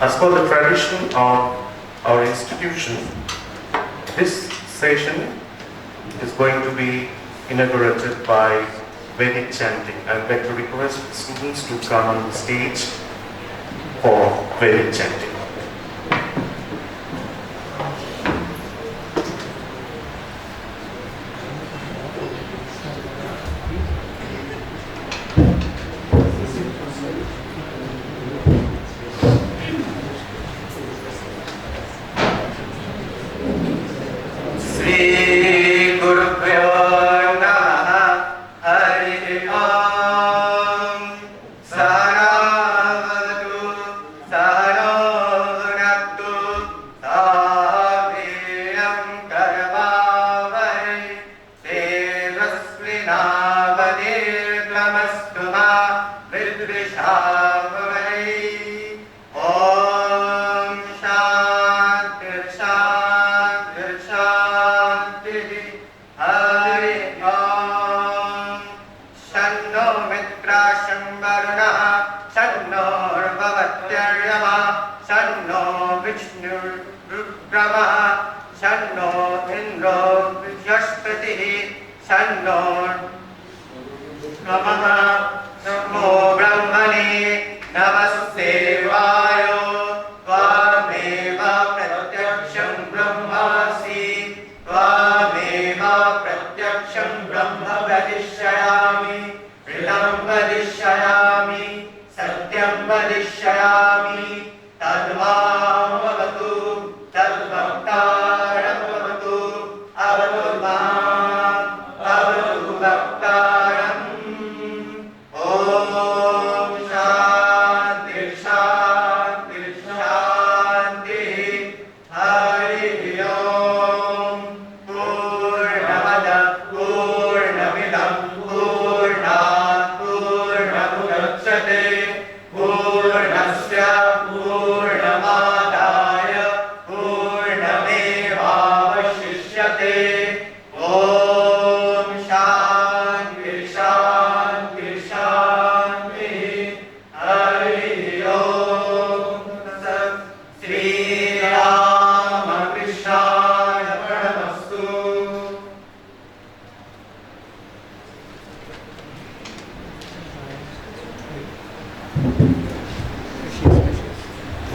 As per the tradition of our institution, this session is going to be inaugurated by Vedic chanting. I would like to request students to come on the stage for Vedic chanting.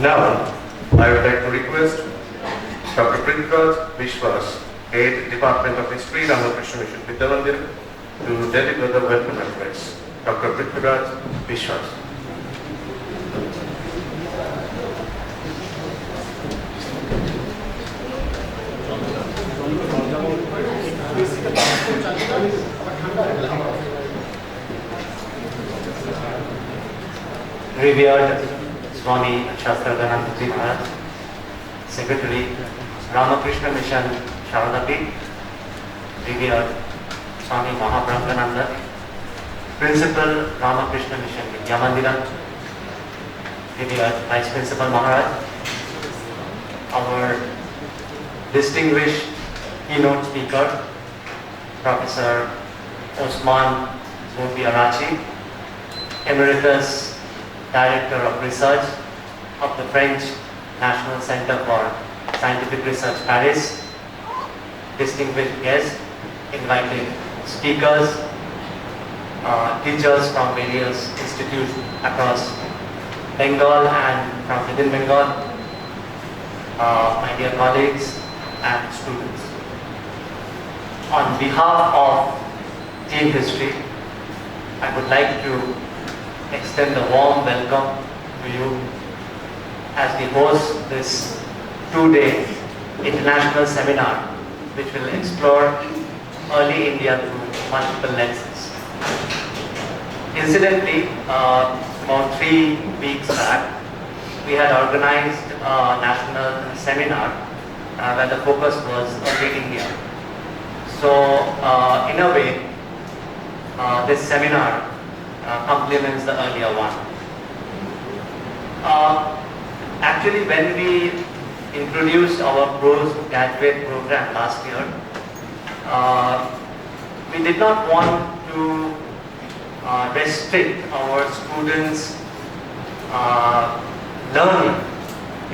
Now, I would like to request Dr. Vishwas, Head Departmental History, Ramakrishna Mission Vidyamandir, to deliver the welcome address. Dr. Vishwas. Revered Swami Shastraganand Maharaj, Secretary, Ramakrishna Mission Sharadapi, Revered Swami Mahaprabhananda, Principal Ramakrishna Mission Vidyamandiram, Revered Vice Principal Maharaj, our distinguished keynote speaker, Professor Osman Murti Arachi, Emeritus Director of Research of the French National Center for Scientific Research, Paris, distinguished guests, invited speakers, teachers from various institutes across Bengal and from within Bengal, my dear colleagues and students. On behalf of Team History, I would like to extend a warm welcome to you as we host this two-day international seminar which will explore early India through multiple lenses. Incidentally, about 3 weeks back, we had organized a national seminar where the focus was early India. So, in a way, this seminar complements the earlier one. Actually, when we introduced our postgraduate program last year, we did not want to restrict our students' learning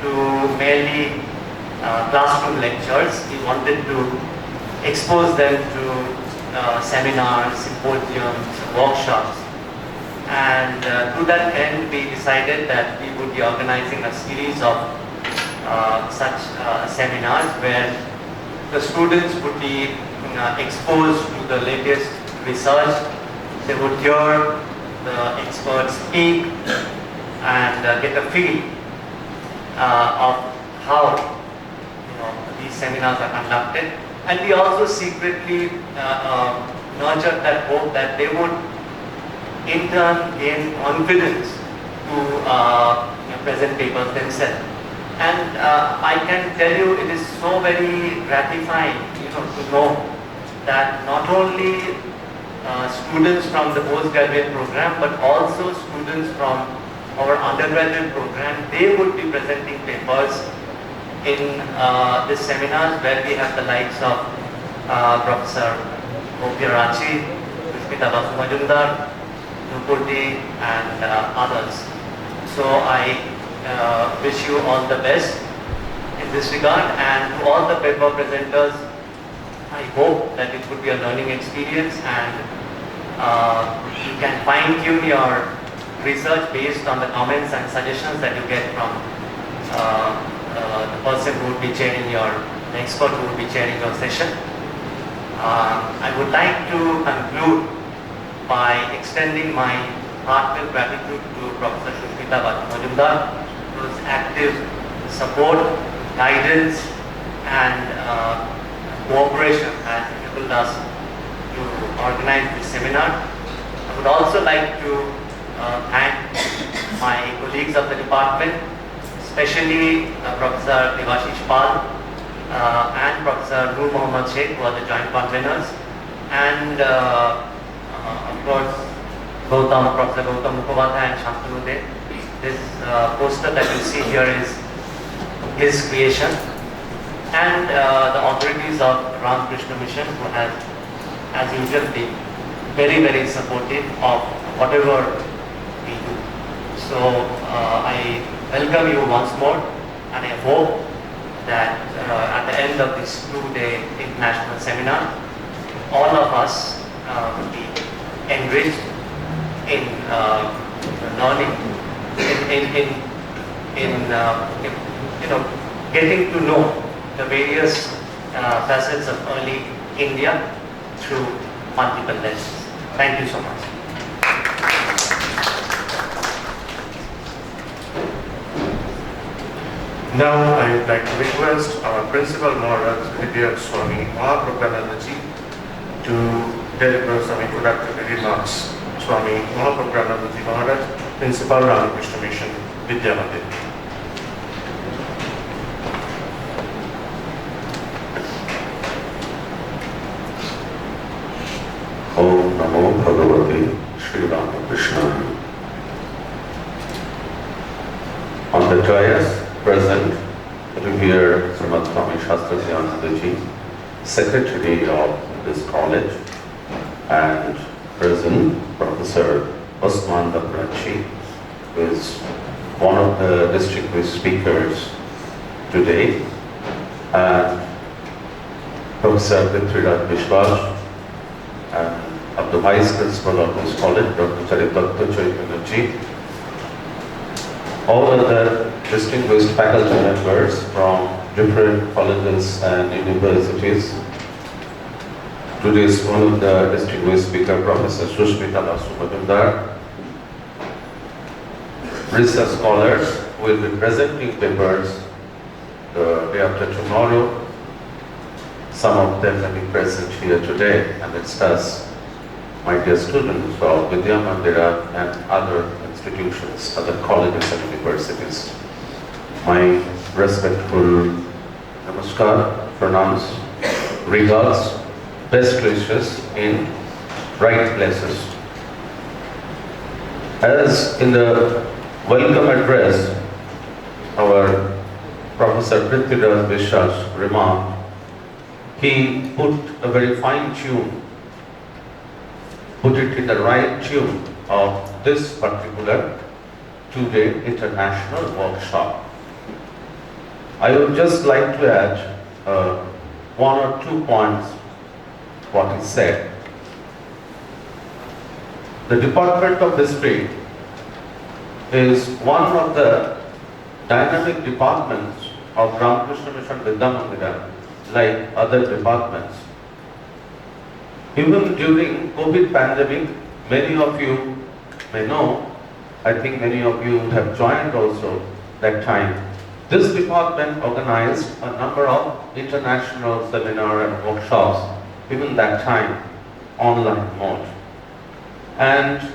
to merely classroom lectures. He wanted to expose them to seminars, symposiums, workshops. And to that end, we decided that we would be organizing a series of such seminars where the students would be exposed to the latest research. They would hear the experts speak and get a feel of how these seminars are conducted. And we also secretly nurtured that hope that they would in turn gain confidence to present papers themselves. And I can tell you it is so very gratifying to know that not only students from the postgraduate program but also students from our undergraduate program, they would be presenting papers in these seminars where we have the likes of Professor Rachi, Pushpita Basu Majumdar, Nupurti and others. So I wish you all the best in this regard, and to all the paper presenters, I hope that it would be a learning experience and you can fine-tune your research based on the comments and suggestions that you get from the person who would be chairing the expert who would be chairing your session. I would like to conclude by extending my heartfelt gratitude to Professor Pushpita Basu Majumdar, whose active support, guidance and cooperation has enabled us to organize this seminar. I would also like to thank my colleagues of the department, especially Professor Devashish Pal and Professor Noor Mohammad Sheikh, who are the joint conveners, and of course Professor Gautam Mukhopadhyay and Shantanu De. This poster that you see here is his creation, and the authorities of Ramakrishna Mission, who has, as usual, been very, very supportive of whatever we do. So I welcome you once more, and I hope that at the end of this 2-day international seminar, all of us will be enriched in learning, getting to know the various facets of early India through multiple lenses. Thank you so much. Now I would like to request our Principal Maharaj, Vidya Swami Mahaprabhanandaji, to deliver some introductory remarks. Swami Mahaprabhanandaji Maharaj, Principal Ramakrishna Mission, Vidya Mandir. Om Namo Bhagavate Sri Ramakrishna. On the dais present to hear Srimad Swami Shastra Jnanandaji, Secretary of this college, and present Professor Osman Daprachi, who is one of the distinguished speakers today, and Professor Prithviraj Vishwas, and of the Vice Principal of this college, Dr. Charipatto Chaitanya, all other distinguished faculty members from different colleges and universities. Today is one of the distinguished speaker, Professor Pushpita Basu Majumdar. Research scholars will be presenting papers the day after tomorrow. Some of them will be present here today, and it's us, my dear students of Vidya Mandira and other institutions, other colleges and universities. My respectful namaskar, pranams, regards, best wishes in right places. As in the welcome address, our Professor Prithviraj Vishwas remarked, he put a very fine tune, put it in the right tune of this particular 2-day international workshop. I would just like to add one or two points what he said. The Department of History is one of the dynamic departments of Ramakrishna Mission Vidya Mandira, like other departments. Even during COVID pandemic, many of you may know, I think many of you have joined also that time. This department organized a number of international seminar and workshops, even that time, online mode. And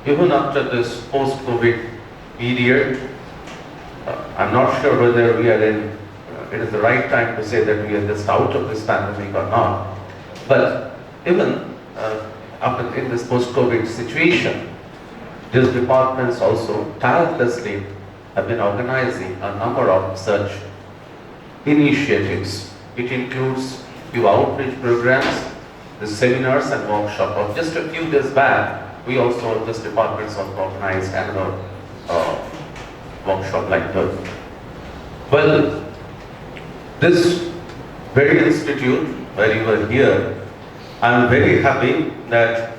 even after this post-COVID period, I'm not sure whether we are in, it is the right time to say that we are just out of this pandemic or not. But even after in this post-COVID situation, these departments also tirelessly have been organizing a number of such initiatives. It includes few outreach programs, the seminars and workshops. Just a few days back, we also, this department also organized another workshop like that. Well, this very institute where you were here, I am very happy that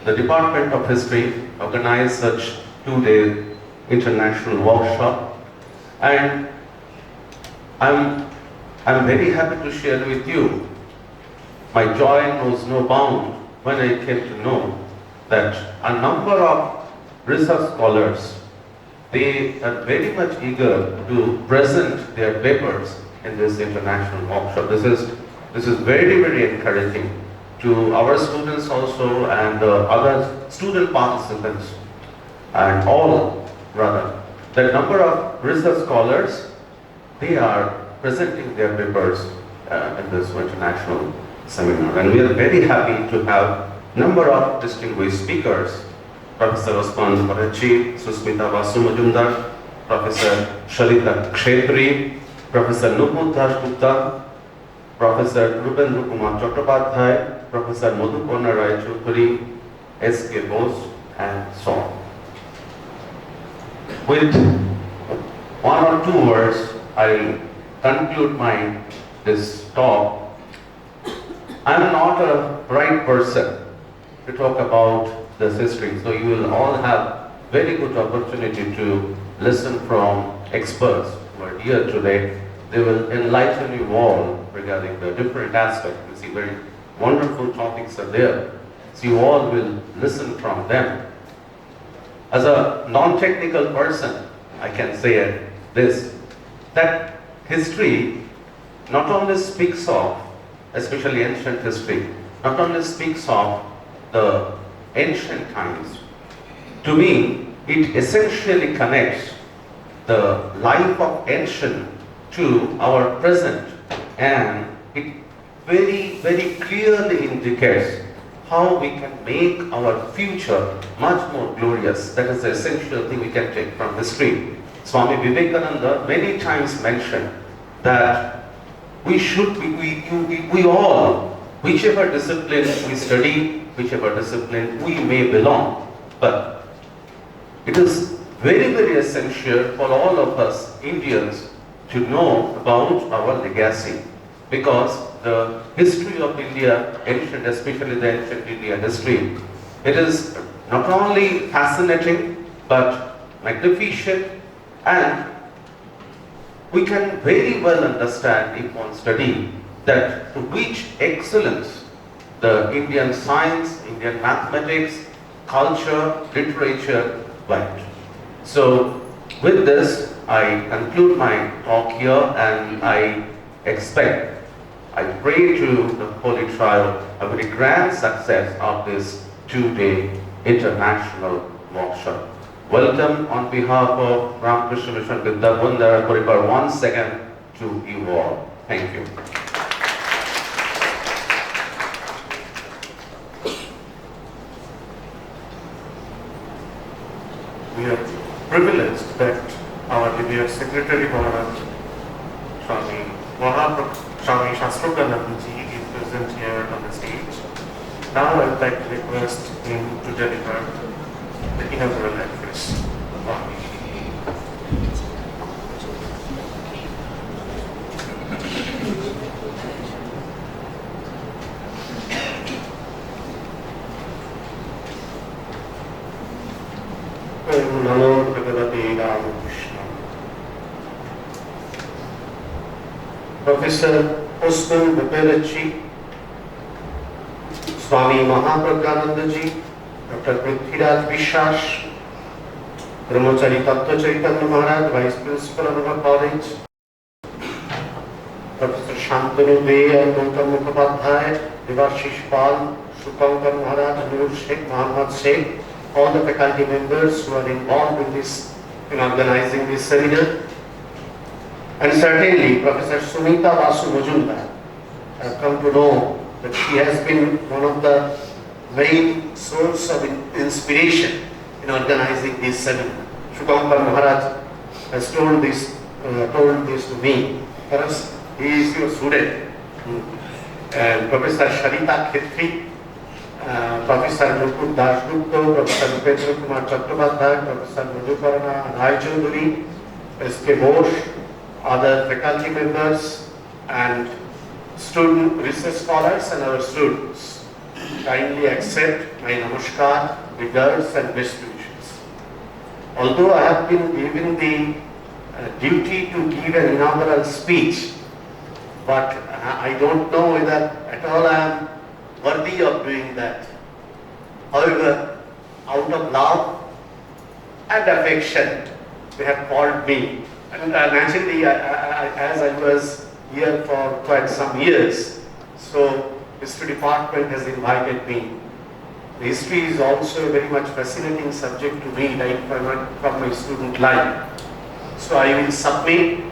the Department of History organized such 2-day international workshop, and I'm very happy to share with you. My joy knows no bound when I came to know that a number of research scholars, they are very much eager to present their papers in this international workshop. This is very, very encouraging to our students also and other student participants and all rather. The number of research scholars, they are presenting their papers in this international seminar, and we are very happy to have number of distinguished speakers. Professor Osman Barachi, Susmita Basu Majumdar, Professor Shalita Kshetri, Professor Nupur Das Gupta, Professor Rubendra Kumar Chattopadhyay, Professor Madhuparna Rai Choudhury, S.K. Bose, and so on. With one or two words, I'll conclude this talk. I'm not a right person to talk about this history, so you will all have very good opportunity to listen from experts who are here today. They will enlighten you all regarding the different aspects. You see, very wonderful topics are there, so you all will listen from them. As a non-technical person, I can say this, that history not only speaks of, especially ancient history, not only speaks of the ancient times. To me, it essentially connects the life of ancient to our present, and it very, very clearly indicates how we can make our future much more glorious. That is the essential thing we can take from history. Swami Vivekananda many times mentioned that we all, whichever discipline we study, whichever discipline we may belong, but it is very, very essential for all of us Indians to know about our legacy, because the history of India, ancient, especially the ancient India history, it is not only fascinating but magnificent, and we can very well understand if one study that to reach excellence the Indian science, Indian mathematics, culture, literature went. So with this, I conclude my talk here, and I pray to the Holy Trial a very grand success of this 2-day international workshop. Welcome on behalf of Ramakrishna Mission Vidya Mandira Paribar once again to you all. Thank you. We are privileged that our dear Secretary Maharaj, Swami Shastroganandaji is present here on the stage. Now I would like to request him to deliver the inaugural address. Om Namo Bhagavate Ramakrishna. Professor Osman Banerjee, Swami Mahapragyananda ji, Dr. Prithviraj Vishwas, Brahmachari Tattva Chaitanya Maharaj, Vice Principal of our college, Professor Shantanu Dey and Gautam Mukhopadhyay, Devashish Pal, Sukankar Maharaj, Noor Sheikh, Muhammad Sheikh, all the faculty members who are involved in organizing this seminar, and certainly Professor Sumita Basu Majumdar. I have come to know that she has been one of the main source of inspiration in organizing this seminar. Sukankar Maharaj has told this to me. First, he is your student. And Professor Sharita Khetri, Professor Nupur Das Gupta, Professor Upendra Kumar Chattopadhyay, Professor Madhuparna Rai Chaudhary, S.K. Bose, other faculty members and student research scholars and our students. Kindly accept my namaskar, regards and best wishes. Although I have been given the duty to give an inaugural speech, but I don't know whether at all I am worthy of doing that. However, out of love and affection, they have called me. And naturally, as I was here for quite some years, so history department has invited me. The history is also a very much fascinating subject to me, right from my student life. So I will submit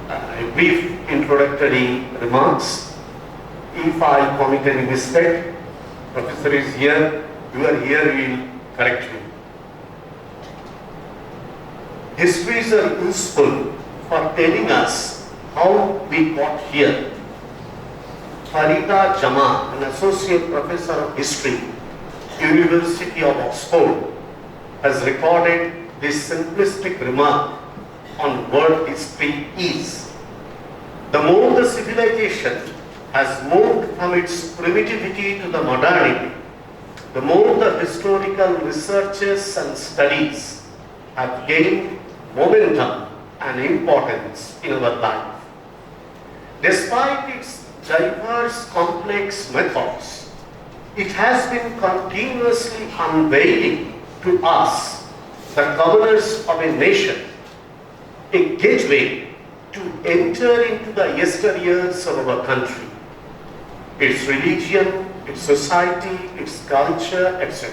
a brief introductory remarks. If I commit any mistake, Professor is here, you are here, he will correct me. Histories are useful for telling us how we got here. Farida Jama, an associate professor of history, University of Oxford, has recorded this simplistic remark on world history is: the more the civilization has moved from its primitivity to the modernity, the more the historical researches and studies have gained momentum and importance in our life. Despite its diverse, complex methods, it has been continuously unveiling to us, the governors of a nation, a gateway to enter into the yesteryears of our country, its religion, its society, its culture, etc.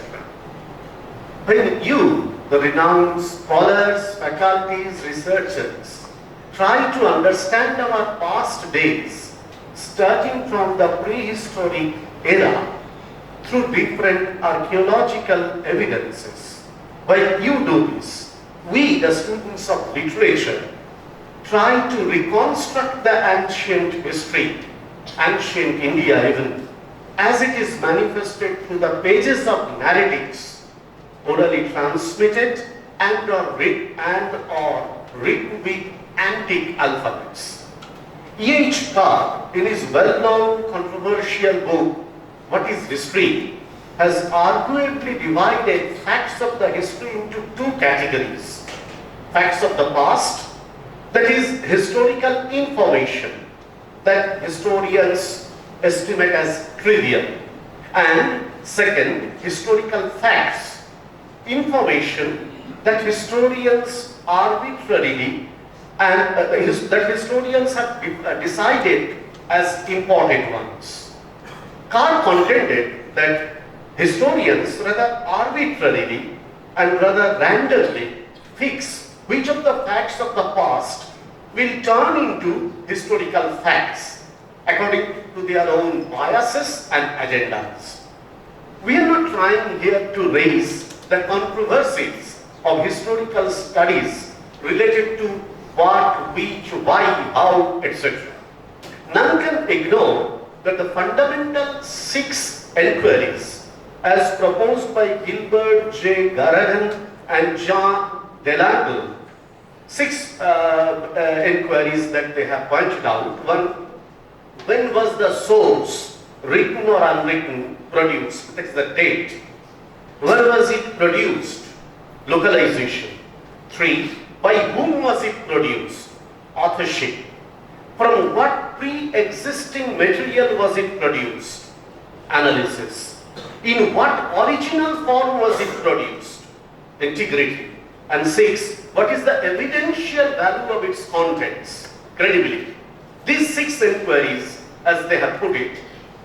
When you, the renowned scholars, faculties, researchers, try to understand our past days, starting from the prehistoric era, through different archaeological evidences, while you do this, we, the students of literature, try to reconstruct the ancient history, ancient India even, as it is manifested through the pages of narratives, orally transmitted and or written with antique alphabets. E.H. Carr, in his well-known controversial book, What is History?, has arguably divided facts of the history into two categories. Facts of the past, that is historical information that historians estimate as trivial, and second, historical facts, information that historians arbitrarily and that historians have decided as important ones. Carr contended that historians rather arbitrarily and rather randomly fix which of the facts of the past will turn into historical facts according to their own biases and agendas. We are not trying here to raise the controversies of historical studies related to what, which, why, how, etc. None can ignore that the fundamental 6 inquiries as proposed by Gilbert J. Garrahan and Jean Delangle, 6 inquiries that they have pointed out. One, when was the source, written or unwritten, produced? That is the date. Where was it produced? Localization. 3. By whom was it produced? Authorship. From what pre-existing material was it produced? Analysis. In what original form was it produced? Integrity. And 6. What is the evidential value of its contents? Credibility. These 6 inquiries, as they have put it,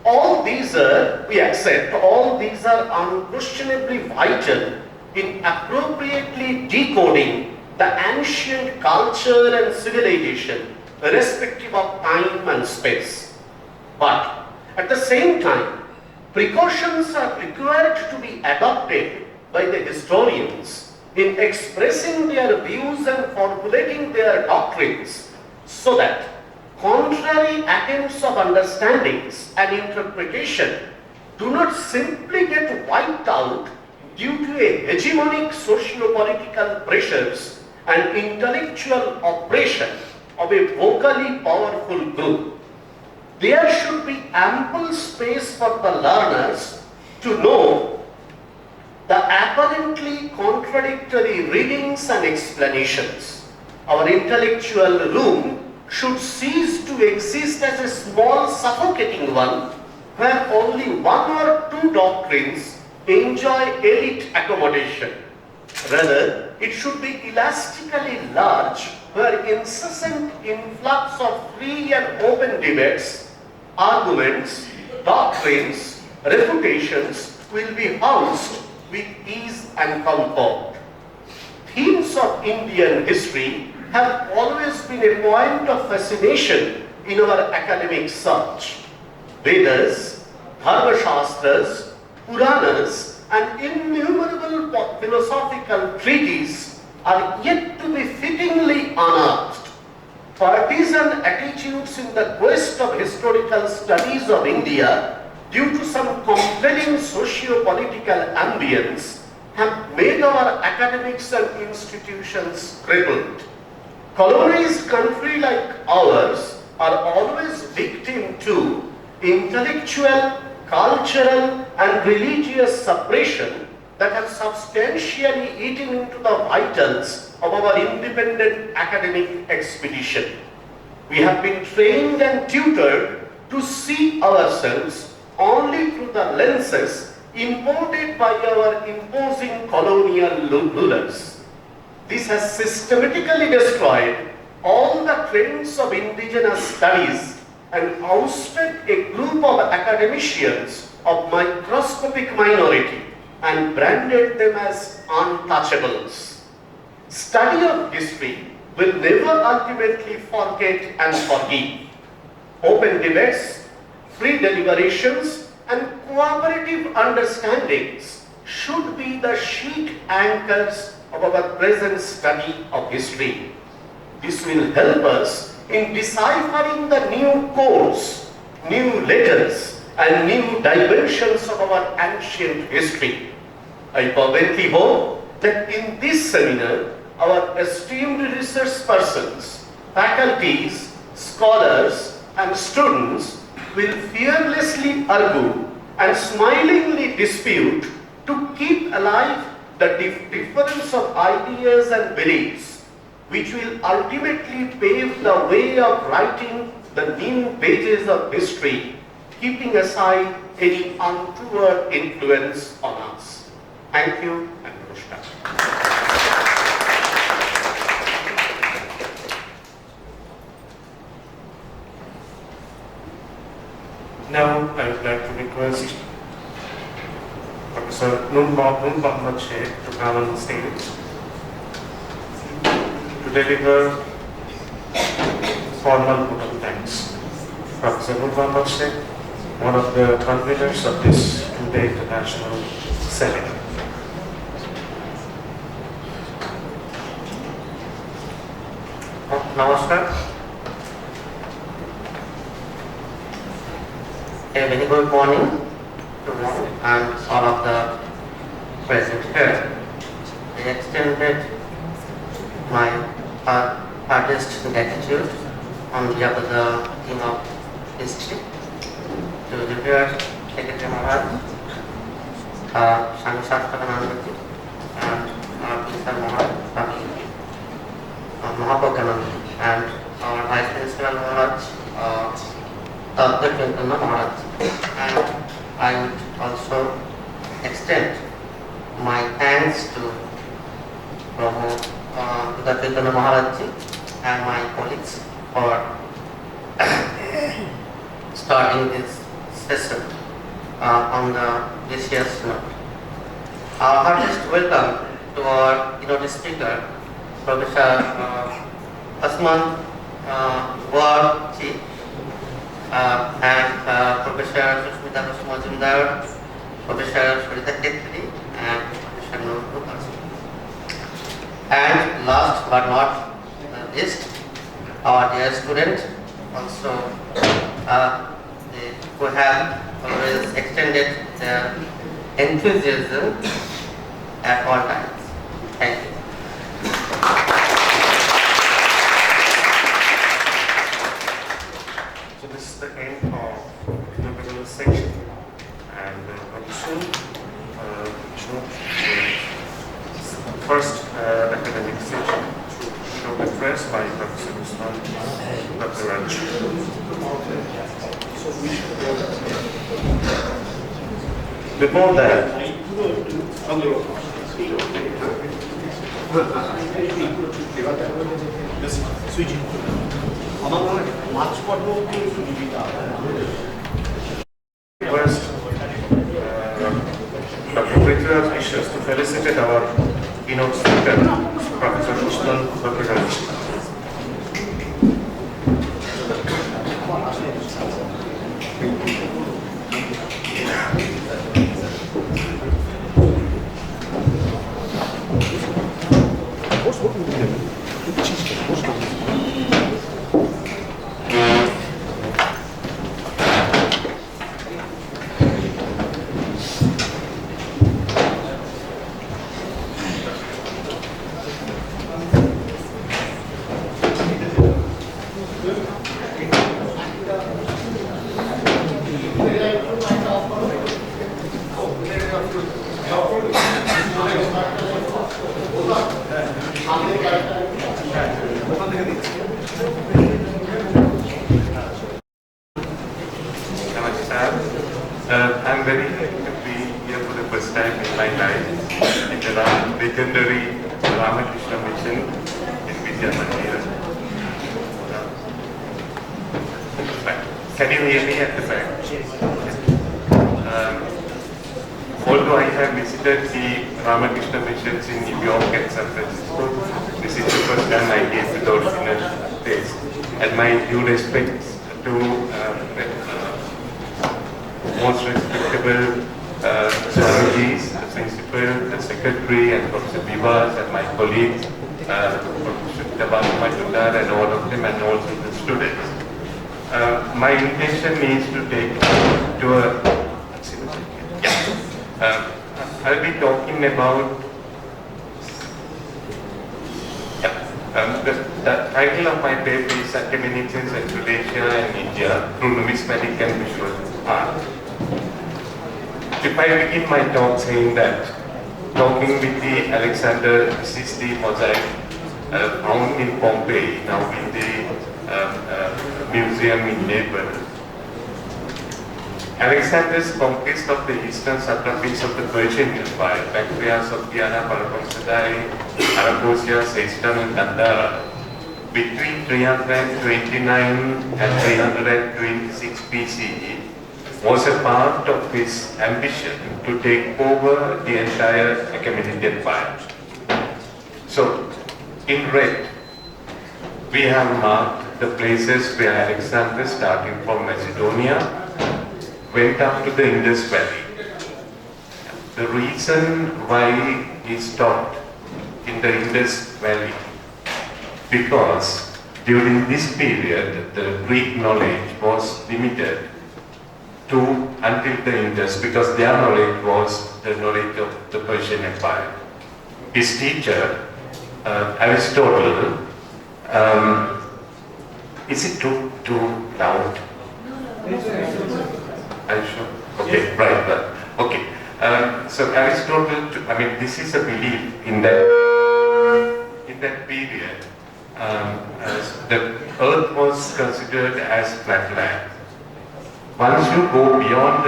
all these are, we accept, all these are unquestionably vital in appropriately decoding the ancient culture and civilization, irrespective of time and space. But at the same time, precautions are required to be adopted by the historians in expressing their views and formulating their doctrines, so that contrary attempts of understandings and interpretation do not simply get wiped out due to a hegemonic socio-political pressures and intellectual oppression of a vocally powerful group. There should be ample space for the learners to know the apparently contradictory readings and explanations. Our intellectual room should cease to exist as a small suffocating one where only 1 or 2 doctrines enjoy elite accommodation. Rather, it should be elastically large where incessant influx of free and open debates, arguments, doctrines, refutations will be housed with ease and comfort. Themes of Indian history have always been a point of fascination in our academic search. Vedas, Dharma-shastras, Puranas, and innumerable philosophical treatises are yet to be fittingly unearthed. Partisan attitudes in the quest of historical studies of India, due to some compelling socio-political ambience, have made our academics and institutions crippled. Colonized country like ours are always victim to intellectual, cultural and religious suppression that have substantially eaten into the vitals of our independent academic expedition. We have been trained and tutored to see ourselves only through the lenses imported by our imposing colonial rulers. This has systematically destroyed all the trends of indigenous studies and ousted a group of academicians of microscopic minority and branded them as untouchables. Study of history will never ultimately forget and forgive. Open debates, free deliberations, and cooperative understandings should be the chic anchors of our present study of history. This will help us in deciphering the new codes, new letters, and new dimensions of our ancient history. I fervently hope that in this seminar, our esteemed research persons, faculties, scholars, and students will fearlessly argue and smilingly dispute to keep alive the difference of ideas and beliefs, which will ultimately pave the way of writing the new pages of history, keeping aside any untoward influence on us. Thank you and namaskar. Now I would like to request Professor Nun Mohammed Sheikh to come on stage to deliver formal vote of thanks. Professor Nun Mohammed Sheikh, one of the conveners of this two-day international seminar. Namaskar. A very good morning to you and all of the present here. I extended my hardest gratitude on behalf of the team of history to the dear Secretary Maharaj, Shami Shastra and our Mr. Mahapakanam, and our Vice Principal Maharaj, Departmental Maharaj. And I would also extend my thanks to Prabhu, to the Departmental Maharaj and my colleagues for starting this session on this year's note. Our heartiest welcome to our keynote speaker, Professor Asman Warchi, and Professor Susmita Majumdar, Professor Surita Khetri, and Professor Nur Mukhas. And last but not least, our dear students also who have always extended their enthusiasm at all times. Thank you. So this is the end of the inaugural section, and very soon, first academic session to address by Professor Usman Dr. Before that, first, Dr. Prithviraj wishes to felicitate our keynote speaker, Professor Usman Dr. I'm very happy to be here for the first time in my life in the legendary Ramakrishna Mission in Vidya Mandir. Can you hear me at the back? Although I have visited the Ramakrishna missions in New York and San Francisco, this is the first time I came to the original place. And my due respects to most respectable Swamijis, the principal, the secretary, and Professor Vivas, and my colleagues, Professor Majumdar, and all of them, and also the students. My intention is to take to a. I'll be talking about. The title of my paper is Achaemenians and Rhodesia and India through Numismatic and Visual Art. If I begin my talk saying that, talking with the Alexander, this is the mosaic found in Pompeii, now in the museum in Naples. Alexander's conquest of the eastern satrapies of the Persian Empire, Bactria, Sogdiana, Paraconsidai, Aragosia, Seistan, and Gandhara, between 329 and 326 BCE, was a part of his ambition to take over the entire Achaemenid Empire. So, in red, we have marked the places where Alexander, starting from Macedonia, went up to the Indus Valley. The reason why he stopped in the Indus Valley, because during this period the Greek knowledge was limited to until the Indus, because their knowledge was the knowledge of the Persian Empire. His teacher, Aristotle, is it too loud? Are you sure? Okay, right. Okay. So Aristotle, this is a belief in that in that period, the earth was considered as flat land. Once you go beyond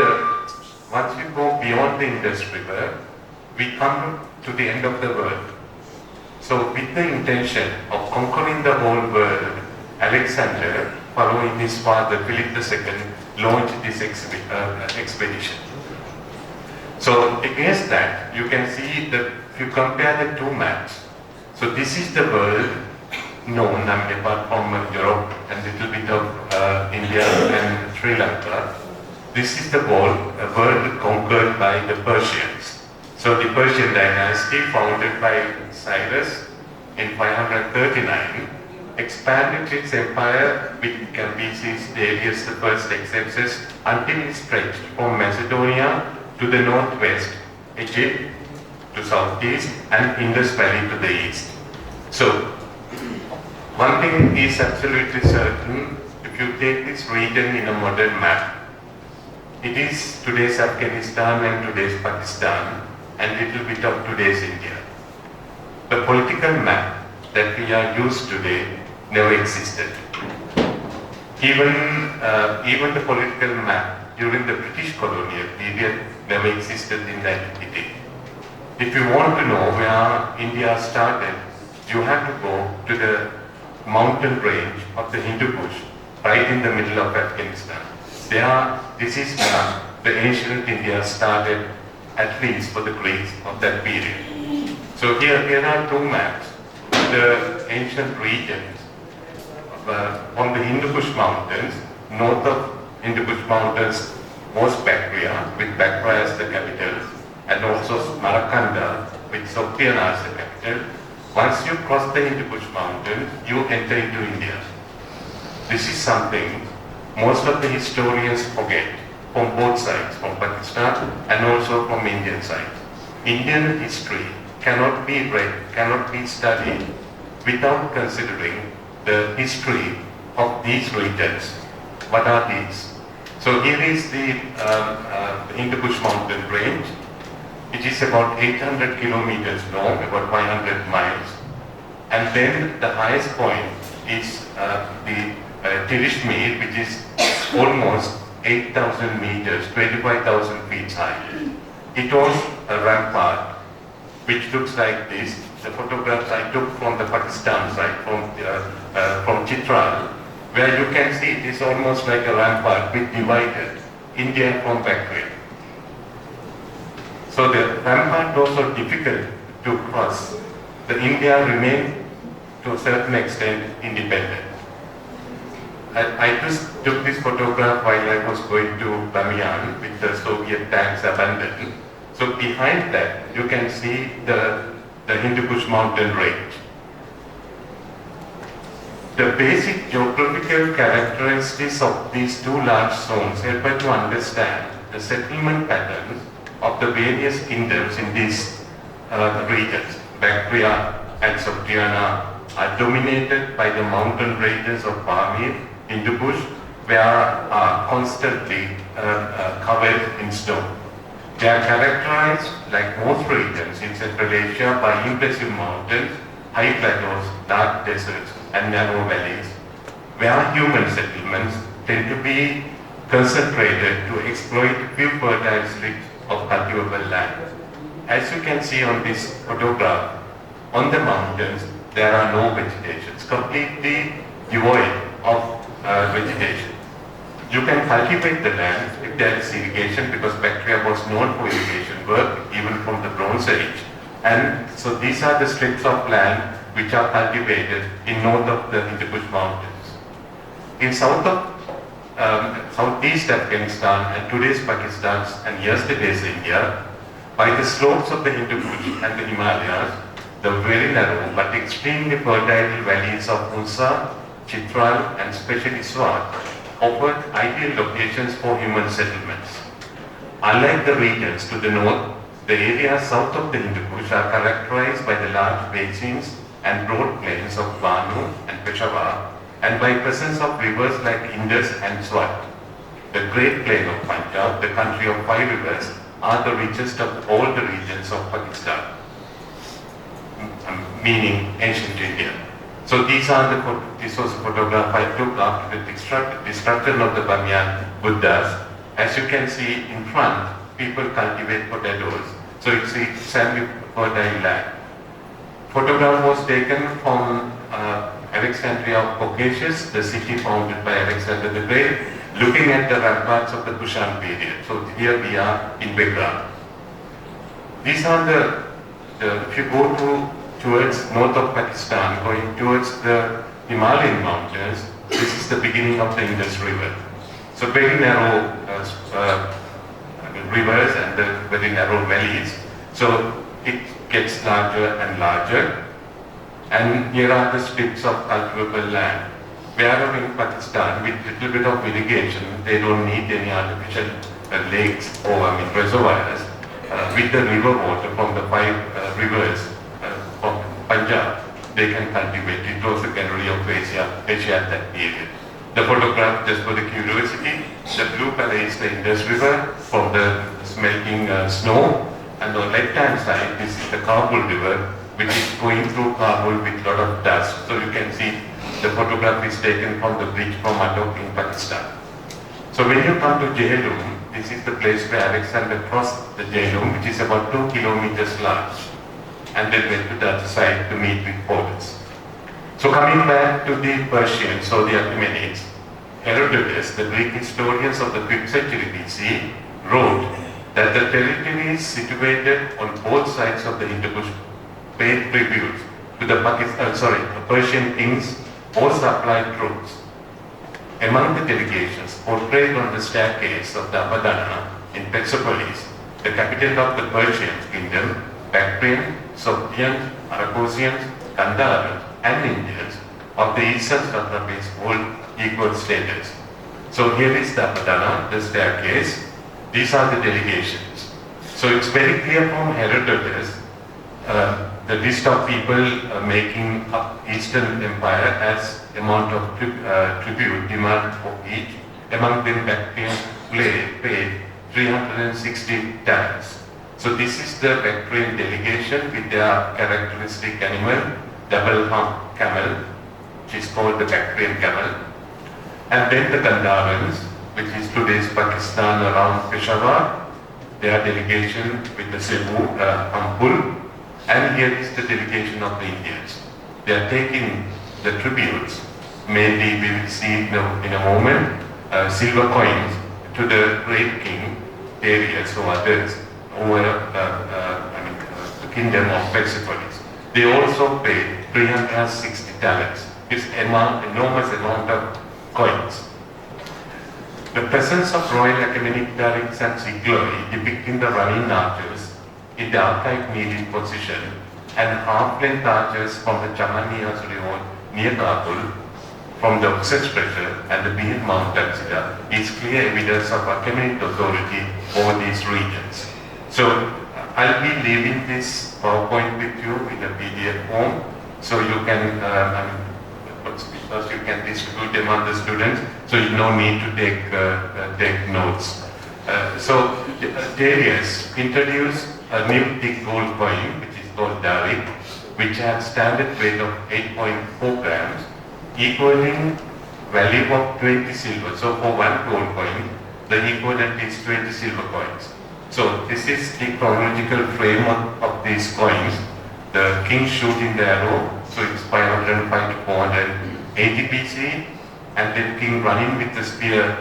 the Indus River, we come to the end of the world. So with the intention of conquering the whole world, Alexander, following his father Philip II, launched this expedition. So against that, you can see that if you compare the two maps, so this is the world known, I mean, apart from Europe and a little bit of India and Sri Lanka. This is the world conquered by the Persians. So the Persian dynasty, founded by Cyrus in 539, expanded its empire with Cambyses, Darius the First, etc., until it stretched from Macedonia to the northwest, Egypt to southeast, and Indus Valley to the east. So, one thing is absolutely certain: if you take this region in a modern map, it is today's Afghanistan and today's Pakistan, and little bit of today's India. The political map that we are used today never existed. Even the political map during the British colonial period never existed in that entity. If you want to know where India started, you have to go to the mountain range of the Hindu Kush, right in the middle of Afghanistan. This is where the ancient India started, at least for the Greeks of that period. So here are two maps, the ancient regions on the Hindu Kush mountains. North of Hindu Kush mountains was Bactria, with Bactria as the capital, and also Samarkanda, with Sogdiana as the capital. Once you cross the Hindu Kush mountains, you enter into India. This is something most of the historians forget, from both sides, from Pakistan and also from Indian side. Indian history cannot be read, cannot be studied without considering the history of these regions. What are these? So here is the Hindu Kush mountain range. It is about 800 kilometers long, about 500 miles. And then the highest point is the Tirishmir, which is almost 8,000 meters, 25,000 feet high. It was a rampart which looks like this. The photographs I took from the Pakistan side, from Chitral, where you can see it is almost like a rampart which divided India from Bactria. So the rampart was so difficult to cross. The India remained to a certain extent independent. I just took this photograph while I was going to Bamiyan with the Soviet tanks abandoned. So behind that you can see the Hindu Kush mountain range. The basic geographical characteristics of these two large zones help us to understand the settlement patterns of the various kingdoms in these regions. Bactria and Sogdiana are dominated by the mountain ranges of Pamir, Hindu Kush, where are constantly covered in snow. They are characterized, like most regions in Central Asia, by impressive mountains, high plateaus, dark deserts, and narrow valleys, where human settlements tend to be concentrated to exploit few fertile strips of cultivable land. As you can see on this photograph, on the mountains there are no vegetation, it's completely devoid of vegetation. You can cultivate the land if there is irrigation, because Bactria was known for irrigation work even from the Bronze Age. And so these are the strips of land which are cultivated in north of the Hindu Kush mountains. In southeast Afghanistan and today's Pakistan and yesterday's India, by the slopes of the Hindu Kush and the Himalayas, the very narrow but extremely fertile valleys of Unsa, Chitral, and especially Swat offered ideal locations for human settlements. Unlike the regions to the north, the areas south of the Hindu Kush are characterized by the large basins and broad plains of Banu and Peshawar, and by presence of rivers like Indus and Swat. The Great Plain of Punjab, the country of 5 rivers, are the richest of all the regions of Pakistan. meaning ancient India. So this was a photograph I took after the destruction of the Banyan Buddhas. As you can see in front, people cultivate potatoes. So it's a semi-fertile land. Photograph was taken from Alexandria of Caucasus, the city founded by Alexander the Great, looking at the ramparts of the Kushan period. So here we are in background. These are if you go towards north of Pakistan, going towards the Himalayan mountains, this is the beginning of the Indus River. So very narrow rivers and the very narrow valleys. So it gets larger and larger. And here are the strips of cultivable land. Wherever in Pakistan, with little bit of irrigation, they don't need any artificial lakes or reservoirs. With the river water from the 5 rivers of Punjab, they can cultivate. It was the cannery of Asia at that period. The photograph, just for the curiosity, the blue color is the Indus River from the smelting snow, and on the left-hand side, this is the Kabul River, which is going through Kabul with a lot of dust. So you can see the photograph is taken from the bridge from Adok in Pakistan. So when you come to Jhelum, this is the place where Alexander crossed the Jhelum, which is about 2 kilometers large, and then went to the other side to meet with Poles. So coming back to the Persians or the Achaemenids, Herodotus, the Greek historians of the 5th century BC, wrote that the territory is situated on both sides of the Hindu paid tribute to the Persian kings or supplied troops. Among the delegations portrayed on the staircase of the Abadana in Persepolis, the capital of the Persian kingdom, Bactrian, Sogdians, Aragosians, Gandharans, and Indians of the eastern satrapies hold equal status. So here is the Abadana, the staircase. These are the delegations. So it's very clear from Herodotus the list of people making up Eastern Empire as amount of tribute demand for each. Among them, Bactrians paid 360 talents. So this is the Bactrian delegation with their characteristic animal, double hump camel, which is called the Bactrian camel. And then the Gandharans, which is today's Pakistan around Peshawar, their delegation with the Cebu, Ampul. And here is the delegation of the Indians. They are taking the tributes, mainly we will see in a moment, silver coins to the great king, Darius or others, over the kingdom of Persepolis. They also paid 360 talents. It's an enormous amount of coins. The presence of royal Achaemenic darics and sigloi depicting the running archers in the archaic kneeling position and half-length archers from the Chamanias River near Kabul from the Oxus pressure and the Bean Mount Tanzida is clear evidence of Achaemenid authority over these regions. So I'll be leaving this PowerPoint with you in a PDF form, so you can you can distribute them on the students, so you no need to take notes. So Darius introduced a new thick gold coin, which is called Darik, which has standard weight of 8.4 grams, equaling value of 20 silver. So for one gold coin, the equivalent is 20 silver coins. So this is the chronological frame of these coins. The king shooting the arrow, so it's 505 to 480 BC, and then king running with the spear,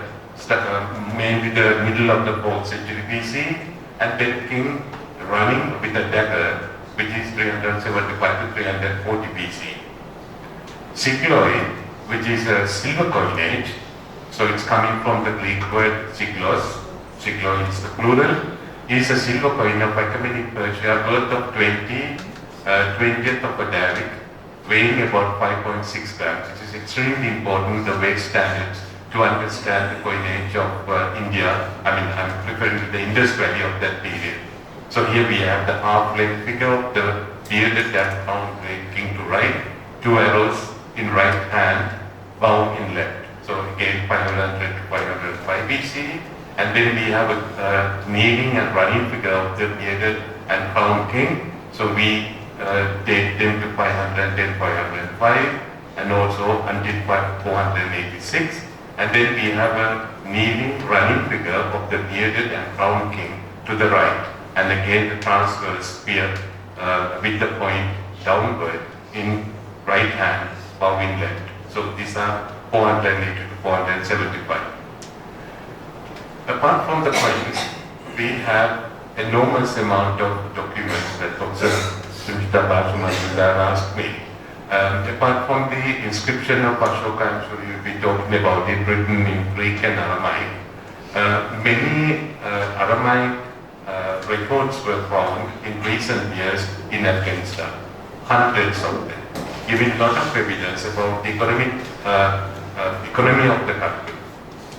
mainly the middle of the 4th century BC, and then king running with a dagger, which is 375 to 340 BC. Sigloi, which is a silver coinage, so it's coming from the Greek word siglos, sigloi is the plural, is a silver coin of Achaemenid Persia, worth of 20th of a darik, weighing about 5.6 grams, which is extremely important, the weight standards, to understand the coinage of India. I'm referring to the Indus Valley of that period. So here we have the half-length figure of the bearded that-crowned great king to right, 2 arrows in right hand, bow in left. So again 500 to 505 BC. And then we have a kneeling and running figure of the bearded and crowned king. So we date them to 510, 505, and also until 486. And then we have a kneeling running figure of the bearded and crowned king to the right, and again the transverse spear with the point downward in right hand, bowing left. So these are 480 to 475. Apart from the coins, we have enormous amount of documents that Dr. Sumita Basumadar asked me. Apart from the inscription of Ashoka, I'm sure you'll be talking about it, written in Greek and Aramaic. Many Aramaic records were found in recent years in Afghanistan, hundreds of them, giving a lot of evidence about the economy of the country,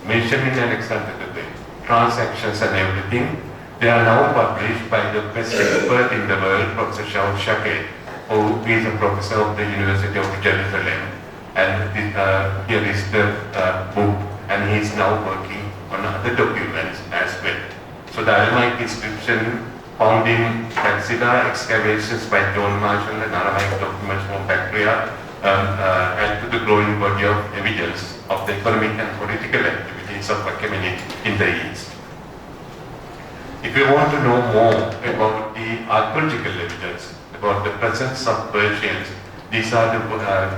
mentioning Alexander the Great, transactions and everything. They are now published by the best expert in the world, Professor Shaul Shakir, who is a professor of the University of Jerusalem. And here is the book, and he is now working on other documents as well. So the Aramaic inscription found in Taxila excavations by John Marshall and Aramaic documents from Bactria add to the growing body of evidence of the economic and political activities of Achaemenid in the East. If you want to know more about the archaeological evidence about the presence of Persians, these are the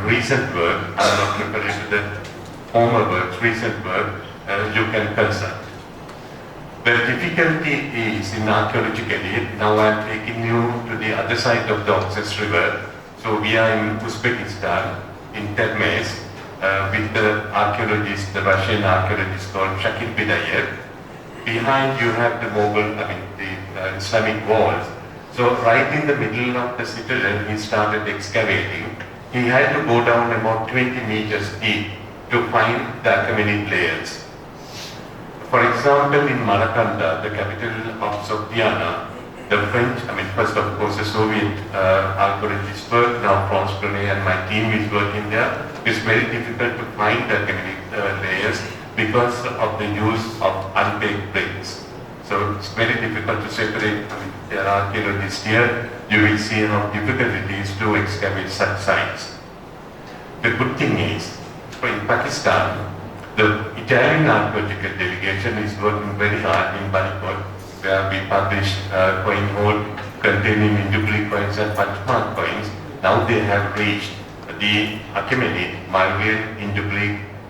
recent work. I'm not referring to the former works, recent work you can consult. The difficulty is in archaeologically, now I'm taking you to the other side of the Oxus River. So we are in Uzbekistan, in Termez, with the archaeologist, the Russian archaeologist called Shakir Bidayev. Behind you have the Mughal, the Islamic walls. So right in the middle of the citadel, he started excavating. He had to go down about 20 meters deep to find the Achaemenid layers. For example, in Malakanda, the capital of Sogdiana, the French, first of course the Soviet archaeologists work, now France Brunet and my team is working there. It's very difficult to find the Achaemenid layers because of the use of unbaked bricks. So it's very difficult to separate. There are archaeologists here, you will see how difficult it is to excavate such sites. The good thing is, in Pakistan, the Italian archaeological delegation is working very hard in Balikot, where we published coin hoard containing Hindu coins and Panchmark coins. Now they have reached the Achaemenid, Mauryan, Hindu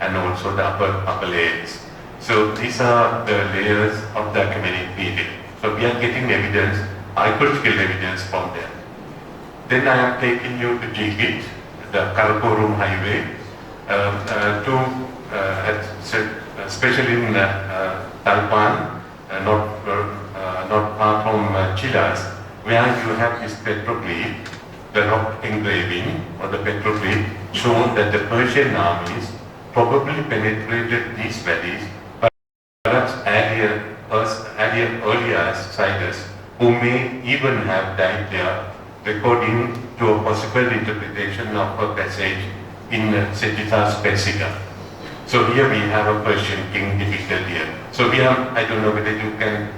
and also the upper layers. So these are the layers of the Achaemenid period. So we are getting evidence, archaeological evidence from them. Then I am taking you to Jigit, the Karakorum highway, especially in Talpan, not far from Chilas, where you have this petroglyph, the rock engraving or the petroglyph shown that the Persian armies probably penetrated these valleys, perhaps earlier Cyrus, who may even have died there, according to a possible interpretation of a passage in Setitas Persica. So here we have a Persian king depicted here. So we have, I don't know whether you can,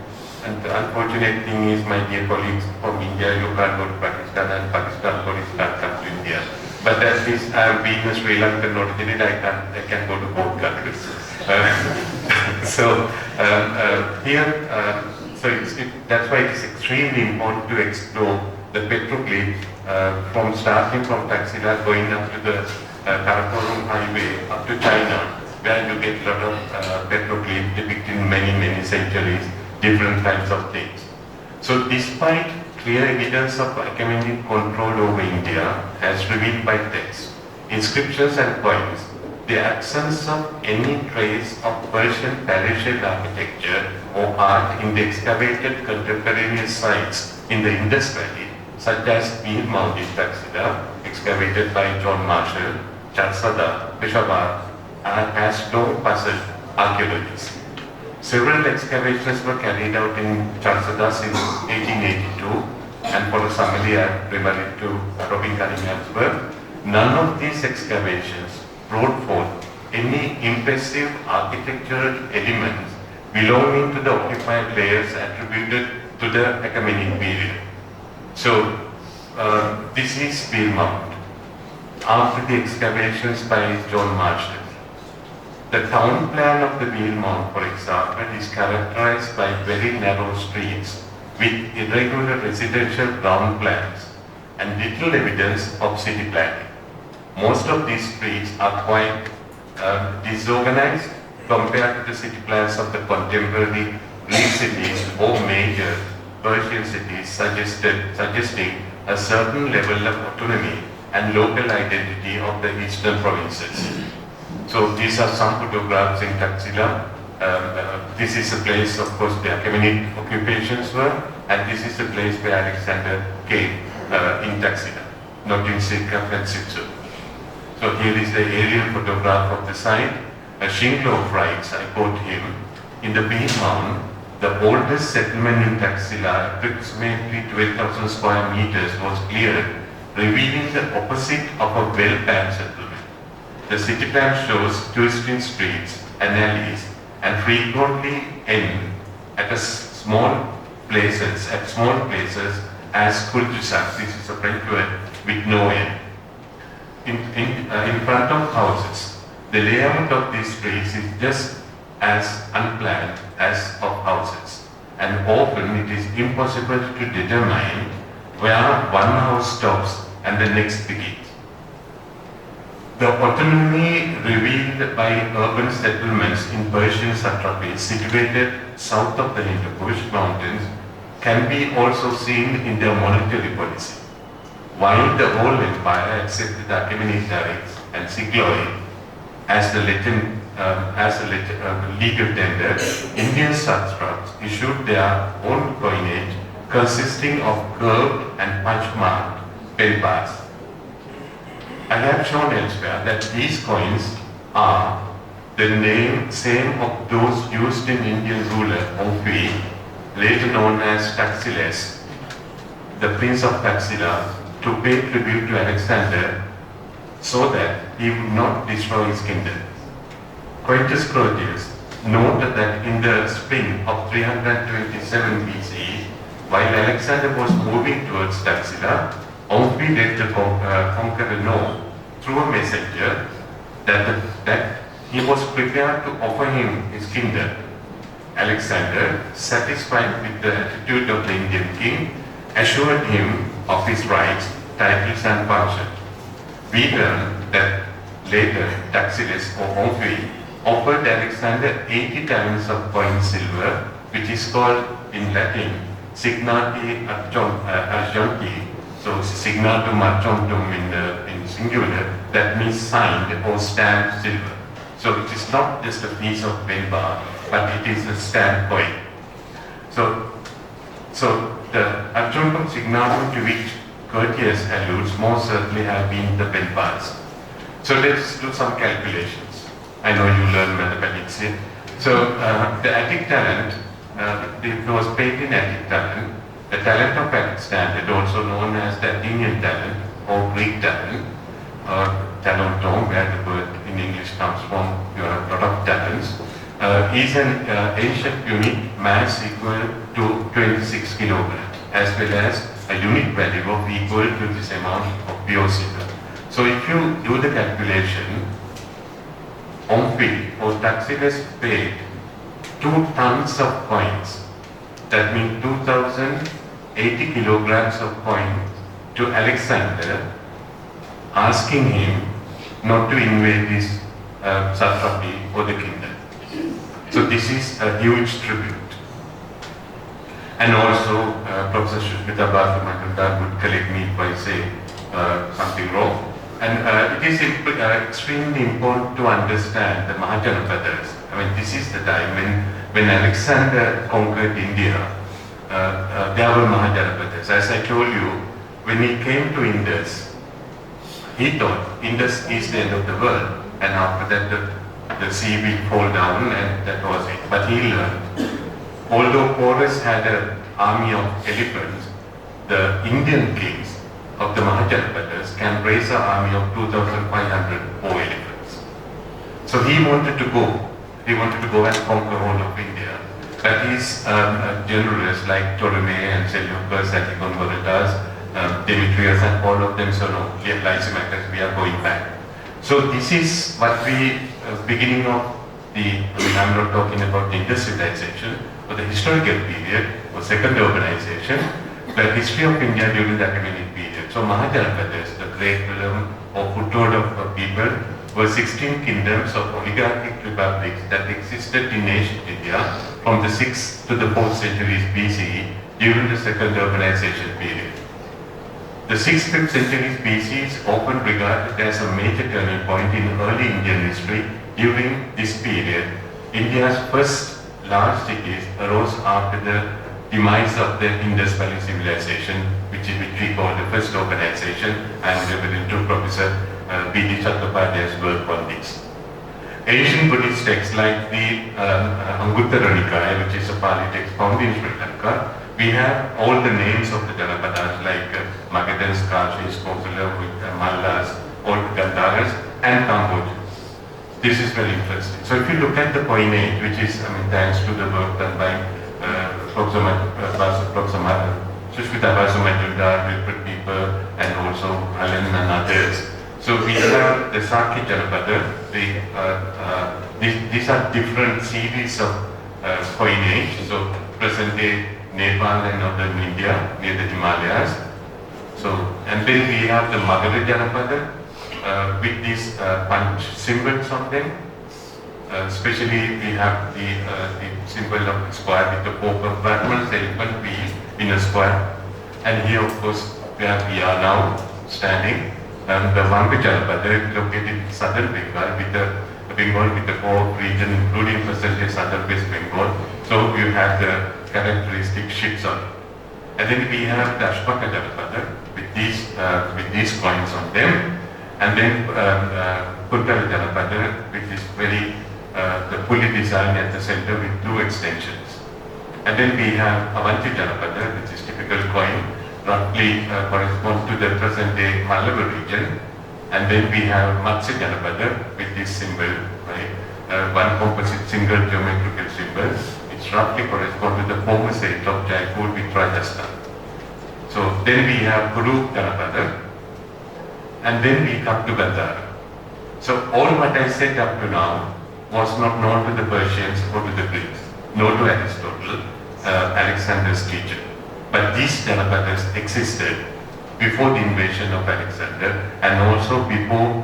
and the unfortunate thing is, my dear colleagues from India, you can't go to Pakistan, and Pakistan colleagues can't come to India. But at least being a Sri Lankan originally, I can go to both countries. That's why it is extremely important to explore the petroglyph starting from Taxila, going up to the Karakorum highway up to China, where you get a lot of petroglyph depicting many centuries, different kinds of things. So despite clear evidence of Achaemenid control over India as revealed by texts, inscriptions and coins, the absence of any trace of Persian palatial architecture or art in the excavated contemporaneous sites in the Indus Valley, such as Mir Mound in Taxila, excavated by John Marshall, Charsada, Peshawar, has no puzzled archaeologists. Several excavations were carried out in Charsada since 1882, and for Samali I refer to Robin Cunningham's work. None of these excavations brought forth any impressive architectural elements belonging to the occupied layers attributed to the Achaemenid period. So This is Wheel Mount. After the excavations by John Marshall, the town plan of the Wheel Mount, for example, is characterized by very narrow streets with irregular residential ground plans and little evidence of city planning. Most of these streets are quite disorganized compared to the city plans of the contemporary Greek cities or major Persian cities, suggesting a certain level of autonomy and local identity of the eastern provinces. So these are some photographs in Taxila. This is a place, of course, the Achaemenid occupations were, and this is the place where Alexander came in Taxila, not in Sitsu. So here is the aerial photograph of the site. Shinglov writes, I quote him, in the Wheel Mound, the oldest settlement in Taxila, approximately 12,000 square meters, was cleared, revealing the opposite of a well-planned settlement. The city plan shows twisting streets and alleys and frequently end at small places as cul-de-sac. This is a French word with no end. In front of houses, the layout of these streets is just as unplanned as of houses, and often it is impossible to determine where one house stops and the next begins. The autonomy revealed by urban settlements in Persian satrapies situated south of the Hindu Mountains can be also seen in their monetary policy. While the whole empire accepted the Achaemenid tariffs and Sigloi as the legal tender, Indian satraps issued their own coinage consisting of curved and punch-marked pen bars. I have shown elsewhere that these coins are the same of those used in Indian ruler Omphri, later known as Taxiles, the prince of Taxila, to pay tribute to Alexander so that he would not destroy his kingdom. Quintus Curtius noted that in the spring of 327 BCE, while Alexander was moving towards Taxila, Omphri let the conqueror know through a messenger that he was prepared to offer him his kingdom. Alexander, satisfied with the attitude of the Indian king, assured him of his rights, titles and functions. We learn that later Taxiles or Omphri offered Alexander 80 talents of coin silver, which is called in Latin signati argenti. So signatum argentum in singular, that means signed or stamped silver. So it is not just a piece of pen bar, but it is a stamped coin. So the argentum signatum to which Curtius alludes most certainly have been the pen bars. So let's do some calculations. I know you learn mathematics here. So the Attic talent, it was paid in Attic talent. The talent of Alexander, also known as the Athenian talent or Greek talent, talentum, where the word in English comes from, you have a lot of talents, is an ancient unit mass equal to 26 kilograms, as well as a unit value of equal to this amount of pure silver. So if you do the calculation, Omphri or Taxiles paid 2 tons of coins. That means 2,080 kilograms of coins to Alexander, asking him not to invade this satrapy or the kingdom. So this is a huge tribute. And also, Professor Shushmita Bhattacharya would correct me if I say something wrong. And it is extremely important to understand the Mahajanapadas. I mean, this is the time when Alexander conquered India, there were Mahajanapadas. As I told you, when he came to Indus, he thought Indus is the end of the world, and after that the sea will fall down, and that was it. But he learned, although Porus had an army of elephants, the Indian kings of the Mahajanapadas can raise an army of 2,500 more elephants. So he wanted to go. He wanted to go and conquer all of India. But his generals like Ptolemy and Seleucus and Ecumbertus, Demetrius and all of them, so no, Lysimachus, we are going back. So this is what we, beginning of I'm not talking about the industrialization, but the historical period or second urbanization, the history of India during the Achaemenid period. So Mahajanapadas, the great realm or foothold of people, were 16 kingdoms of oligarchic republics that existed in ancient India from the 6th to the 4th centuries BCE during the second urbanization period. The 6th, 5th centuries BC is often regarded as a major turning point in early Indian history. During this period, India's first large cities arose after the demise of the Indus Valley civilization, which we call the first urbanization, and we will into Professor B.D. Chattopadhyay's work on this. Asian Buddhist texts like the Anguttara Nikaya, which is a Pali text found in Sri Lanka, we have all the names of the Janapadas like Magadhans, Kashis, Kosala, Mallas, all Gandharas, and Cambodia. This is very interesting. So if you look at the coinage, which is, thanks to the work done by Sushmita Basumajumdar, Wilfred Pieper, and also Alan and others. So we have the Saki Janapada. These are different series of coinage. So present day Nepal and northern India near the Himalayas. So, and then we have the Magadha Janapada with these punch symbols on them. Especially we have the symbol of the square with the four compartments, the elephant wheel in a square. And here of course we are now standing. And the Vanga Janapada located in southern Bengal with the core region including present-day southern West Bengal. So you have the characteristic ships on it. And then we have the Ashpaka Janapada with these coins on them. And then Kuntala Janapada with this very the pulley design at the center with two extensions. And then we have Avanti Janapada, which is typical coin, roughly corresponds to the present day Malabar region. And then we have Matsya Janapada with this symbol, right? One composite single geometrical symbol. It's roughly corresponds to the former state of Jaipur with Rajasthan. So then we have Kuru Janapada. And then we come to Gandhara. So all what I said up to now was not known to the Persians or to the Greeks, nor to Aristotle, Alexander's teacher. But these Janapadas existed before the invasion of Alexander and also before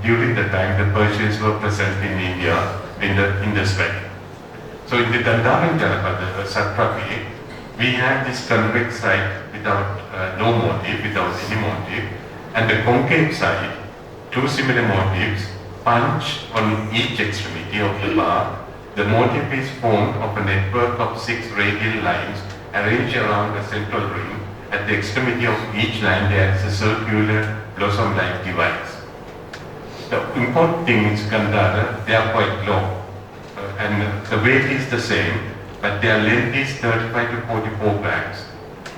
during the time the Persians were present in India in the Indus Valley. So in the Gandharan Janapada, satrapy, we have this convex side without no motif, without any motif, and the concave side, two similar motifs, punch on each extremity of the bar. The motif is formed of a network of 6 radial lines arranged around a central ring. At the extremity of each line there is a circular blossom-like device. The important thing is Gandhara, they are quite long and the weight is the same, but their length is 35 to 44 grams.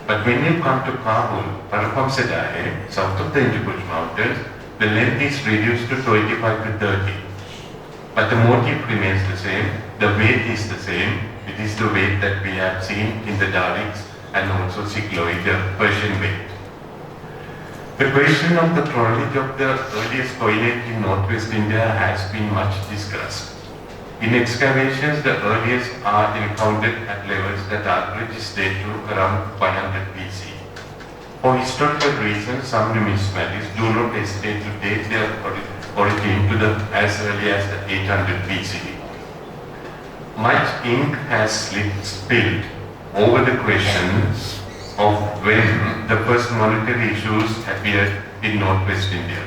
But when you come to Kabul, Parahamsadahe, south of the Hindukush mountains, the length is reduced to 25 to 30. But the motif remains the same, the weight is the same. It is the weight that we have seen in the Darics and also Sigloid, the Persian weight. The question of the chronology of the earliest coinage in northwest India has been much discussed. In excavations, the earliest are encountered at levels that averages date to around 500 BC. For historical reasons, some numismatists do not hesitate to date their origin to as early as the 800 BC. Much ink has spilled over the question of when the first monetary issues appeared in northwest India.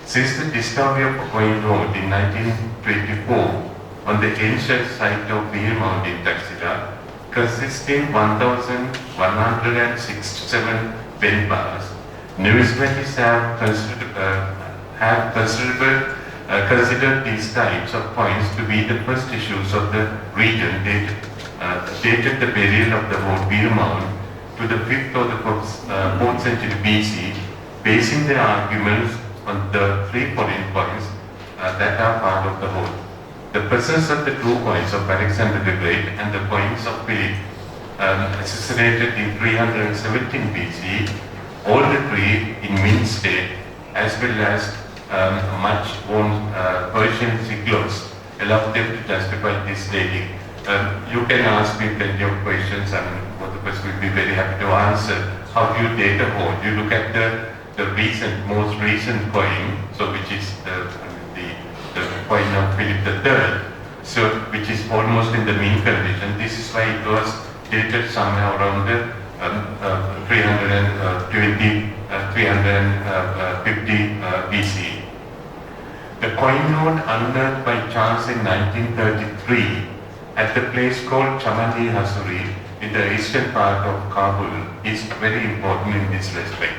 Since the discovery of a coin note in 1924 on the ancient site of Beer Mount in Taxila, consisting 1,167 pen bars, numismatists have considered these types of coins to be the first issues of the region dated the burial of the Beer Mound to the 5th or the 4th century BC, basing their arguments on the 3 foreign coins that are part of the whole. The presence of the 2 coins of Alexander the Great and the coins of Philip assassinated in 317 BC, older tree in mint state, as well as much worn Persian signals allow them to justify this dating. You can ask me plenty of questions and both of us will be very happy to answer. How do you date a hole? You look at the most recent coin, so which is the coin of Philip III, so which is almost in the mint condition. This is why it was dated somewhere around the 350 BC. The coin note unearthed by chance in 1933 at the place called Chamani Hasuri in the eastern part of Kabul is very important in this respect.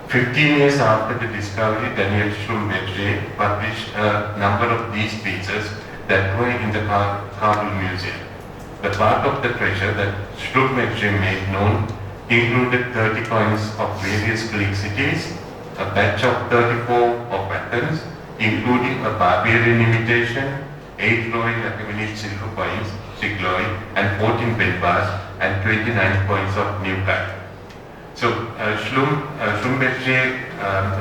15 years after the discovery, Daniel Schlumberger published a number of these pieces that were in the Kabul Museum. The part of the treasure that Schlumberger made known included 30 coins of various Greek cities, a batch of 34 of Athens, including a barbarian imitation, 8 Royal Achaemenid silver coins, Sigloi, and 14 Benbas, and 29 coins of New Type. So Schlumberger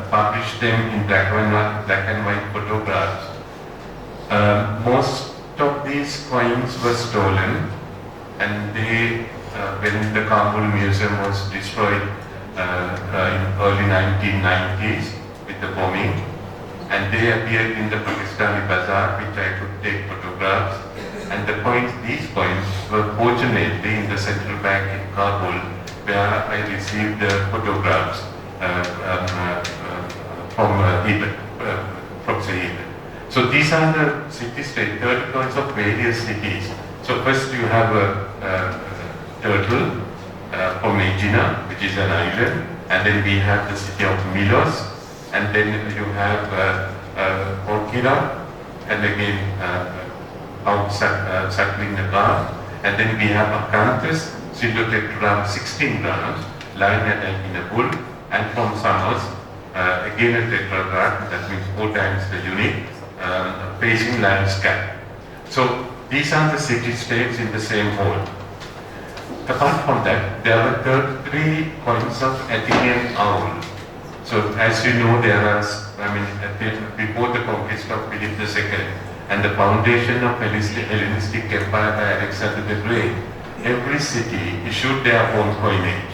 published them in black and white photographs. Most of these coins were stolen, and they, when the Kabul Museum was destroyed in early 1990s with the bombing, and they appeared in the Pakistani Bazaar, which I could take photographs. And these coins were fortunately in the central bank in Kabul, where I received the photographs from Sahib. So these are the city-state, 30 coins of various cities. So first you have a turtle from Aegina, which is an island, and then we have the city of Milos, and then you have Orkira, and again out circling the car, and then we have Acanthus, Pseudotetragram 16 grams, lying in a bull, and from Samos, again a tetragram, that means 4 times the unit, facing landscape. So these are the city-states in the same hole. Apart from that, there were 33 coins of Athenian owl. So as you know, there are, before the conquest of Philip II and the foundation of Hellenistic Empire by Alexander the Great, every city issued their own coinage.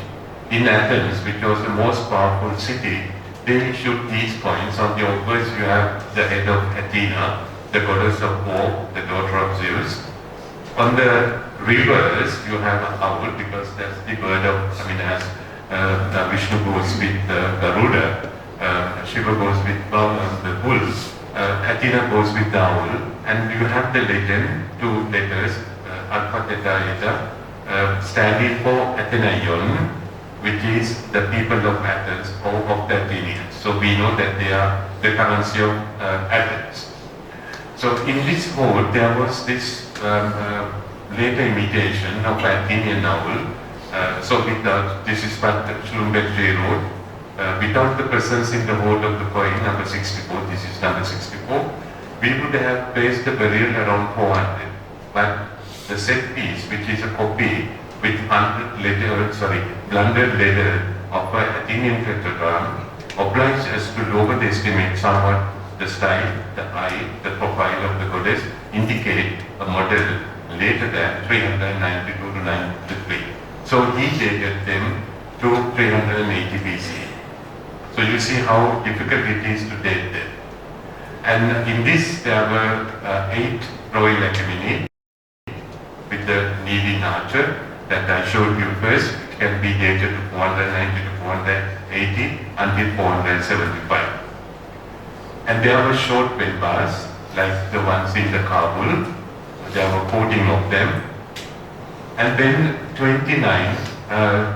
In Athens, which was the most powerful city, they issued these coins. On the obverse, you have the head of Athena, the goddess of war, the daughter of Zeus. On the reverse, you have an owl, because that's the bird of, as Vishnu goes with Garuda, Shiva goes with the bull, Athena goes with the owl, and you have the legend, 2 letters, Alpha, Theta, Eta, standing for Athenaion, which is the people of Athens, or of the Athenians. So we know that they are the currency of Athens. So in this hole, there was this later imitation of Athenian owl. So without, this is what Schlumberger wrote, without the presence in the hold of the coin, number 64, this is number 64, we would have placed the burial around 400. But the set piece, which is a copy with blunted letter of an Athenian tetragram, obliged us to lower the estimate somewhat. The style, the eye, the profile of the goddess indicate a model later than 392 to 93. So he dated them to 380 BC. So you see how difficult it is to date them. And in this there were 8 Royal Achaemenid with the Nereid archer that I showed you first. It can be dated to 490 to 480 until 475. And there were short Benbas, like the ones in the Kabul. There were 14 of them. And then 29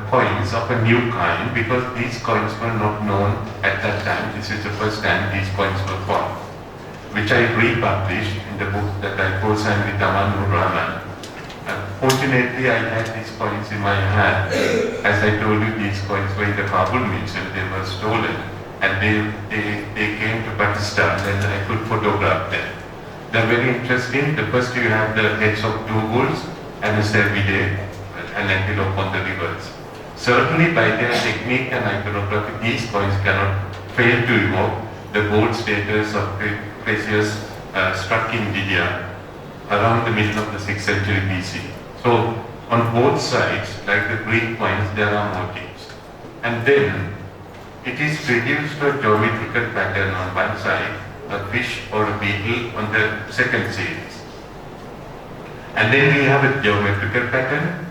coins of a new kind, because these coins were not known at that time. This is the first time these coins were found, which I republished in the book that I co-signed with Amanur Rahman. Fortunately, I had these coins in my hand. As I told you, these coins were in the Kabul Museum. They were stolen, and they came to Pakistan, and I could photograph them. They're very interesting. The first, you have the heads of 2 bulls and a cervidae, an antelope on the rivers. Certainly by their technique and iconography, these coins cannot fail to evoke the gold status of precious struck in India around the middle of the 6th century BC. So on both sides, like the Greek coins, there are motifs. And then it is reduced to a geometrical pattern on one side, a fish or a beetle on the second series. And then we have a geometrical pattern,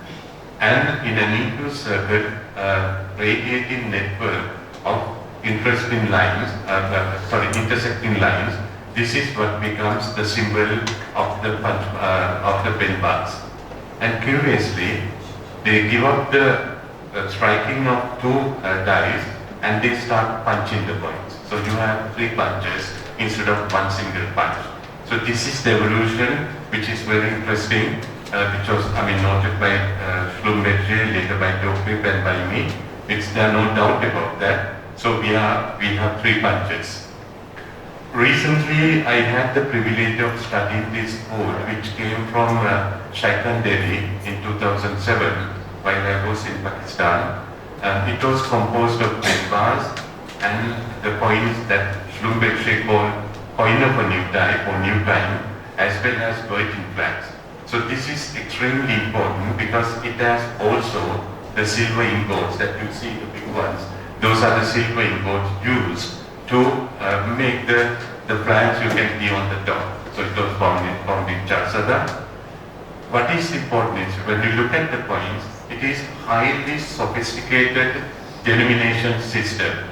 and in an equal circle, radiating network of intersecting lines. This is what becomes the symbol of the pen bars. And curiously, they give up the striking of two dies, and they start punching the coins. So you have 3 punches instead of one single punch. So this is the evolution, which is very interesting, which was noted by Schlumberger, later by Doctrip and by me. There are no doubt about that. So we have 3 punches. Recently, I had the privilege of studying this code, which came from Shaitan Delhi in 2007, while I was in Pakistan. It was composed of pen bars and the coins that Schlumberger called coin of a new type or new time, as well as virgin flags. So this is extremely important because it has also the silver ingots that you see, the big ones. Those are the silver ingots used to make the flags you can see on the top. So it was found in Charsada. What is important is when you look at the coins, it is highly sophisticated denomination system.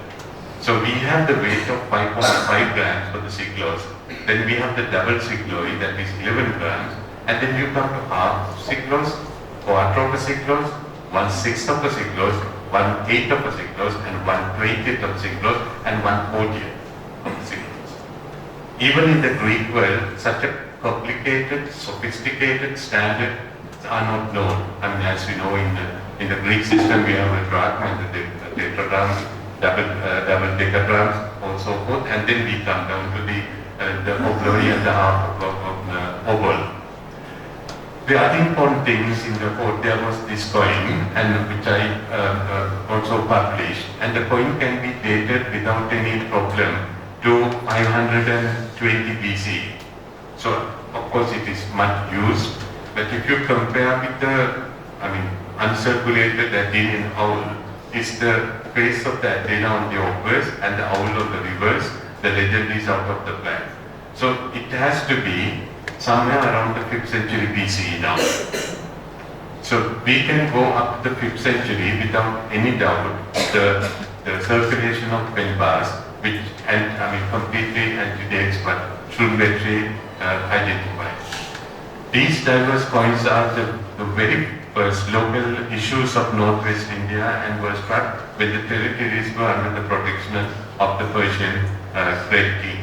So we have the weight of 5.5 grams for the siglos. Then we have the double sigloi, that is 11 grams. And then you come to half siglos, quarter of a siglos, 1/6 of a siglos, 1/8 of a siglos, and 1/20th of siglos, and 1/40th of the siglos. Even in the Greek world, such a complicated, sophisticated standards are not known. As we know, in the Greek system, we have a drachma and the tetradrachms, double decadrachms, and so forth, and then we come down to the obloi and the half of oval. The other important thing is in the code there was this coin, and which I also published, and the coin can be dated without any problem to 520 BC. So of course it is much used, but if you compare with the, uncirculated Athenian owl, is the face of the Athena on the obverse and the owl on the reverse, the legend is out of the plan. So it has to be somewhere around the 5th century BCE now. So we can go up to the 5th century without any doubt the circulation of pen bars, which completely antedates what Schlumberger identified. These diverse coins are the very first local issues of northwest India and were struck when the territories were under the protection of the Persian Great King.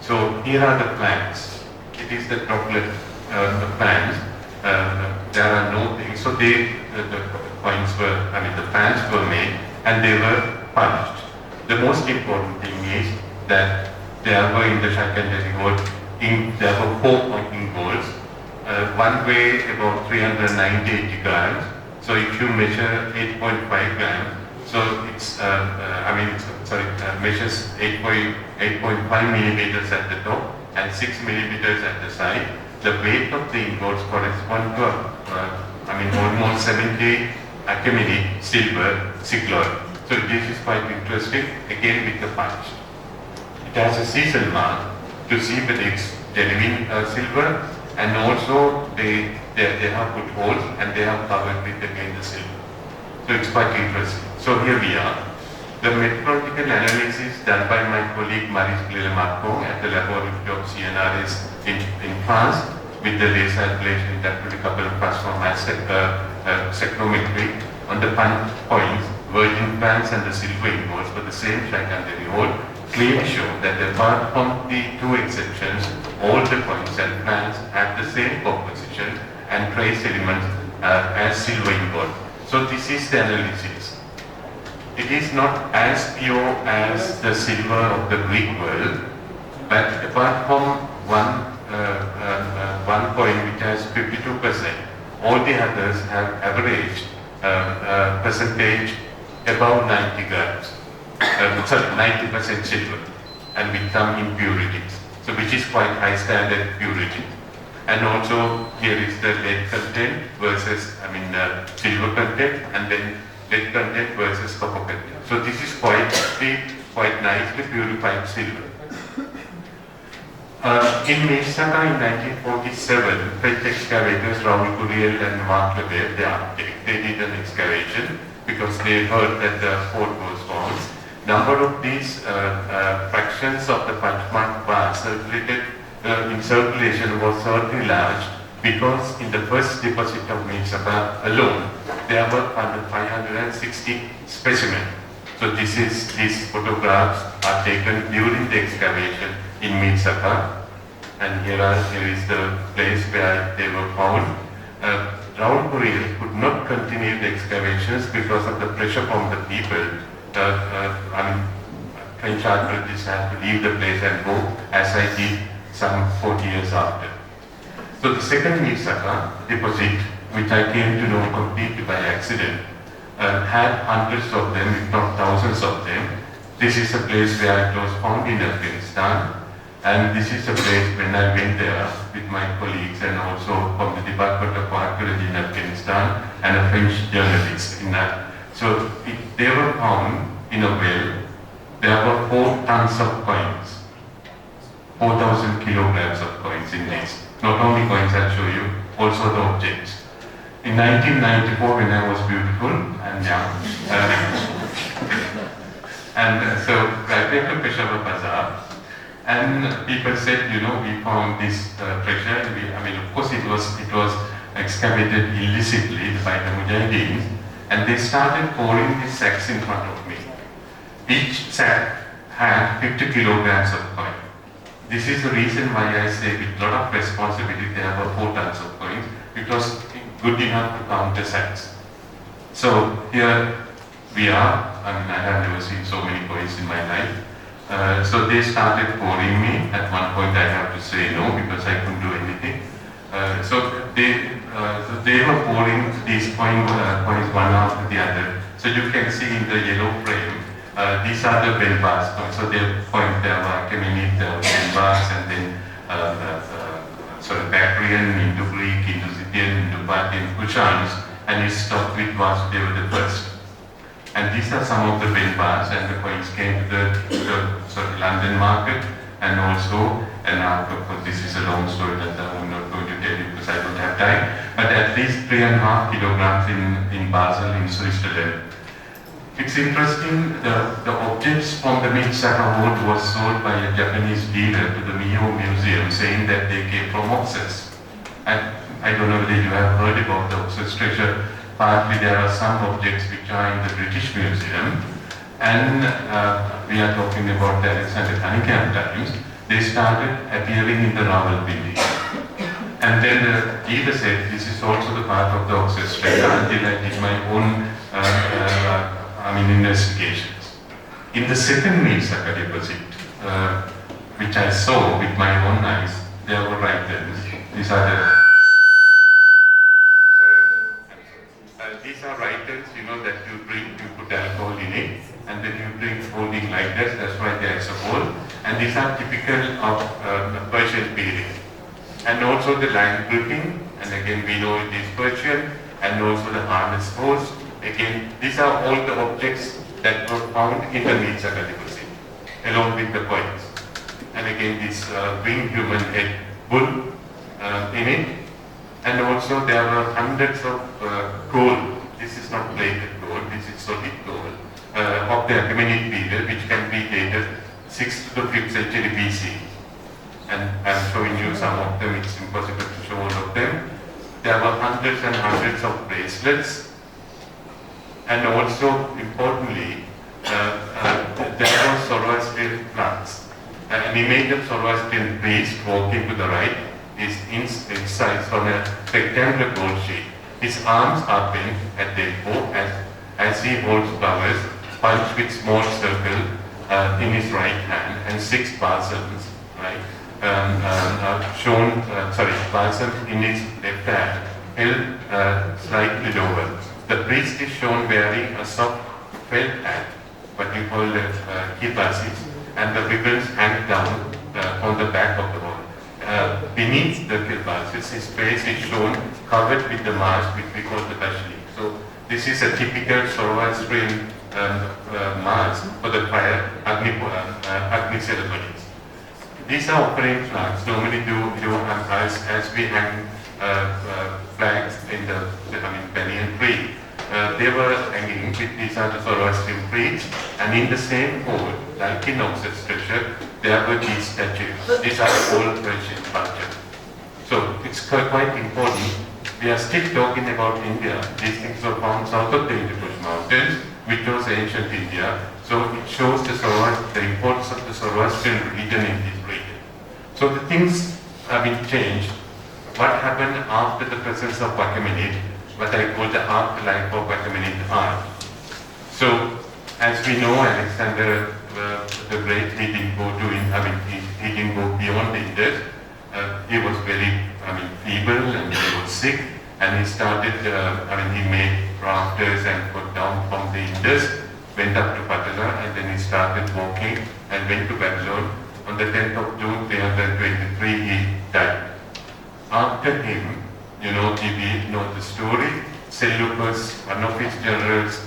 So here are the plans. It is the droplet, the plans. There are no things. So the coins were, the plans were made and they were punched. The most important thing is that there were in the secondary gold, there were 4 pointing golds. One weighed about 390 grams. So if you measure 8.5 grams, so it's, measures 8.5 millimeters at the top and 6 millimeters at the side. The weight of the ingots correspond to, almost 70 Achaemenid silver sigloi. So this is quite interesting, again with the punch. It has a season mark to see whether it's genuine silver, and also they have put holes and they have covered with again the silver. So it's quite interesting. So here we are. The methodological analysis done by my colleague Maris Clément at the laboratory of CNRS in France with the laser ablation interpolated couple transform mass spectrometry on the punch coins, virgin plants and the silver ingots for the same secondary hole clearly show that apart from the 2 exceptions, all the coins and plants have the same composition and trace elements as silver ingot. So this is the analysis. It is not as pure as the silver of the Greek world, but apart from one coin which has 52%, all the others have averaged percentage above 90 grams, sorry, 90% silver, and with some impurities, so which is quite high standard purity. And also here is the lead content versus, silver content, and then lead content versus copper content. So this is quite nicely purified silver. In Meshaka in 1947, French excavators Raoul Curiel and Marc Lebert, the architect, they did an excavation because they heard that the fort was found. Number of these fractions of the punchmark bar circulated in circulation was certainly large, because in the first deposit of Meshaka alone, there were 560 specimens. So these photographs are taken during the excavation in Meshaka, and here is the place where they were found. Raoul Curiel could not continue the excavations because of the pressure from the people. French archaeologists had to leave the place and go, as I did some 40 years after. So the second Meshaka deposit, which I came to know completely by accident, had hundreds of them, if not thousands of them. This is a place where it was found in Afghanistan, and this is a place when I went there with my colleagues and also from the Departmental Archaeology in Afghanistan and a French journalist in that. So they were found in a well. There were 4 tons of coins, 4,000 kilograms of coins in this. Not only coins, I'll show you, also the objects. In 1994, when I was beautiful and young, so I went to Peshawar Bazaar, and people said, we found this treasure. Of course, it was excavated illicitly by the Mujahideen, and they started pouring these sacks in front of me. Each sack had 50 kilograms of coin. This is the reason why I say with a lot of responsibility there were 4 tons of coins, because good enough to count the sacks. So here we are. I have never seen so many coins in my life. So they started pouring me. At one point I have to say no, because I couldn't do anything. So they were pouring these coins one after the other. So you can see in the yellow frame, these are the bell bars. So they point there were Achaemenid bell bars, and then Bactrian, Indo-Greek, Indo-Scythian, Indo-Parthian, Kushans, and it stopped with Vasudeva the first. And these are some of the bell bars, and the coins came to the London market, and also, of course this is a long story that I'm not going to tell you because I don't have time, but at least 3.5 kilograms in Basel in Switzerland. It's interesting, the objects from the Meshaka vault was sold by a Japanese dealer to the Mio Museum, saying that they came from Oxus. And I don't know whether you have heard about the Oxus treasure. Partly there are some objects which are in the British Museum, and we are talking about the Alexander Cunningham times. They started appearing in the Rawalpindi. And then the dealer said, this is also the part of the Oxus treasure, until I did my own investigations. In the second Meshaka deposit, which I saw with my own eyes, there were writings. These are the these are writings, that you drink, you put alcohol in it, and then you drink holding like this. That's why there is a hole. And these are typical of the Persian period. And also the line gripping, and again we know it is Persian, and also the harness hose. Again, these are all the objects that were found in the Meshaka deposit, along with the coins. And again, this winged human head bull in it. And also there were hundreds of gold. This is not plated gold, this is solid gold of the Achaemenid period, which can be dated 6th to 5th century BC. And I'm showing you some of them. It's impossible to show all of them. There were hundreds and hundreds of bracelets. And also, importantly, there were Zoroastrian plants. An image of Zoroastrian priest walking to the right is incised on a rectangular gold sheet. His arms are bent at the elbow as he holds flowers, punched with small circle in his right hand, and 6 balsams, right? Balsams in his left hand, held slightly lower. The priest is shown wearing a soft felt hat, what you call the kibasis, and the ribbons hang down on the back of the wall. Beneath the kibasis, his face is shown covered with the mask, which we call the bashli. So this is a typical Zoroastrian mask for the fire Agni ceremonies. These are offering flags. Normally as we hang flags in the banyan tree. They were hanging with these are the Zoroastrian priests, and in the same hall, like in Oxford structure, there were these statues. These are old Persian culture. So it's quite important. We are still talking about India. These things were found south of the Hindukush mountains, which was ancient India. So it shows the importance of the Zoroastrian religion in this region. So the things have been changed. What happened after the presence of Achaemenid, what I call the afterlife of Achaemenid art. So as we know, Alexander the Great, he didn't go beyond the Indus. He was very, feeble, and he was sick, and he started, he made rafters and put down from the Indus, went up to Patala, and then he started walking and went to Babylon. On the 10th of June 323, he died. After him, we know the story. Seleucus, one of his generals,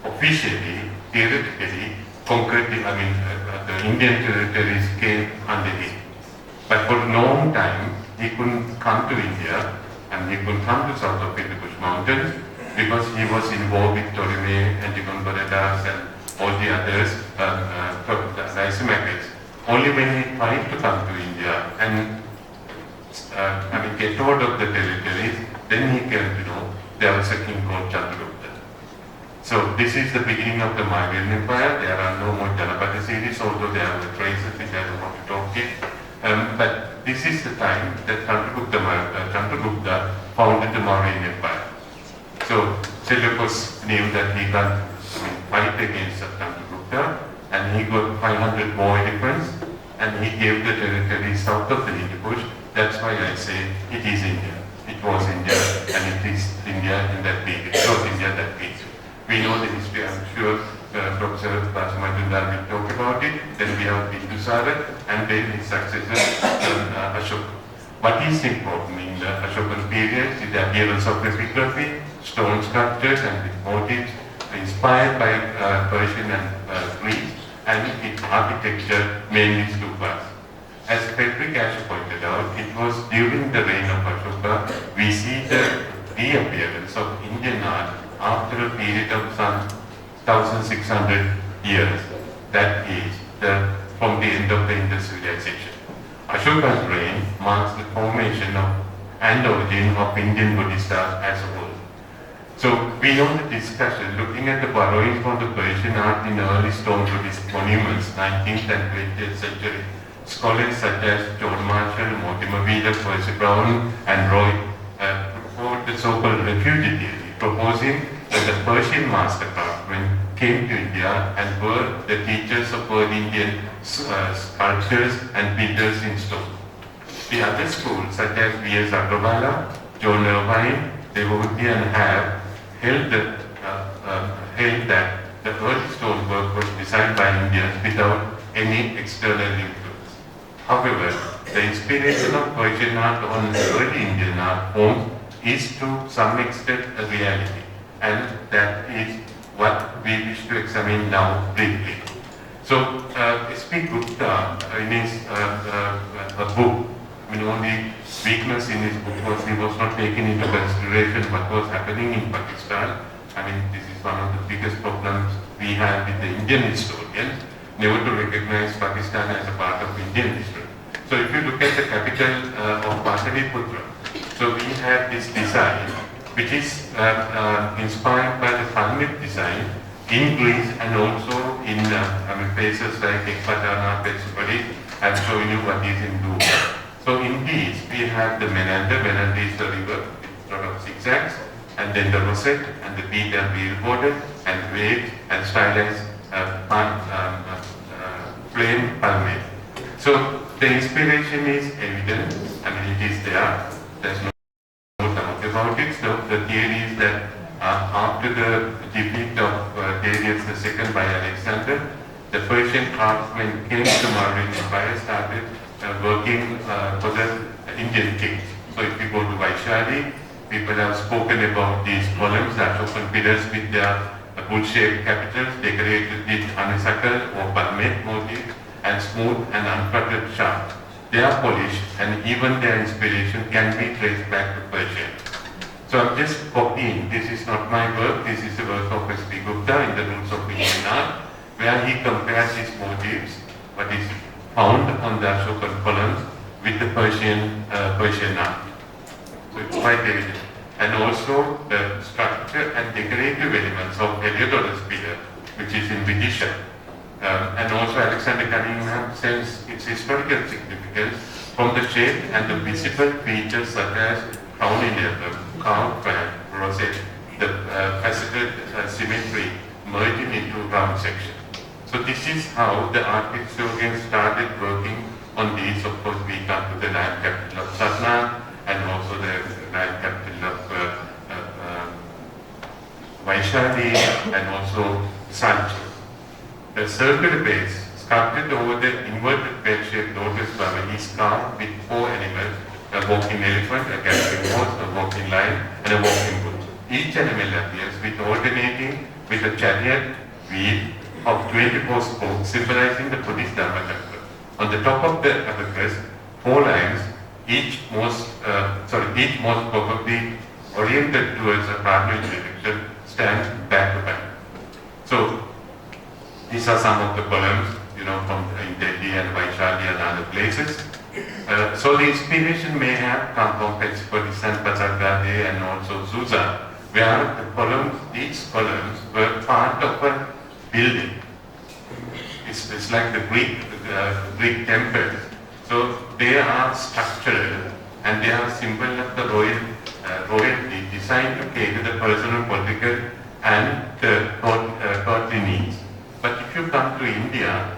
officially, theoretically, conquered the Indian territories came under him. But for a long time, he couldn't come to India, and he couldn't come to south of the Hindukush mountains because he was in war with Ptolemy, Antigonbadadas, and all the others, Lysimachus. Only when he tried to come to India and get hold of the territories, then he came to know there was a king called Chandragupta. So this is the beginning of the Mauryan Empire. There are no more Janapada series, although there are the traces which I don't want to talk in. But this is the time that Chandragupta founded the Mauryan Empire. So Seleucus knew that he can't fight against Chandragupta, and he got 500 more elephants, and he gave the territory south of the Hindukush. That's why I say it is India. It was India, and it is India in that period. It was India that period. We know the history. I'm sure Professor Majumdar will talk about it. Then we have Bindusara, and then his successor, Ashoka. What is important in the Ashokan period is the appearance of epigraphy, stone sculptures, and with motifs inspired by Persian and Greek, and its architecture mainly stupas. As Frederick Ashe pointed out, it was during the reign of Ashoka we see the reappearance of Indian art after a period of some 1600 years. That is from the end of the Indus civilization. Ashoka's reign marks the formation of and origin of Indian Buddhist art as a whole. So we know the discussion looking at the borrowing from the Persian art in early stone Buddhist monuments, 19th and 20th century. Scholars such as John Marshall, Mortimer Wheeler, Percy Brown, and Roy proposed the so-called refugee theory, proposing that the Persian master craftsmen came to India and were the teachers of early Indian sculptors and builders in stone. The other schools, such as V.S. Agrawala, John Irvine, Devotee, and have held that the early stonework was designed by Indians without any external influence. However, the inspiration of Persian art on early Indian art forms is to some extent a reality, and that is what we wish to examine now briefly. So, S.P. Gupta, in his book, only weakness in his book was he was not taking into consideration what was happening in Pakistan. This is one of the biggest problems we have with the Indian historians, never to recognize Pakistan as a part of Indian history. So if you look at the capital of Pataliputra, so we have this design which is inspired by the Phalmid design in Greece and also in places like Ekbatana, Petsupalis. I'm showing you what is in blue. So in these we have the Menander. Menander is the river with a lot of zigzags, and then the rosette and the bead and wheel border and waves and stylized plain palmate. So the inspiration is evident. It is there. There's no doubt about it. So the theory is that after the defeat of Darius II by Alexander, the Persian craftsmen came to Mauryan Empire, started working for the Indian kings. So if you go to Vaishali, people have spoken about these columns, Ashokan pillars with their bull-shaped capitals decorated with honeysuckle or palmate motif and smooth and unfluttered shaft. They are polished and even their inspiration can be traced back to Persia. So I'm just copying, this is not my work, this is the work of S.P. Gupta in the Roots of Indian Art, where he compares these motifs, what is found on the Ashokan columns, with the Persian art. So it's quite evident. And also the structure and decorative elements of Heliodorus pillar, which is in Vidisha. And also Alexander Cunningham says its historical significance from the shape and the visible features such as crown emblem, carved fan, rosette, the faceted symmetry merging into round section. So this is how the art historians started working on these. Of course, we come to the land capital of Satna and also the land capital of Vaishali and also Sanchi. The circular base sculpted over the inverted bell-shaped lotus flower is carved with four animals: a walking elephant, a galloping horse, a walking lion, and a walking bull. Each animal appears with alternating with a chariot wheel of 24 spokes, symbolizing the Buddhist Dharma temple. On the top of the abacus, four lions, each most probably oriented towards a cardinal direction, stand back to back. So these are some of the columns, from in Delhi and Vaishali and other places. So the inspiration may have come from Persepolis and Pasargade and also Susa, where the columns, these columns were part of a building. It's like the Greek temples. So they are structural and they are symbol of the royalty designed to cater the personal, political and the courtly needs. But if you come to India,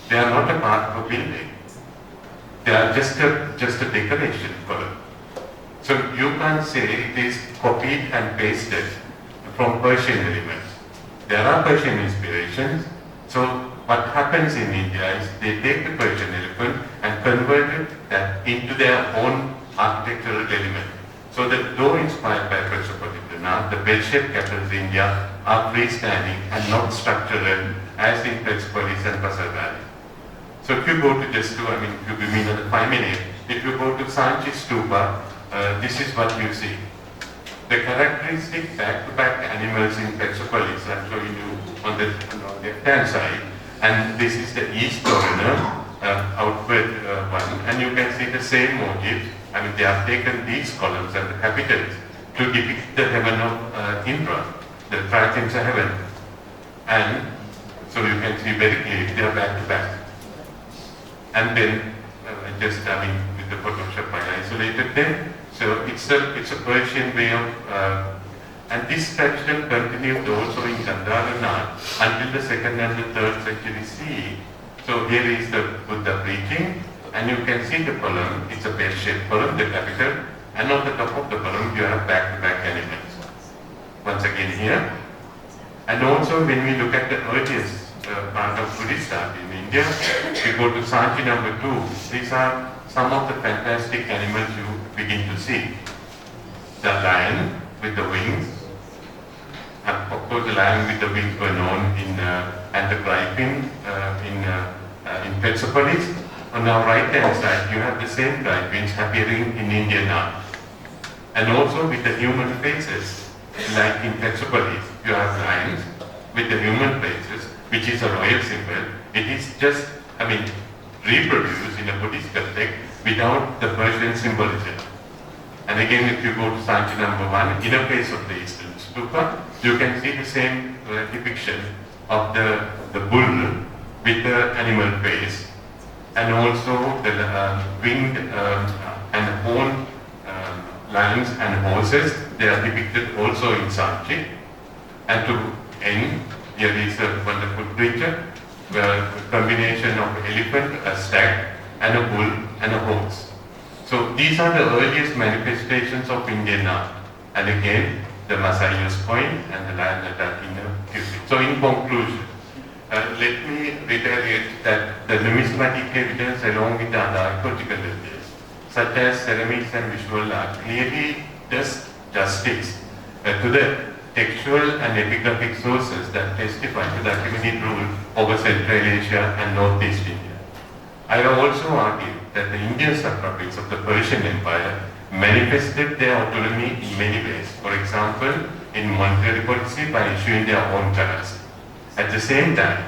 they are not a part of a building. They are just a decoration column. So you can't say it is copied and pasted from Persian elements. There are Persian inspirations. So what happens in India is they take the Persian element and convert that into their own architectural element. So that though inspired by Persepolitan art, the bell-shaped capitals in India are freestanding and not structural as in Persepolis and Pasargade. So if you go to if you give me another 5 minutes, if you go to Sanchi Stupa, this is what you see. The characteristic back-to-back animals in Persepolis, I'm showing you on the left-hand side, and this is the east corner, outward one, and you can see the same motifs. They have taken these columns and the capitals to depict the heaven of Indra, the Triton's heaven. And so you can see very clearly they are back-to-back. And then with the Photoshop I isolated them. So it's a Persian way of, and this tradition continued also in Gandhara art until the 2nd and the 3rd century CE. So here is the Buddha preaching, and you can see the column, it's a bell-shaped column, the capital, and on the top of the column you have back-to-back elements. Once again here. And also when we look at the earliest part of Buddhist art in India, we go to Sanchi number 2. These are some of the fantastic animals you begin to see. The lion with the wings, and of course the lion with the wings were known in, and the griffin in Persepolis. On our right hand side you have the same griffins appearing in Indian art. And also with the human faces, like in Persepolis, you have lions with the human faces, which is a royal symbol. It is just, reproduced in a Buddhist context without the Persian symbolism. And again, if you go to Sanchi number 1, inner face of the Eastern Stupa, you can see the same depiction of the bull with the animal face, and also the winged and horned lions and horses. They are depicted also in Sanchi. And to end, here is a wonderful picture where a combination of elephant, a stag, and a bull and a horse. So these are the earliest manifestations of Indian art. and again the Masayos Point and the land at Aquino. So in conclusion, let me reiterate that the numismatic evidence along with the other archaeological evidence, such as ceramics and visual art, clearly does justice to the textual and epigraphic sources that testify to the Achaemenid rule over Central Asia and Northeast India. I have also argued that the Indian subtropics of the Persian Empire manifested their autonomy in many ways, for example, in monetary policy by issuing their own currency. At the same time,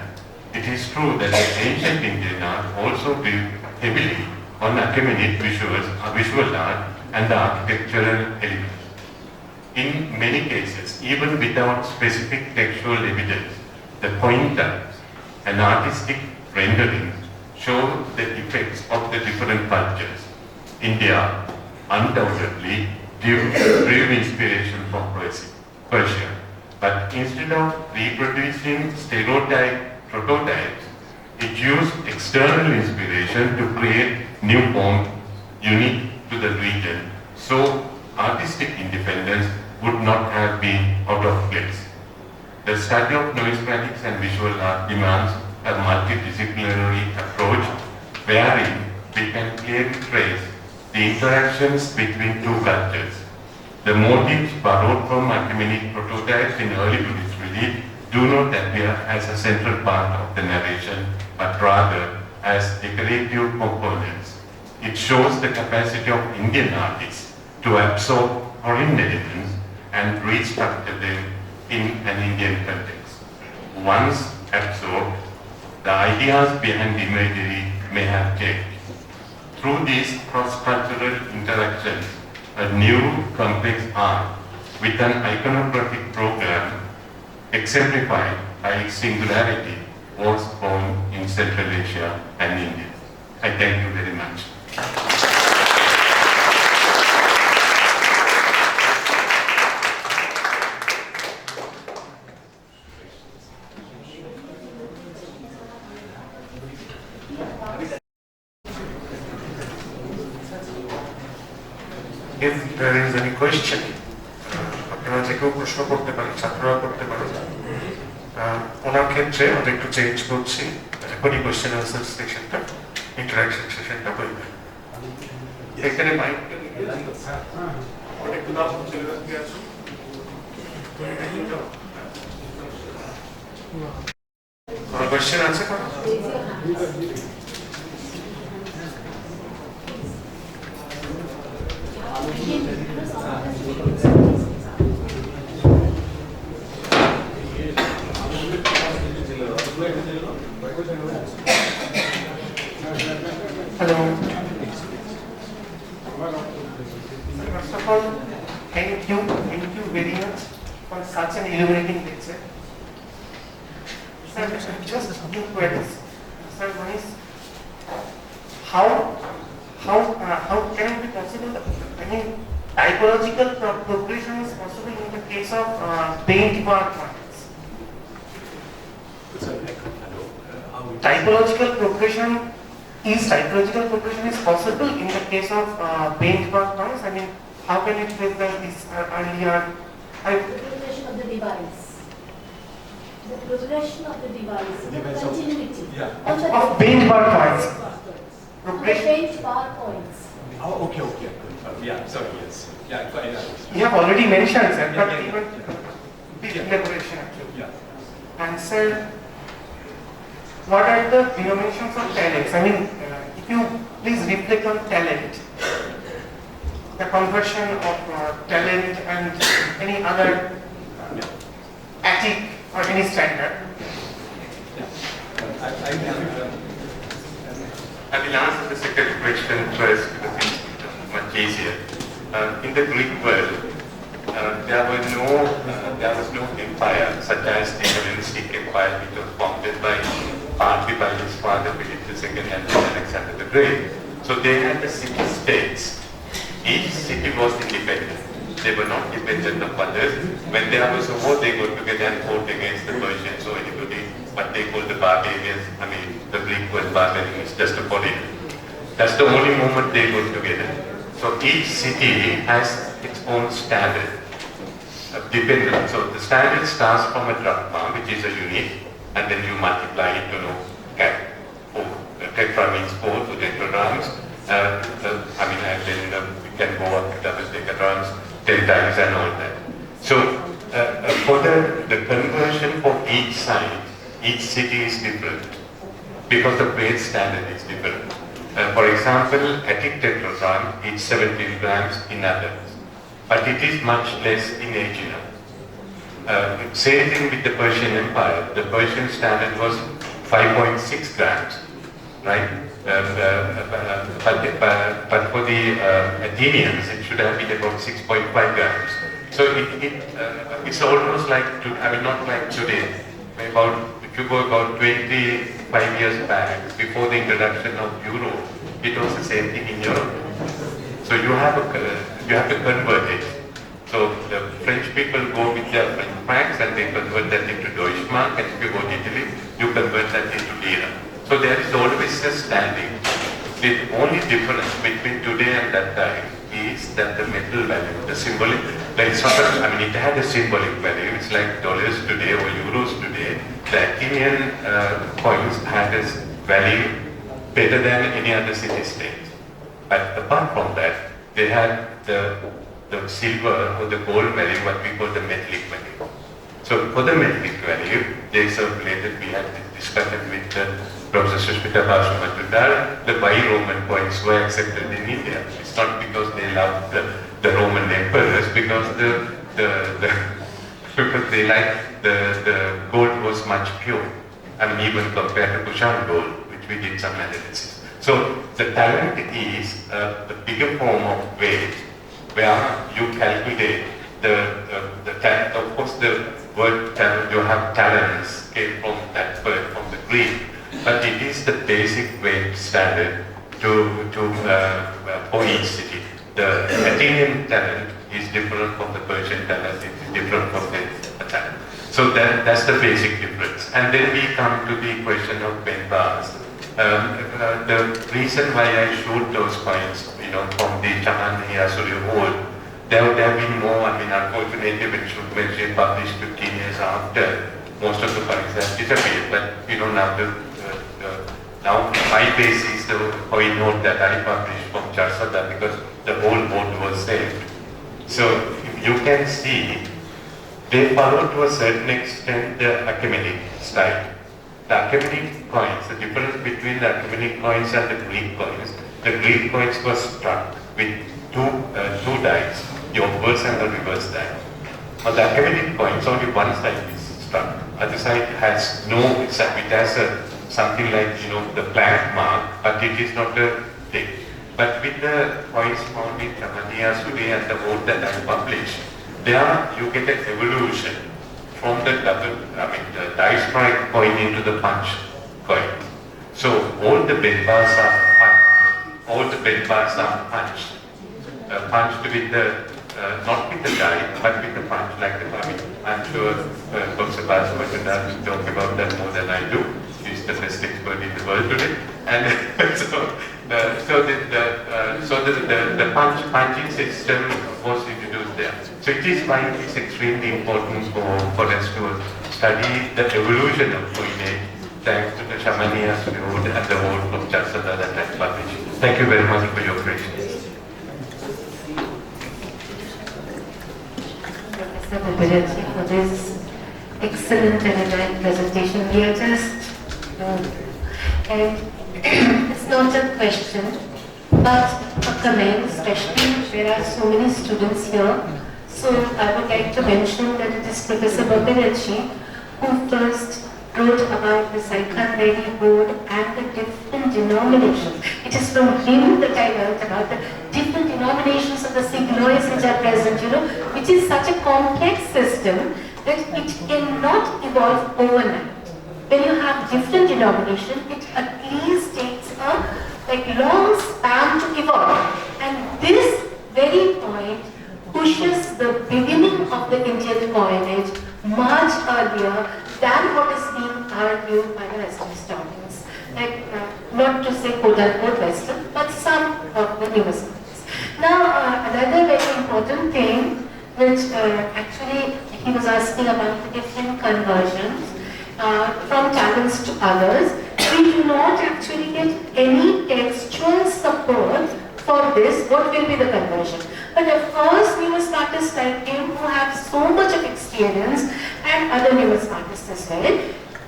it is true that the ancient Indian art also drew heavily on Achaemenid visual art and the architectural elements. In many cases, even without specific textual evidence, the point types and artistic renderings show the effects of the different cultures. India undoubtedly drew inspiration from Persia, but instead of reproducing stereotype prototypes, it used external inspiration to create new forms unique to the region, so artistic independence would not have been out of place. The study of numismatics and visual art demands a multidisciplinary approach wherein we can clearly trace the interactions between two cultures. The motifs borrowed from Achaemenid prototypes in early Buddhist relief do not appear as a central part of the narration, but rather as decorative components. It shows the capacity of Indian artists to absorb foreign elements and restructure them in an Indian context. Once absorbed, the ideas behind the imagery may have changed. Through these cross-cultural interactions, a new complex art with an iconographic program exemplified by its singularity was born in Central Asia and India. I thank you very much. If there is any question, আপনারা যে কেউ প্রশ্ন করতে পারেন, ছাত্ররা করতে পারেন। ওনার ক্ষেত্রে আমরা একটু চেঞ্জ করছি, এখনই কোয়েশ্চেন আনসার সেশনটা, ইন্টারাকশন সেশনটা হইবে। এখানে মাইকটা একটু দাম চলে আসুন। কোনো কোয়েশ্চেন আছে কোনো? Hello. First of all, thank you very much for such an illuminating lecture. Sir, just a few queries. Sir, one is how can it be possible? I mean, typological progression is possible in the case of paint bar points. Typological progression is possible in the case of paint bar points. I mean, how can it be that this earlier? Progression of the device. The progression of the device. The continuity. Of paint bar points. The paint bar points. Oh, okay. Yeah, sorry, yes. Yeah, quite You have already mentioned, sir, but even the elaboration actually. Yeah. And sir, what are the dimensions of talents? I mean, if you please reflect on talent, the conversion of talent and any other attic or any standard. I will answer the second question first because it's much easier. In the Greek world, there was no empire such as the Hellenistic Empire, which was founded partly by his father Philip II and Alexander the Great. So they had the city-states. Each city was independent. They were not dependent on others. When there was a war, they got together and fought against the Persians or anybody, but they called the barbarians, the Greek word barbarian is just a foreigner. That's the only moment they got together. So each city has its own standard. dependent. So the standard starts from a drachma, which is a unit, and then you multiply it to know four. Tetra means 4, so tetradrachms. And then we can go up to double decadrachms, 10 times and all that. So for the conversion for each site, each city is different because the weight standard is different. For example, Attic tetradrachm is 17 grams in Athens, but it is much less in Aegina. Same thing with the Persian Empire. The Persian standard was 5.6 grams, right? But for the Athenians, it should have been about 6.5 grams. So it's almost like, not like today. If you go about 25 years back, before the introduction of euro, it was the same thing in Europe. So you have to convert it. So the French people go with their French francs and they convert that into Deutschmark, and if you go to Italy, you convert that into lira. So there is always a standing. The only difference between today and that time is that the metal value, the symbolic, it had a symbolic value. It's like dollars today or euros today. The Athenian coins had a value better than any other city-state. But apart from that, they had the silver or the gold value, what we call the metallic value. So for the metallic value, they circulated, we had discussed it with Professor Sushmita Basumatudar, the bi-Roman coins were accepted in India. It's not because they loved the Roman emperors, because because they liked the gold was much pure. Even compared to Kushan gold, which we did some analysis. So the talent is the bigger form of weight, where you calculate the talent. Of course, the word talent, you have talents, came from that word, from the Greek, but it is the basic weight standard for each city. The Athenian talent is different from the Persian talent, it is different from the talent. So that's the basic difference. And then we come to the question of Ben bars. The reason why I showed those coins, from the Chamani Asuri hold, there would have been more. Unfortunately, when Shukmedji published 15 years after, most of the coins have disappeared. But now my base is the coin note that I published from Charsada, because the whole board was saved. So you can see they follow to a certain extent the Achaemenid style. The Achaemenid coins, the difference between the Achaemenid coins and the Greek coins, the Greek coins were struck with two dies, the obverse and the reverse die. On the Achaemenid coins, only one side is struck. Other side has no, it has something like the plank mark, but it is not a thing. But with the coins found in Chamania Suri and the board that I published, there you get an evolution from the the die strike coin into the punch coin. So all the bed bars are punched. All the bed bars are punched. Punched with the, not with the die, but with the punch, like I'm sure Professor Basumatudar will talk about that more than I do. He's the best expert in the world today. And the punching system was introduced there. So it is why it is extremely important for us to study the evolution of coinage, thanks to the Shamanias road and the work of Charsada that I published. Thank you very much for your patience. Professor Babaji, for this excellent and enlightening presentation. We are just, and it's not a question, but a comment, especially there are so many students here. So I would like to mention that it is Professor Babaji who first wrote about the Psychotherapy board and the different denominations. It is from him that I learned about the different denominations of the signoids which are present, which is such a complex system that it cannot evolve overnight. When you have different denominations, it at least takes a long span to evolve. And this very point pushes the beginning of the Indian coinage much earlier than what is being argued by the Western historians. Not to say quote-unquote Western, but some of the numismatics. Now, another very important thing, which actually he was asking about the different conversions from Tamils to others. We do not actually get any textual support for this, what will be the conversion. But of course, numismatists like him who have so much of experience and other numismatists as well,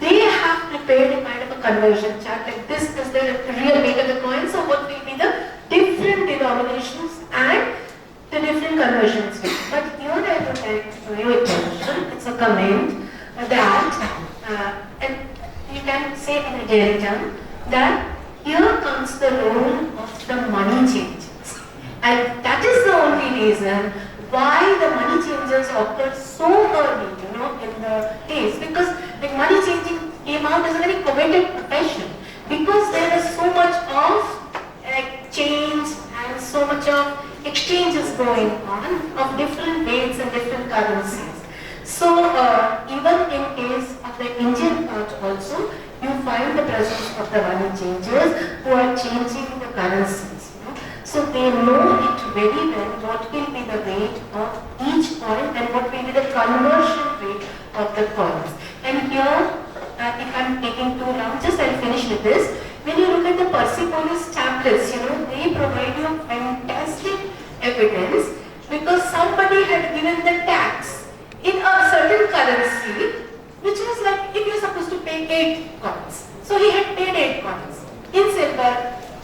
they have prepared a kind of a conversion chart, like this is the real weight of the coin, so what will be the different denominations and the different conversions. But here I would like to draw your attention, it's a comment that, and you can say in a daily term, that here comes the role of the money changes. And that is the only reason why the money changes occurred so early, in the days. Because the money changing came out as a very coveted profession. Because there is so much of change and so much of exchanges going on of different weights and different currencies. So even in case of the Indian part also, you find the presence of the money changers who are changing the currencies. So they know it very well what will be the weight of each coin and what will be the conversion rate of the coins. And here, if I'm taking too long, just I'll finish with this. When you look at the Persepolis tablets, they provide you fantastic evidence because somebody had given the tax in a certain currency, which was like if you're supposed to pay 8 coins. So he had paid 8 coins in silver,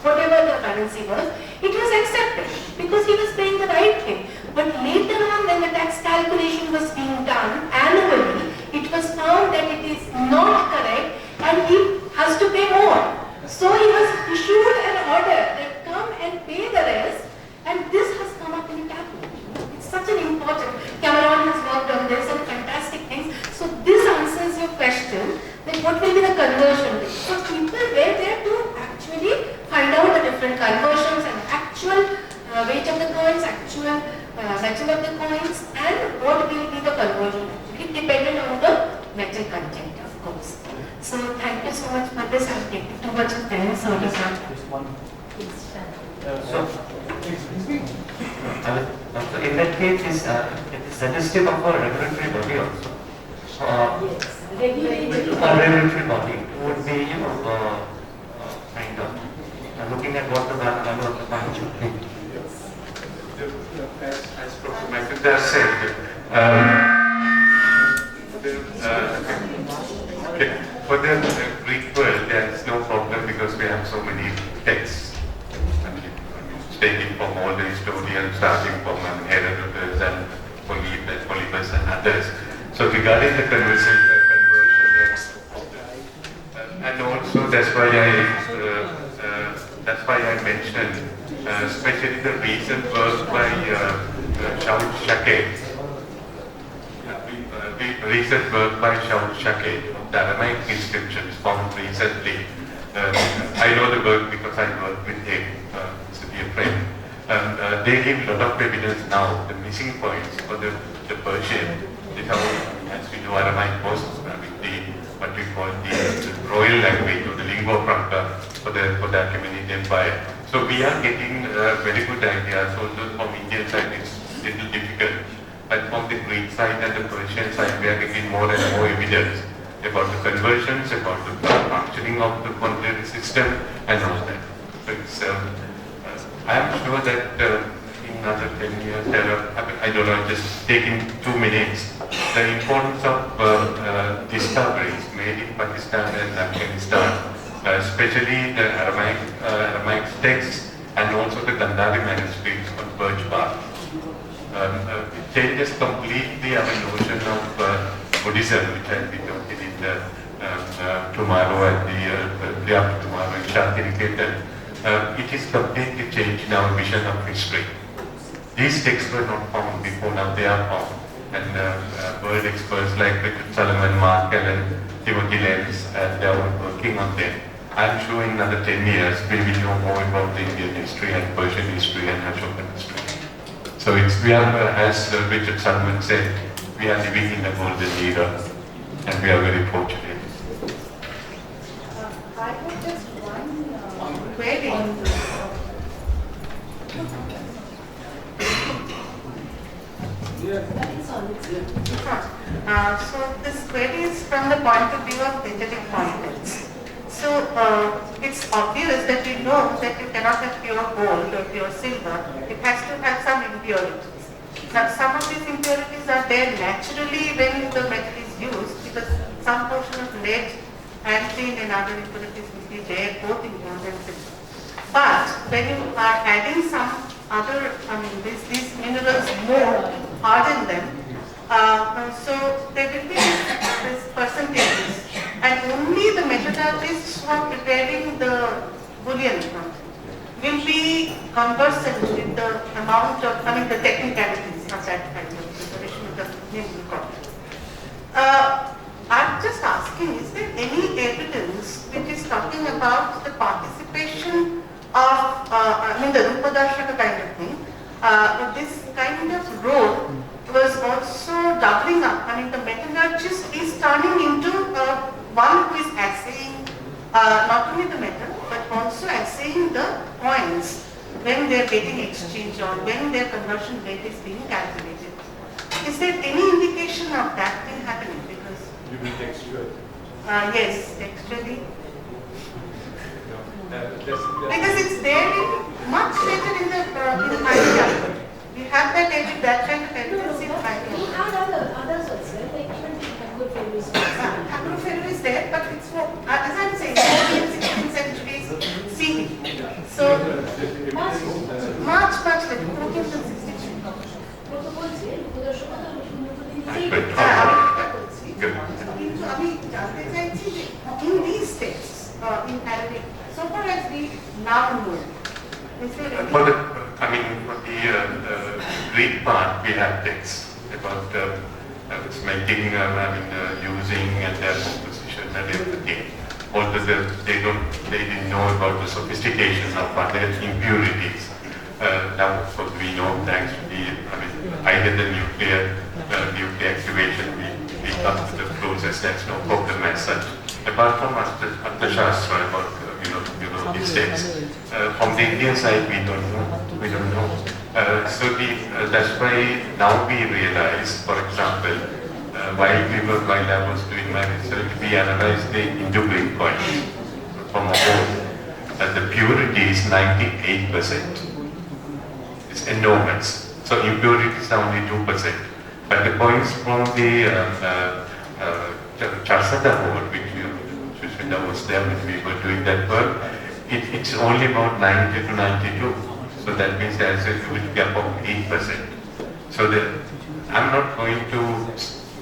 whatever the currency was, it was accepted because he was paying the right thing. But later on, when the tax calculation was being done annually, it was found that it is not correct and he has to pay more. So he was issued an order that come and pay the rest, and this has come up in a tablet. It's such an important, Cameron has worked on this and fantastic things. So this answers your question that what will be the conversion rate. So people were there to actually find out the different conversions and actual weight of the coins, actual metal of the coins, and what will be the conversion actually dependent on the metal content, of course. So thank you so much for this. I've taken too much of time. Sorry, sir. So in that case, it is suggestive of a regulatory body also. Yes, regulatory. A regulatory body would be, kind of looking at what the value of the coin should be. As Professor Macintyre said, for the Greek world, there is no problem because we have so many texts. Taking from all the historians, starting from Herodotus and Polybius and others. So regarding the conversion, and also that's why I mentioned, especially the recent work by Shaul Shakeh. Recent work by Shaul Shakeh, the Aramaic inscriptions found recently. I know the work because I worked with him, it's a dear friend. They give a lot of evidence now. The missing points for the Persian is how, as we know, Aramaic was what we call the royal language or the lingua franca for the Achaemenid Empire. So we are getting very good ideas. Although from Indian side it's a little difficult, but from the Greek side and the Persian side we are getting more and more evidence about the conversions, about the functioning of the monetary system and all that. So it's, I am sure that in another 10 years, I don't know, just taking 2 minutes, the importance of discoveries made in Pakistan and Afghanistan, especially the Aramaic texts and also the Gandhari manuscripts on birch bark. It changes completely our notion of Buddhism, which has been noted in the tomorrow and the day after tomorrow in Shantiniketan. It is completely changed in our vision of history. These texts were not found before, now they are found. And world experts like Richard Solomon, Mark Allen, Timothy Lenz, and they are working on them. I'm sure in another 10 years we will know more about the Indian history and Persian history and Ashokan history. So we are, as Richard Solomon said, we are living in a golden era and we are very fortunate. I have just one Query. on Nothing solid. So this query is from the point of view of metallic contents. So it's obvious that we know that you cannot have pure gold or pure silver. It has to have some impurities. Now some of these impurities are there naturally when the metal is used, because some portion of lead and tin and other impurities will be there both in gold and silver. But when you are adding some other, these minerals more to harden them, so there will be this percentages, and only the metallurgists who are preparing the bullion will be conversant with the amount of, the technicalities of that kind of preparation of the bullion content. I'm just asking, is there any evidence which is talking about the participation of, the Rupadarshaka kind of thing, this kind of role was also doubling up. The metallurgist is turning into one who is assaying not only the metal, but also assaying the points when they are getting exchanged or when their conversion rate is being calculated. Is there any indication of that thing happening? Because You mean textual? yes, textually. That's Because it's there much later in the idea. We have that kind of evidence in You idea. had others also, like even the Hagroferrous. Hagroferro is there, but it's for, as I'm saying, 14th, 16th centuries CD. So much later, 14th and 16th century. Protocol से Rupadarshaka तो Good. কিন্তু আমি জানতে চাইছি যে in these texts, in Arabic, so far as we now know, is there any... For the Greek part, we have texts about smelting, using and their composition and everything. Although they didn't know about the sophistication of other impurities. Now, of course, we know thanks to either the nuclear activation, we come to the process. That's no problem as such. Apart from Artha Shastra, about these texts, from the Indian side, we don't know. That's why now we realize, for example, while I was doing my research, we analyzed the Indo-Greek coins from a whole. The purity is 98%. It's enormous. So impurity is only 2%. But the coins from the Charsada hole, which Sushmita was there when we were doing that work, it's only about 90 to 92. So that means there's a huge gap of 8%. So I'm not going to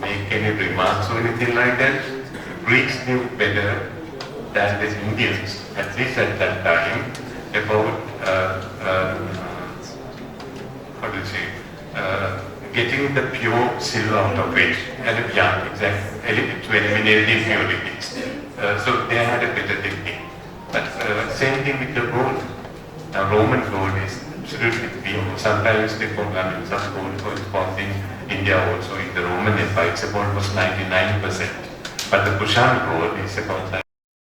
make any remarks or anything like that. Greeks knew better than the Indians, at least at that time, about getting the pure silver out of it. To eliminate the impurities. So they had a better technique. But same thing with the gold. Roman gold is absolutely pure. Sometimes they some gold was found in India also, in the Roman Empire, it's about 99%. But the Kushan gold is about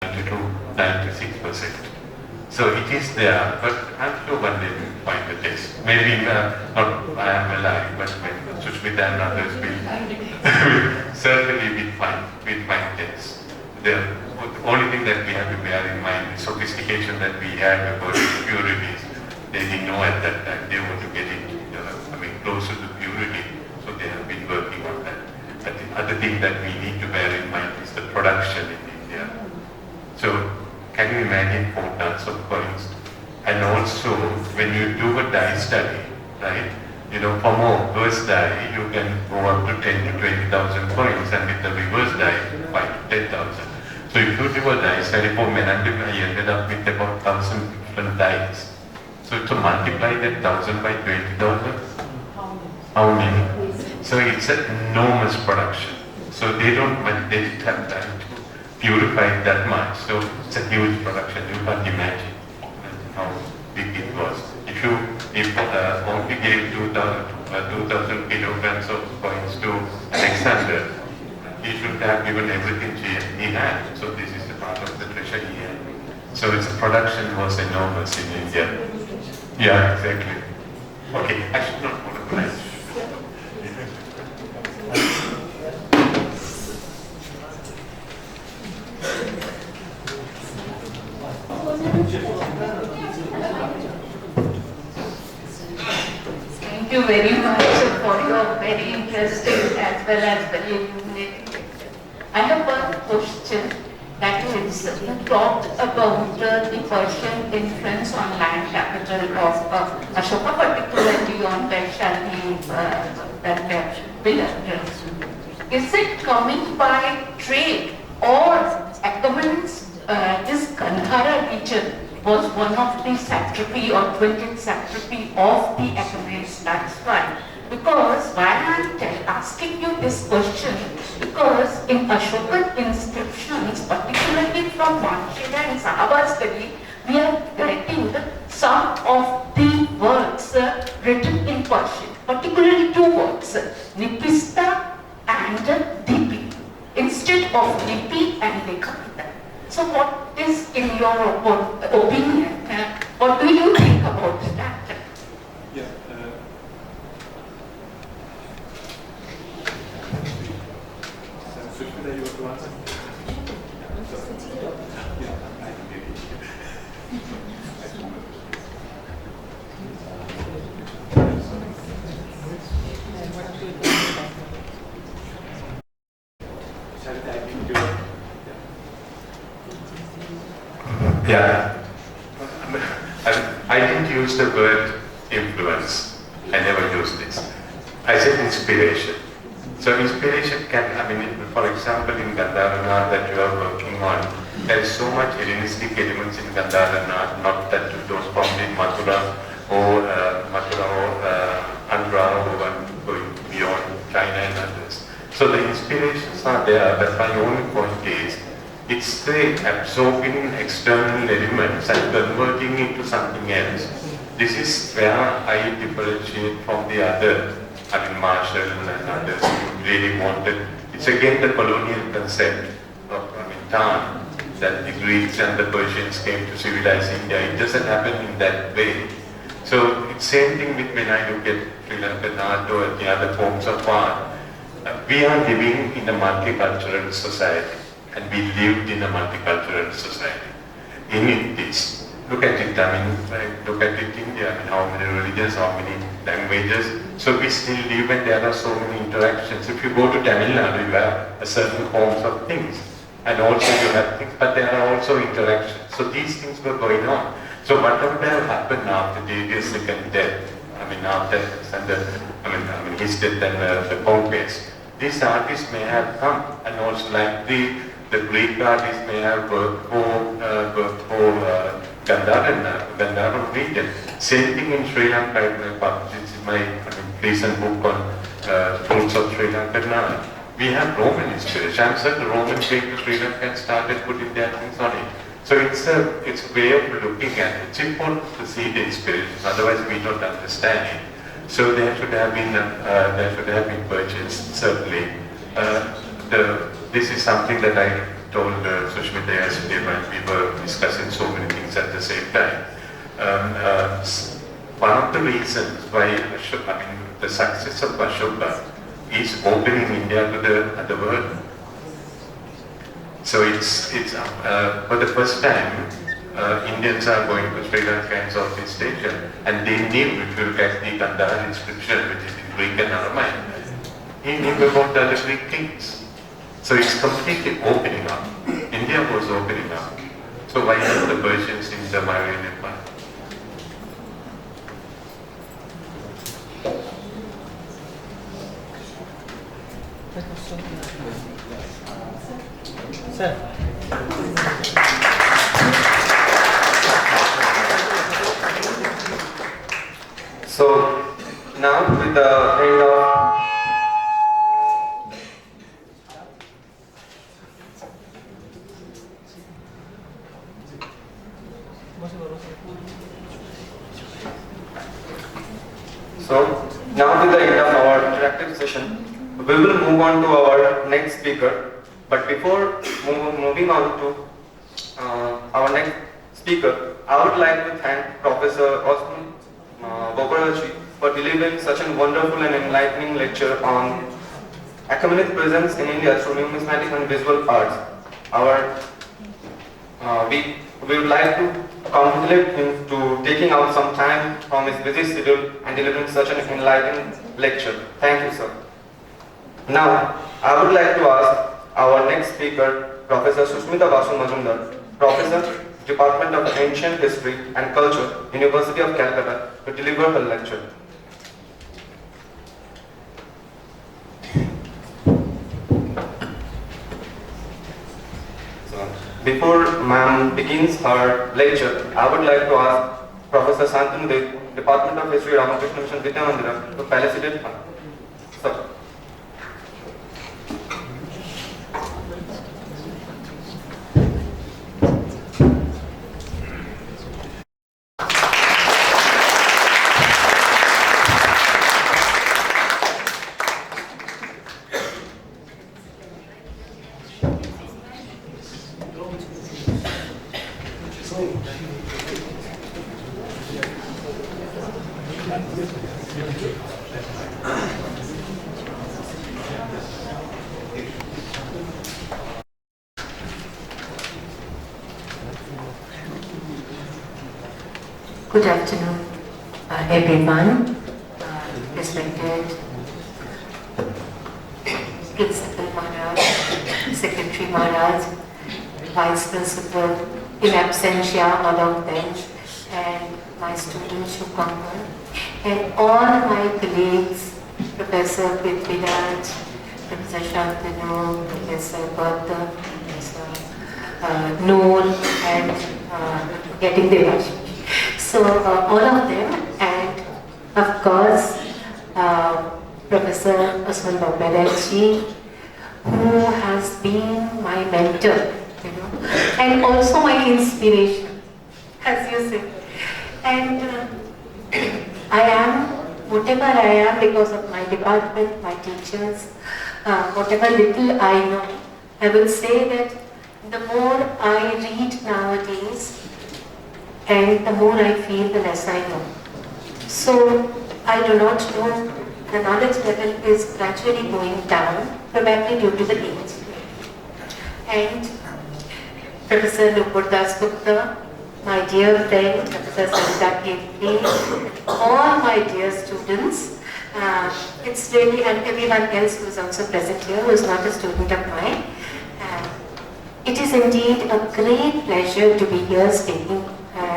92, 96%. So it is there, but I'm sure one day we'll find the text. Maybe not I am alive, but when Sushmita and others will certainly we'll find text. The only thing that we have to bear in mind is sophistication that we had about impurities. They didn't know at that time. They want to get it, closer to purity. So they have been working on that. But the other thing that we need to bear in mind is the production in India. So can you imagine 4 tons of coins? And also, when you do a dye study, right? From a reverse dye, you can go up to 10 to 20,000 coins, and with the reverse dye, 5 to 10,000. So if you do a dye study for Menandip, I ended up with about 1,000 different dyes. So to multiply that 1,000 by 20,000, how many? So it's an enormous production. So they didn't have time to purify it that much. So it's a huge production. You can't imagine how big it was. If only gave 2,000 kilograms of coins to Alexander, he should have given everything he had. So this is the part of the treasure he had. So its production was enormous in India. Yeah, exactly. Okay, I should not monopolize. Thank you very much for your very interesting as well as very illuminating. I have one question, that is, you talked about the Persian influence on land capital of Ashoka, particularly on Vaishali, that pillar. Is it coming by trade or Achaemenids? This Gandhara region was one of the satrapy or 20th satrapy of the Achaemenids. That's why. Because why I'm asking you this question, because in Ashokan inscriptions, particularly from Manshida and Sahabastari, we are getting some of the words written in Persian, particularly two words, Nipista and Dipi, instead of Lipi and Lekhamita. So what is in your opinion? What do you think about that? Yeah. Sushmita, you want to answer? Yeah, I can maybe. Shall I give you? Yeah. I didn't use the word influence. I never used this. I said inspiration. So inspiration can, for example, in Gandhara that you are working on, there is so much Hellenistic elements in Gandhara, not that those found in Mathura or Andhra or going beyond China and others. So the inspirations are there, but my only point is, it's the absorbing external elements and converting into something else. This is where I differentiate from the other, Marshall and others who really wanted. It's again the colonial concept of time that the Greeks and the Persians came to civilize India. It doesn't happen in that way. So it's same thing with when I look at Sri Lankan art or the other forms of art. We are living in a multicultural society, and we lived in a multicultural society. In it, look at it, look at it India, how many religions, how many languages. So we still live and there are so many interactions. If you go to Tamil Nadu, you have a certain forms of things. And also you have things, but there are also interactions. So these things were going on. So whatever happened after Darius' second death, after Alexander, his death and the conquest, these artists may have come, and also like the Greek artists may have worked for Gandhara region. Same thing in Sri Lanka. This is my recent book on roots of Sri Lankan art. We have Roman inspiration. I'm certain the Romans came to Sri Lanka and started putting their things on it. So it's a way of looking at it. It's important to see the inspirations, otherwise we don't understand it. So there should have been purchased, certainly. This is something that I told Sushmita yesterday when we were discussing so many things at the same time. One of the reasons why the success of Ashoka is opening India to the other world. So it's for the first time, Indians are going to Sri Lanka and Southeast Asia, and they knew, if you look at the Gandhara inscription, which is in Greek and Aramaic, he knew about the other Greek kings. So it's completely opening up. India was opening up. So why not the Persians in the Mauryan Empire? Sir. So now with the end of our interactive session, we will move on to our next speaker. But before moving on to our next speaker, I would like to thank Professor Osman Bokarachi for delivering such a wonderful and enlightening lecture on Achaemenid presence in India through numismatic and visual arts. We would like to congratulate him to taking out some time from his busy schedule and delivering such an enlightening lecture. Thank you, sir. Now, I would like to ask our next speaker, Professor Susmita Basu Majumdar, Professor, Department of Ancient History and Culture, University of Calcutta, to deliver her lecture. So, before ma'am begins her lecture, I would like to ask Professor Santanu Dev, Department of History, Ramakrishna Mission Vidya Mandira, to felicitate her. Sir. Good afternoon, everyone. Respected Principal Maharaj, Secretary Maharaj, Vice Principal, in absentia, all of them, and my students who come here, and all my colleagues, Professor Prithviraj, Professor Shantanu, Professor Gautam, Professor Noor, and getting the So all of them, and of course Professor Osman Bambarechi, who has been my mentor, and also my inspiration, as you say. And I am whatever I am because of my department, my teachers, whatever little I know. I will say that the more I read nowadays, and the more I feel, the less I know. So I do not know, the knowledge level is gradually going down, probably due to the age. And Professor Nupur Das Gupta, my dear friend, Professor Sarita Kepri, all my dear students, it's really, and everyone else who is also present here, who is not a student of mine. It is indeed a great pleasure to be here speaking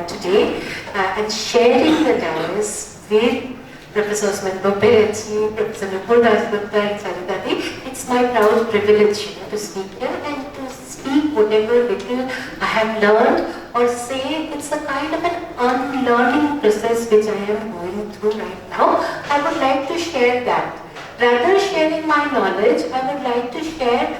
today and sharing the dais with Professor Osman Bambarechi, Professor Nupur Das Gupta, and Sarita. It's my proud privilege to speak here and to speak whatever little I have learned, or say it's a kind of an unlearning process which I am going through right now. I would like to share that. Rather sharing my knowledge, I would like to share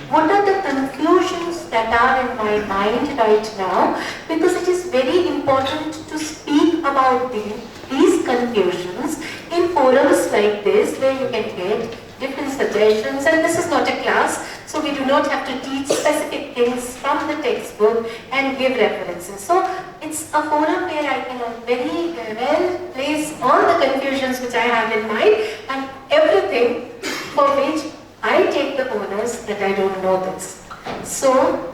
what are the confusions that are in my mind right now, because it is very important to speak about these confusions in forums like this, where you can get different suggestions. And this is not a class, so we do not have to teach specific things from the textbook and give references. So it's a forum where I can very well place all the confusions which I have in mind, and everything for which I take the onus that I don't know this. So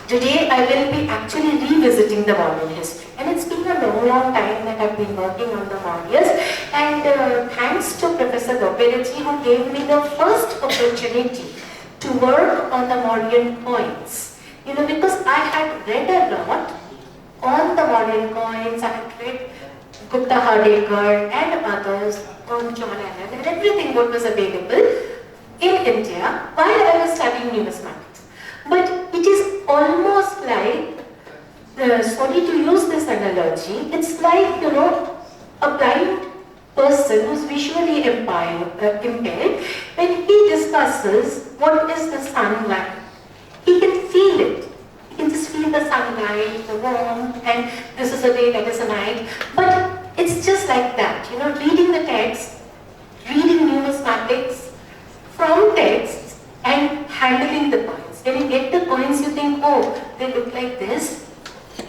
today I will be actually revisiting the modern history, and it's been a long time that I've been working on the Mauryas, and thanks to Professor Bambarechi, who gave me the first opportunity to work on the Mauryan coins. Because I had read a lot on the Mauryan coins, I had read Gupta Hardekar and others on John Allen and everything what was available in India while I was studying numismatics. But it is almost like, sorry to use this analogy, it's like, a blind person who's visually impaired, when he discusses what is the sunlight, he can feel it. He can just feel the sunlight, the warmth, and this is a day, that is a night. But it's just like that, reading the text, reading numismatics from texts and handling the coins. When you get the coins, you think, oh, they look like this.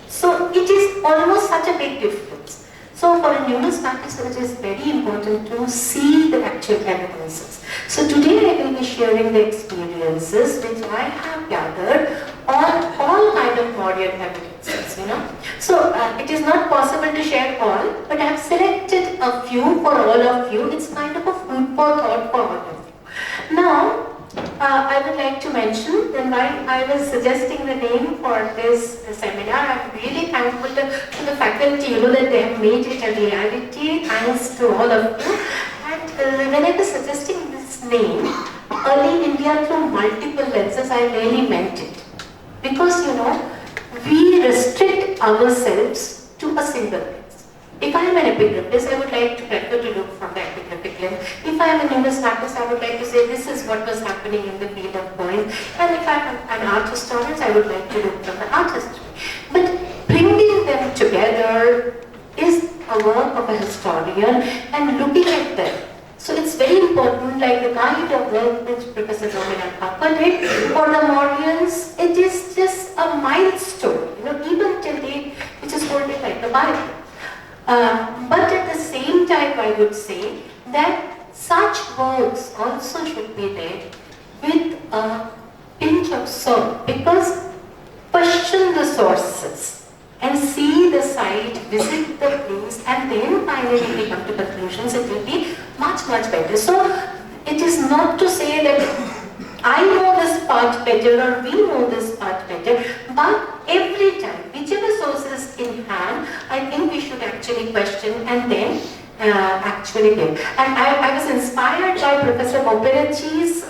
So it is almost such a big difference. So for a numismatist, it is very important to see the actual evidences. So today I will be sharing the experiences which I have gathered on all kind of Mauryan evidences, So it is not possible to share all, but I have selected a few for all of you. It's kind of a food for thought for all of you. Now, I would like to mention that while I was suggesting the name for this seminar, I'm really thankful to the faculty, that they have made it a reality. Thanks to all of you. And when I was suggesting this name, Early India through multiple lenses, I really meant it. Because, we restrict ourselves to a single lens. If I am an epigraphist, I would like to prefer to look from the epigraphic lens. If I am a numismatist, I would like to say this is what was happening in the field of coins. And if I am an art historian, I would like to look from the art history. But bringing them together is a work of a historian and looking at them. So it's very important, like the kind of work which Professor Dominic Harper did for the Mauryans, it is just a milestone, even till date, which is holding like the Bible. But at the same time, I would say that such works also should be read with a pinch of salt, because question the sources and see the site, visit the place, and then finally we come to conclusions. It will be much better. So it is not to say that I know this part better or we know this part better, but every time, whichever source is in hand, I think we should actually question and then actually give. And I was inspired by Professor Operecci's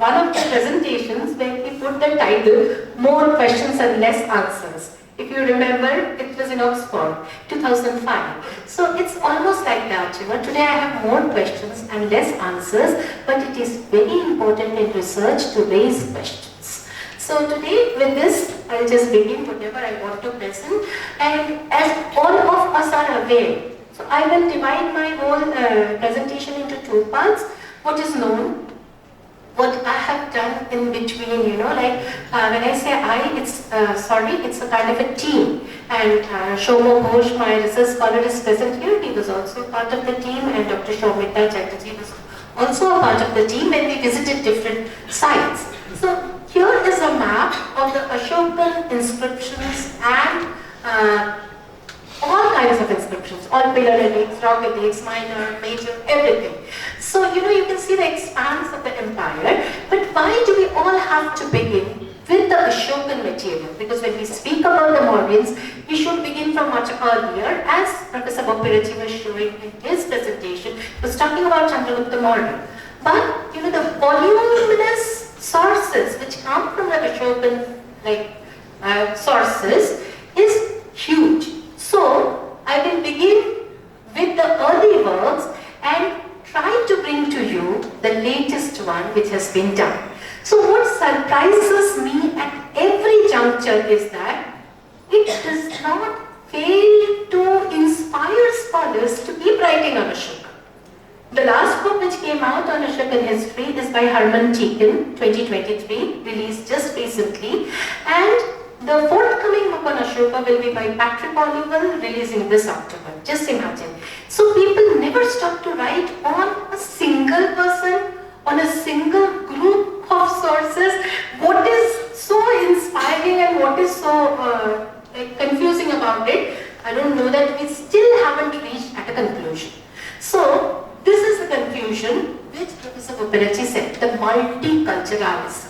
one of the presentations where he put the title, More Questions and Less Answers. If you remember, it was in Oxford, 2005. So it's almost like that, Today I have more questions and less answers, but it is very important in research to raise questions. So today, with this, I'll just begin whatever I want to present. And as all of us are aware, so I will divide my whole presentation into two parts. What is known, what I have done in between, when I say I, it's a kind of a team. And Shomo Ghosh, my research scholar, is present here. He was also part of the team, and Dr. Shomita Chatterjee was also a part of the team when we visited different sites. So here is a map of the Ashokan inscriptions and all kinds of inscriptions, all pillar edicts, rock edicts, minor, major, everything. So, you can see the expanse of the empire, but why do we all have to begin with the Ashokan material? Because when we speak about the Mauryans, we should begin from much earlier, as Professor Operecci was showing in his presentation. He was talking about Chandragupta Maurya. But, the voluminous sources which come from the Ashokan sources is huge. So, I will begin with the early works and try to bring to you the latest one which has been done. So, what surprises me at every juncture is that it does not fail to inspire scholars to keep writing on Ashoka. The last book which came out on Ashokan history is by Harman Teakin, 2023, released just recently, and the forthcoming book on Ashoka will be by Patrick Oliver, releasing this October. Just imagine. So people never stop to write on a single person, on a single group of sources. What is so inspiring and what is so confusing about it? I don't know that we still haven't reached at a conclusion. So this is the conclusion which Professor Operecci said, the multiculturalism.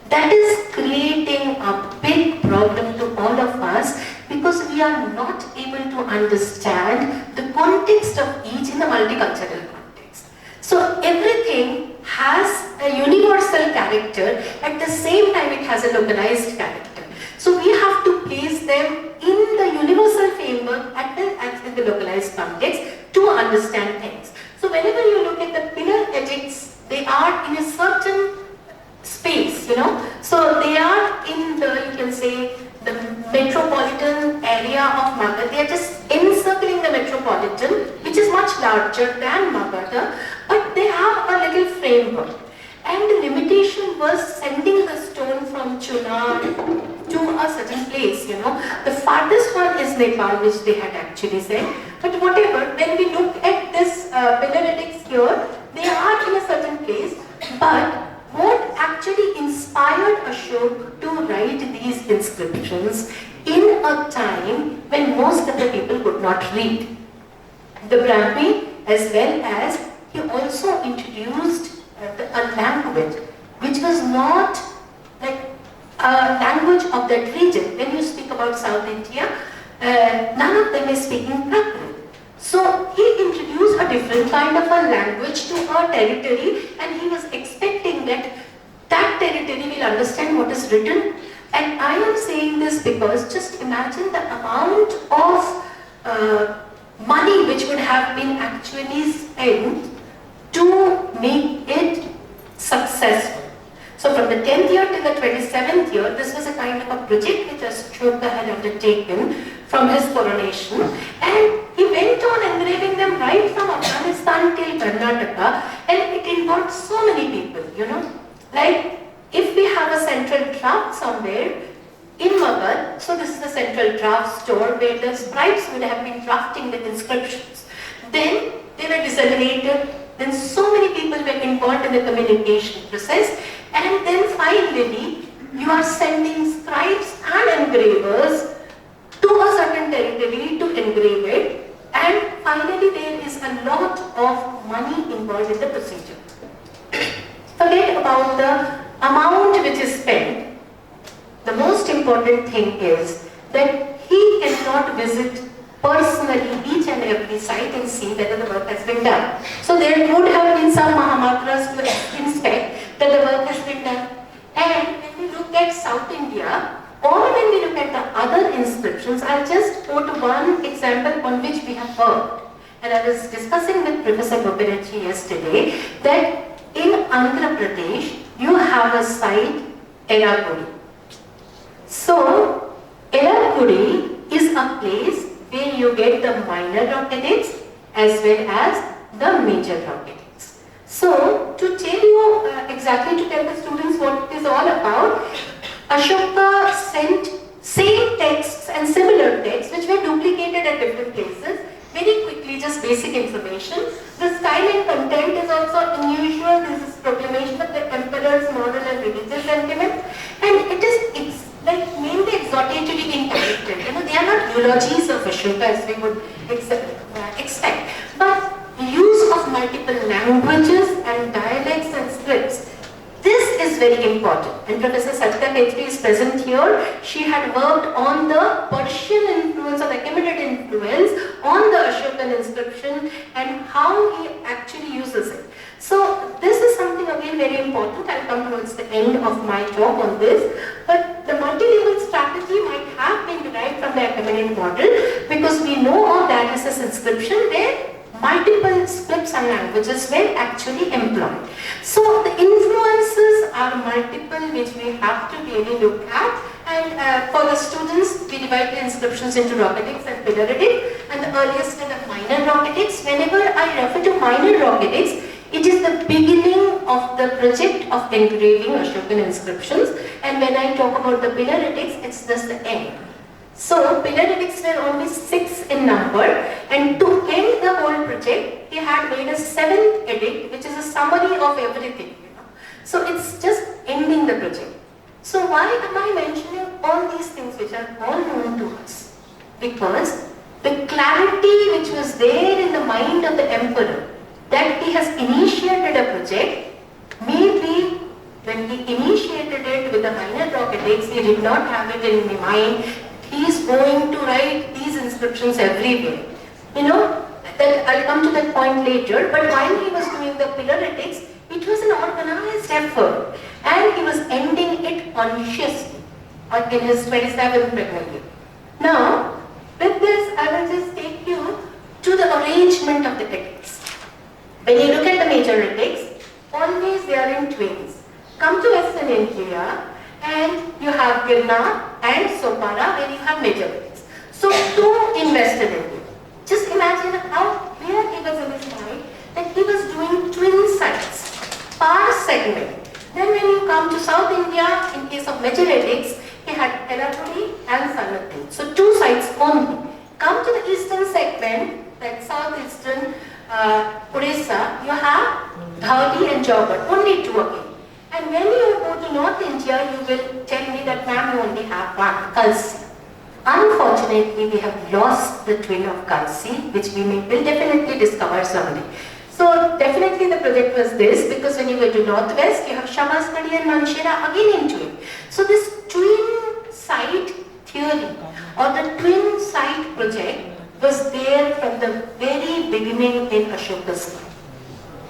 That is creating a big problem to all of us because we are not able to understand the context of each in the multicultural context. So everything has a universal character, at the same time it has a localized character. So we have to place them in the universal framework as in the localized context to understand things. So whenever you look at the pillar edicts, they are in a certain space, So they are in the, you can say, the metropolitan area of Magadha. They are just encircling the metropolitan, which is much larger than Magadha, but they have a little framework. And the limitation was sending the stone from Chunar to a certain place, The farthest one is Nepal, which they had actually said. But whatever, when we look at this pillar edicts here, they are in a certain place, but what actually inspired Ashok to write these inscriptions in a time when most of the people could not read. The Brahmi, as well as he also introduced a language which was not like a language of that region. When you speak about South India, none of them is speaking Prakrit. So he introduced a different kind of a language to our territory, and he was expecting that that territory will understand what is written. And I am saying this because just imagine the amount of money which would have been actually spent to make it successful. So from the 10th year to the 27th year, this was a kind of a project which Ashoka had undertaken from his coronation, and he went on engraving them right from Afghanistan till Karnataka, and it involved so many people, you know. Like if we have a central draft somewhere in Magad, so this is the central draft store where the scribes would have been drafting the inscriptions. Then they were disseminated, then so many people were involved in the communication process, and then finally you are sending scribes and engravers to a certain territory to engrave it, and finally there is a lot of money involved in the procedure. Forget about the amount which is spent. The most important thing is that he cannot visit personally each and every site and see whether the work has been done. So there would have been some Mahamatras to inspect that the work has been done. And when we look at South India, or when we look at the other inscriptions, I'll just quote one example on which we have worked. And I was discussing with Professor Gopirechi yesterday that in Andhra Pradesh, you have a site, Eragudi. So, Eragudi is a place where you get the minor rock edicts as well as the major rock edicts. So, to tell you exactly to tell the students what it is all about, Ashoka sent same texts and similar texts which were duplicated at different places. Very quickly, just basic information. The style and content is also unusual. This is proclamation of the emperor's moral and religious sentiment, and it is like mainly exhortatory in character. You know, they are not eulogies of Ashoka as we would expect, but use of multiple languages and dialects and scripts. This is very important, and Professor Satika Khetri is present here. She had worked on the Persian influence or the Achaemenid influence on the Ashokan inscription and how he actually uses it. So this is something again very important. I'll come towards the end of my talk on this. But the multi-level strategy might have been derived from the Achaemenid model, because we know of Darius's inscription where multiple scripts and languages were actually employed. So the influences are multiple which we have to really look at, and for the students we divide the inscriptions into rocketics and pilaritic, and the earliest are the minor rocketics. Whenever I refer to minor rocketics, it is the beginning of the project of engraving Ashokan inscriptions, and when I talk about the pillaritics, it's just the end. So pillaritics were only 6 in number, and to end the whole project, he had made a 7th edict, which is a summary of everything. You know? So it's just ending the project. So why am I mentioning all these things which are all known to us? Because the clarity which was there in the mind of the emperor, that he has initiated a project, maybe when he initiated it with the minor rocketics, he did not have it in his mind. He is going to write these inscriptions everywhere. You know, that I'll come to that point later, but while he was doing the pillaritics, it was an organized effort, and he was ending it consciously in his 27th pregnant year. Now, with this, I will just take you to the arrangement of the edicts. When you look at the major edicts, always they are in twins. Come to Western India, and you have Girnar and Sopara where you have major edicts. So 2 in Western India. Just imagine how clear he was in his mind that he was doing twin sites, par segment. Then when you come to South India, in case of major edicts, he had Eragudi and Sanathin. So 2 sites only. Come to the eastern segment, like southeastern Odisha, you have Dhauli and Jawgat, only 2 again. And when you go to North India, you will tell me that ma'am, you only have 1, Kalsi. Unfortunately, we have lost the twin of Kansi, which will definitely discover someday. So definitely the project was this, because when you go to northwest, you have Shamasnadi and Manshera again into it. So this twin site theory or the twin site project was there from the very beginning in Ashoka's time.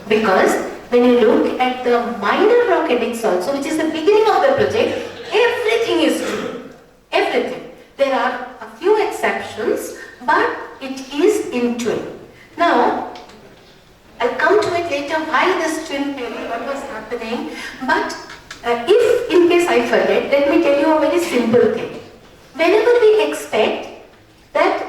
Because when you look at the minor rock edicts also, which is the beginning of the project, everything is true. Everything. There are a few exceptions, but it is in twin. Now, I'll come to it later why this twin theory, what was happening. But if in case I forget, let me tell you a very simple thing. Whenever we expect that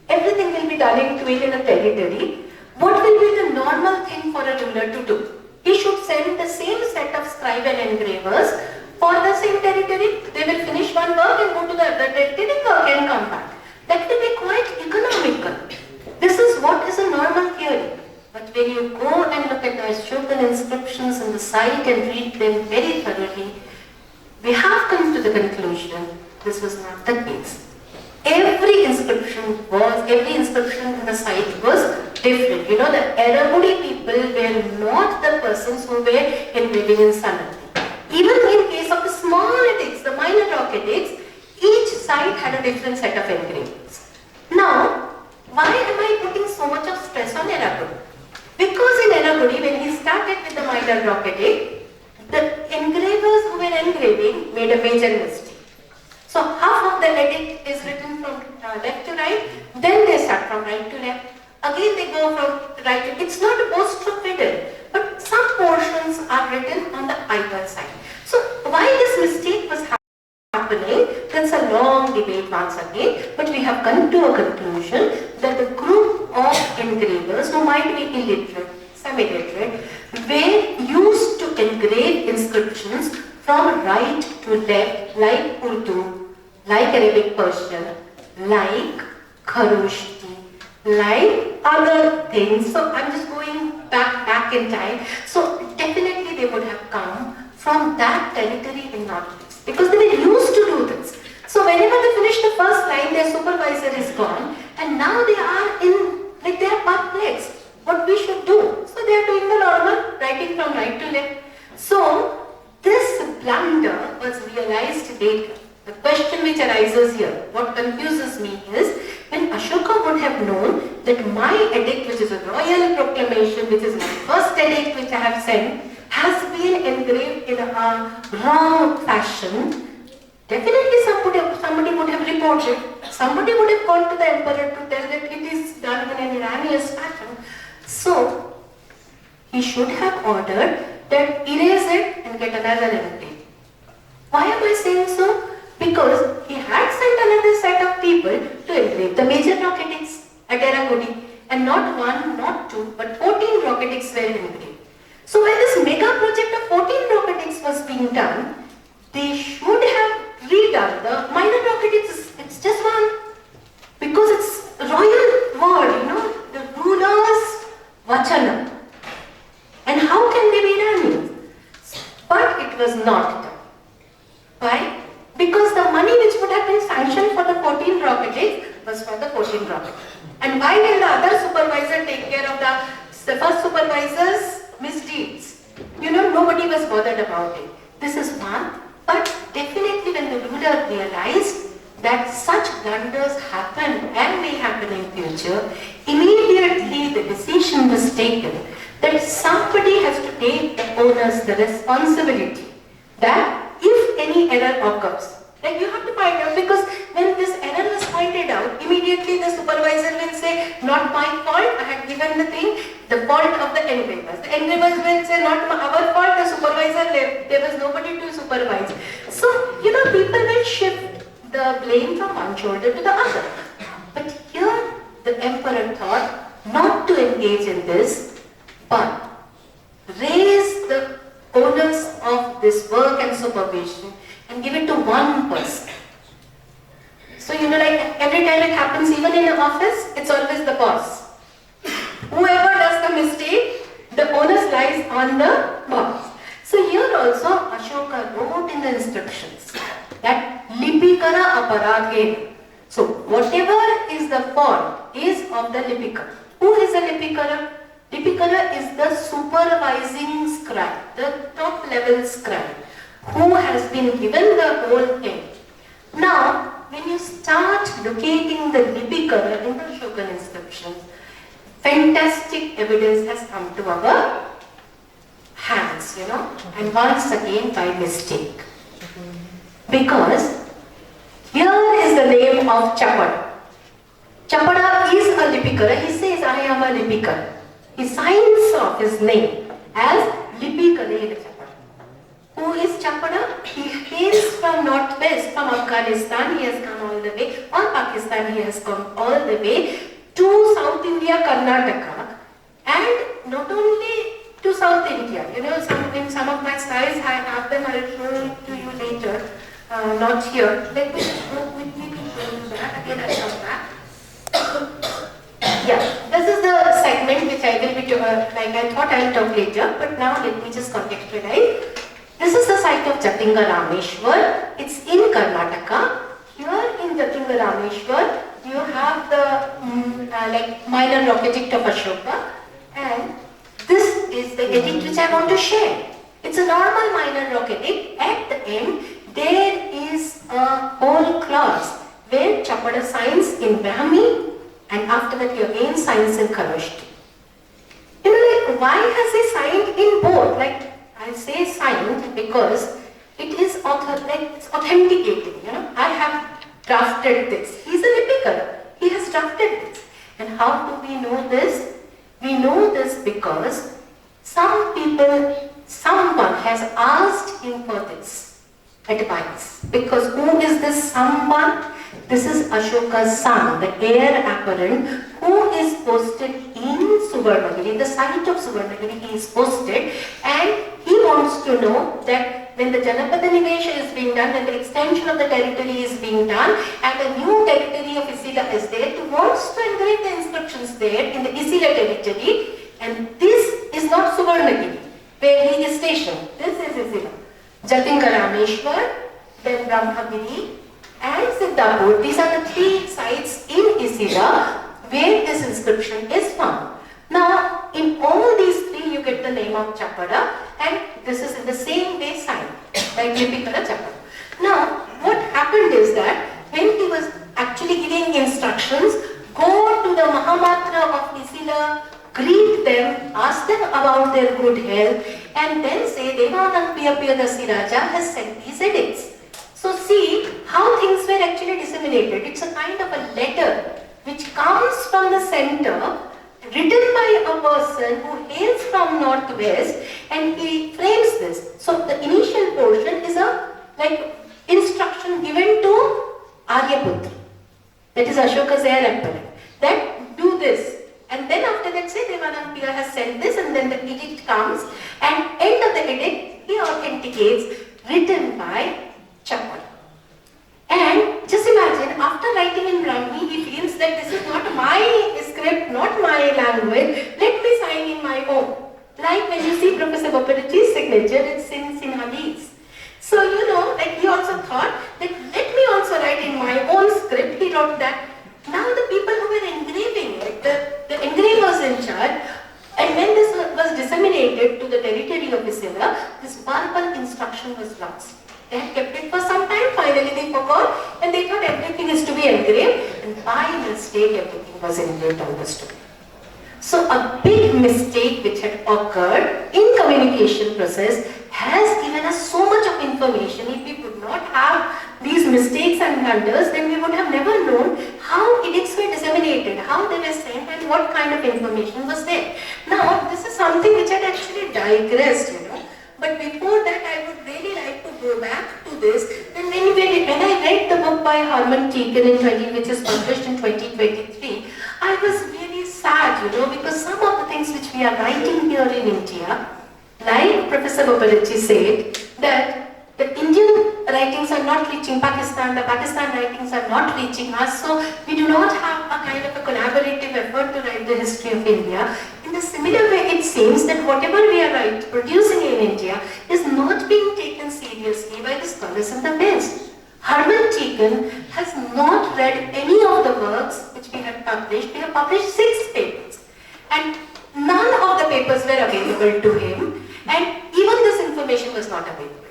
everything will be done in twin in a territory, what will be the normal thing for a ruler to do? He should send the same set of scribe and engravers for the same territory. They will finish one work and go to the other territory, work and come back. That will be quite economical. This is what is a normal theory. But when you go and look at the Ashokan inscriptions in the site and read them very thoroughly, we have come to the conclusion this was not the case. Every inscription in the site was different. You know, the Erabudi people were not the persons who were engraving in Sanati. Even in case of the small edicts, the minor rock edicts, each site had a different set of engravings. Now, why am I putting so much of stress on Erabudi? Because in Erabudi, when he started with the minor rock edict, the engravers who were engraving made a major mistake. So half of the edict is written from left to right, then they start from right to left. Again they go from right to... It's not a both-stroke but some portions are written on the either side. So why this mistake was happening, that's a long debate once again, but we have come to a conclusion that the group of engravers who might be illiterate, semi-literate, were used to engrave inscriptions from right to left, like Urdu, like Arabic Persian, like Kharoshti, like other things. So I'm just going back in time. So definitely they would have come from that territory in Northeast because they were used to do this. So whenever they finish the first line, their supervisor is gone, and now they are they are perplexed. What we should do? So they are doing the normal writing from right to left. So this blunder was realized later. The question which arises here, what confuses me is, when Ashoka would have known that my edict, which is a royal proclamation, which is my first edict which I have sent, has been engraved in a wrong fashion, definitely somebody would have reported, somebody would have gone to the emperor to tell that it is done in an erroneous fashion. So, he should have ordered that erase it and get another engrave. Why am I saying so? Because he had sent another set of people to engrave the major rock edicts at Eragudi, and not one, not two, but 14 rock edicts were engraved. So when this mega project of 14 rock edicts was being done, they should have redone the minor rock edicts. It's just one, because it's royal word, the ruler's vachana. And how can they be done? But it was not done. Why? Because the money which would have been sanctioned for the 14 rock edicts was for the 14 rock edicts. And why will the other supervisor take care of the first supervisor's misdeeds? Nobody was bothered about it. This is one. But definitely when the ruler realized that such blunders happen and may happen in future, immediately the decision was taken that somebody has to take the onus, the responsibility, that if any error occurs, like you have to find out, because when this error is pointed out, immediately the supervisor will say, not my fault, I had given the thing, the fault of the engravers. The engravers will say, not our fault, the supervisor left, there was nobody to supervise. So, people will shift the blame from one shoulder to the other. But here, the emperor thought not to engage in this, but raise the onus of this work and supervision and give it to one person. So, like every time it happens, even in an office, it's always the boss. Whoever does the mistake, the onus lies on the boss. So here also, Ashoka wrote in the instructions that Lipikara aparadhe, So whatever is the font is of the lipicker. Who is a lipicker? Lipicker is the supervising scribe, the top level scribe, who has been given the whole thing. Now, when you start locating the lipicker in the Ashokan inscriptions, fantastic evidence has come to our hands, and once again by mistake. Because here is the name of Chapada. Chapada is a lipicker. He says, I am a lipicker. He signs off his name as Lipikkara Chapada. Who is Chapada? He hails from northwest, from Afghanistan. He has come all the way, or Pakistan. He has come all the way to South India, Karnataka, and not only to South India. In some of my slides, I have them. I will show it to you later. Not here. Let me just go quickly to show you that. Again, I'll come back. Yeah, this is the segment which I will be, like I thought I'll talk later, but now let me just contextualize. This is the site of Jatinga Rameshwar. It's in Karnataka. Here in Jatinga Rameshwar, you have the minor rock edict of Ashoka, and this is the edict which I want to share. It's a normal minor rock edict. At the end, there is a whole clause where Chapada signs in Brahmi, and after that he again signs in Kharosthi. Why has he signed in both? I say signed because it is it's authenticating. I have drafted this. He's a lipicker. He has drafted this. And how do we know this? We know this because someone has asked him for this advice. Because who is this someone? This is Ashoka's son, the heir apparent, who is posted in Suvarnagiri, the site of Suvarnagiri. He is posted, and he wants to know that when the Janapada Nivesha is being done, when the extension of the territory is being done, and the new territory of Isila is there, he wants to engrave the inscriptions there in the Isila territory, and this is not Suvarnagiri, where he is stationed. This is Isila. Jatinga Rameshwar, then Brahmagiri, and Siddhapur. These are the three sites in Isila where this inscription is found. Now, in all these three, you get the name of Chapada, and this is in the same way signed, like Lipikkara Chapada. Now, what happened is that when he was actually giving instructions, go to the Mahamatra of Isila, greet them, ask them about their good health, and then say, Devanang Piyapiyadasi Raja has sent these edicts. So see how things were actually disseminated. It's a kind of a letter which comes from the center, written by a person who hails from northwest, and he frames this. So the initial portion is a instruction given to Aryaputra, that is Ashoka's heir apparent, that do this. And then after that say Devanampiya has said this, and then the edict comes, and end of the edict he authenticates, written by Chapada. And just imagine, after writing in Brahmi, he feels that this is not my script, not my language, let me sign in my own. Like when you see Professor Bapparajji's signature, it's in Sinhalese. So he also thought that let me also write in my own script. He wrote that. Now the people who were engraving it, the engravers in charge, and when this was disseminated to the territory of Isila, this verbal instruction was lost. They had kept it for some time, finally they forgot, and they thought everything is to be engraved, and by mistake everything was engraved on the stone. So a big mistake which had occurred in communication process has given us so much of information. If we would not have these mistakes and blunders, then we would have never known how edicts were disseminated, how they were sent, and what kind of information was there. Now, this is something which had actually digressed, But before that, I would really like to go back to this. And when I read the book by Harman Teakin which is published in 2023, I was really sad, because some of the things which we are writing here in India, like Professor Bapparajji said, that the Indian writings are not reaching Pakistan, the Pakistan writings are not reaching us, so we do not have a kind of a collaborative effort to write the history of India. In a similar way, it seems that whatever we are producing in India is not being taken seriously by the scholars in the West. Harman Teakin has not read any of the works which we had published. We have published 6 papers, and none of the papers were available to him, and even this information was not available.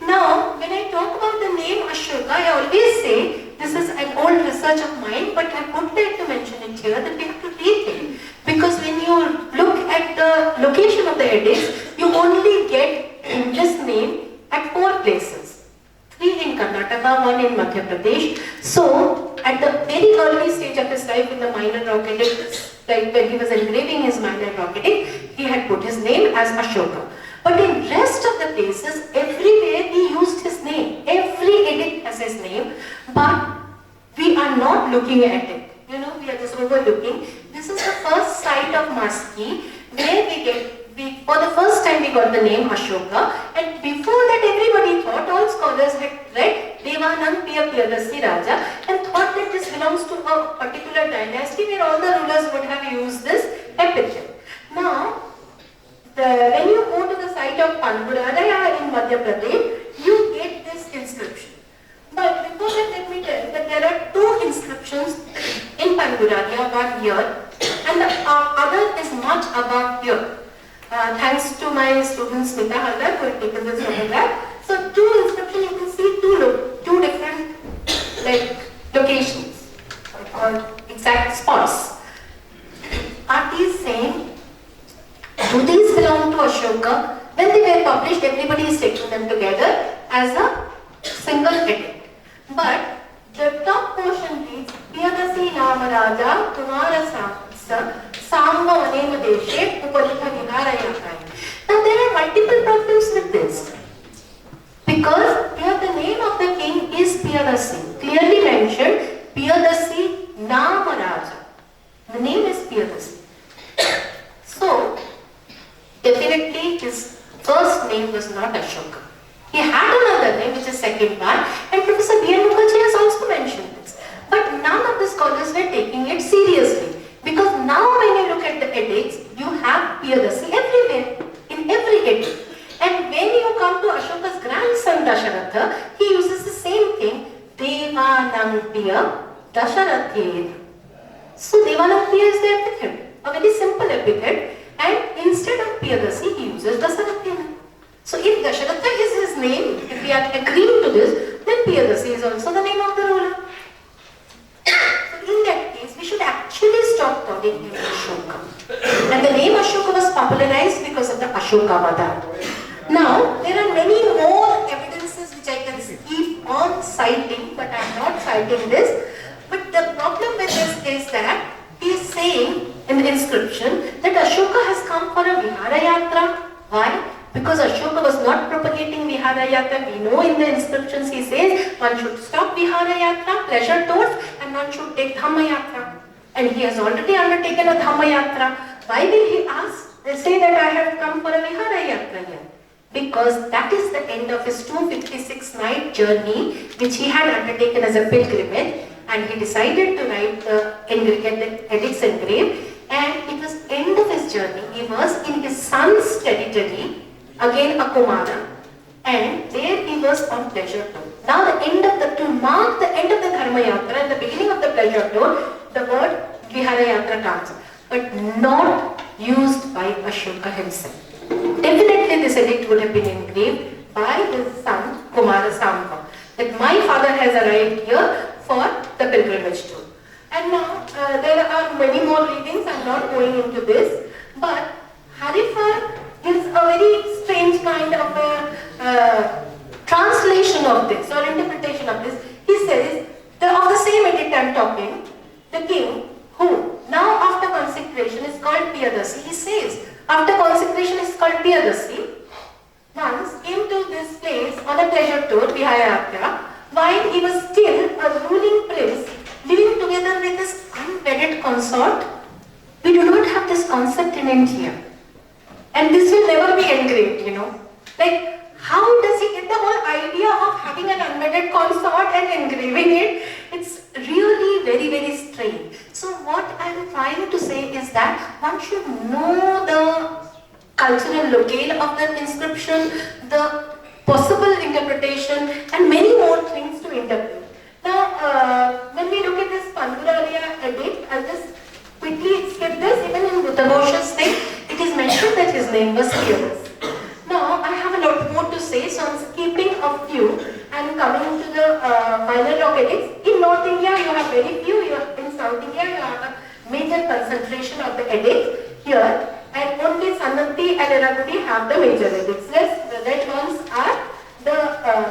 Now, when I talk about the name Ashoka, I always say this is an old research of mine, but I would like to mention it here that we have to rethink, because when you look at the location of the edicts, you only get this name at 4 places. 3 in Karnataka, 1 in Madhya Pradesh. So, at the very early stage of his life in the minor rock edicts, like when he was engraving his minor rock edict, he had put his name as Ashoka. But in rest of the places, everywhere he used his name. Every edict has his name, but we are not looking at it. You know, we are just overlooking. This is the first site of Maski, where for the first time we got the name Ashoka, and before that everybody thought, all scholars had read Devanam Piya Piyadasi Raja and thought that this belongs to a particular dynasty where all the rulers would have used this epithet. Now, when you go to the site of Panguradaya in Madhya Pradesh, you get this inscription. But before that, let me tell you that there are 2 inscriptions in Panguradaya, one here, and the other is much above here. Thanks to my student Smita Haldar who had taken this photograph. So 2 inscriptions, you can see 2 different locations or exact spots. Are these same? Do these belong to Ashoka? When they were published, everybody is taking them together as a single edict. But the top portion reads, Piyadasi Namaraja Kumara Samba Anema Deshe Upalita Viharayakaya. Now there are multiple problems with this. Because here the name of the king is Piyadasi. Clearly mentioned, Piyadasi Namaraja. The name is Piyadasi. So, definitely his first name was not Ashoka. He had another name, which is second one, and Professor B. N. Mukherjee has also mentioned this. But none of the scholars were taking it seriously, because now when you look at the edicts, you have Piyadasi everywhere, in every edict. And when you come to Ashoka's grandson Dasharatha, he uses the same thing, Devanampiya Dasharathed. So Devanampiya is the epithet, a very simple epithet, and instead of Piyadasi, he uses Dasharathed. So if Dasharatha is his name, if we are agreeing to this, then Piyadasi is also the name of the ruler. So in that case, we should actually stop calling him Ashoka. And the name Ashoka was popularized because of the Ashoka Vada. Now, there are many more evidences which I can keep on citing, but I am not citing this. But the problem with this is that he is saying in the inscription that Ashoka has come for a Vihara Yatra. Why? Because Ashoka was not propagating Vihara Yatra. We know in the inscriptions he says one should stop Vihara Yatra, pleasure tours, and one should take Dhamma Yatra. And he has already undertaken a Dhamma Yatra. Why will he ask? They say that I have come for a Vihara Yatra here. Because that is the end of his 256-night journey which he had undertaken as a pilgrimage, and he decided to write the edicts engraved, and it was end of his journey. He was in his son's territory, again a Kumara, and there he was on pleasure tour. Now to mark the end of the Dharma Yatra and the beginning of the pleasure tour, the word Vihara Yatra comes, but not used by Ashoka himself. Definitely this edict would have been engraved by his son Kumara Samba, that my father has arrived here for the pilgrimage tour. And now there are many more readings, I am not going into this, but Harifar gives a very strange kind of a translation of this or interpretation of this. He says, of the same edict I am talking, the king who now after consecration is called Piyadasi, he says, after consecration is called Piyadasi, once came to this place on a pleasure tour, Vihayatya, while he was still a ruling prince, living together with his unwedded consort. We do not have this concept in India. And this will never be engraved, you know. Like, how does he get the whole idea of having an unwedded consort and engraving it? It's really very, very strange. So what I am trying to say is that one should know the cultural locale of the inscription, the possible interpretation, and many more things to interpret. Now when we look at this Panduraria edit, I'll just quickly skip this. Even in Buddha thing, it is mentioned that his name was Fearless. Now, I have a lot more to say, so I'm skipping a few and coming to the minor rock edits. In North India, you have very few. In South India, you have a major concentration of the edits here, and only Sanati and Eragudi have the major edits. The red ones are the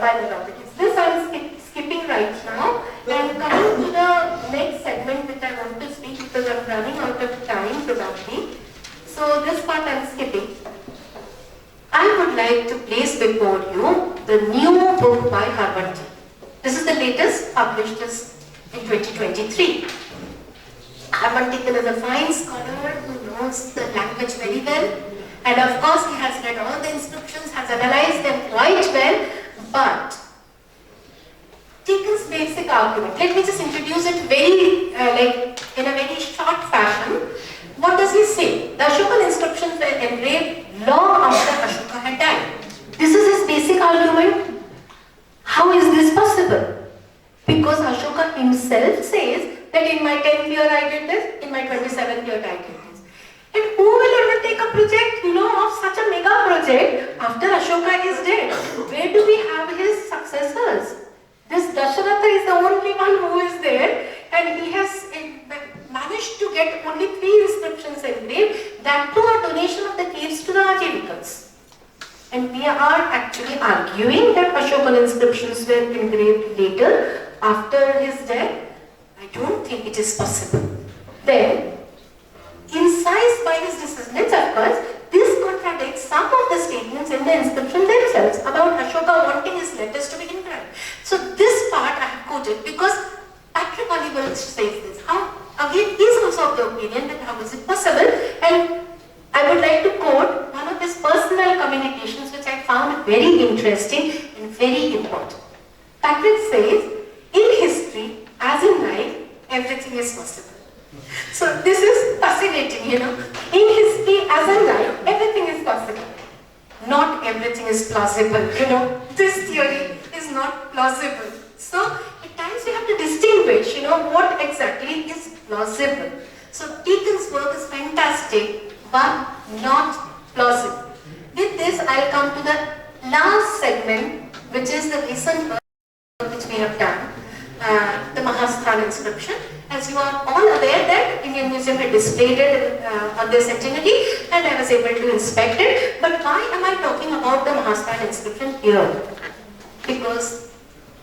minor rock edits. This I'm skipping right now, and coming to the next segment which I want to speak because I'm running out of time probably. So this part I'm skipping. I would like to place before you the new book by Harvanti. This is the latest, published in 2023. Harvanti is a fine scholar who knows the language very well, and of course he has read all the inscriptions, has analyzed them quite well, but Deacon's basic argument, let me just introduce it very, in a very short fashion. What does he say? The Ashokan inscriptions were engraved long after Ashoka had died. This is his basic argument. How is this possible? Because Ashoka himself says that in my 10th year I did this, in my 27th year I did this. And who will undertake a project, of such a mega project after Ashoka is dead? Where do we have his successors? This Dasharatha is the only one who is there, and he has managed to get only 3 inscriptions engraved, that too a donation of the caves to the Ajivicals. And we are actually arguing that Ashokan inscriptions were engraved later, after his death. I don't think it is possible. Then, incised by his descendants, of course, this contradicts some of the statements in the inscription themselves about Ashoka wanting his letters to be engraved. So this part I have quoted because Patrick Oliver says this. Again, he is also of the opinion that how is it possible, and I would like to quote one of his personal communications which I found very interesting and very important. Patrick says, in history, as in life, everything is possible. So this is fascinating, In history, as in life, everything is possible. Not everything is plausible, This theory is not plausible. So, at times we have to distinguish, what exactly is plausible. So, Deacon's work is fantastic, but not plausible. With this, I'll come to the last segment, which is the recent work which we have done, the Mahasthan inscription. As you are all aware that Indian Museum had displayed it on their centenary, and I was able to inspect it. But why am I talking about the Mahasthan inscription here? Because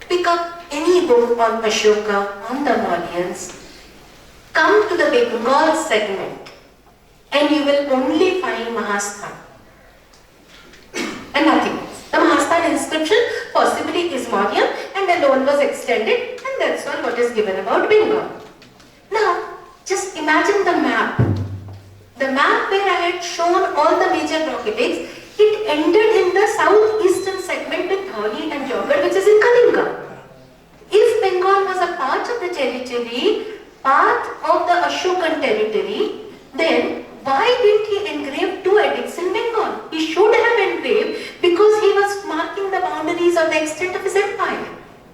pick up any book on Ashoka, on the Mauryans, come to the Bengal segment, and you will only find Mahasthan and nothing else. The Mahasthan inscription possibly is Mauryan, and the loan was extended, and that's all what is given about Bengal. Now, just imagine the map. The map where I had shown all the major rock edicts, it ended in the southeastern segment with Dhauli and Jaugarh, which is in Kalinga. If Bengal was a part of the territory, part of the Ashokan territory, then why didn't he engrave 2 edicts in Bengal? He should have engraved because he was marking the boundaries of the extent of his empire.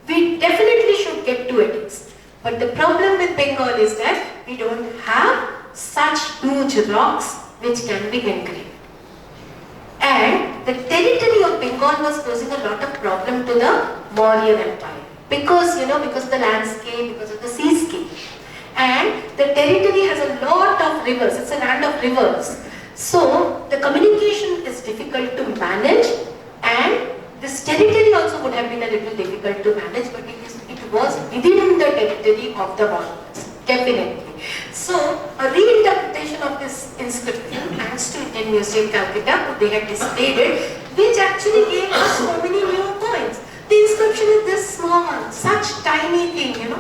We definitely should get 2 edicts. But the problem with Bengal is that we don't have such huge rocks which can be engraved. And the territory of Bengal was posing a lot of problem to the Mauryan Empire. Because, because of the landscape, because of the seascape. And the territory has a lot of rivers, it's a land of rivers. So, the communication is difficult to manage, and this territory also would have been a little difficult to manage, but it was within the territory of the Mauryans, definitely. So, a reinterpretation of this inscription, thanks to Indian Museum Calcutta, they had displayed it, which actually gave us so many new points. The inscription is this small, such tiny thing,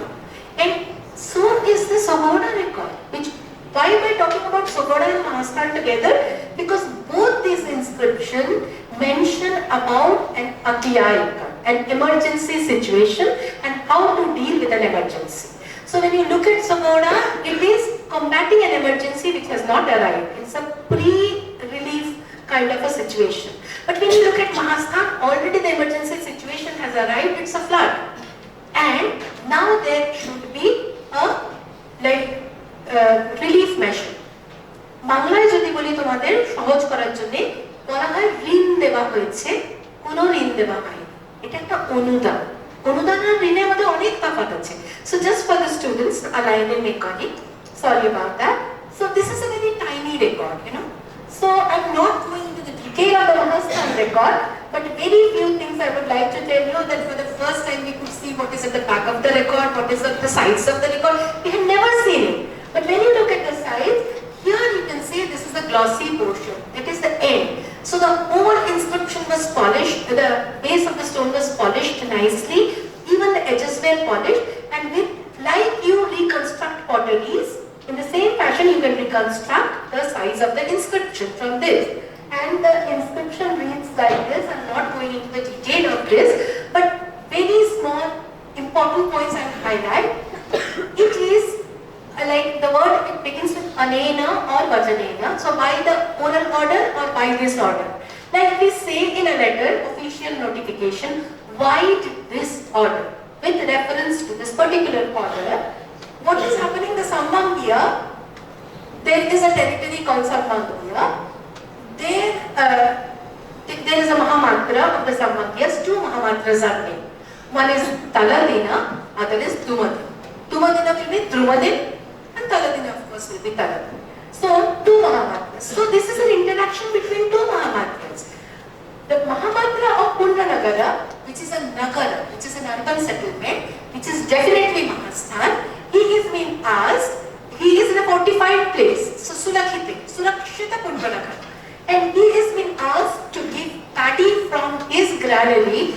and so is the Sogoda record, which, why am I talking about Sogoda and Mahasthan together? Because both these inscriptions mention about an atiyayika, an emergency situation, and how to deal with an emergency. So when you look at Sogoda, it is combating an emergency which has not arrived. It's a pre-relief kind of a situation. But when you look at Mahasthan, already the emergency situation has arrived, it's a flood. And Now there should be a relief measure. বাংলায় যদি বলি তোমাদের সহজ করার জন্য বলা হয় ঋণ দেওয়া হয়েছে, কোনো ঋণ দেওয়া হয়নি। এটা একটা অনুদান। অনুদান আর ঋণের মধ্যে অনেক তফাৎ আছে। So just for the students aligned in mechanic, sorry about that. So this is a very tiny record, you know. So I'm not going into the detail of the Mahasthan record, but very few things I would like to tell you that for the first time we could see what is at the back of the record, what is at the sides of the record. We had never seen it. But when you look at the sides, here you can see this is the glossy portion. It is the end. So the whole inscription was polished, the base of the stone was polished nicely, even the edges were polished, and with like you reconstruct potteries, in the same fashion you can reconstruct the size of the inscription from this. And the inscription reads like this. I'm not going into the detail of this, but very small important points I will highlight. It is like the word, it begins with anena or vajanena, so by the oral order or by this order. Like we say in a letter, official notification, why did this order? With reference to this particular order, what is happening? The Sambangiya, there is a territory called Sambangiya. There is a Mahamatra of the Sambangiyas. Two Mahamatras are named. One is Taladina, other is Dumadin. Dumadina will be Drumadin, and Taladina of course will be Taladin. So two Mahamatras. So this is an interaction between two Mahamatras. The Mahamatra of Pundanagara, which is a Nagara, which is an urban settlement, which is definitely Mahasthan, he is being asked, he is in a fortified place, so Surakshita Pundanagara. And he has been asked to give paddy from his granary,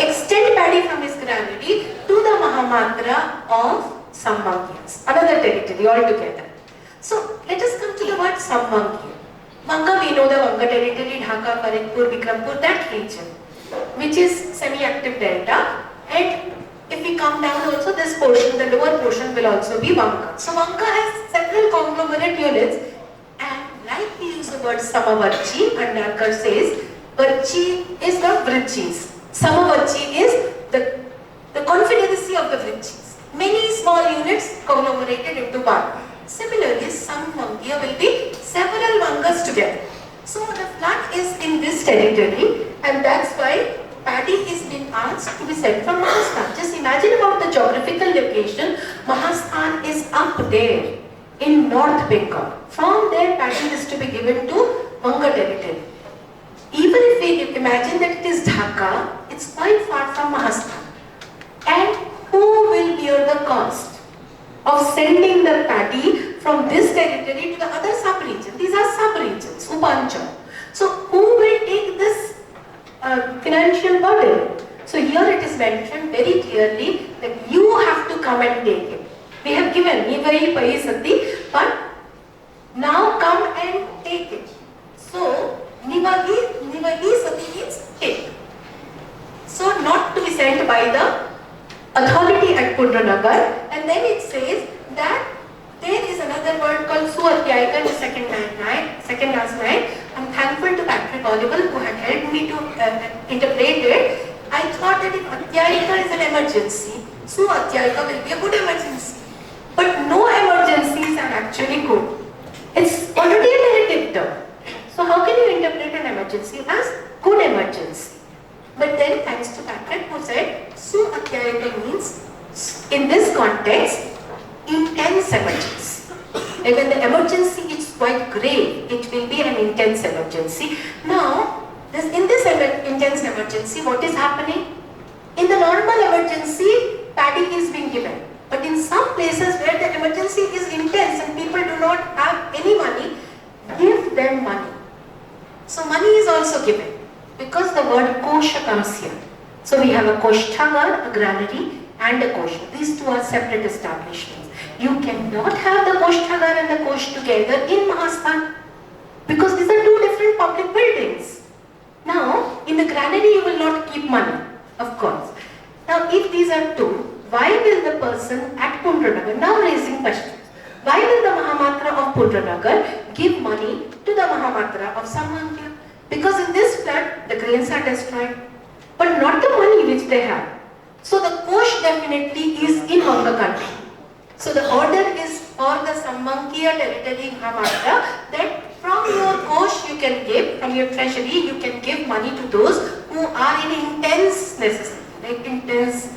extend paddy from his granary to the Mahamatra of Sambangiyas, another territory altogether. So let us come to the word Sambangiya. Vanga, we know the Vanga territory, Dhaka, Faridpur, Bikrampur, that region, which is semi-active delta. And if we come down also, this portion, the lower portion will also be Vanga. So Vanga has several conglomerate units, and like we use the word Samavarchi, Bhandarkar says, Varchi is the Vrichis. Samavarchi is the confederacy of the Vrichis. Many small units conglomerated into one. Similarly, Sambangiya will be several Vangas together. So the flood is in this territory, and that's why paddy is being asked to be sent from Mahasthan. Just imagine about the geographical location. Mahasthan is up there in North Bengal. From there, paddy is to be given to Vanga territory. Even if we imagine that it is Dhaka, it's quite far from Mahasthan. And who will bear the cost of sending the paddy from this territory to the other sub-region? These are sub-regions, Upanchal. So who will take this financial burden? So here it is mentioned very clearly that you have to come and take it. We have given Nivayi Payi Sati, but now come and take it. So Nivayi Sati means take. So not to be sent by the authority at Pundranagar, and then it says that there is another word called Suatyayika in the second last line. I'm thankful to Patrick Oliver who had helped me to interpret it. I thought that if Atyayika is an emergency, Suatyayika will be a good emergency. But no emergencies are actually good. It's already a negative term. So how can you interpret an emergency as good emergency? But then thanks to Patrick who said Suatyayika means in this context intense emergency. And when the emergency is quite grave, it will be an intense emergency. Now, in this intense emergency, what is happening? In the normal emergency, paddy is being given. But in some places where the emergency is intense and people do not have any money, give them money. So money is also given because the word kosha comes here. So we have a koshthagar, a granary, and a kosha. These two are separate establishments. You cannot have the koshthagar and the kosh together in Mahasthan because these are two different public buildings. Now, in the granary you will not keep money, of course. Now, if these are two, why will the person at Pundranagar, now raising questions, why will the Mahamatra of Pundranagar give money to the Mahamatra of Sambangiya? Because in this flood, the grains are destroyed, but not the money which they have. So the Kosh definitely is in Wanga country. So the order is for the Sammankiya territory Mahamatra that from your Kosh you can give, from your treasury you can give money to those who are in intense necessity, like intense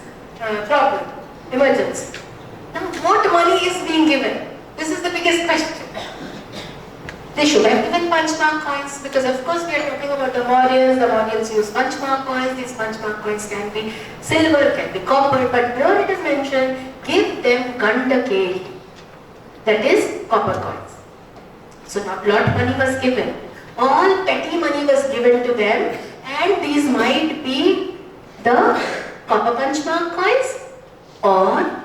problem, emergency. Now what money is being given? This is the biggest question. They should have given punchmark coins because of course we are talking about the Mauryans use punchmark coins, these punchmark coins can be silver, can be copper, but here it is mentioned, give them Gandakeli, that is copper coins. So not lot money was given, all petty money was given to them and these might be the copper punchmark coins or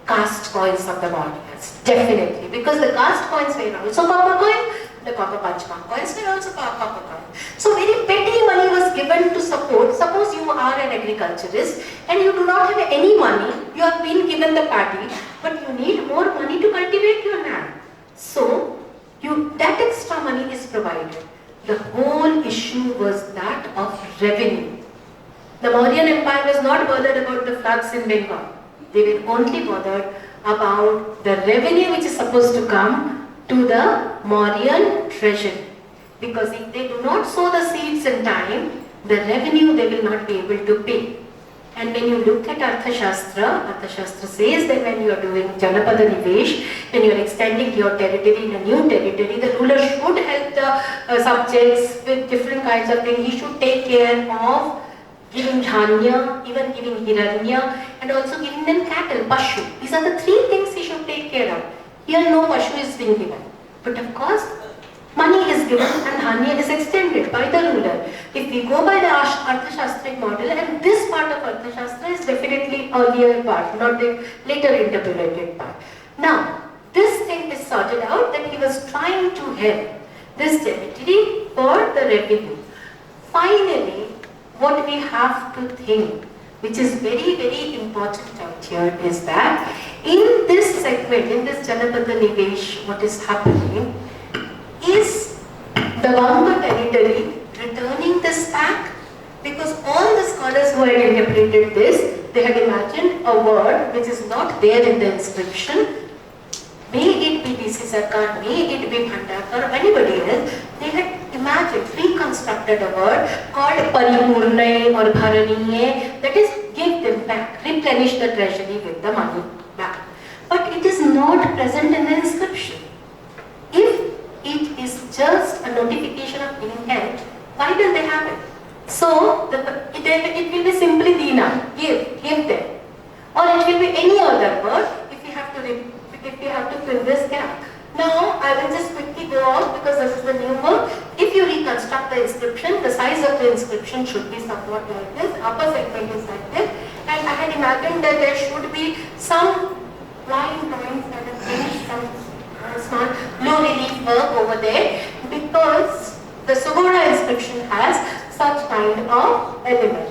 cast coins of the Mauryans, definitely, because the cast coins were also copper coins, the copper punchmark coins were also copper coins. So very petty money was given to support. Suppose you are an agriculturist and you do not have any money, you have been given the paddy, but you need more money to cultivate your land. So that extra money is provided. The whole issue was that of revenue. The Mauryan Empire was not bothered about the floods in Bengal. They were only bothered about the revenue which is supposed to come to the Mauryan treasury. Because if they do not sow the seeds in time, the revenue they will not be able to pay. And when you look at Arthashastra says that when you are doing Janapada Nivesh, when you are extending your territory in a new territory, the ruler should help the subjects with different kinds of things. He should take care of giving dhanya, even giving hiranya, and also giving them cattle, pashu. These are the three things he should take care of. Here no pashu is being given. But of course, money is given and dhanya is extended by the ruler. If we go by the Arthashastric model, and this part of Arthashastra is definitely earlier part, not the later interpolated part. Now, this thing is sorted out that he was trying to help this territory for the revenue. Finally, what we have to think, which is very, very important out here, is that in this segment, in this Janapada Nivesh, what is happening is the Vanga territory returning this back, because all the scholars who had interpreted this, they had imagined a word which is not there in the inscription. May it be DC Sarkar, may it be Bhandakar or anybody else, they had imagined, reconstructed a word called Paripurnay or Bharaniye, that is, give them back, replenish the treasury with the money back. But it is not present in the inscription. If it is just a notification of intent, why don't they have it? So, it will be simply Dina, give them. Or it will be any other word if you have to fill this gap. Now, I will just quickly go out because this is the new work. If you reconstruct the inscription, the size of the inscription should be somewhat like this. Upper segment is like this. And I had imagined that there should be some line drawings that is finished, some small low relief work over there, because the Sugoda inscription has such kind of element.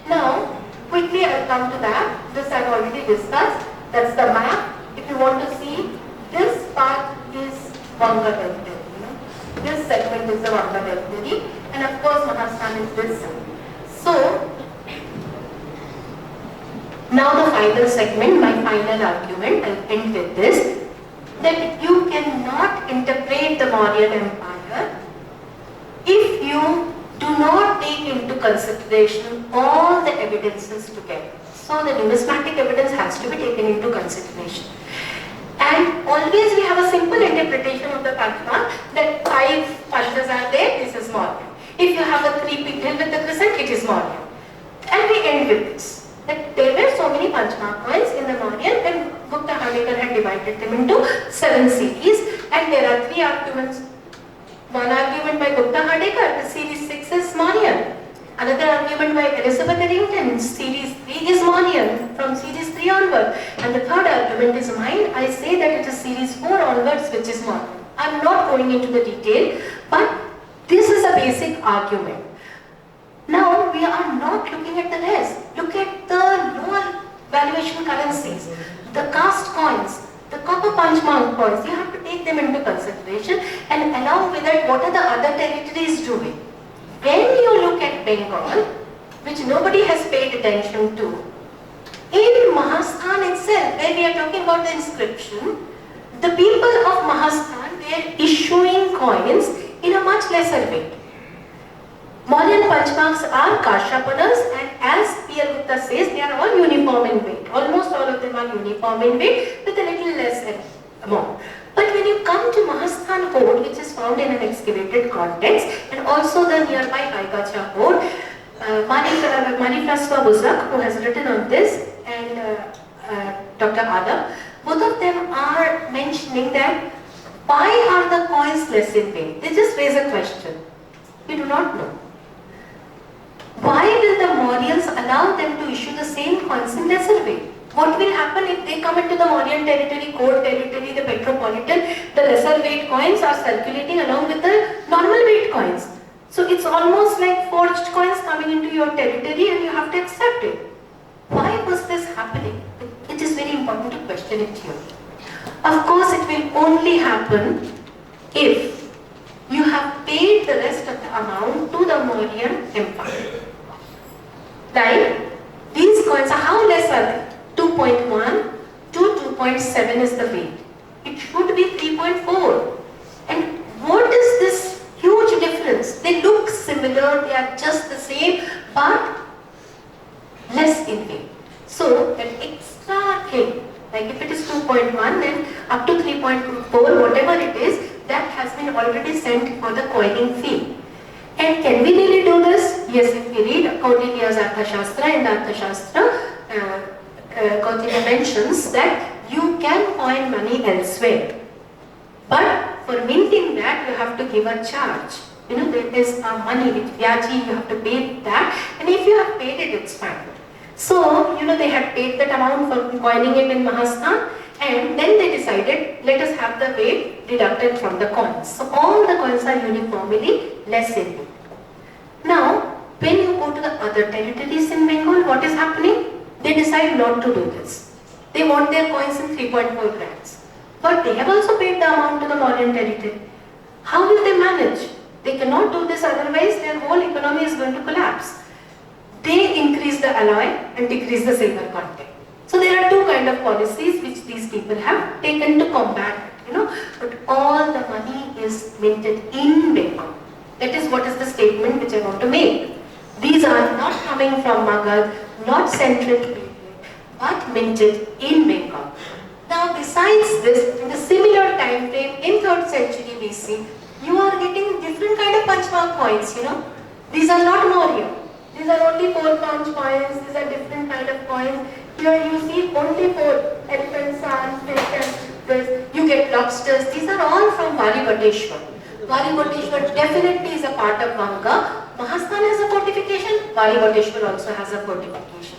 Now, quickly I will come to that. This I have already discussed. That's the map. If you want to see, this part is Vanga territory. This segment is the Vanga territory, and of course Mahastan is this side. So, now the final segment, my final argument, I'll end with this, that you cannot interpret the Mauryan Empire if you do not take into consideration all the evidences together. So the numismatic evidence has to be taken into consideration. And always we have a simple interpretation of the Panchma that 5 Panchas are there, this is Mauryan. If you have a 3 pigtail with the crescent, it is Mauryan. And we end with this. That there were so many Panchmark coins in the Mauryan, and Gupta Hadekar had divided them into 7 series, and there are 3 arguments. One argument by Gupta Hadekar, the series 6 is Mauryan. Another argument by Elizabeth Eddington, series 3 is Mauryan, from series 3 onward. And the third argument is mine. I say that it is series 4 onwards which is Mauryan. I am not going into the detail, but this is a basic argument. Now we are not looking at the rest. Look at the lower valuation currencies, the cast coins, the copper punchmark coins. You have to take them into consideration, and along with that, what are the other territories doing? When you look at Bengal, which nobody has paid attention to, In Mahasthan itself, where we are talking about the inscription, the people of Mahasthan, they are issuing coins in a much lesser weight. Mauryan Panchmarks are Karshapanas, and as P.L. Gupta says, they are all uniform in weight. Almost all of them are uniform in weight with a little less amount. But when you come to Mahasthan hoard, which is found in an excavated context, and also the nearby Gaikacha hoard, Manifraswa Buzak, who has written on this, and Dr. Adam, both of them are mentioning that why are the coins less in weight? They just raise a question. We do not know. Why will the Mauryans allow them to issue the same coins in lesser weight? What will happen if they come into the Mauryan territory, court territory, the metropolitan, the lesser weight coins are circulating along with the normal weight coins. So it's almost like forged coins coming into your territory and you have to accept it. Why was this happening? It is very important to question it here. Of course, it will only happen if you have paid the rest of the amount to the Mauryan Empire. Like, these coins are, how less are they? 2.1 to 2.7 is the weight. It should be 3.4. And what is this huge difference? They look similar, they are just the same, but less in weight. So, that extra thing, like if it is 2.1, then up to 3.4, whatever it is, that has been already sent for the coining fee. And can we really do this? Yes, if we read Kautilya's Arthashastra, in the Arthashastra, Kautilya mentions that you can coin money elsewhere. But for minting that, you have to give a charge. You know, there is a money with Vyaji, you have to pay that, and if you have paid it, it's fine. So, you know, they had paid that amount for coining it in Mahasthan, and then they decided, let us have the weight deducted from the coins. So all the coins are uniformly less in weight. Now, when you go to the other territories in Bengal, what is happening? They decide not to do this. They want their coins in 3.4 grams. But they have also paid the amount to the Mauryan territory. How will they manage? They cannot do this, otherwise their whole economy is going to collapse. They increase the alloy and decrease the silver content. So there are two kind of policies which these people have taken to combat it, you know. But all the money is minted in Bengal. That is what is the statement which I want to make. These are not coming from Magad, not central to India, but minted in Bengal. Now besides this, in the similar time frame in 3rd century BC, you are getting different kind of Panchmark coins, you know. These are not Maurya. These are only 4 Panch coins, these are different kind of coins. Here you see only 4 elephants and fish and this. You get lobsters. These are all from Varivateshwar. Varivateshwar definitely is a part of Vanga. Mahasthan has a fortification, Varivateshwar also has a fortification.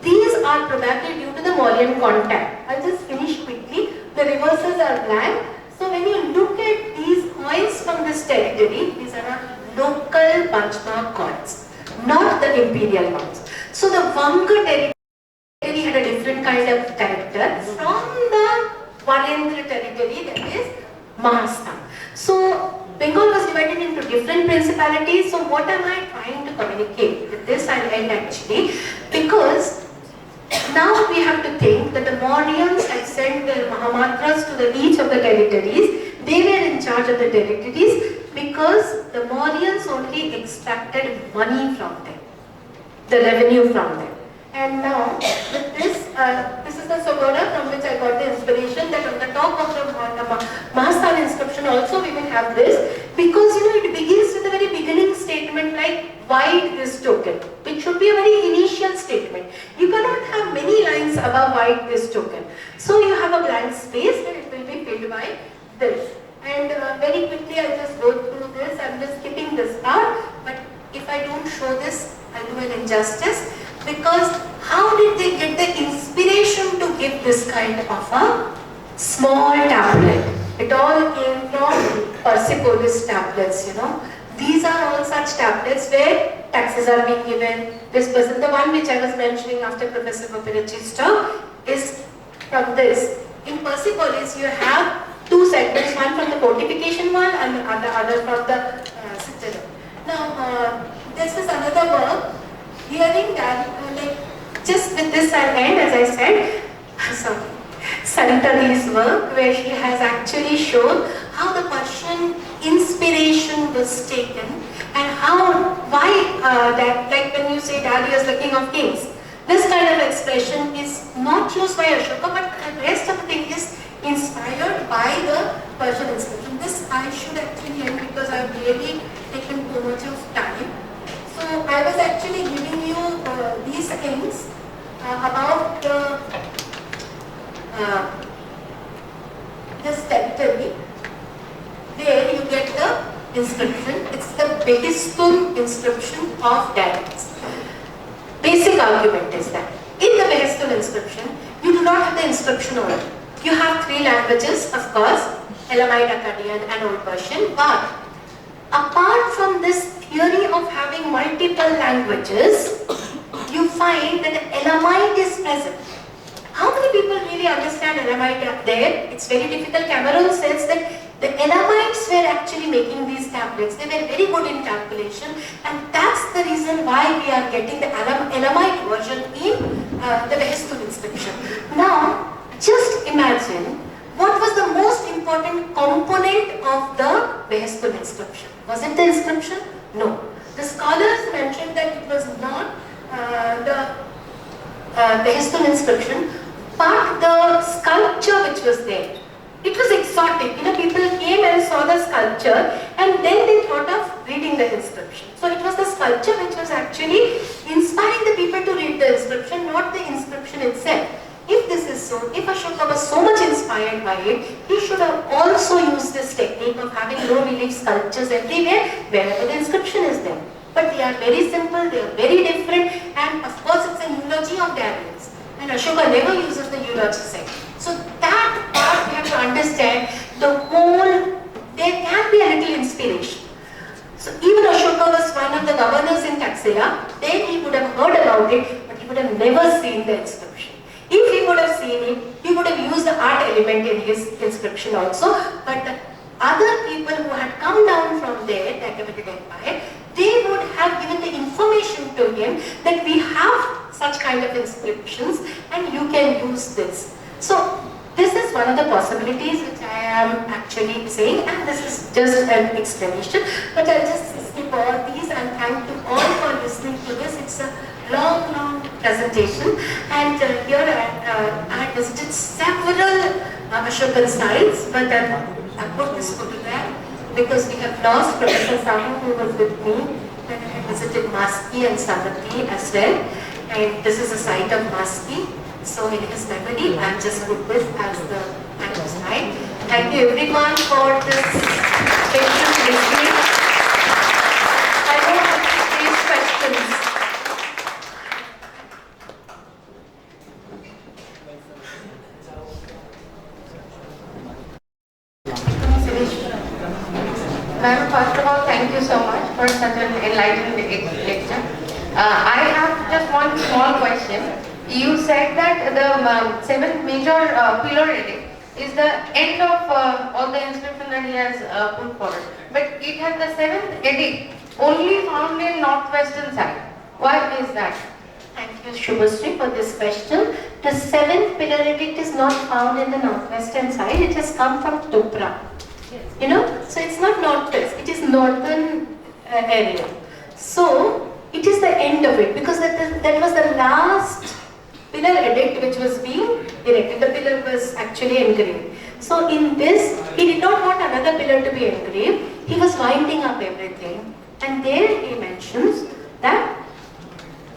These are probably due to the Mauryan contact. I'll just finish quickly. The reverses are blank. So when you look at these coins from this territory, these are local Panchmark coins, not the imperial ones. So the Vanga territory had a different kind of character from the Varendra territory, that is Mahasthan. So Bengal was divided into different principalities. So what am I trying to communicate with this? I'll end actually, because now we have to think that the Mauryans had sent their Mahamatras to each of the territories. They were in charge of the territories because the Mauryans only extracted money from them, the revenue from them. And now, with this, this is the Sogoda from which I got the inspiration, that on the top of the Mahasthan inscription also we will have this, because you know it begins with a very beginning statement like "Wide this token," which should be a very initial statement. You cannot have many lines above "Wide this token." So you have a blank space and it will be filled by this. And very quickly I'll just go through this. I'm just skipping this part, but if I don't show this, I'll do an injustice. Because how did they get the inspiration to give this kind of a small tablet? It all came from Persepolis tablets, you know. These are all such tablets where taxes are being given. This person, the one which I was mentioning after Professor Gopinachi's talk, is from this. In Persepolis, you have 2 segments, one from the fortification wall and the other from the citadel. Now, this is another work. Hearing that, like just with this I'll end, as I said, sorry, Santali's work, where she has actually shown how the Persian inspiration was taken and why that, like when you say Daddy is the king of kings, this kind of expression is not used by Ashoka, but the rest of the thing is inspired by the Persian inscription. This I should actually end because I've really taken too much of time. So I was actually giving you these things about this territory. There you get the inscription. It's the Behistun inscription of dialects. Basic argument is that in the Behistun inscription, you do not have the inscription order. You have three languages, of course, Elamite, Akkadian and Old Persian, but apart from this theory of having multiple languages, you find that the Elamite is present. How many people really understand Elamite there? It's very difficult. Cameron says that the Elamites were actually making these tablets. They were very good in calculation, and that's the reason why we are getting the Elamite version in the Behistun inscription. Now, just imagine what was the most important component of the Behistun inscription. Was it the inscription? No. The scholars mentioned that it was not the Behistun inscription, but the sculpture which was there. It was exotic. People came and saw the sculpture and then they thought of reading the inscription. So it was the sculpture which was actually inspiring the people to read the inscription, not the inscription itself. If this is so, if Ashoka was so much inspired by it, he should have also used this technique of having low relief sculptures everywhere, wherever the inscription is there. But they are very simple, they are very different, and of course it's a eulogy of Darius. And Ashoka never uses the eulogy set. So that part we have to understand, the whole, there can be a little inspiration. So even Ashoka was one of the governors in Taxila, then he would have heard about it, but he would have never seen the inscription. If he would have seen it, he would have used the art element in his inscription also, but the other people who had come down from there, the Achaemenid Empire, they would have given the information to him that we have such kind of inscriptions and you can use this. So this is one of the possibilities which I am actually saying, and this is just an explanation, but I'll just skip all these and thank you all for listening to this. It's a long presentation, and here I visited several Ashokan sites, but I put this photograph because we have lost Professor Sahu, who was with me, and I visited Maski and Samati as well, and this is a site of Maski. So in his memory, I'll just put this as the kind of slide. Thank you everyone for this patient listening. I don't have to face questions. Ma'am, first of all, thank you so much for such an enlightening lecture. I have just one small question. You said that the seventh major pillar edict is the end of all the inscription that he has put forward. But it has the seventh edict only found in northwestern side. Why is that? Thank you, Shubhasri, for this question. The seventh pillar edict is not found in the northwestern side. It has come from Topra. So it's not northwest. It is northern area. So it is the end of it, because that was the last pillar edict which was being erected. The pillar was actually engraved. So in this, he did not want another pillar to be engraved. He was winding up everything. And there he mentions that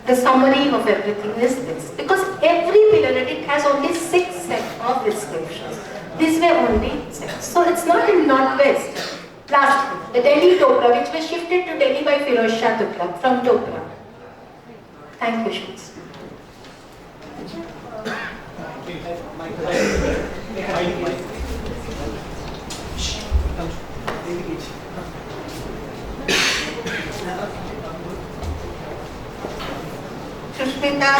the summary of everything is this. Because every pillar edict has only 6 sets of inscriptions. These were only 6. So it's not in northwest. Last, the Delhi Topra, which was shifted to Delhi by Firoz Shah Tughlaq from Topra. Thank you, Shubhasri. Sushmita,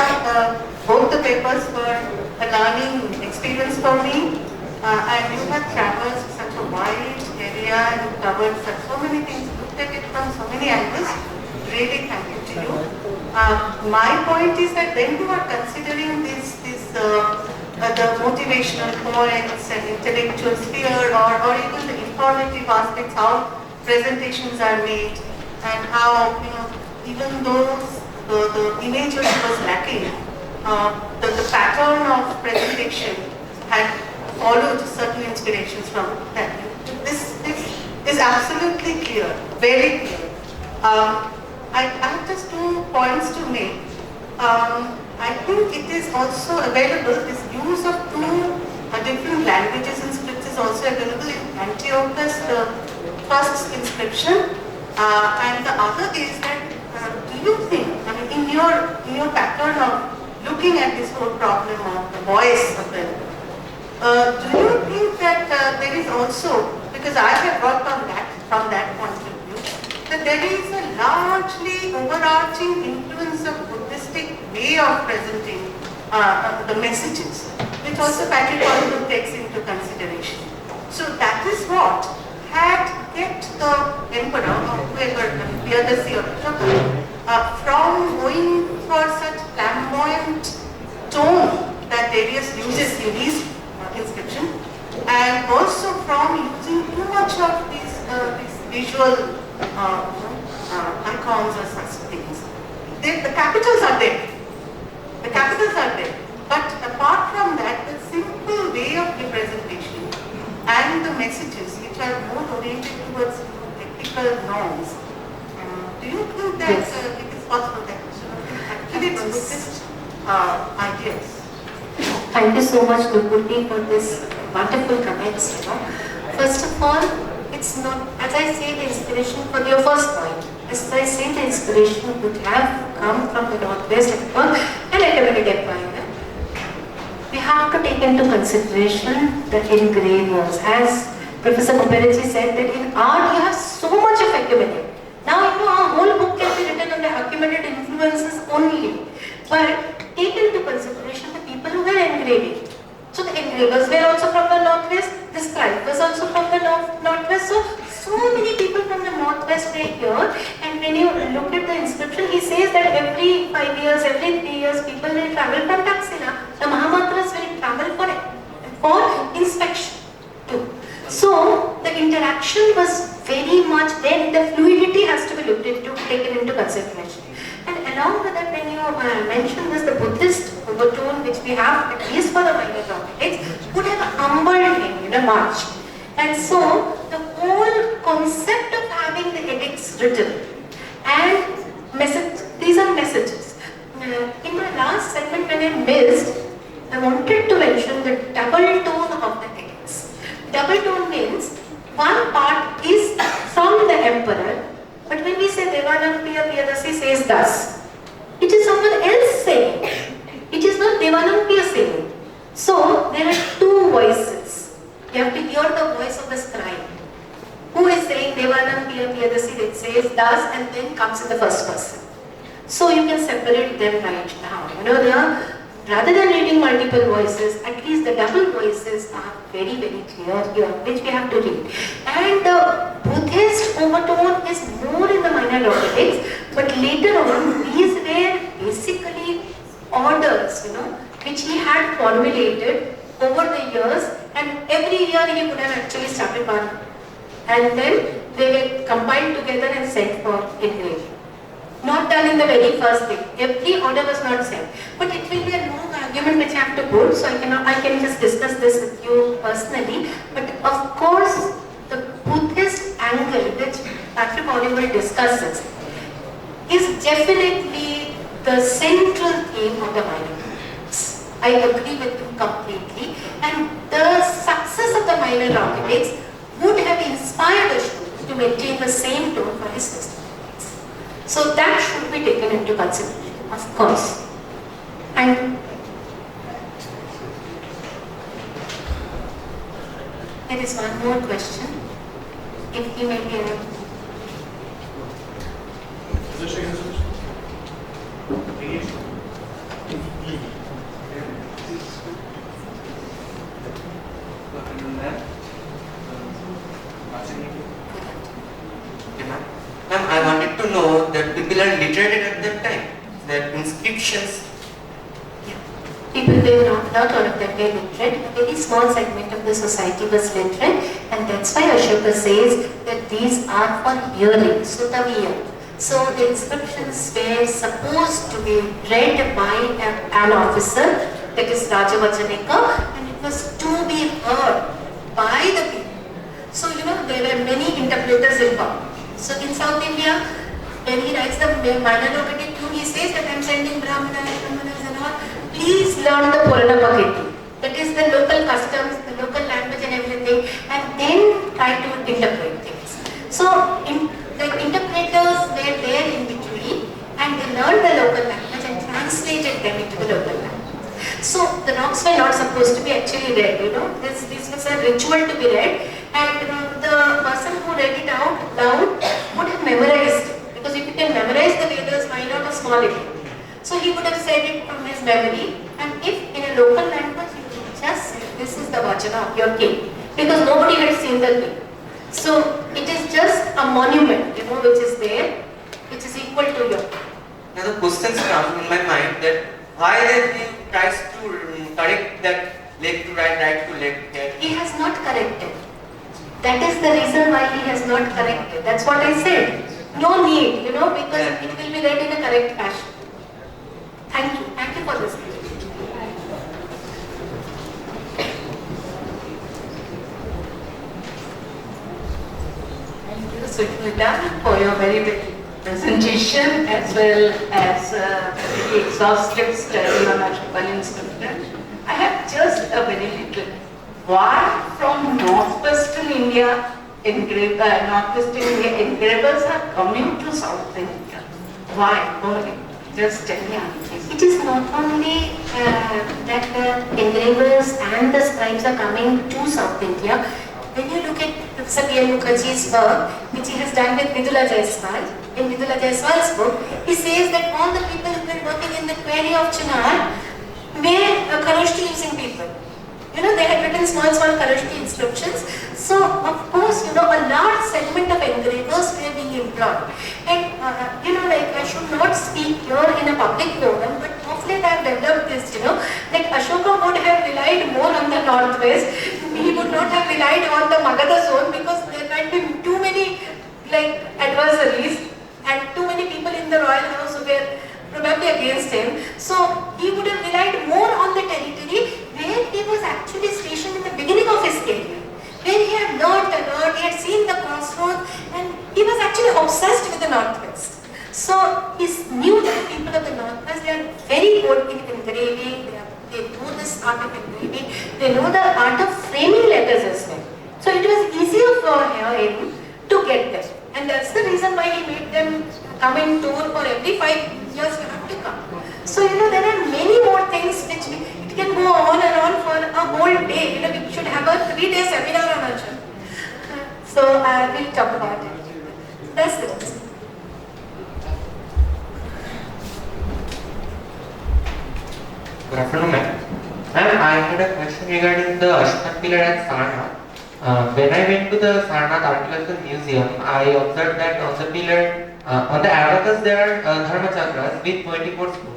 both the papers were a learning experience for me, and you have traversed such a wide area, you covered so many things, looked at it from so many angles. Really thank you to you. My point is that when you are considering the motivational points and intellectual sphere or even the informative aspects, how presentations are made and how, even though the imagery was lacking, the pattern of presentation had followed certain inspirations from that. This is absolutely clear, very clear. I have just 2 points to make. I think it is also available, this use of 2 different languages and scripts is also available in Antiochus, the first inscription. And the other is that, do you think, in your pattern of looking at this whole problem of the voice of the do you think that there is also, because I have worked on that from that point of view, that there is a largely overarching influence of Buddhistic way of presenting the messages, which also Patrick Oliver takes into consideration. So that is what had kept the emperor, or whoever, Piyadasi or from going for such flamboyant tone that Darius uses in his inscription, and also from using too much of these visual icons or such things. The capitals are there. The capitals are there. But apart from that, the simple way of representation and the messages which are more oriented towards technical norms, do you think that it is possible that actually it's Buddhist ideas? Thank you so much, Nupurni, for this wonderful comments. First of all, it's not, as I say, the inspiration for your first point. As I say, the inspiration would have come from the Northwest and academic environment. We have to take into consideration the engravers. As Professor Muperji said, that in art you have so much of accumulated. Now, our whole book can be written on the accumulated influences only. But take into consideration the people who were engraving. So the engravers were also from the Northwest, the scribe was also from the Northwest. So many people from the Northwest were here, and when you look at the inscription, he says that every 5 years, every 3 years, people will travel from Taxila. The Mahamatras will travel for inspection too. So the interaction was very much there, the fluidity has to be taken into consideration. And along with that, when you mentioned this, the Buddhist overtone which we have, at least for the minor dramatics, would have humbled him in a march. And so, the whole concept of having the edicts written and these are messages. In my last segment when I missed, I wanted to mention the double tone of the edicts. Double tone means one part is from the emperor, but when we say Devanampiya Piyadasi says thus, it is someone else saying. It is not Devanampiya saying. So there are 2 voices. You have to hear the voice of the scribe, who is saying Devanampiya Piyadasi, that says thus, and then comes in the first person. So you can separate them right now. Rather than reading multiple voices, at least the double voices are very, very clear here, which we have to read. And the Buddhist overtone is more in the minor dramatics, but later on, these were basically orders, which he had formulated over the years, and every year he would have actually started one. And then they were combined together and sent for engraving. Not done in the very first thing. Every order was not sent. But it will be a long argument which I have to put, so I can just discuss this with you personally. But of course, the Buddhist angle which Patrick Oliver discusses is definitely the central theme of the minor dramatics. I agree with him completely. And the success of the minor dramatics would have inspired the student to maintain the same tone for his testimonies. So that should be taken into consideration, of course. And there is one more question. If he may be able. Ma'am, I wanted to know that people people are literate at that time. Their inscriptions. People were not all of them were literate. A very small segment of the society was literate, and that's why Ashoka says that these are for hearing, sutaviya. So the inscriptions were supposed to be read by an officer, that is Rajavachanika, and it was to be heard by the people. So there were many interpreters involved. So in South India, when he writes the minor located tune, he says that I am sending Brahmanas and all. Please learn the Purana Bhakti. That is the local customs, the local language and everything, and then try to interpret things. So, the interpreters were there in between, and they learned the local language and translated them into the local language. So, the rocks were not supposed to be actually read, This was a ritual to be read, and the person who read it out loud would have memorized it. Because if you can memorize the Vedas, why not a small idiot? So he would have said it from his memory, and if in a local language he would just say, this is the vachana of your king, because nobody had seen the king. So it is just a monument, which is there, which is equal to your king. Now the questions come in my mind that why that he tries to correct that leg to right, right to left here. He has not corrected. That is the reason why he has not corrected. That's what I said. No need, because it will be read in a correct fashion. Thank you for this. Thank you, Sushmita, for your very good presentation as well as very exhaustive study on Ashokal scripture. I have just a very little. Why from northwestern India, northwestern India engravers are coming to South India? Why? Just tell me. It is not only that the engravers and the scribes are coming to South India. When you look at Professor B.L. Mukherjee's work, which he has done with Vidula Jaiswal, in Vidula Jaiswal's book, he says that all the people who were working in the quarry of Chinar were Kharosthi using people. They had written small Kharosthi inscriptions. So, of course, a large segment of engravers were being employed. And, I should not speak here in a public forum, but of late I have developed this, that Ashoka would have relied more on the northwest. He would not have relied on the Magadha zone because there might be too many, adversaries and too many people in the royal house who were probably against him. So, he would have relied more on the territory where he was actually stationed in the beginning of his career, where he had learned a lot, he had seen the crossroads, and he was actually obsessed with the northwest. So he knew that the people of the northwest, they are very good in engraving, they know this art of engraving, they know the art of framing letters as well. So it was easier for him to get them, and that's the reason why he made them come in tour for every 5 years you have to come. So there are many more things which it can go on and on for a whole day. We should have a 3-day seminar on Arjun. So I will talk about it. That's it. Good afternoon, ma'am. Ma'am, I had a question regarding the Ashtan pillar at Sarnath. When I went to the Sarnath Archaeological Museum, I observed that on the pillar, on the abacus there are dharma chakras with 24 spokes.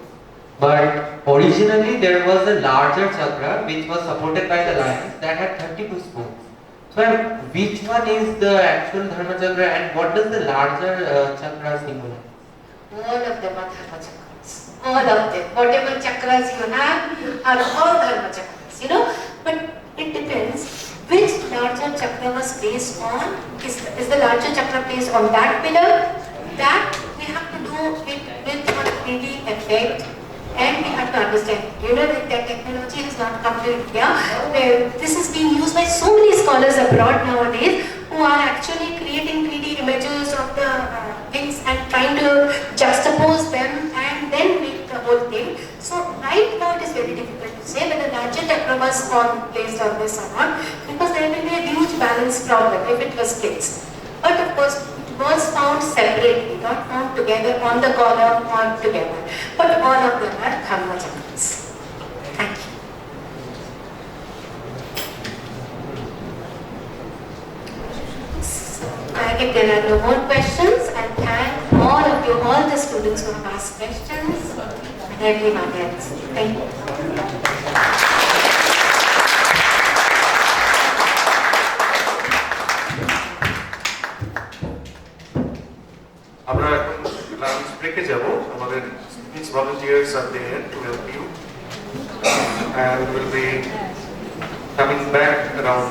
But originally there was a larger chakra which was supported by the lions that had 32 spokes. So which one is the actual dharma chakra and what does the larger chakra symbolize? All of them are dharma chakras. All of them. Whatever chakras you have are all dharma chakras, But it depends which larger chakra was placed on. Is the larger chakra placed on that pillar? That we have to do it with a 3D effect. And we have to understand, that technology has not come to India. This is being used by so many scholars abroad nowadays who are actually creating 3D images of the things and trying to juxtapose them and then make the whole thing. So right now it is very difficult to say whether larger chakra was placed on this or not, because there will be a huge balance problem if it was placed. But of course, was found separately, not found together on the column or together. But all of them are dharma chakras. Thank you. So, if there are no more questions, I thank all of you, all the students who have asked questions and everyone else. Thank you. আমরা এখন lunch ব্রেকে যাব আমাদের speech volunteers are there to help you and will be coming back around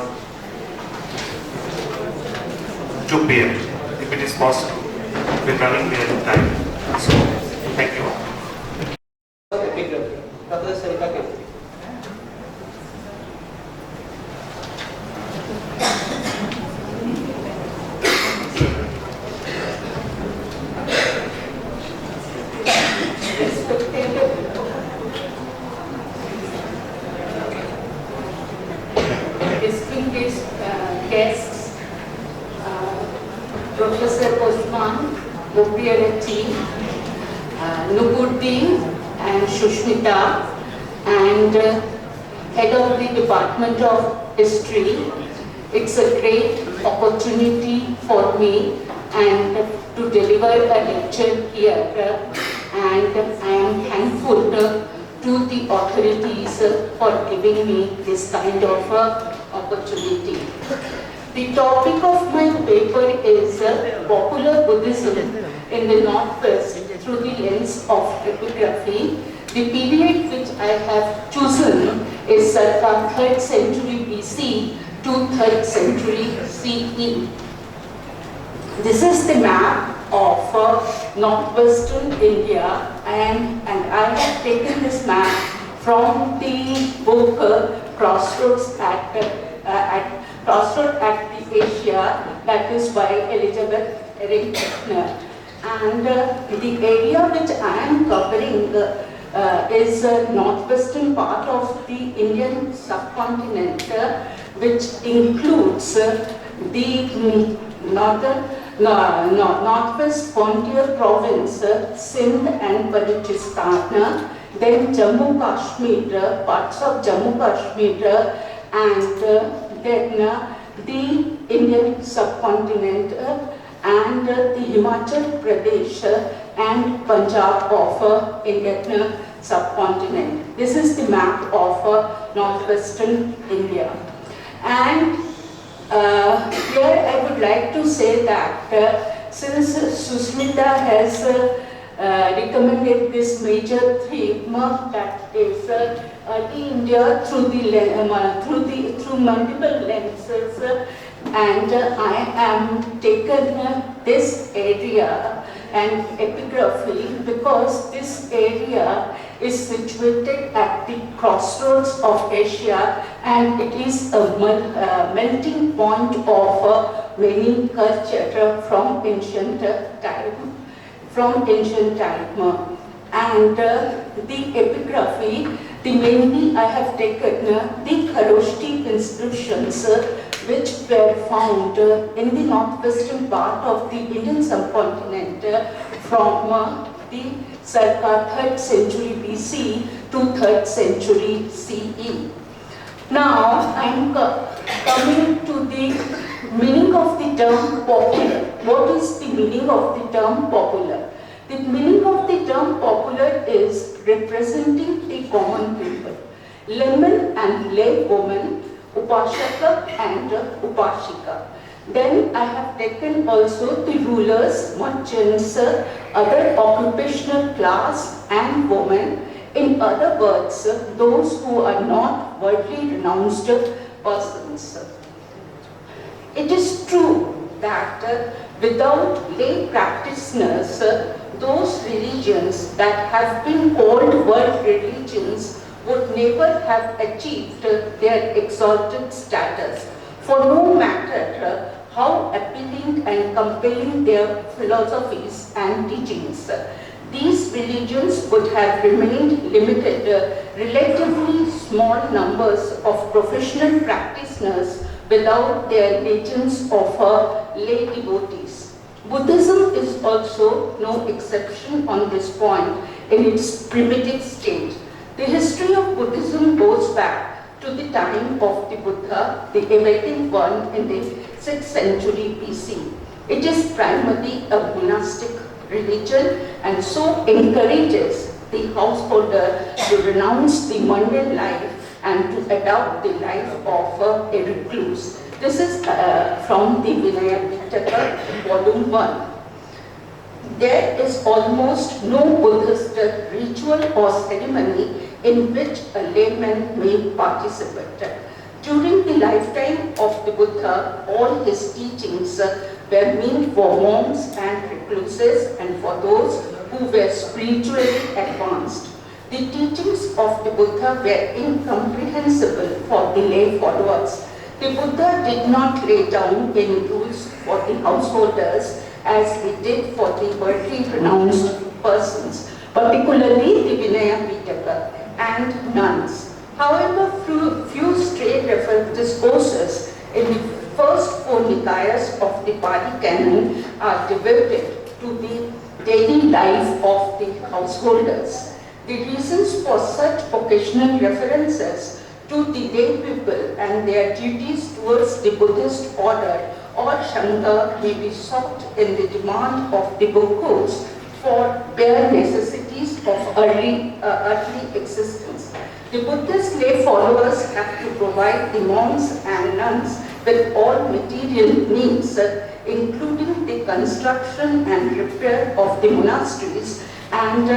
2 p.m. if it is possible. We're running there in time. So thank you. Distinguished guests, Professor Osman, Gopiarati, Nubuddin and Shushmita, and Head of the Department of History. It's a great opportunity for me and to deliver a lecture here, and I am thankful to the authorities for giving me this kind of opportunity. The topic of my paper is popular Buddhism in the Northwest through the lens of epigraphy. The period which I have chosen is circa 3rd century BC to 3rd century CE. This is the map of northwestern India, and I have taken this map from the book Crossroads at the Asia, that is by Elizabeth Eric Kettner. And the area which I am covering is northwestern part of the Indian subcontinent, which includes the northwest frontier province, Sindh and Balochistan, then Jammu Kashmir, parts of Jammu Kashmir, and then the Indian subcontinent and the Himachal Pradesh and Punjab of Indian subcontinent. This is the map of northwestern India. And here I would like to say that since Susmita has recommended this major theme, that is early India through multiple lenses, and I am taken this area and epigraphy because this area is situated at the crossroads of Asia, and it is a melting point of many cultures from ancient time. And the epigraphy, mainly I have taken the Kharoshti inscriptions which were found in the northwestern part of the Indian subcontinent from the circa 3rd century BC to 3rd century CE. Now I am coming to the meaning of the term popular. What is the meaning of the term popular? The meaning of the term popular is representing the common people, layman and laywoman, upashaka and upashika. Then I have taken also the rulers, merchants, other occupational class and women. In other words, those who are not worldly renounced persons. It is true that without lay practitioners, those religions that have been called world religions would never have achieved their exalted status, for no matter how appealing and compelling their philosophies and teachings, these religions would have remained limited, relatively small numbers of professional practitioners without their legions of lay devotees. Buddhism is also no exception on this point in its primitive state. The history of Buddhism goes back to the time of the Buddha, the awakened one in the 6th century BC. It is primarily a monastic religion and so encourages the householder to renounce the mundane life and to adopt the life of a recluse. This is from the Vinaya Pitaka, Volume 1. There is almost no Buddhist ritual or ceremony in which a layman may participate. During the lifetime of the Buddha, all his teachings were meant for monks and recluses and for those who were spiritually advanced. The teachings of the Buddha were incomprehensible for the lay followers. The Buddha did not lay down any rules for the householders as he did for the worldly renounced persons, particularly the Vinaya Pitaka and nuns. However, few stray discourses in the first 4 Nikayas of the Pali Canon are devoted to the daily life of the householders. The reasons for such occasional references to the lay people and their duties towards the Buddhist order or Shanga may be sought in the demand of the bhikkhus for bare necessities of earthly existence. The Buddhist lay followers have to provide the monks and nuns with all material needs, including the construction and repair of the monasteries and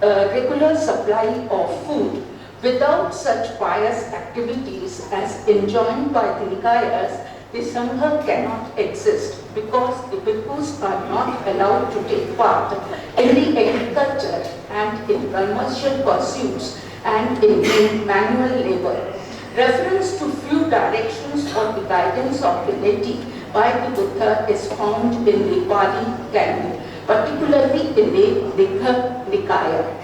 regular supply of food. Without such pious activities as enjoined by the Nikayas, the Sangha cannot exist because the bhikkhus are not allowed to take part in the agriculture and in commercial pursuits and in manual labor. Reference to few directions for the guidance of the laity by the Buddha is found in the Pali Canon, particularly in the Digha Nikaya.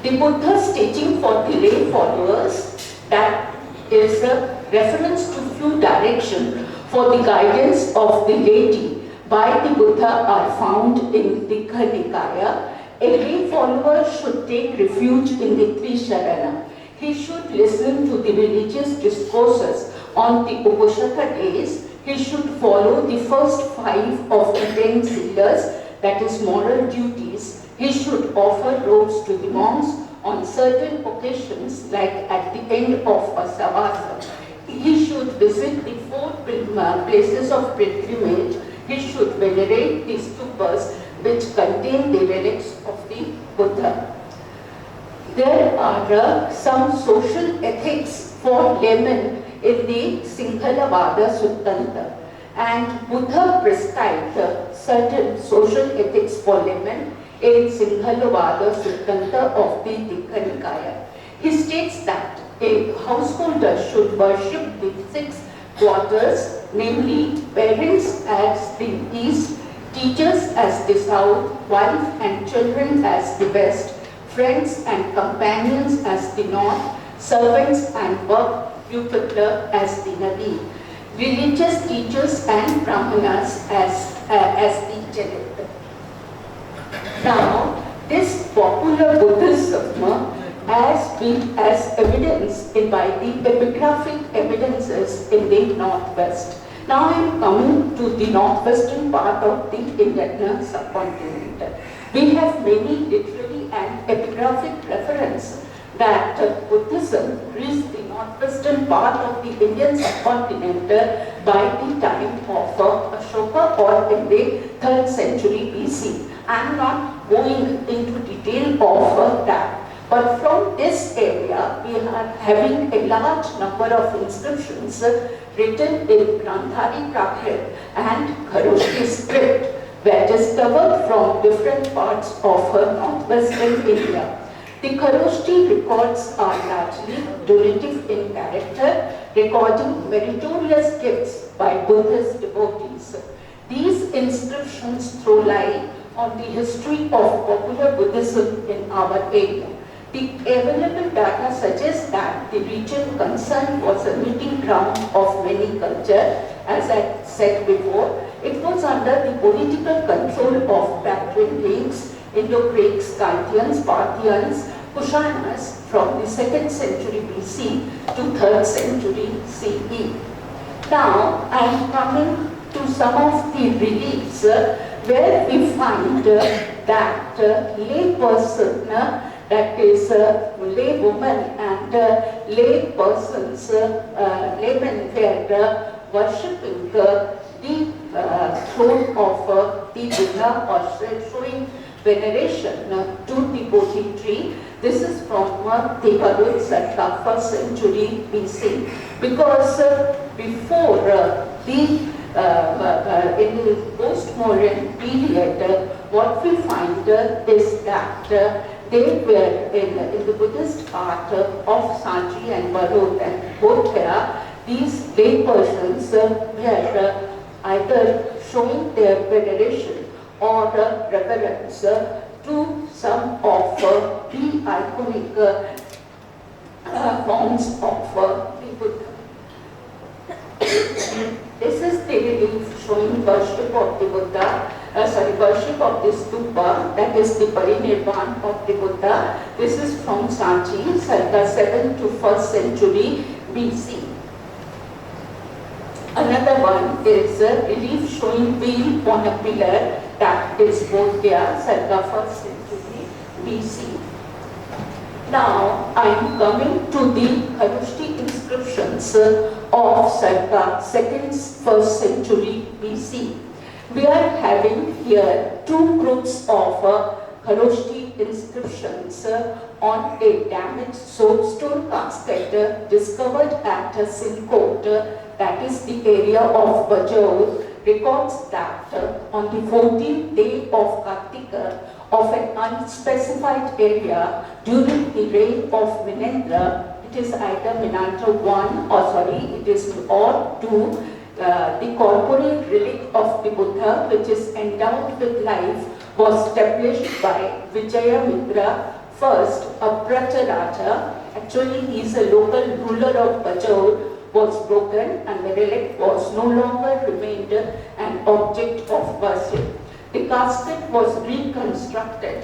The Buddha's teaching for the lay followers, that is a reference to few directions for the guidance of the laity by the Buddha are found in Digha Nikaya. A lay follower should take refuge in the Trisharana. He should listen to the religious discourses on the Uposatha days. He should follow the first 5 of the 10 silas, that is moral duties. He should offer robes to the monks on certain occasions, like at the end of a savasa. He should visit the 4 places of pilgrimage. He should venerate the stupas which contain the relics of the Buddha. There are some social ethics for laymen in the Singhalavada Suttanta, and Buddha prescribed certain social ethics for laymen in Singhalavada Suttanta of the Digha Nikaya. He states that a householder should worship the 6 quarters, namely parents as the east, teachers as the south, wife and children as the west, friends and companions as the north, servants and work pupiller as the nadi, religious teachers and brahmanas as the tenet. Now, this popular Buddhism as evidenced by the epigraphic evidences in the northwest. Now I am coming to the northwestern part of the Indian subcontinent. We have many literary and epigraphic reference that Buddhism reached the northwestern part of the Indian subcontinent by the time of Ashoka or in the 3rd century BC. I am not going into detail of that. But from this area, we are having a large number of inscriptions written in Granthari Prakrit and Kharoshti script were discovered from different parts of northwestern India. The Kharoshti records are largely donative in character, recording meritorious gifts by Buddhist devotees. These inscriptions throw light on the history of popular Buddhism in our area. The available data suggests that the region concerned was a meeting ground of many cultures. As I said before, it was under the political control of Bactrian Greeks, Indo-Greeks, Scythians, Parthians, Kushanas from the 2nd century BC to 3rd century CE. Now I am coming to some of the reliefs where we find that lay person, that is lay woman and lay persons, laymen were worshipping the throne of the Buddha, or showing veneration to the Bodhi tree. This is from the Bhagavad Gita, 1st century BC, because before in the post-modern period, what we find is that they were in the Buddhist art of Sanchi and Barot and Bodhgaya, these lay persons were either showing their veneration or reverence to some of the iconic forms of the Buddha. This is the relief showing worship of the Buddha, worship of the stupa, that is the parinirvan of the Buddha. This is from Sanchi, circa 7th to 1st century BC. Another one is a relief showing wheel on a pillar, that is Bodhgaya, circa 1st century BC. Now I am coming to the Kharoshthi inscriptions of circa 1st century BC. We are having here two groups of Kharoshthi inscriptions on a damaged soapstone casket discovered at Sinkot, that is the area of Bajaur, records that on the 14th day of Kartika of an unspecified area during the reign of Minendra, it is either Minendra it is or 2, the corporeal relic of the Buddha, which is endowed with life, was established by Vijayamitra first, a Pracharaja. Actually, he is a local ruler of Bajaur, was broken and the relic was no longer remained an object of worship. The casket was reconstructed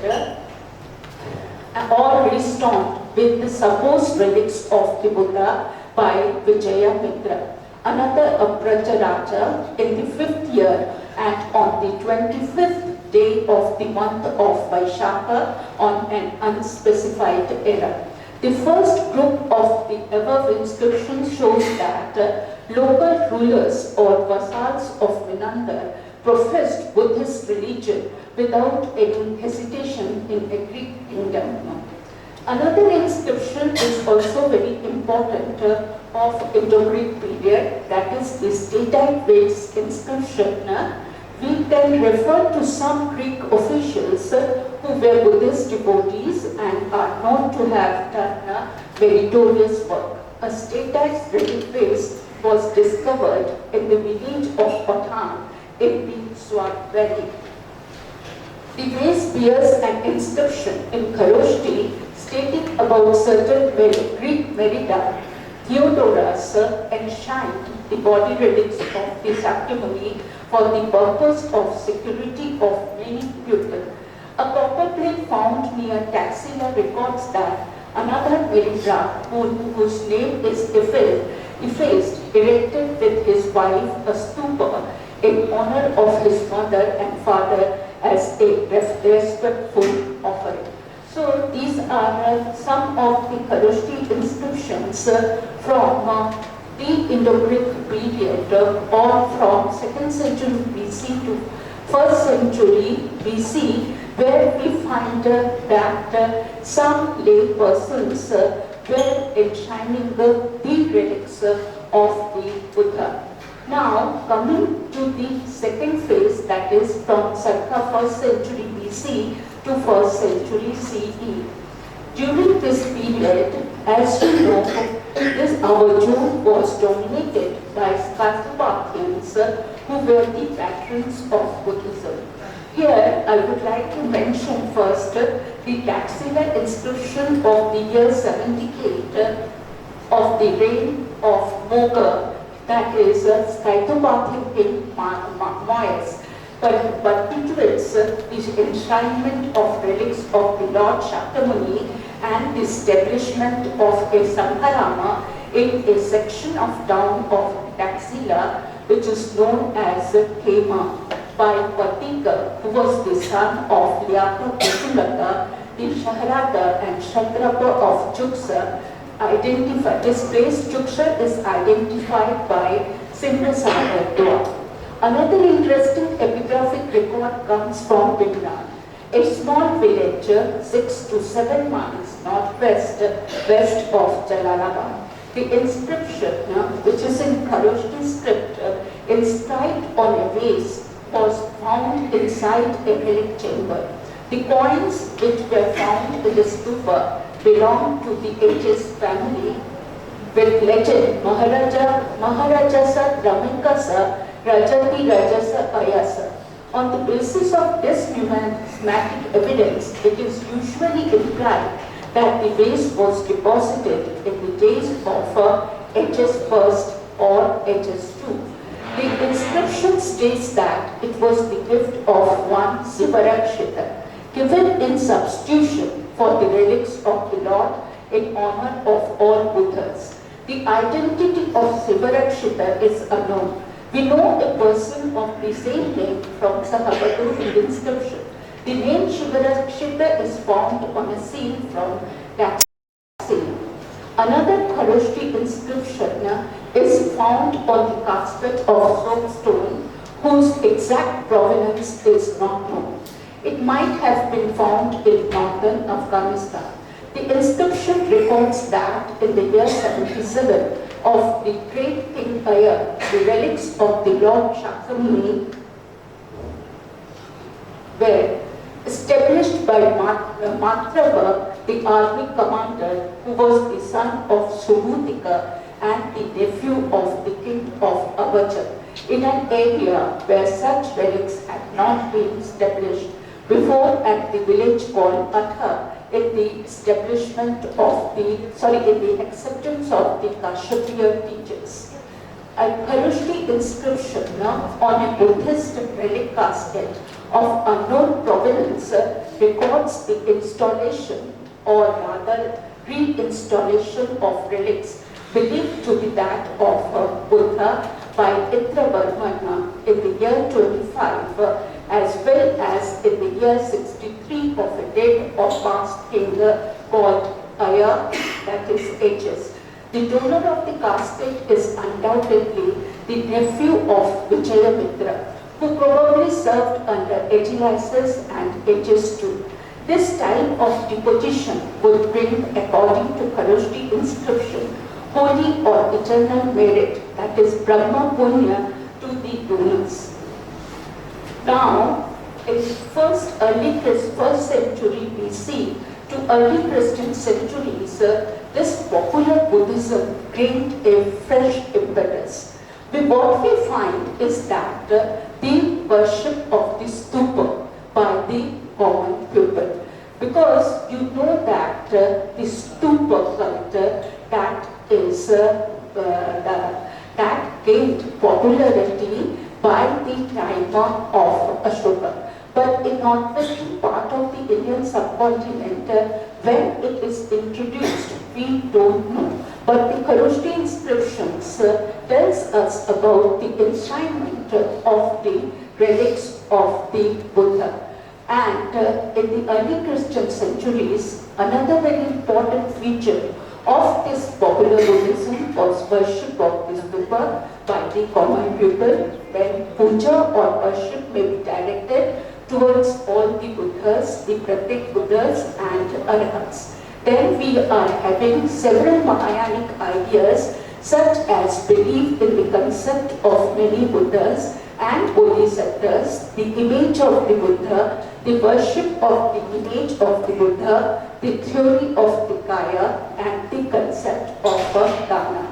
or restored with the supposed relics of the Buddha by Vijayamitra. Another Pracharaja in the 5th year and on the 25th day of the month of Vaishakha on an unspecified era. The first group of the above inscriptions shows that local rulers or vassals of Menander professed Buddhist religion without any hesitation in a Greek kingdom. Another inscription is also very important of Indo-Greek period, that is the Statite Vase inscription. We can refer to some Greek officials who were Buddhist devotees and are known to have done meritorious work. A statite relic vase was discovered in the village of Patan in the Swat Valley. The vase bears an inscription in Kharoshthi stating about certain Greek Merida. Theodorus enshrined the body relics of the Sakyamuni for the purpose of security of many people. A copper plate found near Taxila records that another Merida, whose name is effaced, erected with his wife a stupa in honor of his mother and father as a respectful offering. So these are some of the Kharoshthi inscriptions from the Indo-Greek period or from 2nd century BC to 1st century BC, where we find that some lay persons were enshrining the relics of the Buddha. Now coming to the second phase, that is from circa 1st century BC to 1st century CE. During this period, as you know, our zone was dominated by Scartopathians who were the patrons of Buddhism. Here, I would like to mention first the Taxila inscription of the year 78 of the reign of Moga, that is Scartopathian king Moyes. But includes the enshrinement of relics of the Lord Shakyamuni and the establishment of a Sangharama in a section of town of Taxila, which is known as Kema. by Patika, who was the son of Lyaka Kusulaka, the Shaharada and Shatrapa of Juksa. This place Juksa is identified by Simrasara Dua. Another interesting epigraphic record comes from Bidnan, a small village 6 to 7 miles northwest west of Jalalabad. The inscription, which is in Kharoshti script, inscribed on a vase, was found inside a relic chamber. The coins which were found in the stupa belong to the H's family, with legend Maharajasa Ramikasa Rajati Rajasa Ayasa. On the basis of this numismatic evidence, it is usually implied that the vase was deposited in the days of H's first or H's two. The inscription states that it was the gift of one Sivarakshita, given in substitution for the relics of the Lord in honor of all Buddhas. The identity of Sivarakshita is unknown. We know a person of the same name from Sahabadu in the inscription. The name Sivarakshita is found on a seal from that seal. Another Kharoshti inscription is found on the casket of soapstone, whose exact provenance is not known. It might have been found in northern Afghanistan. The inscription records that in the year 77 of the great King Aya, the relics of the Lord Shakyamuni were established by Matrava, the army commander, who was the son of Subutika and the nephew of the king of Avacha, in an area where such relics had not been established before at the village called Atha, in the establishment of in the acceptance of the Kashyapiya teachers. A Kharoshti inscription on a Buddhist relic casket of unknown provenance records the installation or rather reinstallation of relics believed to be that of Buddha by Indravarman in the year 25 as well as in the year 63 of a dead or past king called Aya, that is H's. The donor of the casket is undoubtedly the nephew of Vijayamitra, who probably served under Agilises and H's too. This type of deposition would bring, according to Kharoshti inscription, holy or eternal merit, that is Brahma Punya, to the donors. Now, in first century BC to early Christian centuries, this popular Buddhism gained a fresh impetus. What we find is that the worship of the stupa by the common people, because you know that the stupa culture that gained popularity by the time of Ashoka. But in northwestern part of the Indian subcontinent, when it is introduced, we don't know. But the Kharoshti inscriptions tells us about the enshrinement of the relics of the Buddha. And in the early Christian centuries, another very important feature of this popular Buddhism was worship of the stupa by the common people, when puja or worship may be directed towards all the Buddhas, the Pratik Buddhas and Arhats. Then we are having several Mahayanic ideas such as belief in the concept of many Buddhas and Bodhisattvas, the image of the Buddha, the worship of the image of the Buddha, the theory of the Kaya and the concept of Dana.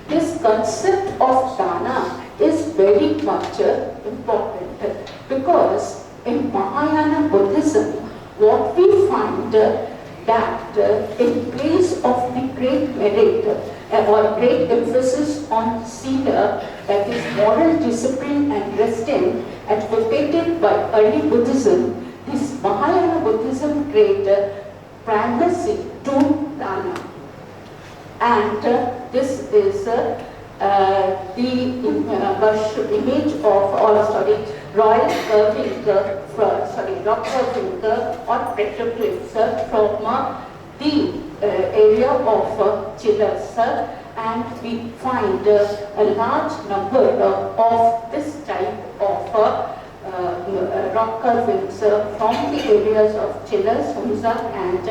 This concept of Dana is very much important because in Mahayana Buddhism, what we find that in place of the great merit or great emphasis on sila, that is moral discipline and restraint advocated by early Buddhism, this Mahayana Buddhism gave primacy to Dana. And this is the image of, rock carving or petroglyphs from the area of Chillers, and we find a large number of this type of rock carvings from the areas of Chillers, Hunza and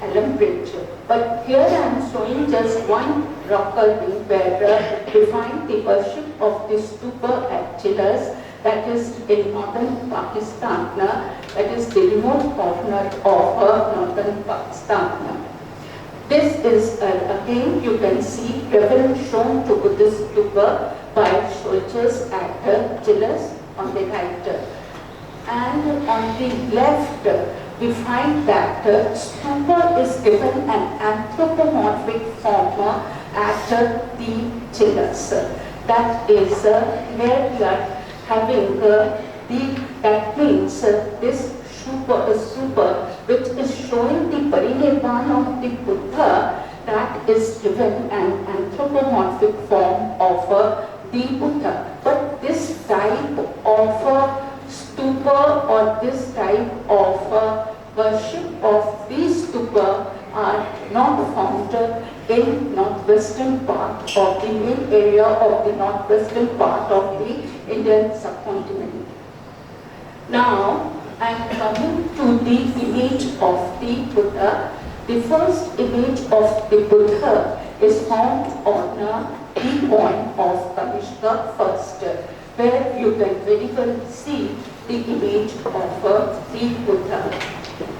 Alambridge. But here I am showing just one rock carving where we find the worship of the stupa at Chillers, that is in northern Pakistan, that is the remote corner of northern Pakistan. This is again you can see reference shown to Buddhist stupa by soldiers at Chillers on the right. And on the left we find that stupa is given an anthropomorphic form at the Chillers. That is where we are having that means this stupa which is showing the parinirvana of the Buddha, that is given an anthropomorphic form of the Buddha. But this type of stupa or this type of worship of the stupa are not found in northwestern part of the main area of the northwestern part of the Indian subcontinent. Now I am coming to the image of the Buddha. The first image of the Buddha is found on the coin of Kanishka first, where you can very well see the image of the Buddha.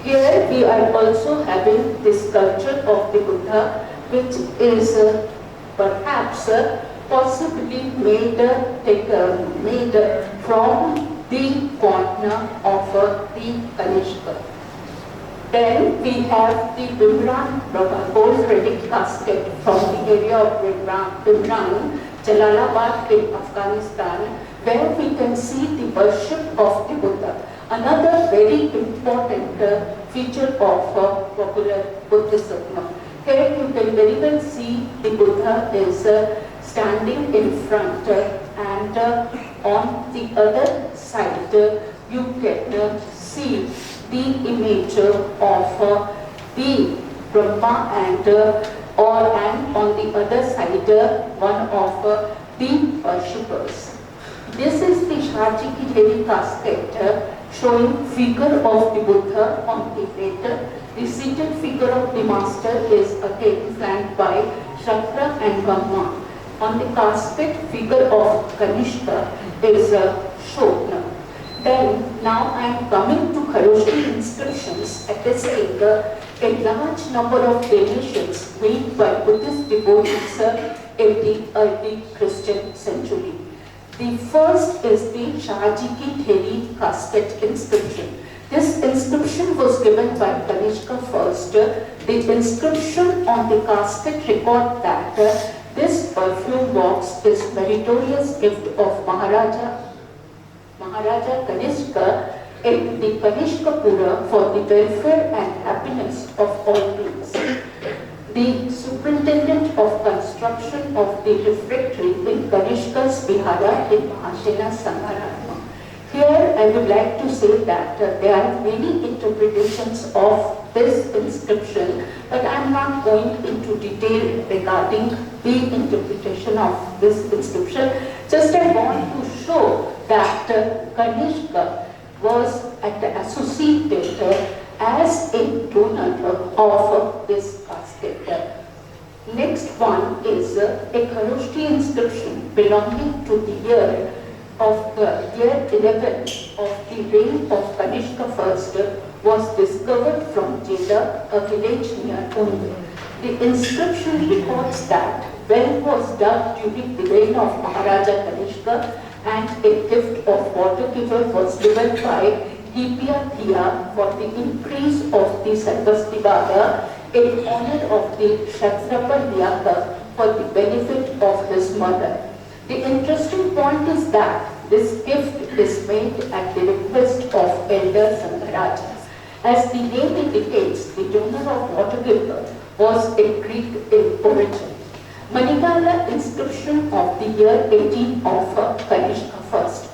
Here we are also having the sculpture of the Buddha, which is perhaps possibly made from the corner of the Kanishka. Then we have the Bimran gold relic casket from the area of Bimran, Jalalabad in Afghanistan, where we can see the worship of the Buddha. Another very important feature of popular Buddhism. Here you can very well see the Buddha is standing in front, and on the other side you can see the image of the Brahma and on the other side one of the worshippers. This is the Shaji Ki Devi casket showing figure of the Buddha on the plate. The seated figure of the master is again flanked by Shakra and Brahma. On the casket, figure of Kanishka is shown. Then now I am coming to Kharoshthi inscriptions attesting a large number of donations made by Buddhist devotees in the early Christian century. The first is the Shaji Ki Devi casket inscription. This inscription was given by Kanishka first. The inscription on the casket record that this perfume box is meritorious gift of Maharaja Kanishka in the Kanishkapura for the welfare and happiness of all beings. The superintendent of construction of the refectory in Kanishka's Vihara in Mahasena Sangharatma. Here I would like to say that there are many interpretations of this inscription, but I am not going into detail regarding the interpretation of this inscription. Just I want to show that Kanishka was associated as a donor of this casket. Next one is a Kharoshthi inscription belonging to the year 11 of the reign of Kanishka I was discovered from Jeda, a village near Undu. The inscription records that well was dug during the reign of Maharaja Kanishka and a gift of water giver was given by Hipya Thiya for the increase of the Sarvastivada in honor of the Kshatrapa Lyaka for the benefit of his mother. The interesting point is that this gift is made at the request of Elder Sangharaj. As the name indicates, the donor of water giver was a Greek in origin. Manigala inscription of the year 18 of Kanishka I.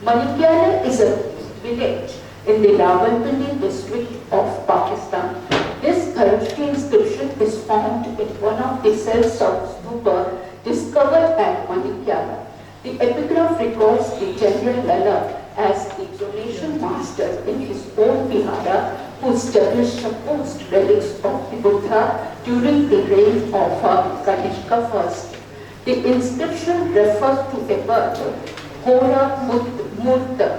Manikyala is a village in the Rawalpindi district of Pakistan. This Kharoshti inscription is found in one of the cells of stupa discovered at Manikyala. The epigraph records the General Lala as the donation master in his own vihara who established supposed relics of the Buddha during the reign of Kanishka I. The inscription refers to a bird, Hora Murta,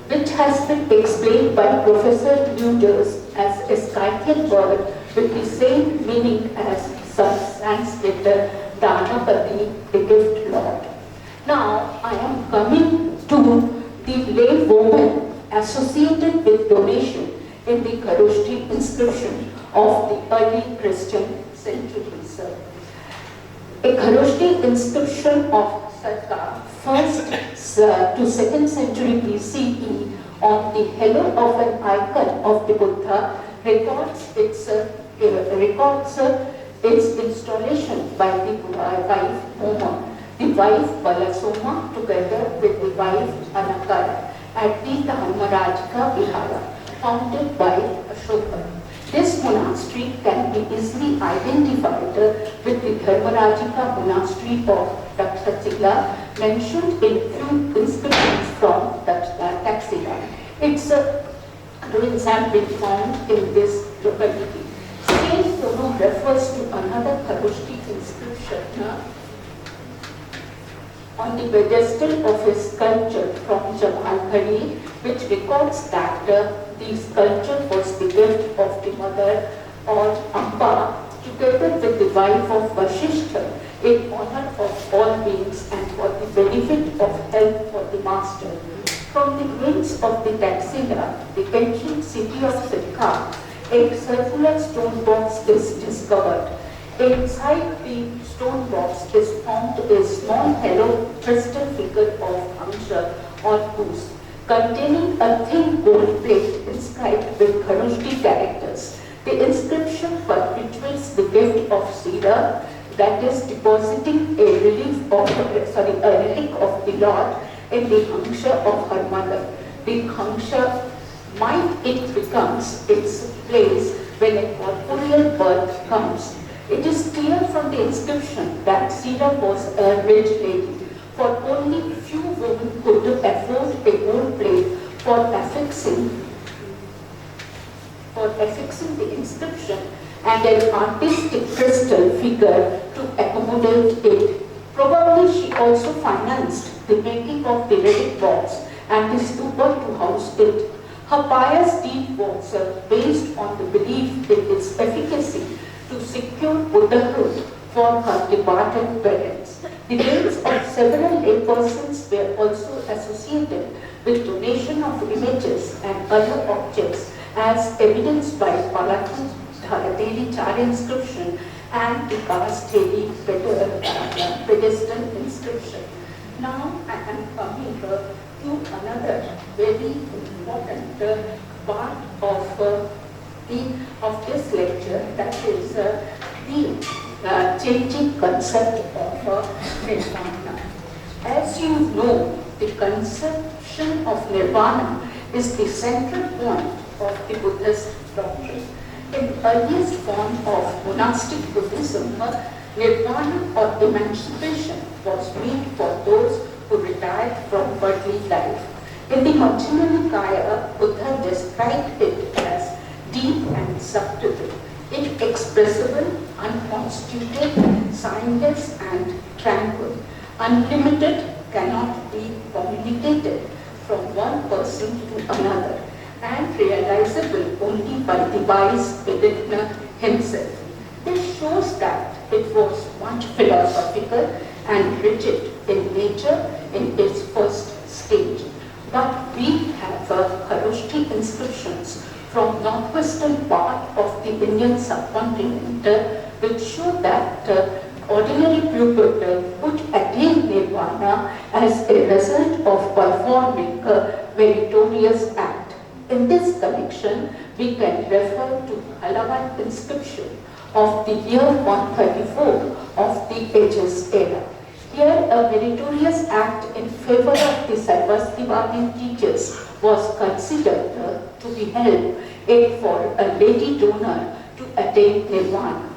which has been explained by Professor Luders as a Scythian word with the same meaning as Sanskrit Danapati, the gift lord. Now I am coming to the lay woman associated with donation in the Kharoshti inscription of the early Christian centuries. A Kharoshti inscription of circa 1st to 2nd century BCE on the halo of an icon of the Buddha records its installation by the wife Homa, the wife Balasoma together with the wife Anakara at the Dharmarajika Vihara, founded by Ashoka. This monastery can be easily identified with the Dharmarajika monastery of Taxila mentioned in few inscriptions from Taxila. Its ruins have been found in this locality. Saint Tonu refers to another Kharoshti inscription on the pedestal of a sculpture from Jamalghari, which records that the sculpture was the gift of the mother or Amba together with the wife of Vasishtha in honor of all beings and for the benefit of health for the master. From the ruins of the Taxila, the ancient city of Siddha, a circular stone box is discovered. Inside the stone box is found a small hollow crystal figure of Hamsa or goose, containing a thin gold plate inscribed with Kharoshti characters. The inscription perpetuates the gift of Sira, that is depositing a relic of the Lord in the Hangsha of her mother. The Hangsha might it becomes its place when a corporeal birth comes. It is clear from the inscription that Sira was a rich lady, for only few women could afford a gold plate for affixing the inscription and an artistic crystal figure to accommodate it. Probably she also financed the making of the relic box and the stupa to house it. Her pious deed was based on the belief in its efficacy to secure Buddhahood for her departed parents. The names of several laypersons were also associated with donation of images and other objects as evidenced by Palaki Dharateli Char inscription and the Kasteli pedestal inscription. Now I am coming to another very important part of this lecture, that is the changing concept of Nirvana. As you know, the conception of Nirvana is the central point of the Buddhist doctrine. In the earliest form of monastic Buddhism, Nirvana or emancipation was meant for those who retired from worldly life. In the Majjhima Nikaya, Buddha described it as deep and subtle, inexpressible, unconstituted, signless and tranquil, unlimited, cannot be communicated from one person to another, and realizable only by the wise Vedanta himself. This shows that it was much philosophical and rigid in nature in its first stage. But we have Kharoshti inscriptions from northwestern part of the Indian subcontinent which show that ordinary pupil would attain Nirvana as a result of performing a meritorious act. In this connection, we can refer to Halavan inscription of the year 134 of the Aegis era. Here, a meritorious act in favor of the Sarvastivadin teachers was considered to be held aid for a lady donor to attain nirvana.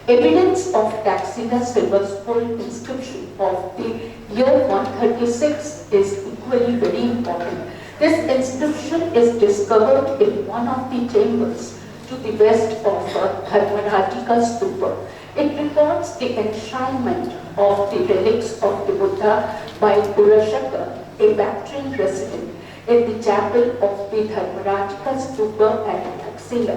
Evidence of Taxila silver scroll inscription of the year 136 is equally very important. This inscription is discovered in one of the chambers to the west of Dharmarajika Stupa. It records the enshrinement of the relics of the Buddha by Purashaka, a Bactrian resident, in the chapel of the Dharmarajika Stupa at Taxila.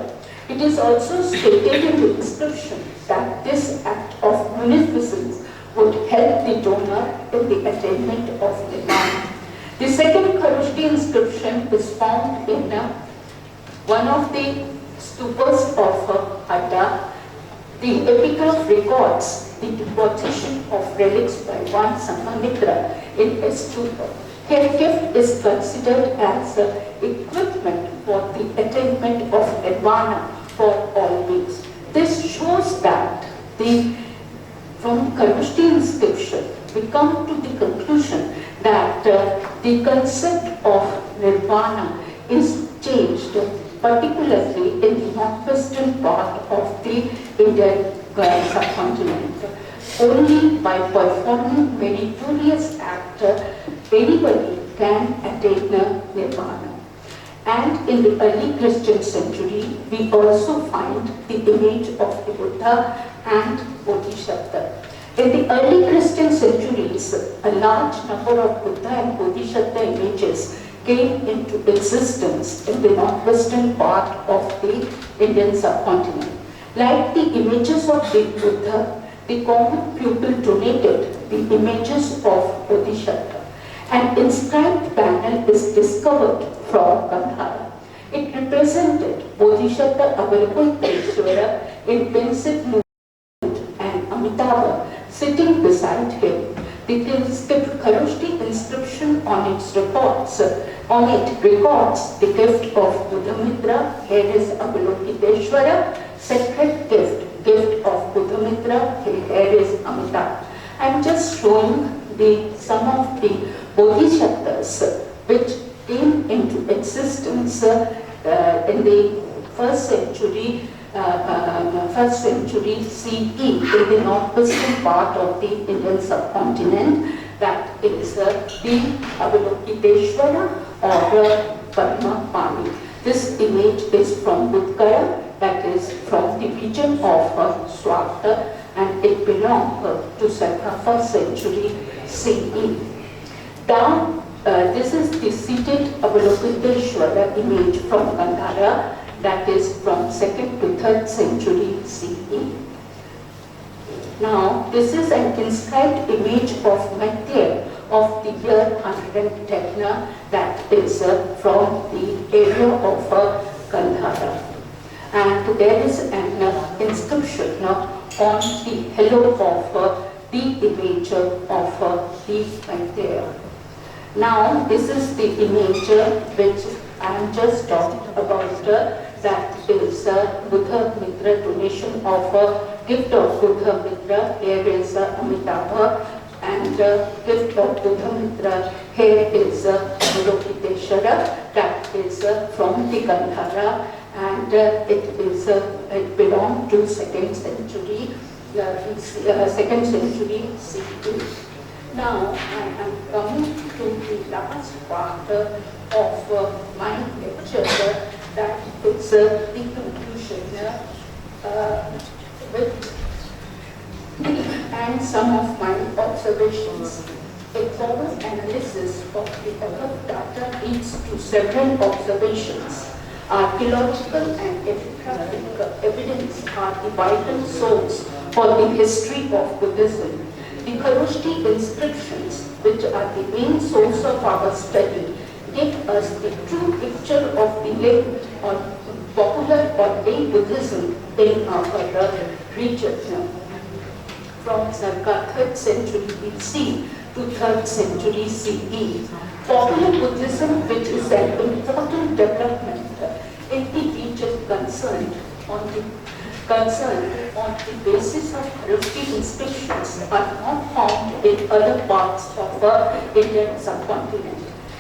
It is also stated in the inscription that this act of munificence would help the donor in the attainment of nirvana. The second Kharoshti inscription is found in one of the stupas of Adda. The epigraph records the deposition of relics by one Samamitra in a stupa. Her gift is considered as equipment for the attainment of nirvana for all beings. This shows that from Kharoshti inscription, we come to the conclusion that the concept of nirvana is changed, particularly in the northwestern part of the Indian subcontinent. Only by performing meritorious act, anybody can attain nirvana. And in the early Christian century, we also find the image of the Buddha and Bodhisattva. In the early Christian centuries, a large number of Buddha and Bodhisattva images came into existence in the northwestern part of the Indian subcontinent. Like the images of the Buddha, the common people donated the images of Bodhisattva. An inscribed panel is discovered from Gandhara. It represented Bodhisattva Avalokiteshvara in pensive mood and Amitabha sitting beside him. The Kharoshti inscription on it records the gift of Buddhamitra. Here is Avalokiteshvara, sacred gift of Buddhamitra. Here is Amitabha. I am just showing some of the Bodhisattvas which came into existence in the first century CE in the northwestern part of the Indian subcontinent. That is the Avalokiteshvara or Padmapani. This image is from Budgaya, that is from the region of Swata, and it belonged to circa 1st century CE. Now, this is the seated Avalokiteshvara image from Gandhara, that is from 2nd to 3rd century CE. Now, this is an inscribed image of Maitreya of the year 110, that is from the area of Gandhara. And there is an inscription on the halo of the image of the Maitreya. Now, this is the image which I am just talking about, that is Buddha Mitra donation of gift of Buddha Mitra. Here is Amitabha, and gift of Buddha Mitra. Here is Avalokiteshvara, that is from the Gandhara, and it belonged to 2nd century CE. Now I am coming to the last part of my lecture, that is the conclusion and some of my observations. A thorough analysis of the above data leads to several observations. Archaeological and ethnographic evidence are the vital source for the history of Buddhism. The Kharoshti inscriptions, which are the main source of our study, give us the true picture of the lay or popular or lay Buddhism in our region. From circa 3rd century BC to 3rd century CE, popular Buddhism, which is an important development in the region concerned, on the concerned on the basis of Kharosthi inscriptions are not found in other parts of the Indian subcontinent.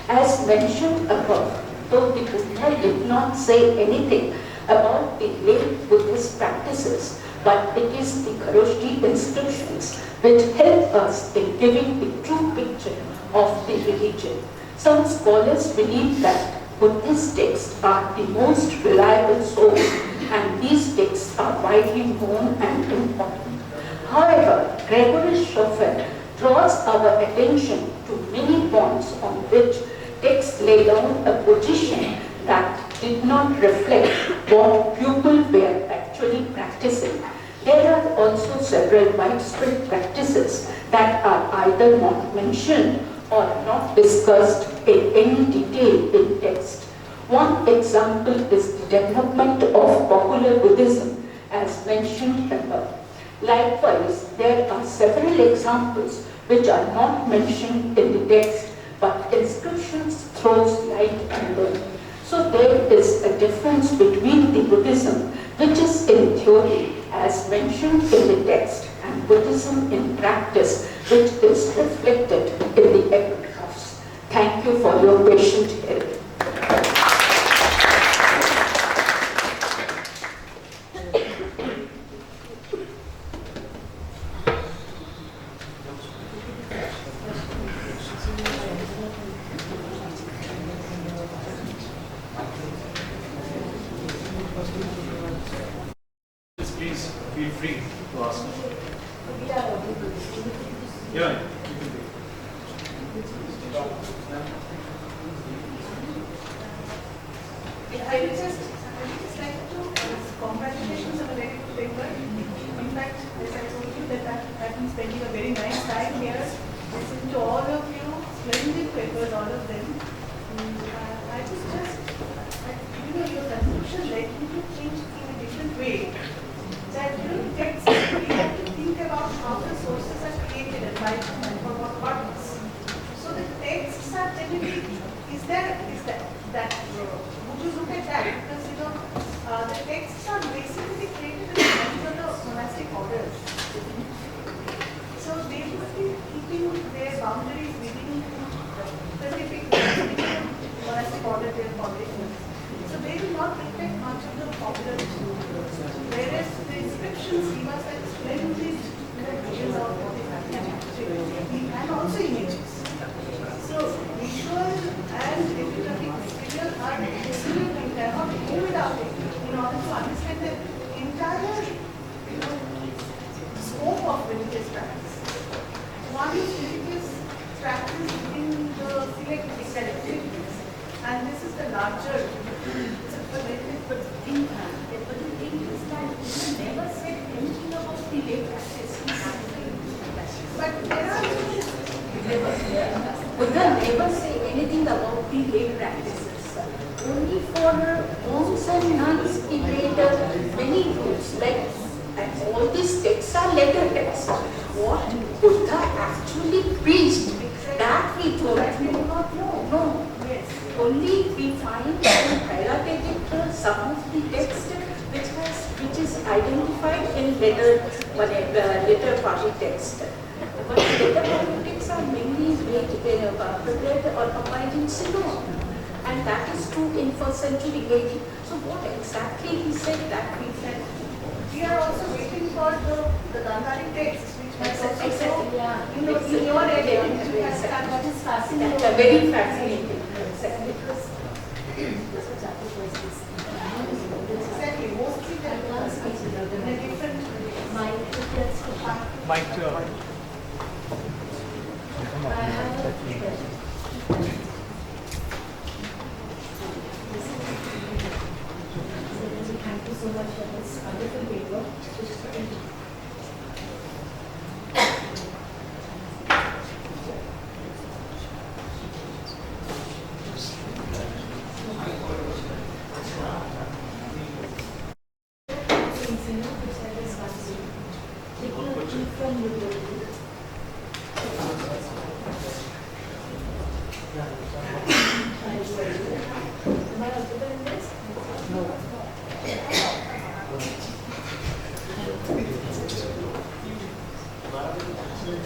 As mentioned above, though the Buddha did not say anything about the late Buddhist practices, but it is the Kharosthi inscriptions which help us in giving the true picture of the religion. Some scholars believe that Buddhist texts are the most reliable source, and these texts are widely known and important. However, Gregory Schoffel draws our attention to many points on which texts lay down a position that did not reflect what people were actually practicing. There are also several widespread practices that are either not mentioned or not discussed in any detail in text. One example is the development of popular Buddhism as mentioned above. Likewise, there are several examples which are not mentioned in the text, but inscriptions throws light on them. So there is a difference between the Buddhism which is in theory as mentioned in the text and Buddhism in practice which is reflected in the epigraphs. Thank you for your patient hearing. Please feel free to ask. Yeah. I would just like to congratulations on a very good paper. In fact, as I told you that I've been spending a very nice time here, listening to all of you, splendid papers, all of them. I was just, your conclusion led me to think in a different way. That texts, we have to think about how the sources are created and by whom and for what purpose. So the texts are generally, would you look at that? Because the texts are basically created in the minds of the monastic orders. So they would be keeping their boundaries within specific monastic order they are following. So they will not reflect much of the popular whereas the inscriptions give us a splendid visions of what is happening and also images. So visual and epigraphic material are absolutely, we cannot go without it in order to understand the entire scope of religious practice. One is religious practice in the select activities, and this is the larger. But the thing is that we never said anything about the lay practice. But there are Buddha never say anything about the lay practices. Only for monks and nuns he made many rules, like, and all these texts are letter texts. What Buddha actually preached, that we do not know. No. Yes. Only we find in Hieratic some of the text which is identified in letter party text. But letter party texts are mainly prepared or compiled in Ceylon. And that is true in 1st century AD. So what exactly he said that we can. We are also waiting for the Gandhari text, which might also in your area, that is fascinating. Very fascinating. Exactly. Mostly the advanced in a different Mic Thank you so much for this wonderful paper. Again,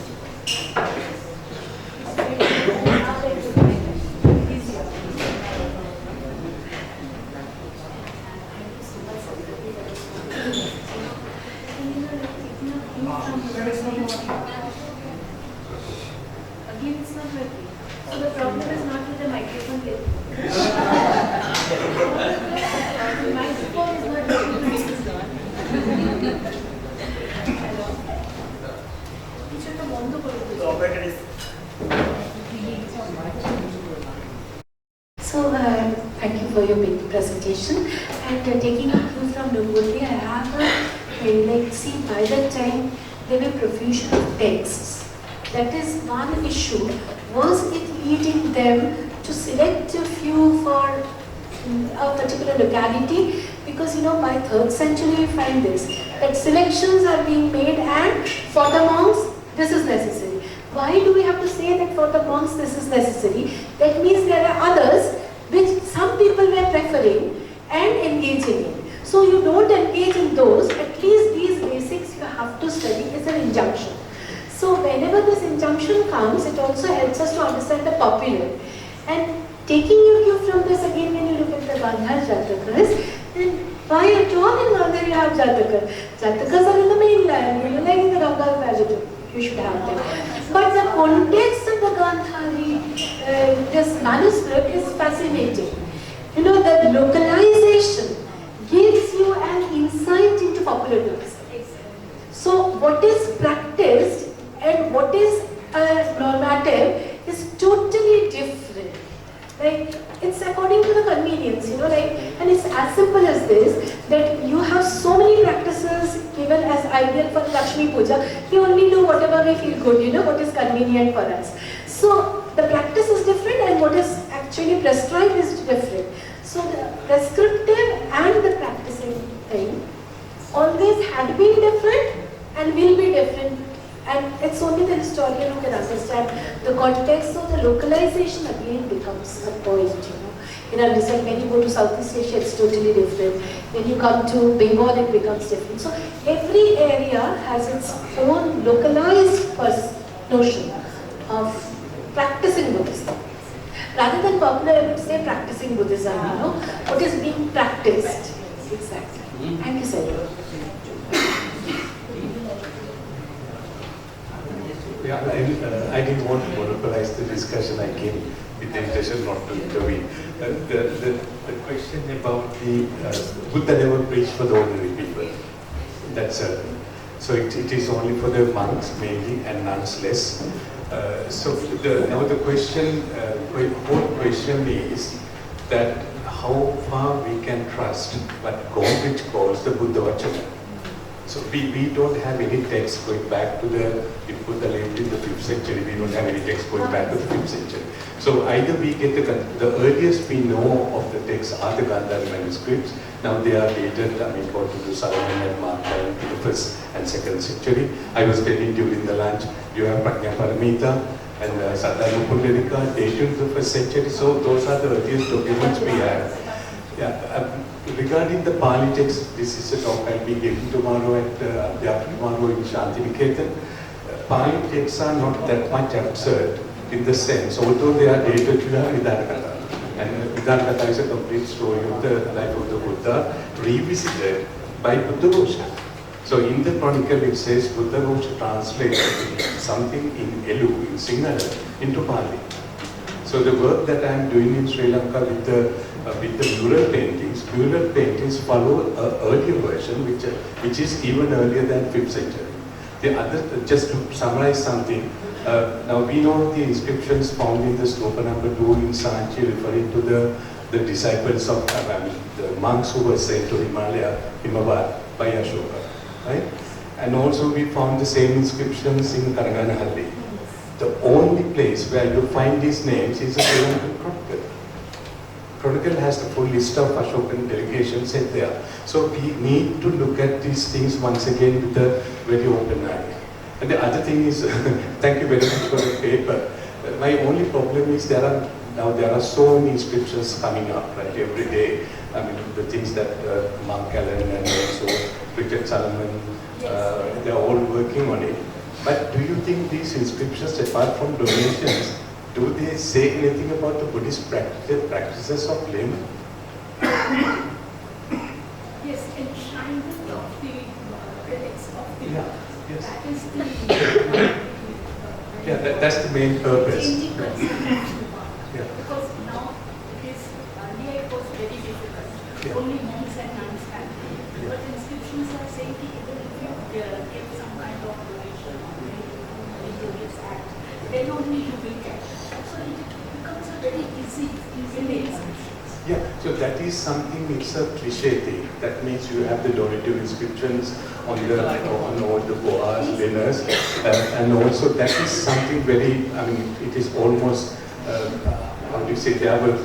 it's not working. So the problem is not with the microphone here. The microphone is not working. Hello. So, thank you for your big presentation. And taking a cue from Nungurli, I have see, by that time, there were profusion of texts. That is one issue. Was it leading them to select a few for a particular locality? Because, by 3rd century, we find this, that selections are being made, and for the monks, this is necessary. Why do we have to say that for the monks this is necessary? That means there are others which some people were preferring and engaging in. So you don't engage in those, at least these basics you have to study is an injunction. So whenever this injunction comes, it also helps us to understand the popular. And taking your cue from this again, when you look at the Gandhar Jatakas, then why at all in Gandhar you have Jatakas? Jatakas are in the mainland, like in the Ganga Valley, you should have them. But the context of the Gandhari, this manuscript is fascinating. The localization gives you an insight into popular books. So what is practiced and what is normative is totally different. Like, it's according to the convenience, and it's as simple as this, that you have so many practices given as ideal for Lakshmi Puja. We only do whatever we feel good, what is convenient for us. So the practice is different, and what is actually prescribed is different. So the prescriptive and the practicing thing always had been different and will be different. And it's only the historian who can understand the context. So the localization again becomes a point, when you go to Southeast Asia, it's totally different. When you come to Bengal, it becomes different. So every area has its own localized notion of practicing Buddhism. Rather than popular, I would say practicing Buddhism, what is being practiced. Exactly. Thank you, sir. Yeah, I didn't want to monopolize the discussion. I came with the intention not to intervene. The question about the Buddha never preached for the ordinary people. That's certain. So it is only for the monks mainly and nuns less. Now the question, whole question is that how far we can trust what Gombrich calls the Buddha Vachana. So we don't have any text going back to if Buddha lived in the 5th century, we don't have any text going back to the 5th century. So either we get the earliest we know of the texts are the Gandhari manuscripts. Now they are dated, according to Solomon and Mark, to the 1st and 2nd century. I was telling during the lunch, you have Prajna Paramita and Sadhana Pundarika dated to the 1st century. So those are the earliest documents we have. Yeah, regarding the Pali text, this is a talk I'll be giving tomorrow tomorrow in Shantiniketan. Pali texts are not that much absurd in the sense, although they are dated to the Vidharkatha. And Vidharkatha is a complete story of the life of the Buddha revisited by Buddha Ghosha. So in the chronicle it says Buddha Ghosha translated something in Elu, in Sinhala, into Pali. So the work that I am doing in Sri Lanka with the mural paintings follow an earlier version which is even earlier than 5th century. The other, just to summarize something, now we know the inscriptions found in the sloka number 2 in Sanchi referring to the disciples of the monks who were sent to Himawat by Ashoka, right? And also we found the same inscriptions in Karaganahalli. The only place where you find these names is the Sri Lankan Chronicle. Chronicle has the full list of Ashokan delegations set there. So we need to look at these things once again with a very open eye. And the other thing is, thank you very much for the paper. My only problem is there are so many inscriptions coming up, right, every day. The things that Mark Allen and also Richard Solomon, they are all working on it. But do you think these inscriptions, apart from donations, do they say anything about the Buddhist practices of laymen? Yes, enshrinement of the relics of the Yeah, yes. that is the Yeah, that's the main purpose. changing concept. Yeah. Because now it is earlier it was very difficult. Yeah. Only monks and nuns can do it. But inscriptions are saying that even if you give some kind of donation or religious act, then only you will get. So it becomes a very easy inscriptions. Yeah, so that is something, it's a cliche thing. That means you have the donative inscriptions on all the boas, dinners, and also that is something very, I mean, it is almost, how do you say, there were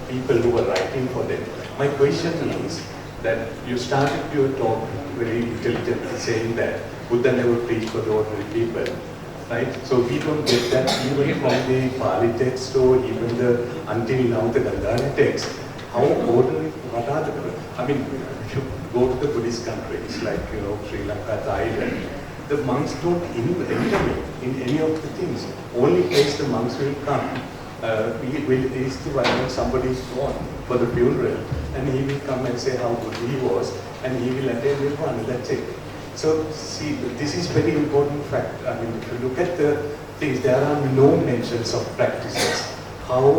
people who were writing for them. My question is that you started your talk very intelligently saying that Buddha never preached for the ordinary people. Right? So we don't get that even from the Pali text or even until now the Gandhara text. How ordinary, what are the, I mean, if you go to the Buddhist countries like, Sri Lanka, Thailand, the monks don't intervene in any of the things. Only place the monks will come is the one when somebody is born for the funeral, and he will come and say how good he was, and he will attend Nirvana, that's it. So see, this is very important fact. I mean, if you look at the things, there are no mentions of practices. How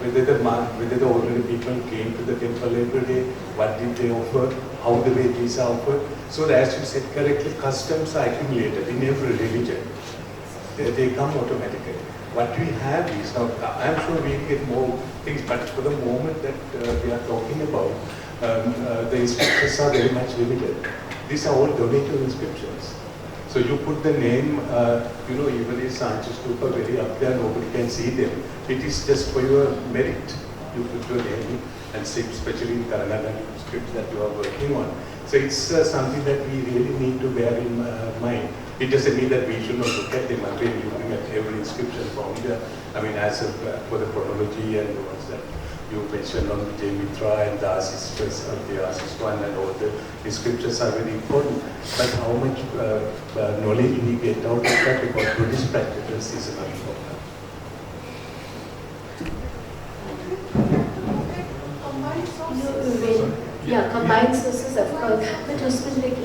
whether the ordinary people came to the temple every day, what did they offer, how the veggies are offered. So as you said correctly, customs are accumulated in every religion. They come automatically. What we have is, now I'm sure we'll get more things, but for the moment that we are talking about, the inscriptions are very much limited. These are all donated inscriptions. So you put the name, even if Sancho Stupa very up there, nobody can see them. It is just for your merit. You put your name and see, especially in Kannada scripts that you are working on. So it's something that we really need to bear in mind. It doesn't mean that we should not look at them again, looking at every inscription found there. I mean, for the chronology and the ones that you mentioned on the Mitra and the Assist one and all the scriptures are very important. But how much knowledge we get out of that about Buddhist practices is another problem. Combined sources, of course. But Usman, like,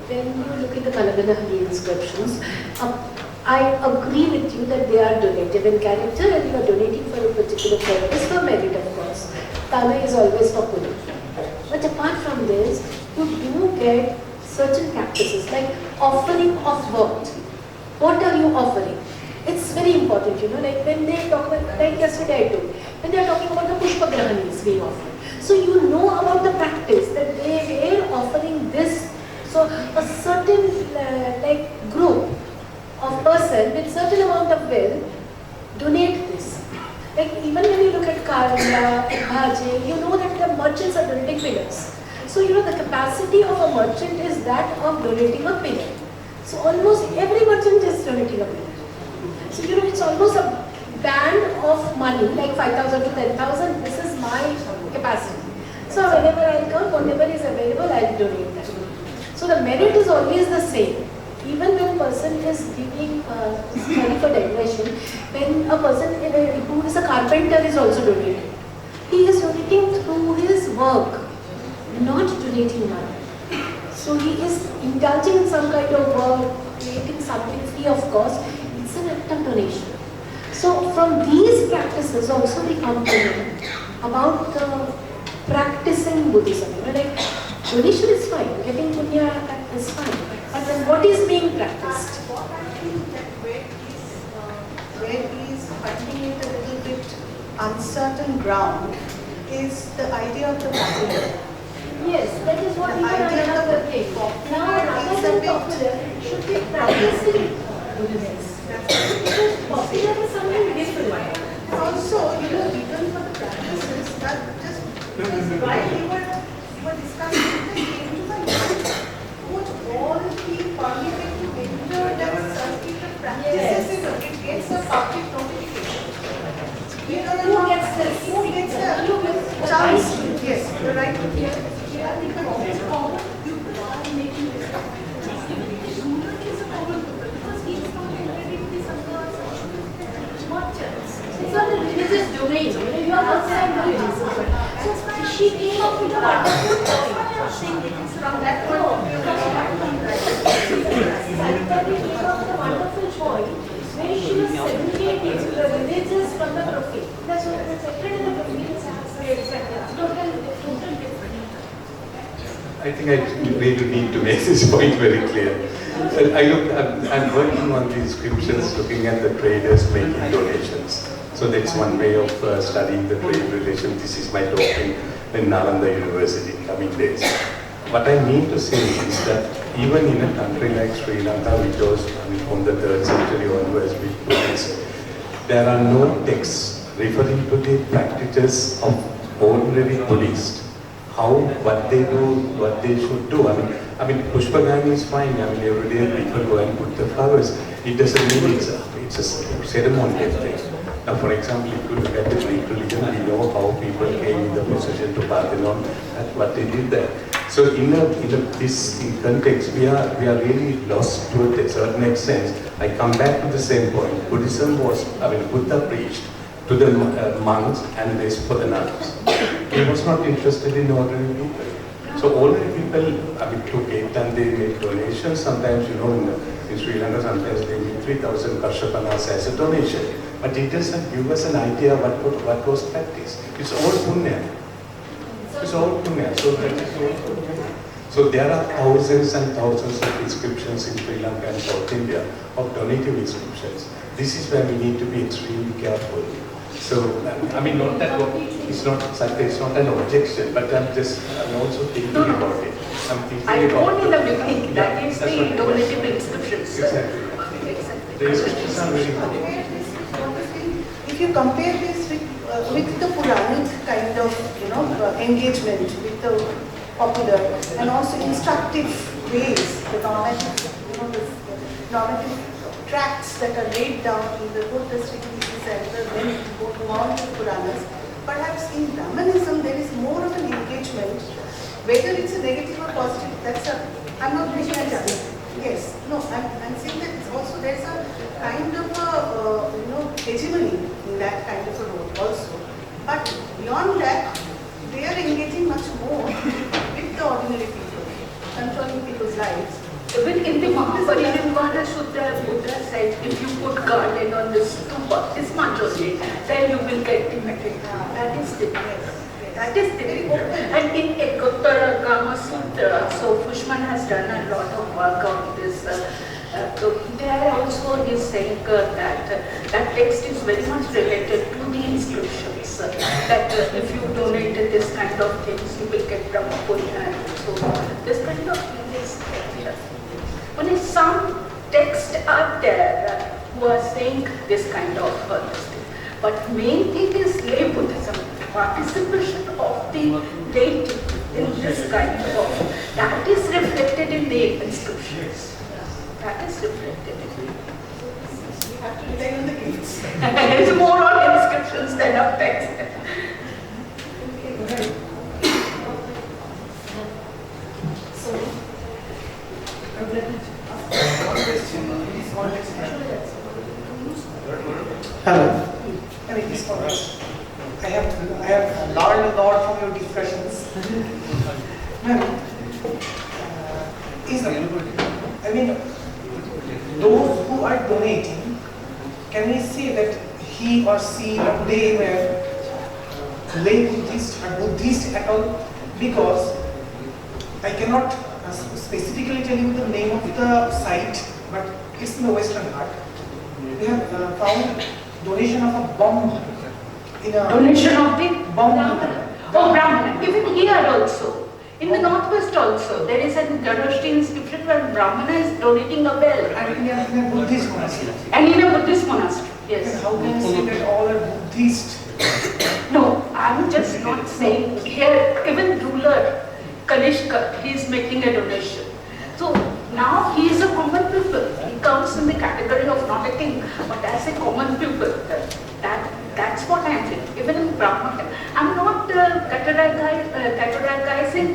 when you look at the Kalabandha inscriptions, I agree with you that they are donative in character and you are donating for a particular purpose for merit, of course. Tana is always for Buddha. But apart from this, you do get certain practices like offering of what? What are you offering? It's very important, like when they talk about, like yesterday I told, when they are talking about the Pushpa Grahanis being offered. So you know about the practice that they were offering this. So a certain group of person with certain amount of wealth donate this. Like even when you look at Karla, Bhaje, you know that the merchants are donating pillars. So the capacity of a merchant is that of donating a pillar. So almost every merchant is donating a pillar. So it's almost a band of money, like 5,000 to 10,000. This is my capacity. So whenever I come, whatever is available, I'll donate that. So the merit is always the same. Even when a person is giving, sorry for digression, when a person who is a carpenter is also donating. He is donating through his work, not donating money. So he is indulging in some kind of work, creating something free of cost. It's an act of donation. So from these practices also we come to know about the practicing Buddhism. Like donation is fine, getting punya is fine. But then what is being practiced? What I think that where is finding it a little bit uncertain ground is the idea of the popular. Yes, that is what The even I idea of have the the thing. Now, popular is rather a than bit popular, should be practicing Buddhism. Because popular is something different. Also, even for the practices, that just because while we were discussing, it came to my mind, would all be permitted to enter that circuit of practices? It gets a public notification. Who gets this? Who gets the chance? Yes, you're right. Common people are making this. Ruler is a common religious domain. You are outside the religious domain. So she came up with a wonderful point, saying it is from that point of view. Saitari came up with a wonderful point where she was segregating the religious from the profane. That's what the sacred and the profane is total different. I think I really need to make this point very clear. I'm working on the inscriptions, looking at the traders making donations. So that's one way of studying the trade relation. This is my talk in Nalanda University in coming days. What I mean to say is that even in a country like Sri Lanka, which was from the 3rd century onwards, there are no texts referring to the practices of ordinary Buddhists. What they do, what they should do. I mean, Pushpagani is fine. I mean, every day people go and put the flowers. It doesn't mean it's a ceremonial thing. Now, for example, if you look at the Greek religion, we know how people came in the procession to Parthenon and what they did there. So, in this context, we are really lost to a certain extent. I come back to the same point. Buddhism was, Buddha preached to the monks and this for the nuns. He was not interested in ordinary people. So ordinary people, took it and they made donations. Sometimes, in Sri Lanka, sometimes they made 3,000 Karshapanas as a donation. But it doesn't give us an idea what was practiced. It's all punya. It's all punya. So that is all punya. So there are thousands and thousands of inscriptions in Sri Lanka and South India of donative inscriptions. This is where we need to be extremely careful. So, not that it's not an objection, but I'm also thinking about it. I'm thinking I about told in the beginning that is the donative inscriptions. Exactly. The inscriptions are very important. If you compare this with the Puranic kind of, engagement with the popular and also instructive ways, the normative tracts that are laid down in the Buddhist treatises and then go on to Puranas. Perhaps in Brahmanism there is more of an engagement, whether it's a negative or positive, I'm not making a judgment. Yes, no, I'm saying that it's also there's a kind of a, hegemony in that kind of a role also. But beyond that, they are engaging much more with the ordinary people, controlling people's lives. Even in the Mahaparinirbhana Sutra, Buddha said, if you put garland on the stupa, this much only, then you will get the material. That is the That is the And in Ekottara Kama Sutra, so Pushman has done a lot of work on this. There also he is saying that text is very much related to the inscriptions. That if you donated this kind of things, you will get Brahma Punya. So this kind of thing is there. Only some texts are there who are saying this kind of thing. But main thing is lay Buddhism, participation of the laity in this kind of, that is reflected in the inscriptions. That is reflected in the You have to rely on the gifts. It's more on inscriptions than on text. Hello. I have learned a lot from your discussions. Those who are donating, can we say that he or she or they were lay Buddhist or Buddhist at all? Because I cannot specifically tell you the name of the site, but it's in the Western Ghat. We have found donation of a bomb in a donation of the bomb. Oh, Brahmana. Even here also. In the northwest also, there is a Garoshti inscription where Brahmana is donating a well. And in a Buddhist monastery. And in a Buddhist monastery, yes. And how can you say that all are Buddhist? No, I'm just not saying. Here, even ruler Kanishka, he is making a donation. So now he is a common people. He comes in the category of not a king, but as a common people. That That's what I'm saying. Even in Brahmacharya, I'm not categorizing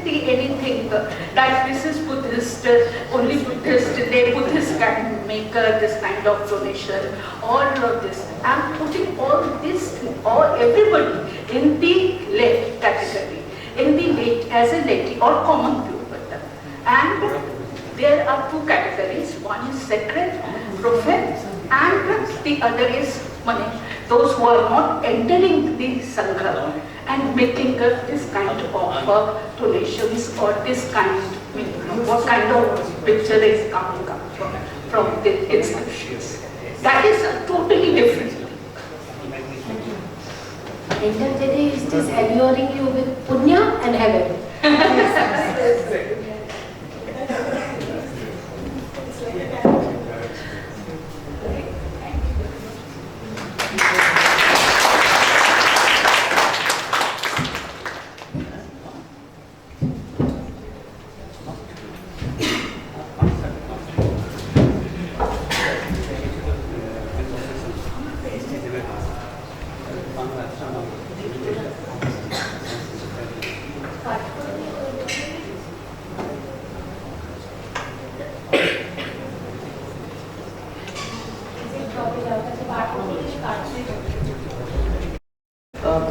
anything that this is Buddhist, only Buddhist, lay Buddhist can make this kind of donation, or this. I'm putting all this, everybody in the lay category, in the lay, as a laity or common people. And there are two categories. One is sacred, profane, and the other is money. Those who are not entering the Sangha and making this kind of donations or this kind, what kind of picture is coming up from the institutions. That is totally different. Interjedi is this alluring you with punya and heaven.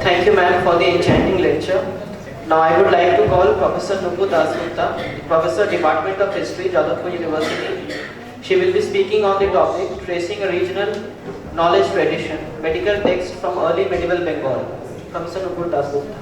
Thank you, ma'am, for the enchanting lecture. Now I would like to call Professor Nupur Dasgupta, Professor, Department of History, Jadavpur University. She will be speaking on the topic Tracing a Regional Knowledge Tradition, Medical Text from Early Medieval Bengal. Professor Nupur Dasgupta.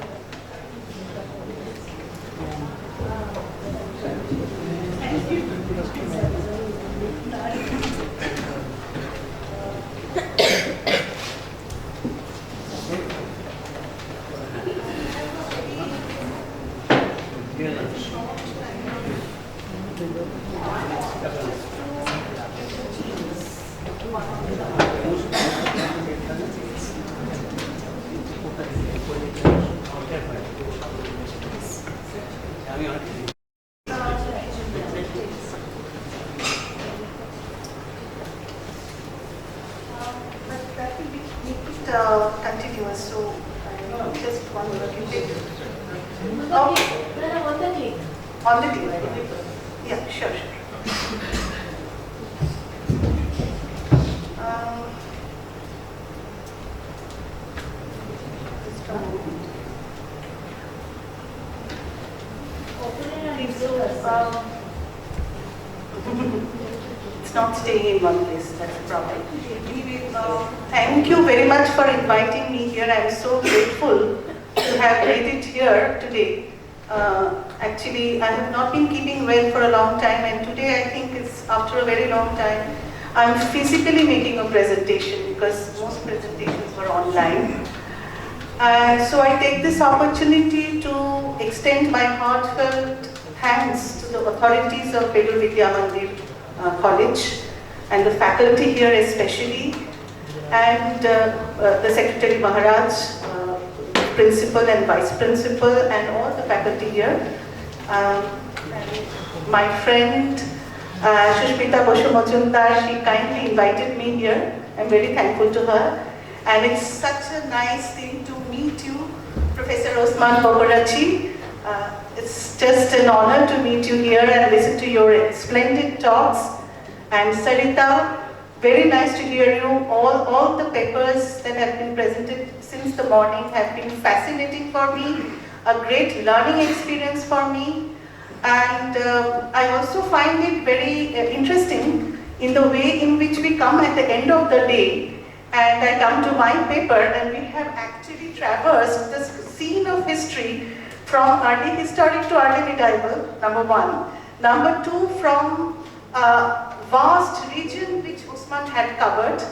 Continuous, so just one minute. Okay. On the click. Yeah, sure. Just a moment. It's not staying in one place, that's the problem. Thank you very much for inviting me here. I am so grateful to have made it here today. Actually, I have not been keeping well for a long time, and today I think it's after a very long time. I'm physically making a presentation because most presentations were online. So I take this opportunity to extend my heartfelt thanks to the authorities of Belur Vidya Mandir College and the faculty here especially, and the Secretary Maharaj, Principal and Vice Principal, and all the faculty here. And my friend Shushmita Boshu Majumdar, she kindly invited me here. I'm very thankful to her. And it's such a nice thing to meet you, Professor Osman Bobarachi. It's just an honor to meet you here and listen to your splendid talks. And Sarita, very nice to hear you. All the papers that have been presented since the morning have been fascinating for me, a great learning experience for me. And I also find it very interesting in the way in which we come at the end of the day, and I come to my paper, and we have actually traversed the scene of history from early historic to early medieval, number one. Number two, from vast region which Usman had covered,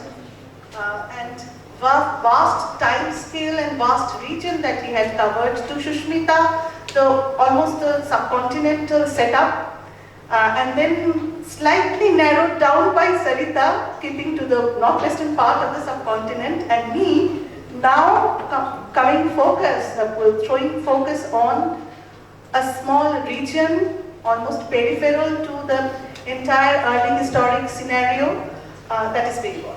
and vast time scale and vast region that he had covered, to Shushmita, almost the subcontinental setup, and then slightly narrowed down by Sarita, keeping to the northwestern part of the subcontinent, and me now throwing focus on a small region, almost peripheral to the entire early historic scenario, that is Bengal.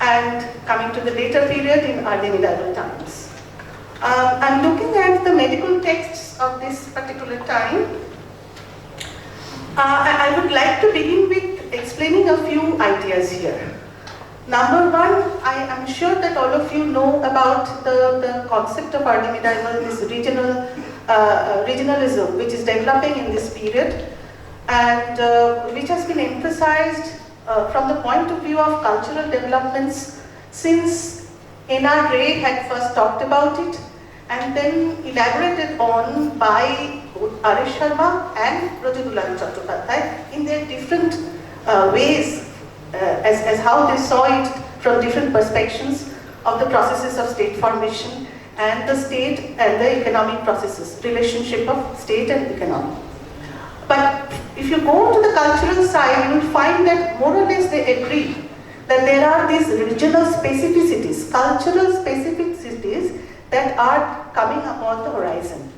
and coming to the later period in early medieval times. I'm looking at the medical texts of this particular time. I would like to begin with explaining a few ideas here. Number one, I am sure that all of you know about the concept of early medieval, this regionalism, which is developing in this period, and which has been emphasized from the point of view of cultural developments since N.R. Ray had first talked about it, and then elaborated on by Arish Sharma and Rajadulal Chattopadhyay in their different ways as how they saw it from different perspectives of the processes of state formation and the state and the economic processes, relationship of state and economy. But if you go to the cultural side, you will find that more or less they agree that there are these regional specificities, cultural specificities that are coming upon the horizon,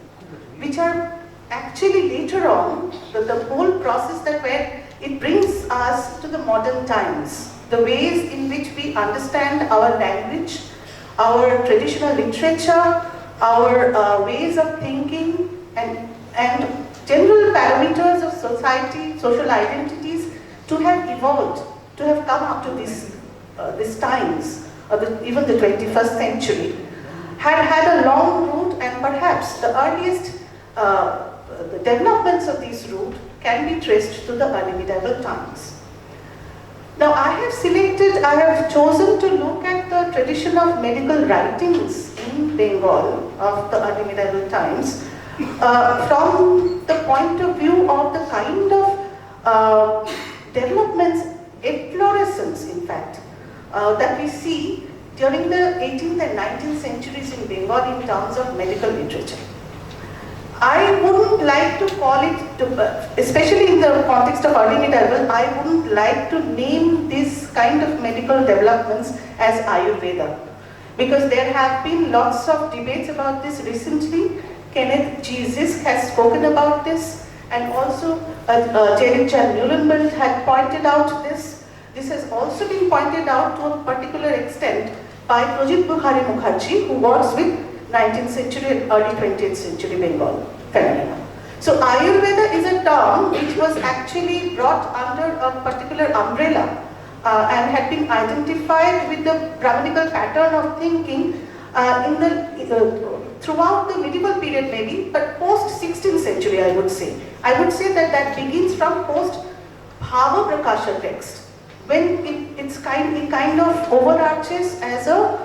which are actually later on the whole process that where it brings us to the modern times, the ways in which we understand our language, our traditional literature, our ways of thinking, and general parameters of society, social identities to have evolved, to have come up to these times, even the 21st century, had a long route, and perhaps the earliest the developments of this route can be traced to the early medieval times. Now I have chosen to look at the tradition of medical writings in Bengal of the early medieval times from the point of view of the kind of developments, efflorescence in fact, that we see during the 18th and 19th centuries in Bengal in terms of medical literature. I wouldn't like to call it, especially in the context of early medieval, I wouldn't like to name this kind of medical developments as Ayurveda, because there have been lots of debates about this recently. Kenneth G. Zisk has spoken about this, and also Gerrit Jan Muhlenbelt had pointed out this. This has also been pointed out to a particular extent by Projit Buhari Mukherjee, who works with 19th century and early 20th century Bengal phenomena. So Ayurveda is a term which was actually brought under a particular umbrella and had been identified with the Brahmanical pattern of thinking throughout the medieval period maybe, but post 16th century I would say. I would say that begins from post Bhava Prakasha text, when it kind of overarches as a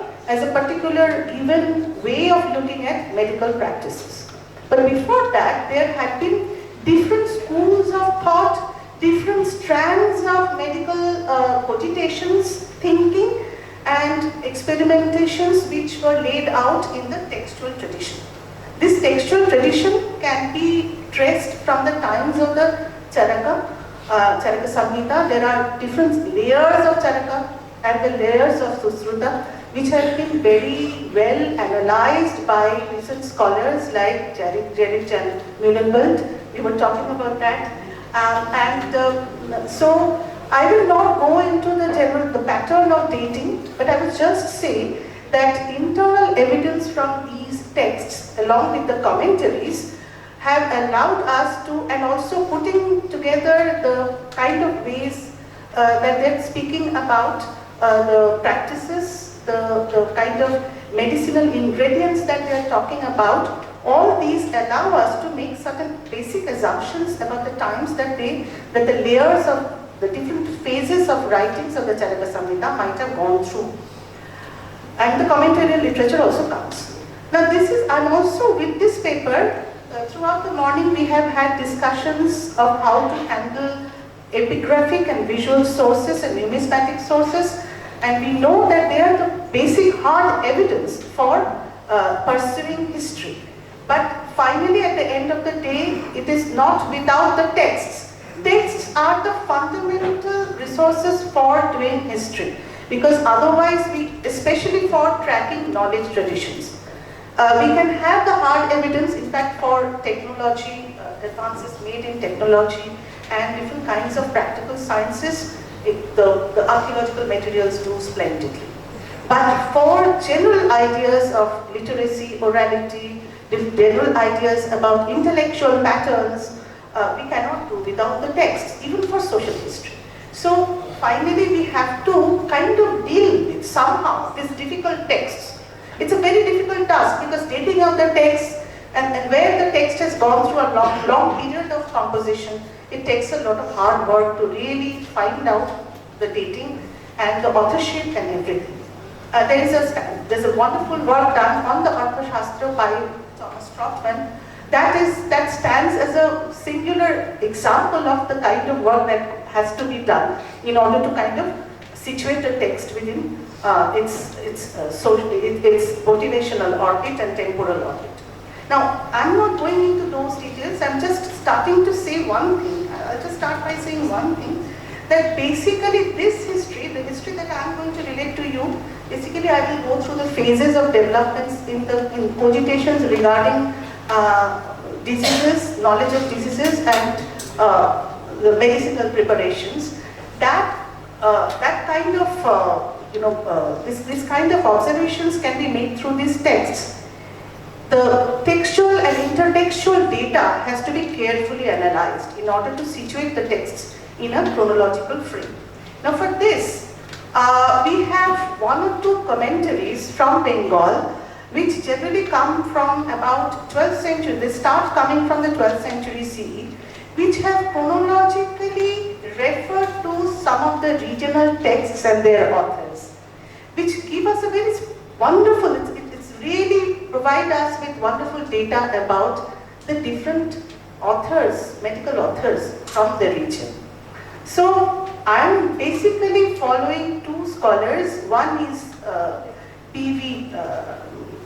particular even way of looking at medical practices. But before that, there had been different schools of thought, different strands of medical cogitations, thinking, and experimentations which were laid out in the textual tradition. This textual tradition can be traced from the times of the Charaka Samhita. There are different layers of Charaka and the layers of Susruta, which have been very well analyzed by recent scholars like Gerrit Jan Muhlenbelt. We were talking about that. So I will not go into the pattern of dating, but I will just say that internal evidence from these texts, along with the commentaries, have allowed us to, and also putting together the kind of ways that they're speaking about the practices, the kind of medicinal ingredients that they are talking about. All these allow us to make certain basic assumptions about the times that the layers of the different phases of writings of the Charaka Samhita might have gone through. And the commentarial literature also comes. Now this is, and also with this paper, throughout the morning we have had discussions of how to handle epigraphic and visual sources and numismatic sources, and we know that they are the basic hard evidence for pursuing history. But finally at the end of the day, it is not without the texts. Texts are the fundamental resources for doing history, because otherwise especially for tracking knowledge traditions. We can have the hard evidence, in fact, for technology, advances made in technology and different kinds of practical sciences the archaeological materials do splendidly. But for general ideas of literacy, orality, general ideas about intellectual patterns, we cannot do without the text, even for social history. So finally we have to kind of deal with somehow these difficult texts. It's a very difficult task because dating of the text and where the text has gone through a long period of composition, it takes a lot of hard work to really find out the dating and the authorship and everything. There's a wonderful work done on the Arthashastra by Thomas Trotman that stands as a singular example of the kind of work that has to be done in order to kind of situate a text within its motivational orbit and temporal orbit. Now, I'm not going into those details, I'm just starting to say one thing. I'll just start by saying one thing, that basically this history, the history that I'm going to relate to you, basically I will go through the phases of developments in cogitations regarding diseases, knowledge of diseases and the medicinal preparations. That kind of, this kind of observations can be made through these texts. The textual and intertextual data has to be carefully analyzed in order to situate the texts in a chronological frame. Now for this, we have one or two commentaries from Bengal which generally come from about 12th century. They start coming from the 12th century CE, which have chronologically referred to some of the regional texts and their authors, which give us a very wonderful, it's really provide us with wonderful data about the different authors, medical authors from the region. So I'm basically following two scholars. One is P.V.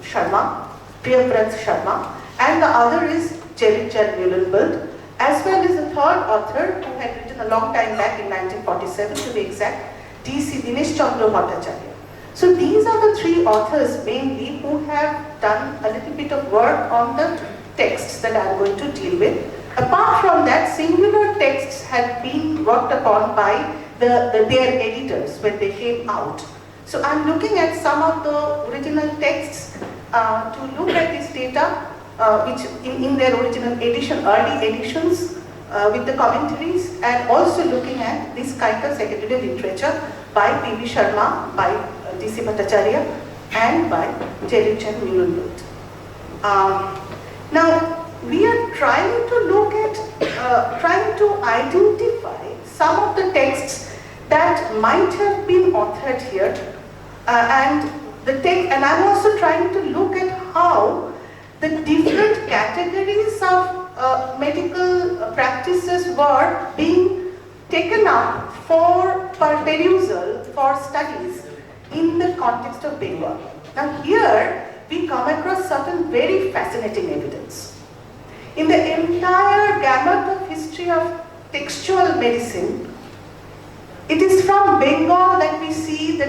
Sharma, Priyabrat Sharma, and the other is Jelichand Muhlenberg, as well as the third author who had written a long time back in 1947 to be exact, D.C. Dinesh Chandra Bhattacharya. So these are the three authors mainly who have done a little bit of work on the texts that I'm going to deal with. Apart from that, singular texts had been worked upon by their editors when they came out. So I'm looking at some of the original texts to look at this data, which in their original edition, early editions with the commentaries, and also looking at this kind of secondary literature by P.V. Sharma, by D.C. Bhattacharya, and by Jelichand Muhlenberg. Now, we are trying to look at, trying to identify some of the texts that might have been authored here, and I'm also trying to look at how the different categories of medical practices were being taken up for perusal, for studies in the context of Bengal. Now here we come across certain very fascinating evidence. In the entire gamut of history of textual medicine, it is from Bengal that we see the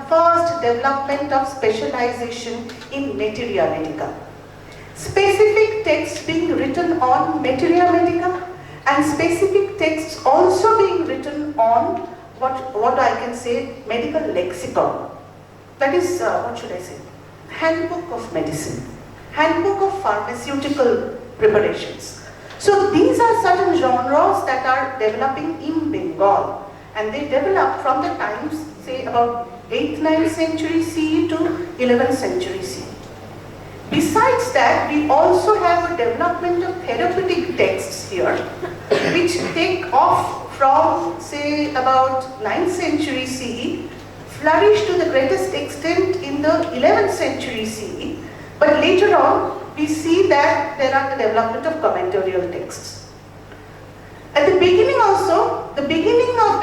first development of specialization in materia medica. Specific texts being written on materia medica and specific texts also being written on what I can say medical lexicon. That is, what should I say? Handbook of medicine, handbook of pharmaceutical preparations. So these are certain genres that are developing in Bengal, and they develop from the times, say about 8th, 9th century CE to 11th century CE. Besides that, we also have a development of therapeutic texts here, which take off from, say, about 9th century CE, flourish to the greatest extent in the 11th century CE, but later on, we see that there are the development of commentorial texts. At the beginning also, the beginning of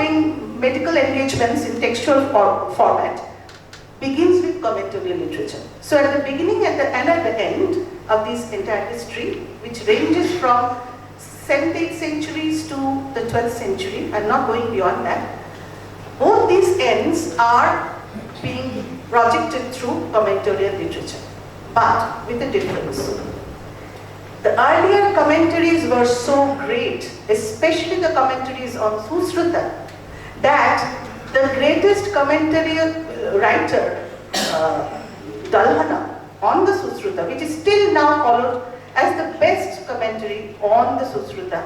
medical engagements in textual format begins with commentorial literature. So at the beginning and at the end of this entire history, which ranges from 7th, 8th centuries to the 12th century, I'm not going beyond that, both these ends are being projected through commentorial literature, but with a difference. The earlier commentaries were so great, especially the commentaries on Susruta, that the greatest commentary writer, Dalhana, on the Susruta, which is still now followed as the best commentary on the Susruta,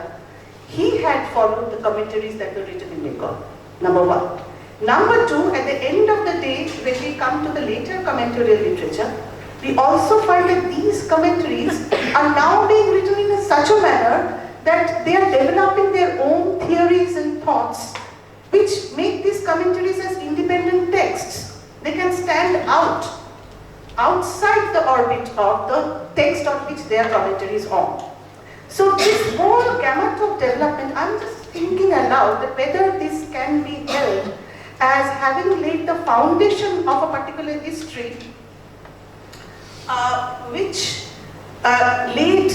he had followed the commentaries that were written in Bengal, number one. Number two, at the end of the day, when we come to the later commentarial literature, we also find that these commentaries are now being written in such a manner that they are developing their own theories and thoughts, which make these commentaries as independent texts. They can stand outside the orbit of the text on which their commentary is on. So this whole gamut of development, I'm just thinking aloud that whether this can be held as having laid the foundation of a particular history, which laid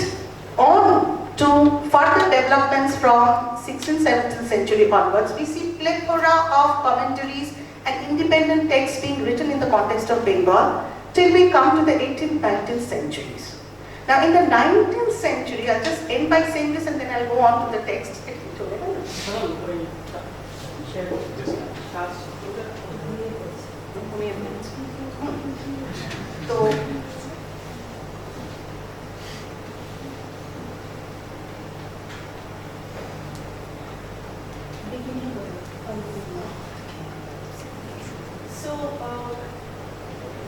on to further developments from 6th and 7th century onwards. We see plethora of commentaries and independent texts being written in the context of Bengal till we come to the 18th, 19th centuries. Now in the 19th century, I'll just end by saying this and then I'll go on to the text.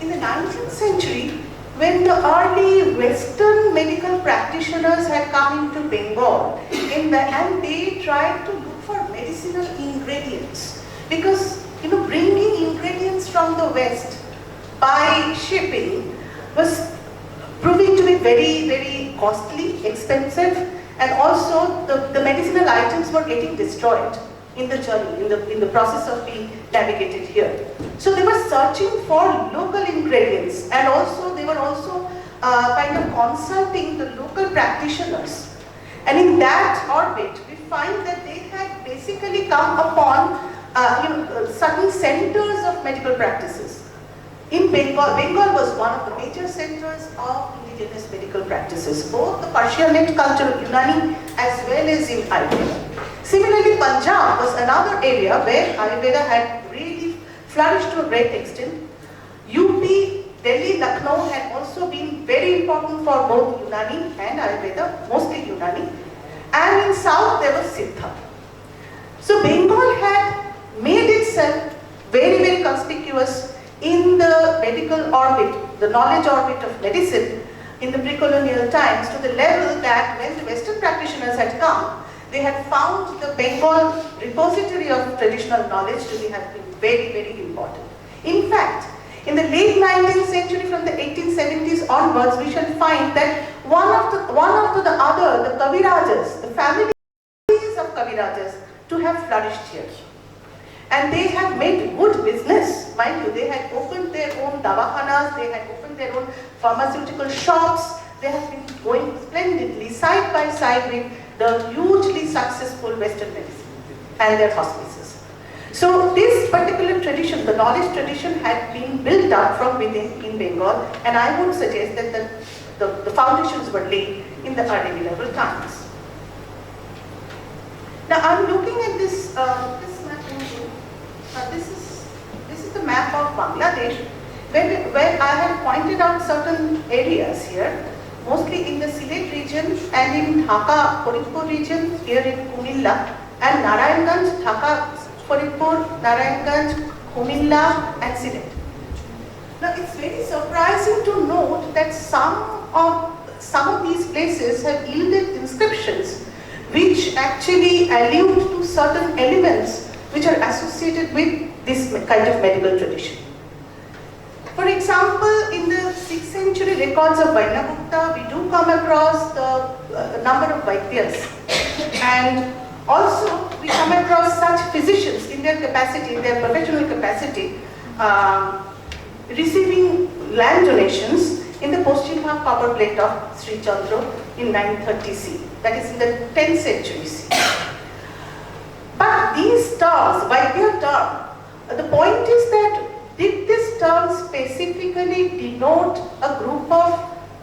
In the 19th century, when the early Western medical practitioners had come into Bengal, and they tried to look for medicinal ingredients, because bringing ingredients from the West by shipping was proving to be very, very costly, expensive, and also the medicinal items were getting destroyed in the journey, in the process of being navigated here. So they were searching for local ingredients, and also they were also kind of consulting the local practitioners. And in that orbit, we find that they had basically come upon certain centers of medical practices. In Bengal, Bengal was one of the major centers of indigenous medical practices, both the Persianate culture of Unani as well as in Ayurveda. Similarly, Punjab was another area where Ayurveda had really flourished to a great extent. UP, Delhi, Lucknow had also been very important for both Unani and Ayurveda, mostly Unani. And in South there was Siddha. So Bengal had made itself very, very conspicuous in the medical orbit, the knowledge orbit of medicine in the pre-colonial times, to the level that when the Western practitioners had come, they had found the Bengal repository of traditional knowledge to be have been very, very important. In fact, in the late 19th century, from the 1870s onwards, we shall find that one after the other, the Kavirajas, the families of Kavirajas, to have flourished here. And they have made good business, mind you. They had opened their own dawakhanas, they had opened their own pharmaceutical shops. They have been going splendidly side by side with the hugely successful Western medicine and their hospices. So this particular tradition, the knowledge tradition, had been built up from within in Bengal, and I would suggest that the foundations were laid in the early medieval times. Now I'm looking at this map. This is the map of Bangladesh, where I have pointed out certain areas here, mostly in the Sylhet region and in Dhaka, Faridpur region, here in Kumilla, and Narayanganj, Dhaka, Faridpur, Narayanganj, Kumilla, and Sylhet. Now it's very surprising to note that some of these places have yielded inscriptions which actually allude to certain elements which are associated with this kind of medical tradition. For example, in the 6th century records of Vainagupta, we do come across the number of Vaidyas, and also we come across such physicians in their capacity, in their professional capacity, receiving land donations in the Poschinbhag copper plate of Sri Chandra in 930 C, that is in the 10th century C. But these terms, Vaidya term, the point is that did this term specifically denote a group of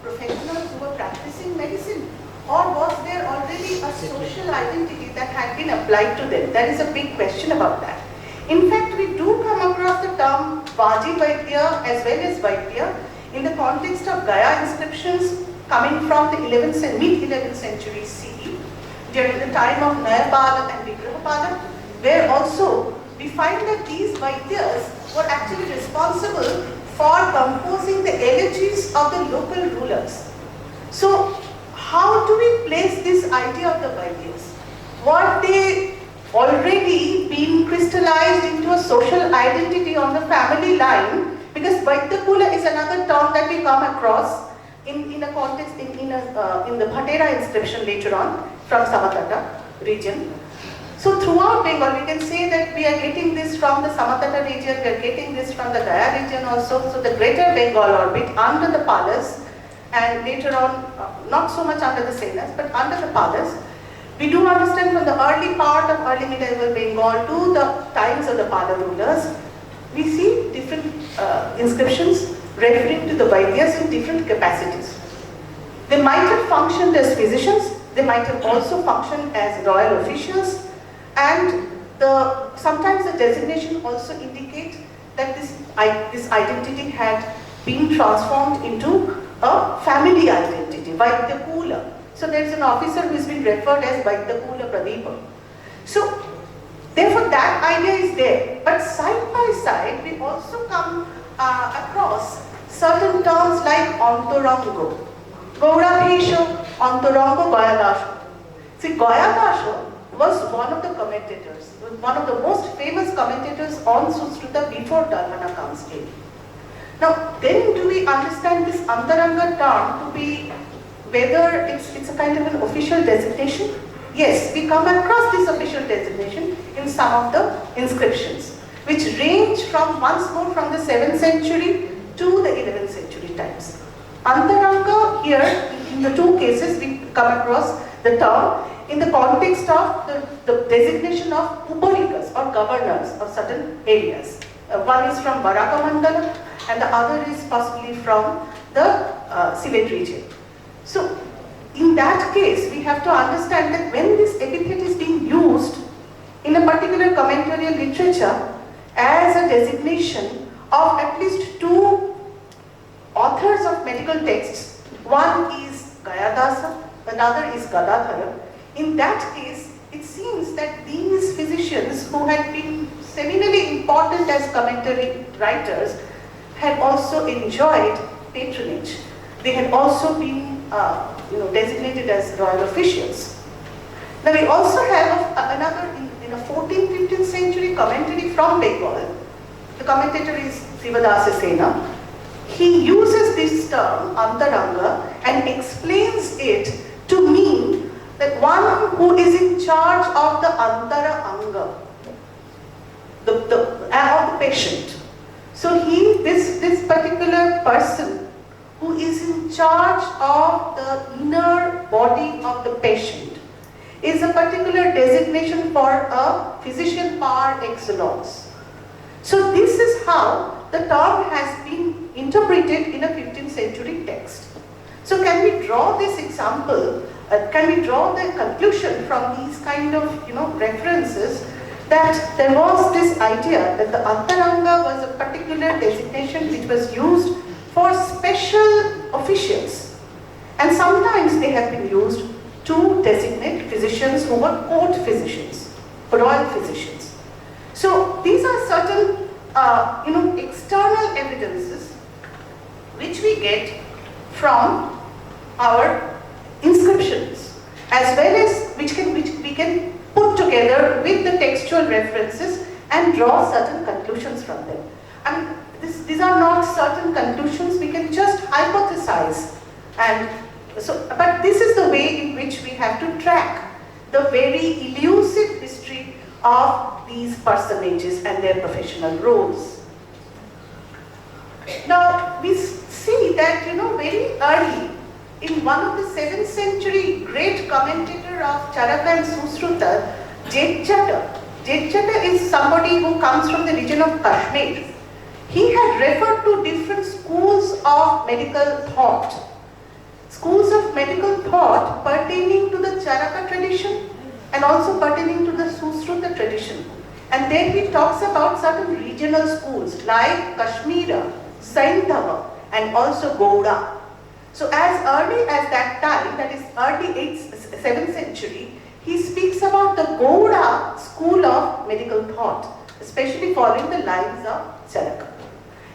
professionals who were practicing medicine, or was there already a social identity that had been applied to them? There is a big question about that. In fact, we do come across the term Vaji Vaidya as well as Vaidya in the context of Gaya inscriptions coming from the mid-11th century CE during the time of Nayapala and Vigrahapala, where also we find that these Vaidyas were actually responsible for composing the elegies of the local rulers. So, how do we place this idea of the Vaidyas? Were they already been crystallized into a social identity on the family line? Because Vaidyakula is another term that we come across in a context in the Bhatera inscription later on from Samatata region. So throughout Bengal, we can say that we are getting this from the Samatata region, we are getting this from the Gaya region also. So the greater Bengal orbit under the Palas, and later on, not so much under the Senas, but under the Palas, we do understand from the early part of early medieval Bengal to the times of the Pala rulers, we see different inscriptions referring to the Vaidyas in different capacities. They might have functioned as physicians, they might have also functioned as royal officials, and sometimes the designation also indicate that this identity had been transformed into a family identity, Vaidyakula. So there is an officer who has been referred as Vaidyakula Pradeepa. So therefore that idea is there, but side by side we also come across certain terms like Antarango, Gaurabhesha, Antarango, Gayadasha. See, Gayadasha was one of the commentators, one of the most famous commentators on Sushruta before Dharmana comes in. Now, then do we understand this Antaranga term to be whether it's a kind of an official designation? Yes, we come across this official designation in some of the inscriptions, which range from once more from the 7th century to the 11th century times. Antaranga here, in the two cases, we come across the term in the context of the designation of Uparikas or governors of certain areas. One is from Baraka Mandala and the other is possibly from the Sylhet region. So, in that case, we have to understand that when this epithet is being used in a particular commentarial literature as a designation of at least two authors of medical texts, one is Gayadasa, another is Gadadhara. In that case, it seems that these physicians who had been seminally important as commentary writers had also enjoyed patronage. They had also been designated as royal officials. Now we also have another in a 14th, 15th century commentary from Bengal. The commentator is Sivadasa Sena. He uses this term Antaranga and explains it to mean that one who is in charge of the Antara Anga, of the patient. So this particular person who is in charge of the inner body of the patient is a particular designation for a physician par excellence. So this is how the term has been interpreted in a 15th century text. So can we draw this example, can we draw the conclusion from these kind of references that there was this idea that the Antaranga was a particular designation which was used for special officials, and sometimes they have been used to designate physicians who were court physicians, royal physicians. So these are certain external evidences which we get from our inscriptions, as well as which we can put together with the textual references and draw certain conclusions from them. I mean, these are not certain conclusions, we can just hypothesize. And so, but this is the way in which we have to track the very elusive history of these personages and their professional roles. Now, we see that, very early, in one of the 7th century great commentator of Charaka and Susruta, Jetchata. Jetchata is somebody who comes from the region of Kashmir. He had referred to different schools of medical thought. Schools of medical thought pertaining to the Charaka tradition and also pertaining to the Susruta tradition. And then he talks about certain regional schools like Kashmira, Saintava, and also Gouda. So as early as that time, that is early 7th century, he speaks about the Gouda school of medical thought, especially following the lines of Charaka.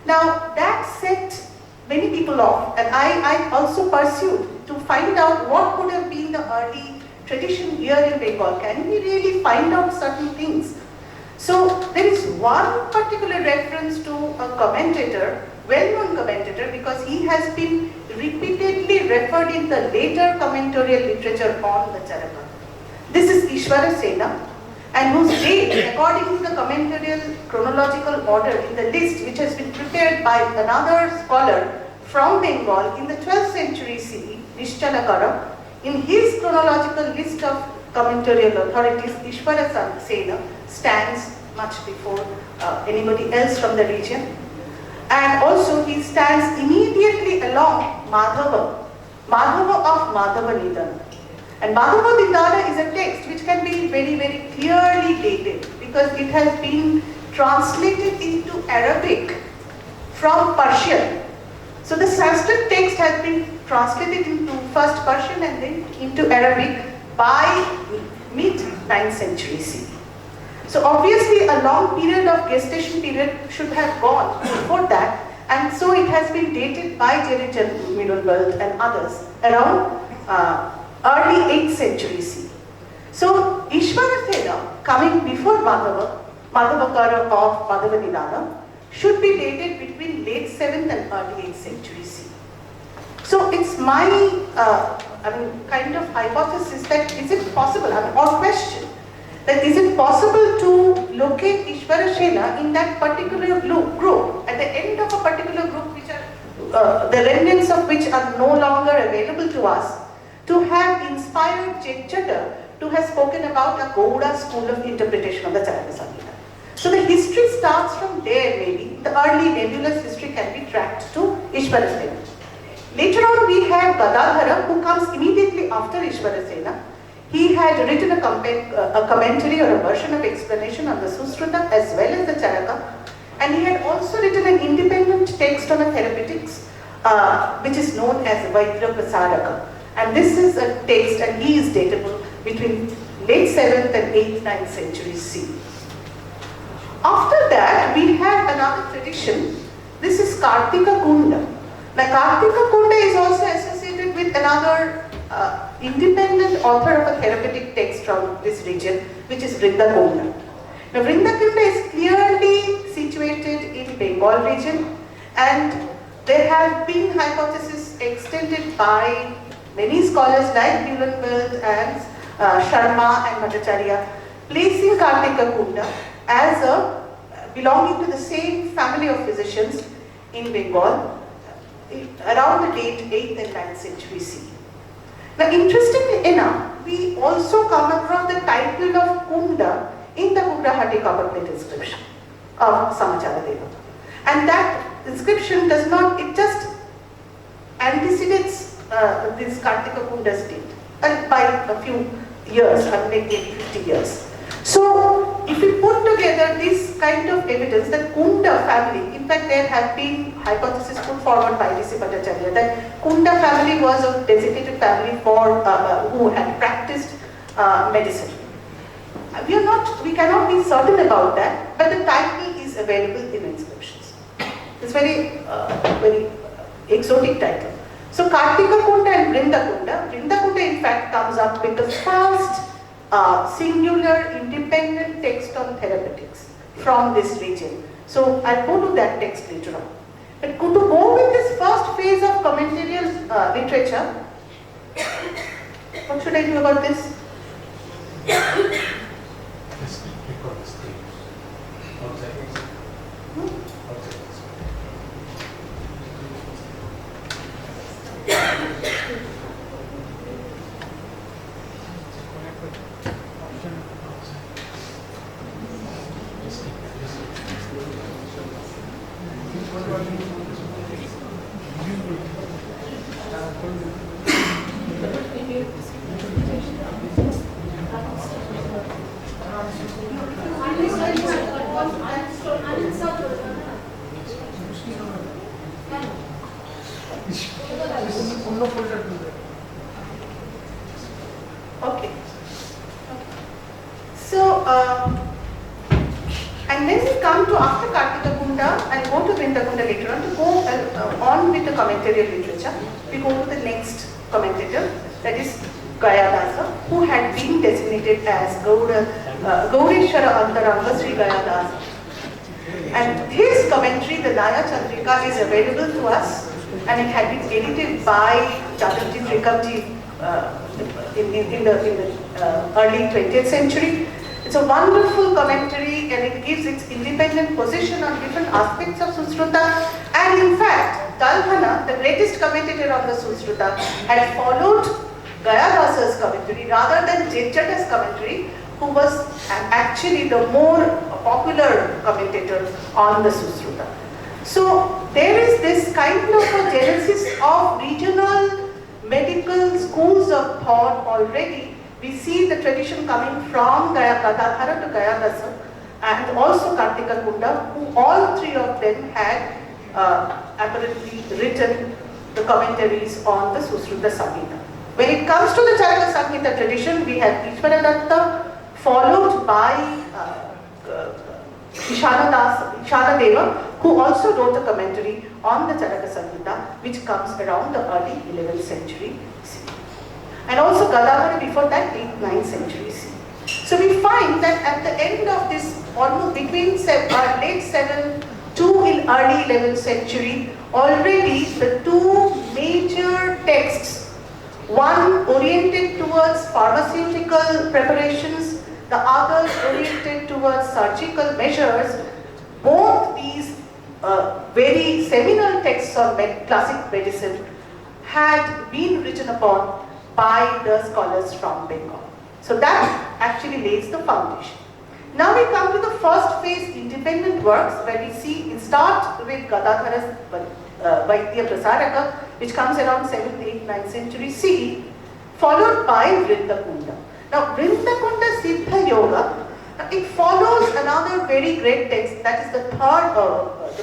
Now that set many people off, and I also pursued to find out what could have been the early tradition here in Bengal. Can we really find out certain things? So there is one particular reference to a commentator, well-known commentator, because he has been repeatedly referred in the later commentatorial literature on the Charaka. This is Ishwara Sena, and whose date, according to the commentatorial chronological order in the list which has been prepared by another scholar from Bengal in the 12th century CE, Nishchalakara, in his chronological list of commentatorial authorities, Ishwara Sena stands much before anybody else from the region. And also he stands immediately along Madhava of Madhava Nidana. And Madhava Nidana is a text which can be very, very clearly dated because it has been translated into Arabic from Persian. So the Sanskrit text has been translated into first Persian and then into Arabic by mid-9th century CE. So obviously a long period of gestation period should have gone before that, and so it has been dated by Jerry Middlebelt and others around early 8th century CE. So Ishwara Sena, coming before Madhavakara of Madhava Nidana, should be dated between late 7th and early 8th century CE. So it's my kind of hypothesis that is it possible, or question, that is it possible to locate Ishwara Sena in that particular group, at the end of a particular group which are, the remnants of which are no longer available to us, to have inspired Jethchata to have spoken about a Gouda school of interpretation of the Charaka Samhita. So the history starts from there maybe. The early nebulous history can be tracked to Ishwara Sena. Later on we have Gadadhara, who comes immediately after Ishwara Sena. He had written a commentary or a version of explanation on the Susruta as well as the Charaka, and he had also written an independent text on a therapeutics which is known as Vaidra Prasaraka. And this is a text, and he is datable between late 7th and 8th, 9th century CE. After that, we have another tradition. This is Kartika Kunda. Now, Kartika Kunda is also associated with another independent author of a therapeutic text from this region, which is Vrinda Kunda. Now, Vrinda Kunda is clearly situated in Bengal region, and there have been hypotheses extended by many scholars like Muhlenfeld and Sharma and Bhattacharya, placing Kartika Kunda as belonging to the same family of physicians in Bengal around the date 8th and 9th century CE. Now, interestingly enough, we also come across the title of Kunda in the Gujarati copperplate inscription of Samachara Deva. And that inscription does not, it just antecedates this Kartika Kunda's date by a few years, maybe 50 years. So, if we put together this kind of evidence that Kunda family, in fact there have been hypotheses put forward by D.C. Bhattacharya that Kunda family was a designated family for who had practiced medicine. We cannot be certain about that, but the title is available in inscriptions. It's very exotic title. So Kartika Kunda and Vrinda Kunda. Vrinda Kunda in fact comes up with the first singular independent text on therapeutics from this region. So I'll go to that text later on. But to go with this first phase of commentarial literature, what should I do about this? we come to after Kartika Kunda and go to Vrinda Kunda later on to go on with the commentarial literature, we go to the next commentator, that is Gayadasa, who had been designated as Gaureshwara Antaranga Sri Gayadasa. And his commentary, the Laya Chandrika, is available to us, and it had been edited by Jadavji Trikamji in the early 20th century. It's a wonderful commentary, and it gives its independent position on different aspects of Susruta. And in fact, Dalhana, the greatest commentator on the Susruta, had followed Gayadasa's commentary rather than Jetjata's commentary, who was actually the more popular commentator on the Susruta. So there is this kind of a genesis of regional medical schools of thought already. We see the tradition coming from Gadadhara to Gayadasa and also Kartika Kunda, who all three of them had apparently written the commentaries on the Susruta Samhita. When it comes to the Charaka Samhita tradition, we have Ishvara Datta, followed by Ishana Deva, who also wrote a commentary on the Charaka Samhita, which comes around the early 11th century CE. And also Gadadhara before that, 8th, 9th century CE. So we find that at the end of this, almost between late 7th to in early 11th century, already the two major texts, one oriented towards pharmaceutical preparations, the other oriented towards surgical measures, both these very seminal texts on classic medicine had been written upon by the scholars from Bengal. So that actually lays the foundation. Now we come to the first phase independent works, where we see it starts with Gadadhara's Vaidya Prasaraka, which comes around 7th, 8th, 9th century CE, followed by Vrinda Kunda. Now Vrinda Kunda Siddha Yoga, it follows another very great text, that is the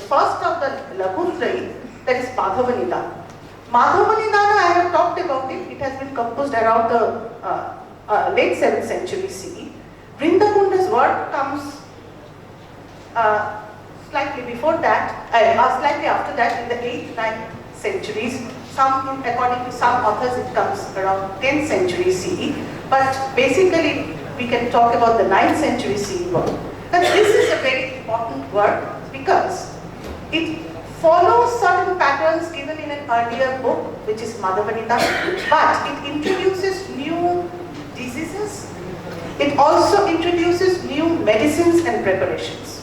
first of the Laghutrayi, that is Madhavanidana. Madhavanidana, I have talked about it, it has been composed around the late 7th century CE. Vrinda Kunda's work comes slightly before that, slightly after that in the 8th, 9th centuries. According to some authors, it comes around 10th century CE. But basically, we can talk about the 9th century CE work. Now, this is a very important work because it follows certain patterns given in an earlier book, which is Madhavanita, but it introduces new diseases. It also introduces new medicines and preparations.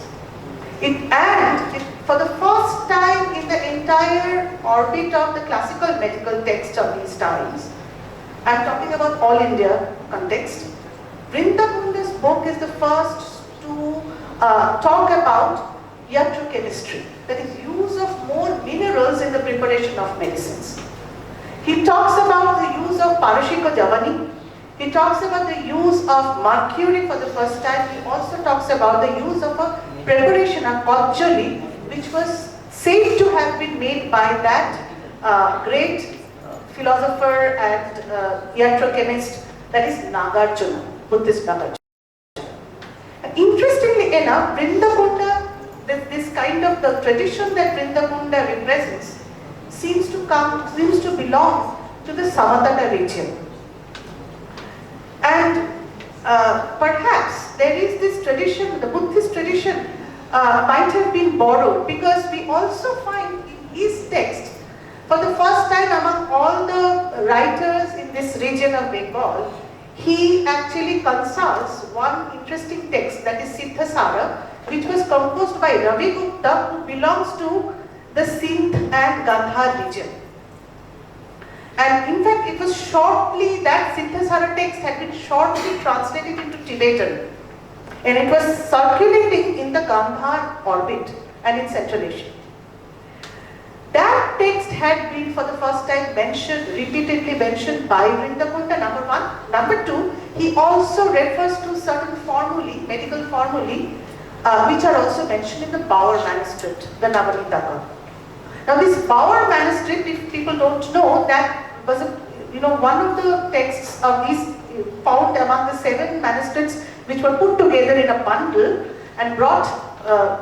For the first time in the entire orbit of the classical medical text of these times, I am talking about all India context, Vrinda Kunda's book is the first to talk about iatrochemistry, that is use of more minerals in the preparation of medicines. He talks about the use of Parashika Javani. He talks about the use of mercury for the first time. He also talks about the use of a preparation of Kotjali, which was said to have been made by that great philosopher and iatrochemist, that is Nagarjuna, Buddhist Nagarjuna. Interestingly enough, Vrinda Kunda, this kind of the tradition that Vrinda Kunda represents, seems to belong to the Samataka region. And perhaps there is this tradition, the Buddhist tradition might have been borrowed, because we also find in his text, for the first time among all the writers in this region of Bengal, he actually consults one interesting text, that is Siddhasara, which was composed by Ravi Gupta, who belongs to the Sindh and Gandhar region. And in fact, it was shortly, that Siddhasara text had been shortly translated into Tibetan, and it was circulating in the Gandhar orbit and in Central Asia. That text had been for the first time repeatedly mentioned by Vrinda Kunda, number one. Number two, he also refers to certain formulae, medical formulae, which are also mentioned in the Bauer manuscript, the Navanitaka. Now this Bauer manuscript, if people don't know, that was one of the texts of these found among the 7 manuscripts which were put together in a bundle and brought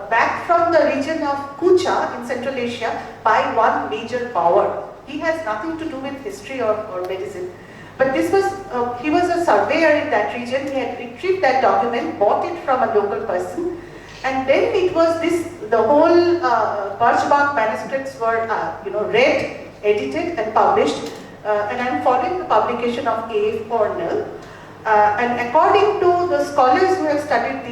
back from the region of Kucha in Central Asia by one major power. He has nothing to do with history or medicine. But this was, he was a surveyor in that region. He had retrieved that document, bought it from a local person, and then it was this, the whole birchbark manuscripts were, read, edited and published. And I'm following the publication of A. Cornell. And according to the scholars who have studied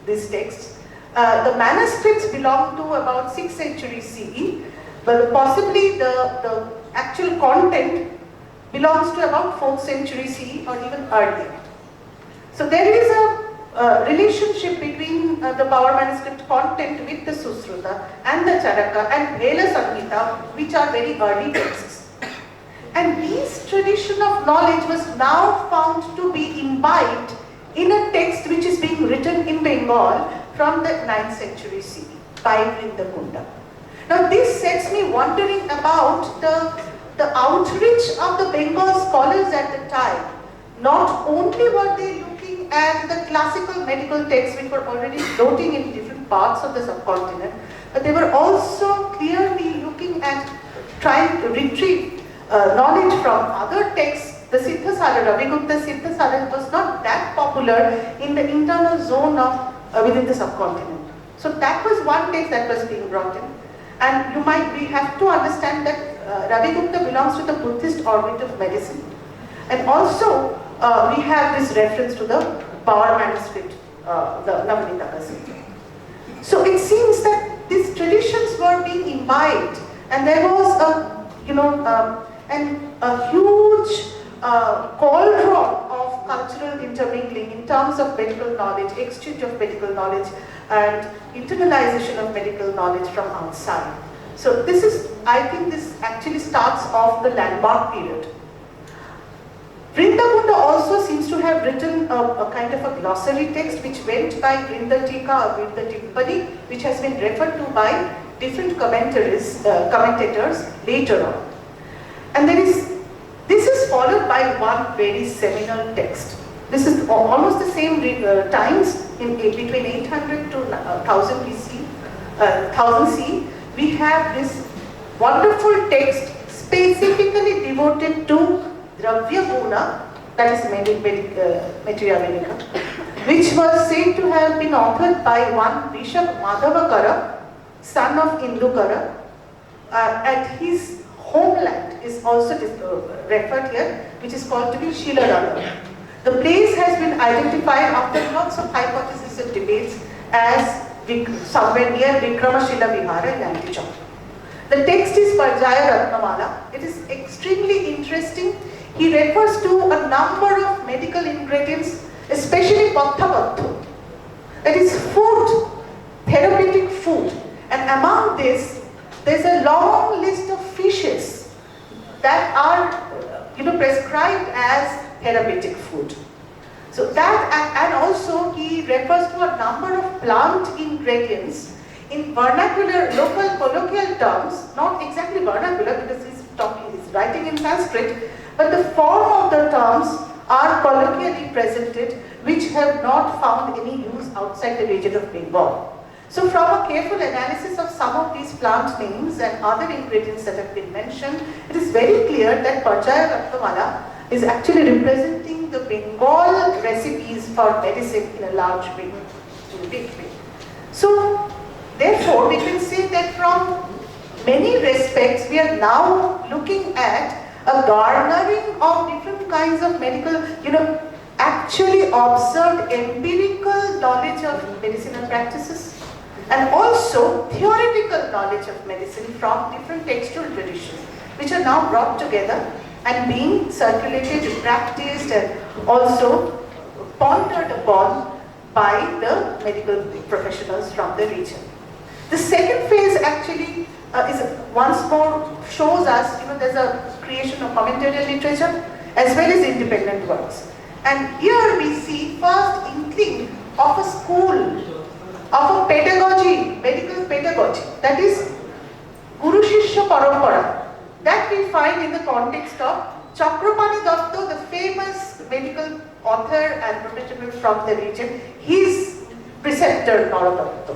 these texts, the manuscripts belong to about 6th century CE, but possibly the actual content belongs to about 4th century CE or even earlier. So there is a relationship between the Power manuscript content with the Susruta and the Charaka and Vela Samhita, which are very early texts. And this tradition of knowledge was now found to be imbibed in a text which is being written in Bengal from the 9th century CE by Vrindakunda. Now this sets me wondering about the outreach of the Bengal scholars at the time. Not only were they looking at the classical medical texts which were already floating in different parts of the subcontinent, but they were also clearly looking at trying to retrieve knowledge from other texts. The Siddhasara, Ravigupta Siddhasara was not that popular in the internal zone of within the subcontinent. So that was one text that was being brought in. And we have to understand that Ravigupta belongs to the Buddhist orbit of medicine. And also we have this reference to the Power manuscript, the Navadvipaka Sutta. So it seems that these traditions were being imbibed, and there was a huge cauldron of cultural intermingling in terms of medical knowledge, exchange of medical knowledge, and internalization of medical knowledge from outside. So this is, I think this actually starts off the landmark period. Vrindakunda also seems to have written a kind of a glossary text which went by Vrindatika or Vrindatippani, which has been referred to by different commentators later on. And this is followed by one very seminal text. This is almost the same times in between 800 to 1000 BC, 1000 CE. We have this wonderful text specifically devoted to Dravya Guna, that is Materia Medica, which was said to have been authored by one Bishop Madhavakara, son of Indukara, at his homeland is also referred here, which is called to be Shilaranga. The place has been identified after lots of hypotheses and debates as somewhere near Vikramashila Vihara in Antichok. The text is Parjaya Ratnamala. It is extremely interesting. He refers to a number of medical ingredients, especially Pathavattu, that is food, therapeutic food. And among this, there's a long list of fishes that are prescribed as therapeutic food. So that, and also he refers to a number of plant ingredients in vernacular, local colloquial terms, not exactly vernacular because he's writing in Sanskrit, but the form of the terms are colloquially presented, which have not found any use outside the region of Bengal. So from a careful analysis of some of these plant names and other ingredients that have been mentioned, it is very clear that Parjaya Ratnamala is actually representing the Bengal recipes for medicine in a large way, in a big way. So therefore we can say that from many respects we are now looking at a garnering of different kinds of medical, actually observed empirical knowledge of medicinal practices, and also theoretical knowledge of medicine from different textual traditions, which are now brought together and being circulated, practiced, and also pondered upon by the medical professionals from the region. The second phase actually is once more shows us, there's a creation of commentarial literature as well as independent works. And here we see first inkling of a school, of a pedagogy, medical pedagogy, that is Guru Shishya Parampara, that we find in the context of Chakrapani Datta, the famous medical author and professional from the region, his preceptor Naradatta.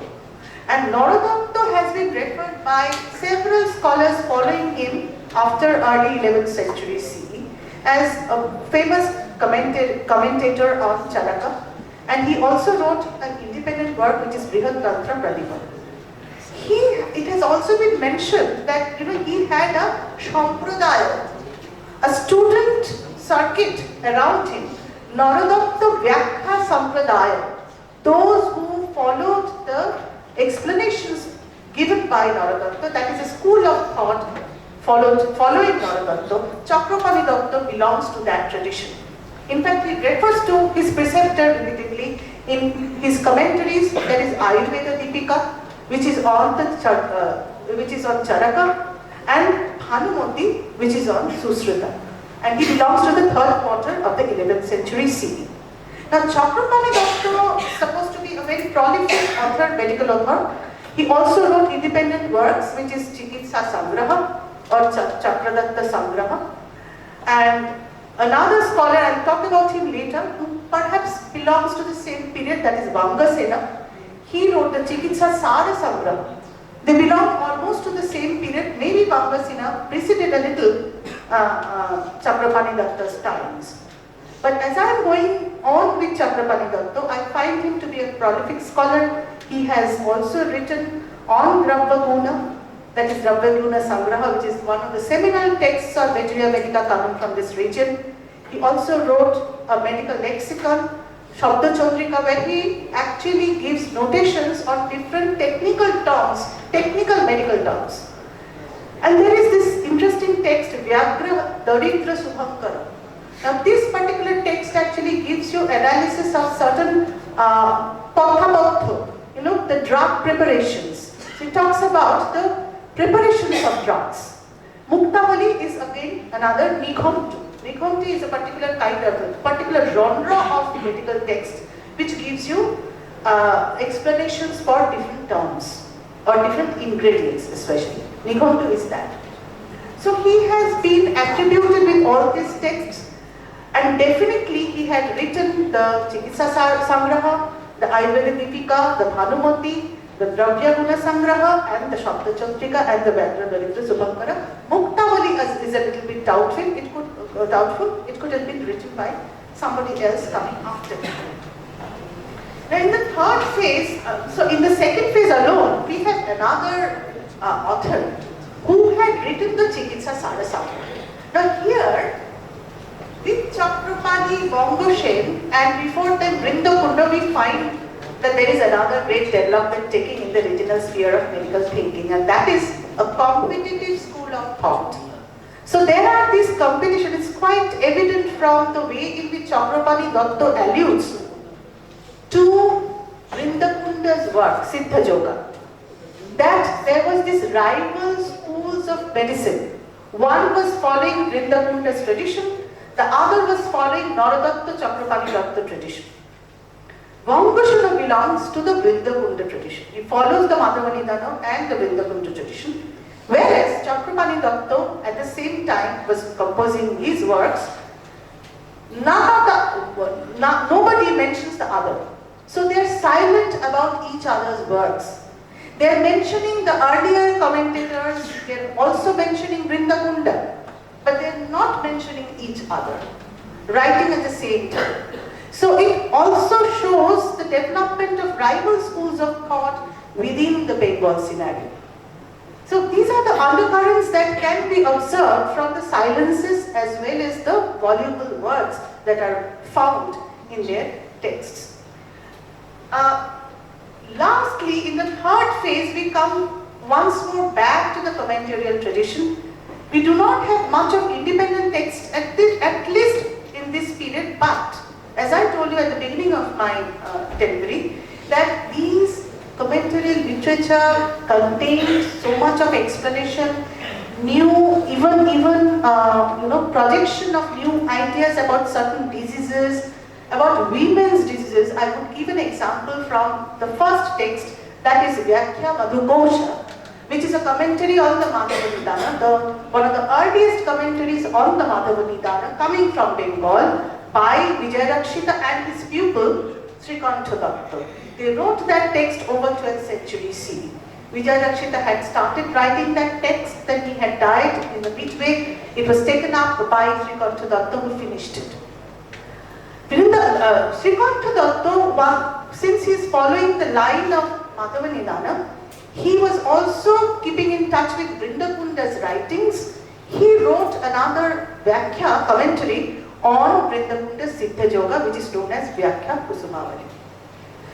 And Narodatto has been referred by several scholars following him after early 11th century CE as a famous commentator on Charaka, and he also wrote an independent work which is Brihad Tantra Pradipad. It has also been mentioned that he had a sampradaya, a student circuit around him, Narodatto Vyakhya Sampradaya, those who followed the explanations given by Narodatto, that is a school of thought following Narodatto. Chakrapani Datta belongs to that tradition. In fact, he refers to his preceptor repeatedly in his commentaries, that is Ayurveda Dipika, which is on Charaka, and Bhanumati, which is on Susrita. And he belongs to the third quarter of the 11th century CE. Now, Chakrapani Datta is supposed to be a very prolific author, medical author. He also wrote independent works, which is Chikitsa Sangraha or Chakradatta Sangraha. And another scholar, I'll talk about him later, who perhaps belongs to the same period, that is Vangasena. He wrote the Chikitsa Sara Sangraha. They belong almost to the same period. Maybe Vangasena preceded a little Chakrapani Datta's times. But as I am going on with Chakrapani Datta, I find him to be a prolific scholar. He has also written on Dravya, that is Dravya Sangraha, which is one of the seminal texts on Materia Medica coming from this region. He also wrote a medical lexicon, Shabda Chandrika, where he actually gives notations on different technical terms, technical medical terms. And there is this interesting text, Vyagra Daridra Subhankara. Now this particular text actually gives you analysis of certain pathabhaktha, the drug preparations. So it talks about the preparations of drugs. Muktavali is again another Nighontu. Nighontu is a particular kind of, particular genre of medical text which gives you explanations for different terms or different ingredients especially. Nighontu is that. So he has been attributed with all these texts, and definitely he had written the Chikitsa Sangraha, the Ayurveda Dipika, the Bhanumati, the Dravya Guna Sangraha, and the Shabda Chandrika, and the Vyagra Daridra Subhankara. Muktavali is a little bit doubtful. It could have been written by somebody else coming after him. Now in the third phase, so in the second phase alone, we have another author who had written the Chikitsa Sarasamgraha. Now here, with Chakrapani, Vangoshen, and before them Vrindakunda, we find that there is another great development taking in the regional sphere of medical thinking, and that is a competitive school of thought. So there are these competitions. It's quite evident from the way in which Chakrapani Datta alludes to Vrindakunda's work, Siddha Yoga, that there was this rival schools of medicine. One was following Vrindakunda's tradition, the other was following Narodatto Chakrapani Datta tradition. Vangashana belongs to the Vrindakunda tradition. He follows the Madhavanidana and the Vrindakunda tradition. Whereas Chakrapani Datta at the same time was composing his works, nobody mentions the other. So they are silent about each other's works. They are mentioning the earlier commentators, they are also mentioning Vrindakunda, but they are not mentioning each other, writing at the same time. So it also shows the development of rival schools of thought within the Bengal scenario. So these are the undercurrents that can be observed from the silences as well as the voluble words that are found in their texts. Lastly, in the third phase, we come once more back to the commentarial tradition. We do not have much of independent text at least in this period, but as I told you at the beginning of my delivery, that these commentarial literature contained so much of explanation, projection of new ideas about certain diseases, about women's diseases. I would give an example from the first text, that is Vyakhya Madhukosha, which is a commentary on the Madhavanidana, one of the earliest commentaries on the Madhavanidana coming from Bengal by Vijayarakshita and his pupil Srikanta Datta. They wrote that text over 12th century CE. Vijayalakshita had started writing that text, then he had died in the midway. It was taken up by Srikanta Datta, who finished it. Srikanta Datta, since he is following the line of Madhava Nidana, he was also keeping in touch with Vrindakunda's writings. He wrote another Vyakhya commentary on Vrindakunda's Siddha Yoga, which is known as Vyakhya Kusumavali.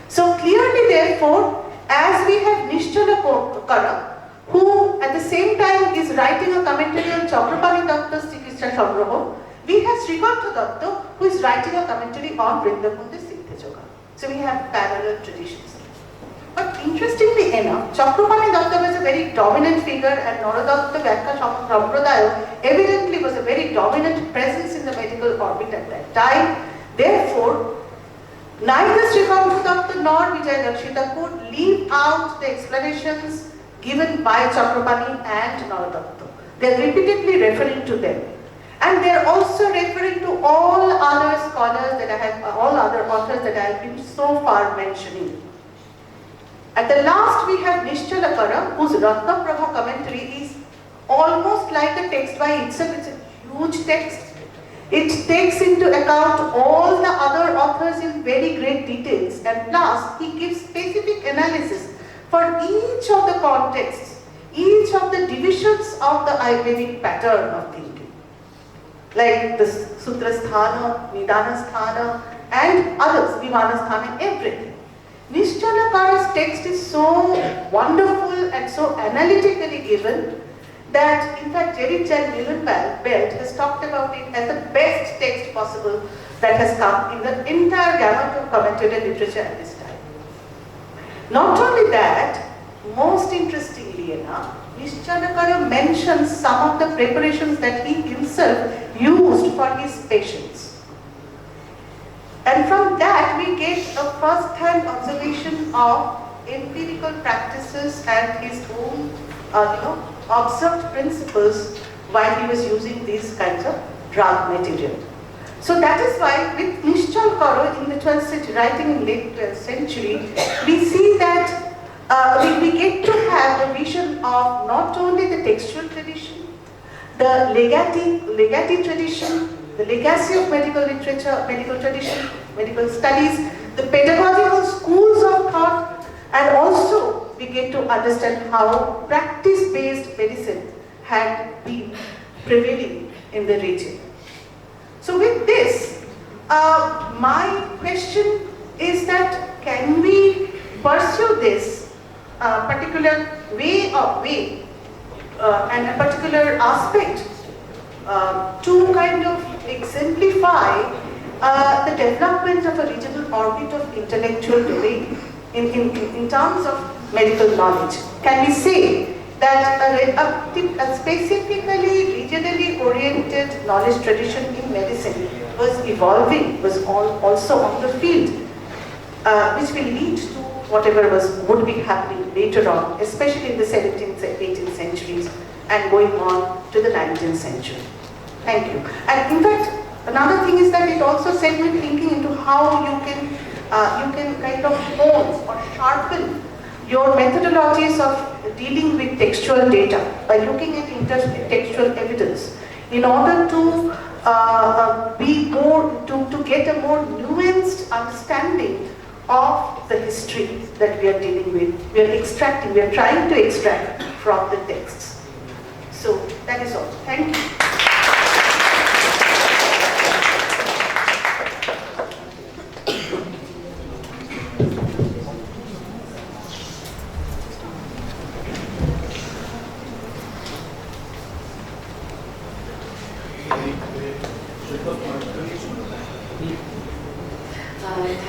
So clearly, therefore, as we have Nishchala Kara, who at the same time is writing a commentary on Chakrapali Datta's Chikitsa Sangraha, we have Srikanta Datta, who is writing a commentary on Vrindakunda's Siddha Yoga. So we have parallel traditions. But interestingly enough, Chakrapali Datta was a very dominant figure, and Naradatta Vyakhya Sampradaya evidently was a very dominant presence in the medical orbit at that time. Therefore, neither Srikanta Datta nor Vijayalakshita could leave out the explanations given by Chakrapali and Naradatta. They are repeatedly referring to them. And they are also referring to all other scholars that I have, all other authors that I have been so far mentioning. At the last we have Nishchala Kara, whose Ratna Prabha commentary is almost like a text by itself. It's a huge text. It takes into account all the other authors in very great details, and plus he gives specific analysis for each of the contexts, each of the divisions of the Ayurvedic pattern of thinking. Like the Sutra Sthana, Nidana Sthana, and others, Vimana Sthana, everything. Nishchala Kara's text is so wonderful and so analytically given that, in fact, Jerry Chen Belt has talked about it as the best text possible that has come in the entire gamut of commentary literature at this time. Not only that, most interestingly enough, Nishchala Kara mentions some of the preparations that he himself used for his patients. And from that we get a first-hand observation of empirical practices and his own observed principles while he was using these kinds of drug material. So that is why with Nishchala Kara in the 12th century, writing in late 12th century, we see that we get to have a vision of not only the textual tradition, the legati tradition, the legacy of medical literature, medical tradition, medical studies, the pedagogical schools of thought, and also we get to understand how practice-based medicine had been prevailing in the region. So with this, my question is that can we pursue this particular way and a particular aspect to kind of exemplify the development of a regional orbit of intellectual domain in terms of medical knowledge? Can we say that a specifically regionally oriented knowledge tradition in medicine was evolving, was also on the field, which will lead to whatever would be happening later on, especially in the 17th, 18th centuries and going on to the 19th century. Thank you. And in fact, another thing is that it also set me thinking into how you can kind of hone or sharpen your methodologies of dealing with textual data by looking at intertextual evidence in order to to get a more nuanced understanding of the history that we are dealing with. We are trying to extract from the texts. So that is all. Thank you.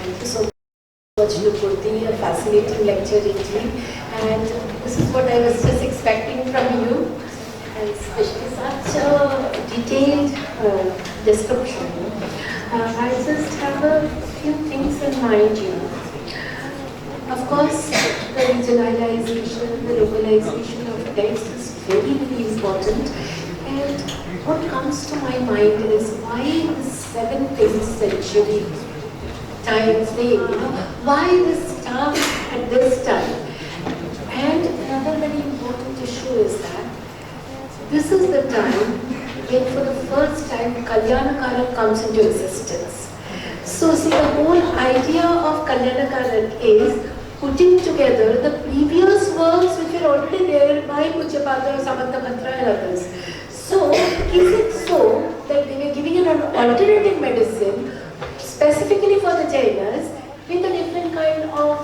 Thank you so much, Nupurti, a fascinating lecture indeed. And this is what I was just expecting from you, and especially such a detailed description. I just have a few things in mind here. Of course, the regionalization, the localization of text is very, very important. And what comes to my mind is why in the 7th, 8th century times late, why this staff at this time? And another very important issue is that this is the time when for the first time Kalyanakaran comes into existence. So see, the whole idea of Kalyanakaran is putting together the previous works which were already there by Pujyapada, Samantabhadra and others. So is it so that they were giving an alternative medicine specifically for the Jainas with a different kind of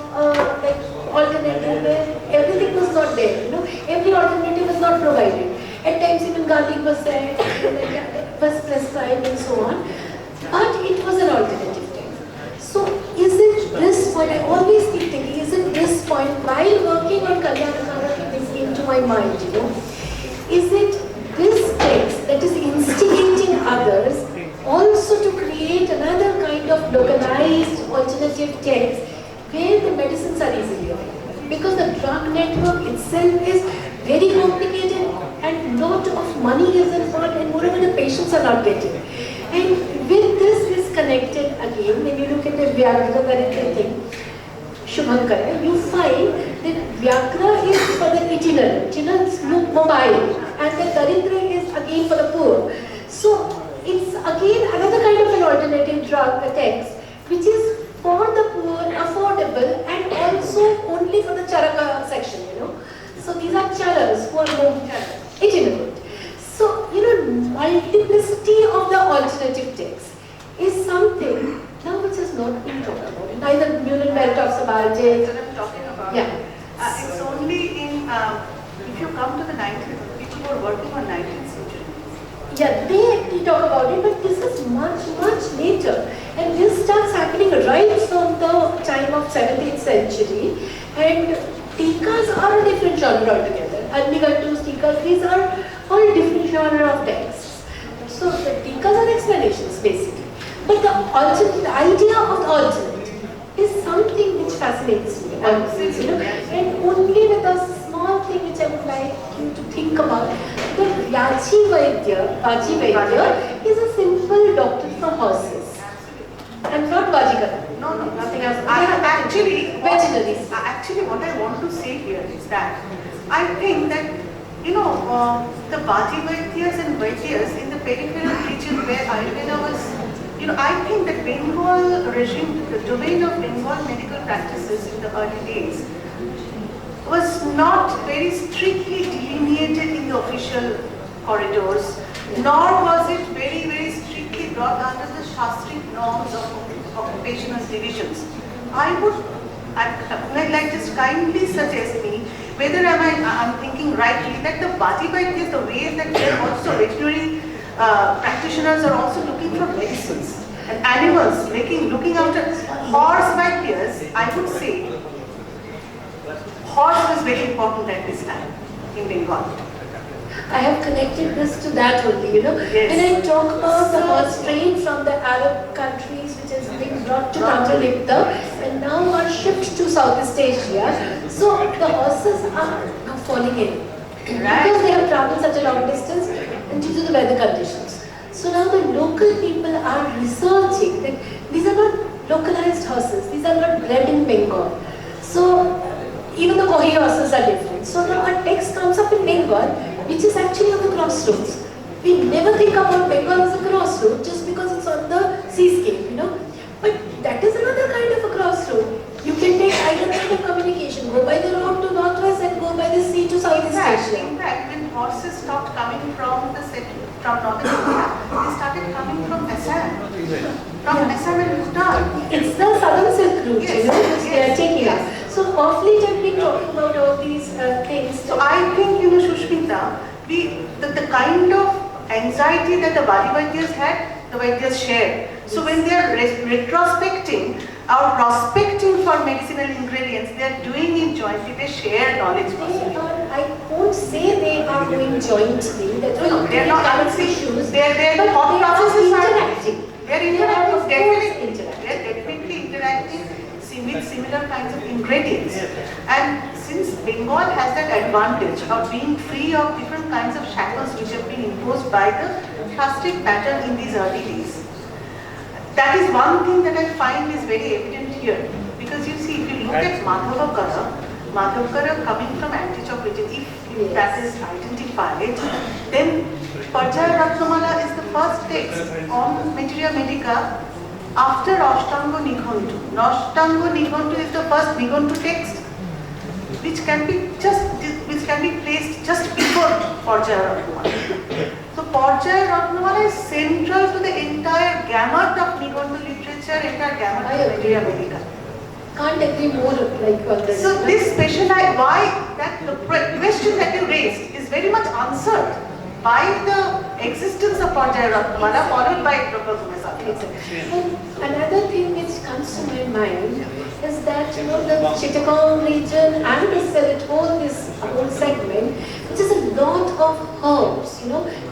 alternative where everything was not there, every alternative was not provided. At times even garlic was there, was prescribed and so on, but it was an alternative thing. So is it this point, I always keep thinking, is it this point, while working on Kalyanakara, this came to my mind, is it this text that is instigating others also to create another kind of localized alternative text where the medicines are easily available? Because the drug network itself is very complicated and lot of money is involved and moreover the patients are not getting. And with this is connected again, when you look at the Vyagra Daridra thing, Shubhankar, you find that Vyagra is for the itinerant, mobile, and the Daridra is again for the poor. So it's again another kind of an alternative drug, a text, which is for the poor, affordable, and also only for the Charaka section, So these are charas who are more itinerant. So, multiplicity of the alternative text is something now which has not been talked about. Neither Muhlenberg talks about it. That's what I'm talking about. Yeah. It's only in, if you come to the 19th, people who are working on 19th century. Yeah, they talk about it, but this is much, much later. And this starts happening right from the time of 17th century. And tikas are a different genre altogether. Agnigattus, tikas, these are all different genre of texts. So the tikas are explanations basically. But the idea of the alternate is something which fascinates me. And only with a small thing which I would like you to think about. That Vaji Vaidya is a simple doctor for horses. And not Vajikara. No, nothing else. Actually, veterinaries. Actually, what I want to say here is that I think that the Baji Vaidyas and Vaidyas in the peripheral region where Ayurveda was, I think that Bengal regime, the domain of Bengal medical practices in the early days was not very strictly delineated in the official corridors, nor was it very, very strictly brought under the Shastric norms of occupational divisions. I'd like just kindly suggest me whether I'm thinking rightly that the Baji Vaidyas, the way that they are also veterinary practitioners are also looking for medicines and animals, looking after horse Vaidyas, I would say horse was very important at this time in Bengal. I have connected this to that only, Yes. When I talk about the horse trade from the Arab countries which has been brought to Tantralipta and now are shipped to Southeast Asia, so the horses are now falling in. Because they have traveled such a long distance and due to the weather conditions. So now the local people are researching that these are not localized horses, these are not bred in Bengal. So even the Kohi horses are different. So now a text comes up in Bengal which is actually on the crossroads. We never think about Bengal as a crossroad just because it's on the seascape, But that is another kind of a crossroad. You can take either kind of communication, go by the road to northwest and go by the sea to Southeast Asia. In fact, when horses stopped coming from northern India, they started coming from Assam. From Assam and Bhutan. It's the southern Silk Route, which they are taking us. So of late I've been talking about all these things. So I think, Shushmita, the kind of anxiety that the Baji Vaidyas had, the Vaidyas shared. So when they are retrospecting or prospecting for medicinal ingredients, they are doing it jointly, they share knowledge. I won't say they are doing jointly, they are not issues, their thought processes are interacting. They are definitely interacting with similar kinds of ingredients. And since Bengal has that advantage of being free of different kinds of shackles which have been imposed by the Shastric pattern in these early days, that is one thing that I find is very evident here. Because you see, if you look at Madhavkara coming from Antichok region, if that is identified, then Parjaya Ratnamala is the first text on Materia Medica after Ashtango Nighontu. Ashtango Nighontu is the first Nighontu text which can be placed just before Parjaya Ratnamala. So Parjaya Ratnamala is central to the entire gamut of Nighontu literature, entire gamut of Materia Medica. Can't agree more like on this. So this specialized, why that the question that you raised is very much answered by the existence of Parjaya Ratnamala followed by And another thing which comes to my mind is that the Chittagong region and this whole segment, which is a lot of herbs.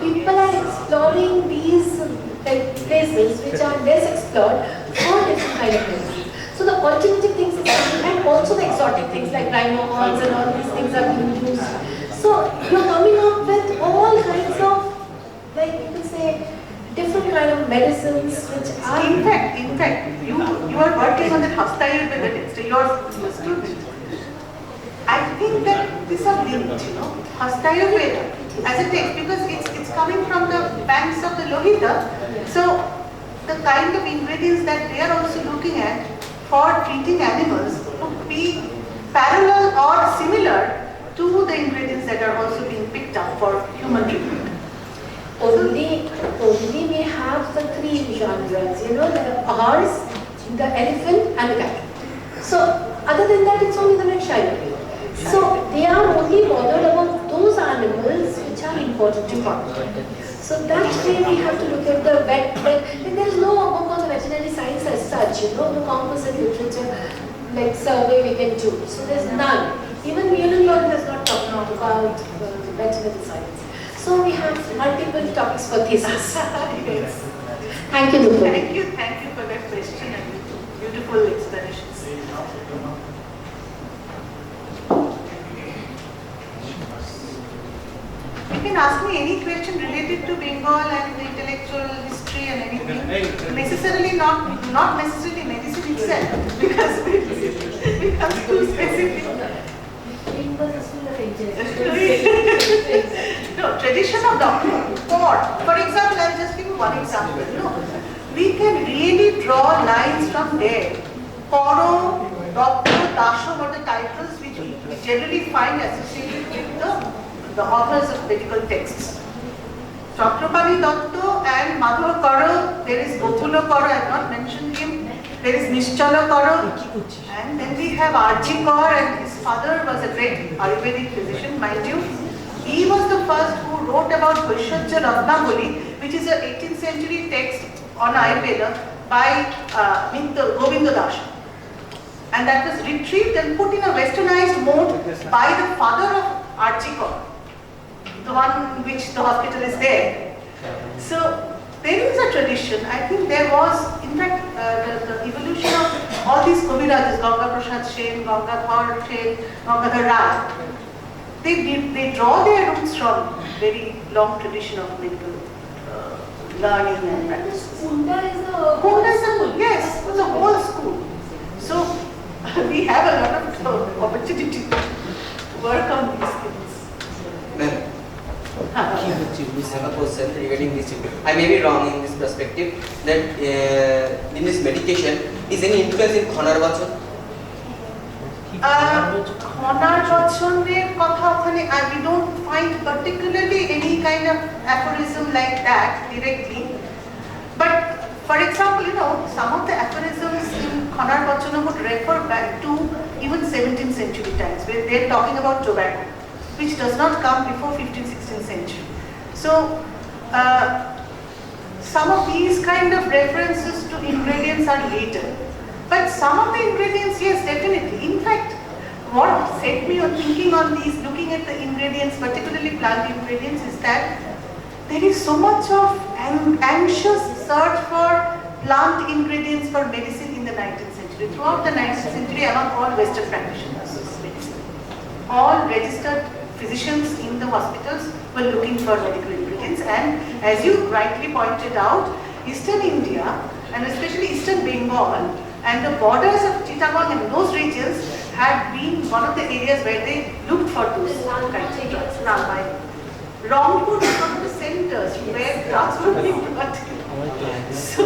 People are exploring these places which are less explored for different kind of places. So the alternative things is and also the exotic things like rhino horns and all these things are being used. So you're coming up with all kinds of, like you could say, different kind of medicines which are... In fact, you are working on the Hastayurveda text, your student. I think that these are linked, Hastayurveda as a text, because it's coming from the banks of the Lohita. So the kind of ingredients that they are also looking at for treating animals would be parallel or similar to the ingredients that are also being picked up for human treatment. Only we have the three genres, the horse, the elephant and the cat. So other than that, it's only the red shiny. So they are only bothered about those animals which are important to farm. So that way we have to look at the vet, and there is no book on the veterinary science as such, no composite literature like survey we can do. So there's none. Even Munich does not talk about veterinary science. So we have multiple topics for thesis. Yes. Thank you, Dupla. Thank you for that question and beautiful explanations. You can ask me any question related to Bengal and the intellectual history and anything. Necessarily not necessarily medicine itself, because it becomes too specific. No, tradition of doctrine. For example, I'll just give you one example. We can really draw lines from there. Koro, Doctor, Dasho were the titles which we generally find associated with the authors of medical texts. Chakrapali Datta and Madhav Karo, there is Gokula Karo, I have not mentioned him. There is Nischala Karo, and then we have Archie Kaur, and his father was a great Ayurvedic physician, mind you. He was the first who wrote about Vaishajya Ratnavali, which is an 18th century text on Ayurveda by Govinda Dasha. And that was retrieved and put in a westernized mode by the father of Archie Kaur, the one which the hospital is there. So there is a tradition. I think there was, in fact, the evolution of all these Kavirajas, Ganga Prasad Sen, Gangadhar Sen, Gangadhar Raj, they draw their roots from very long tradition of medical learning and practice. Kunda is a yes, it's a whole school. So we have a lot of opportunity to work on these things. I have a question regarding this. I may be wrong in this perspective that in this medication is any influence in Khonar Vachan? Khonar Vachaner Katha, we don't find particularly any kind of aphorism like that directly. But for example, some of the aphorisms in Khonar Vachana would refer back to even 17th century times, where they're talking about tobacco, which does not come before 15th, 16th century. So, some of these kind of references to ingredients are later. But some of the ingredients, yes, definitely. In fact, what set me on thinking on these, looking at the ingredients, particularly plant ingredients, is that there is so much of anxious search for plant ingredients for medicine in the 19th century. Throughout the 19th century, among all Western practitioners of medicine, all registered physicians in the hospitals were looking for medical ingredients, and as you rightly pointed out, Eastern India and especially Eastern Bengal and the borders of Chittagong and those regions had been one of the areas where they looked for those kinds of drugs. Rangpur was one of the centers where drugs were being brought in. So,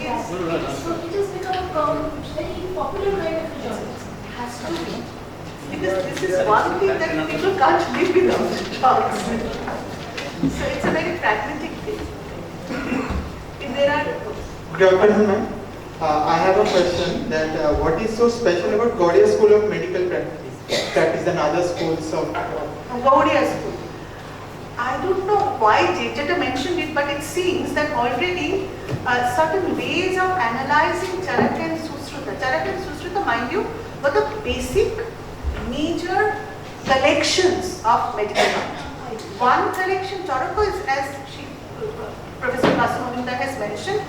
yes. So it has become a very popular kind of a job. Has to be. Because this is one thing that people can't live without drugs. So it's a very pragmatic thing. If there are... Good afternoon, ma'am. I have a question that what is so special about Gaudiya School of Medical Practice than other schools of... Gaudiya School. I don't know why Jeta mentioned it, but it seems that already certain ways of analyzing Charaka and Susruta. Charaka and Susruta, mind you, were the basic major collections of medical knowledge. One collection, Charaka is, as Professor Basu has mentioned,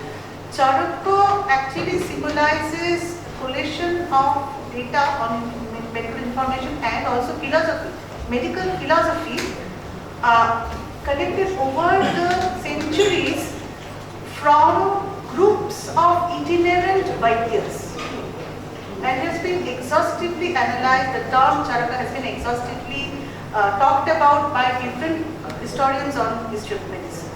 Charaka actually symbolizes collation of data on medical information and also philosophy, medical philosophy collected over the centuries from groups of itinerant Vaidyas and has been exhaustively analyzed. The term Charaka has been exhaustively talked about by different historians on history of medicine.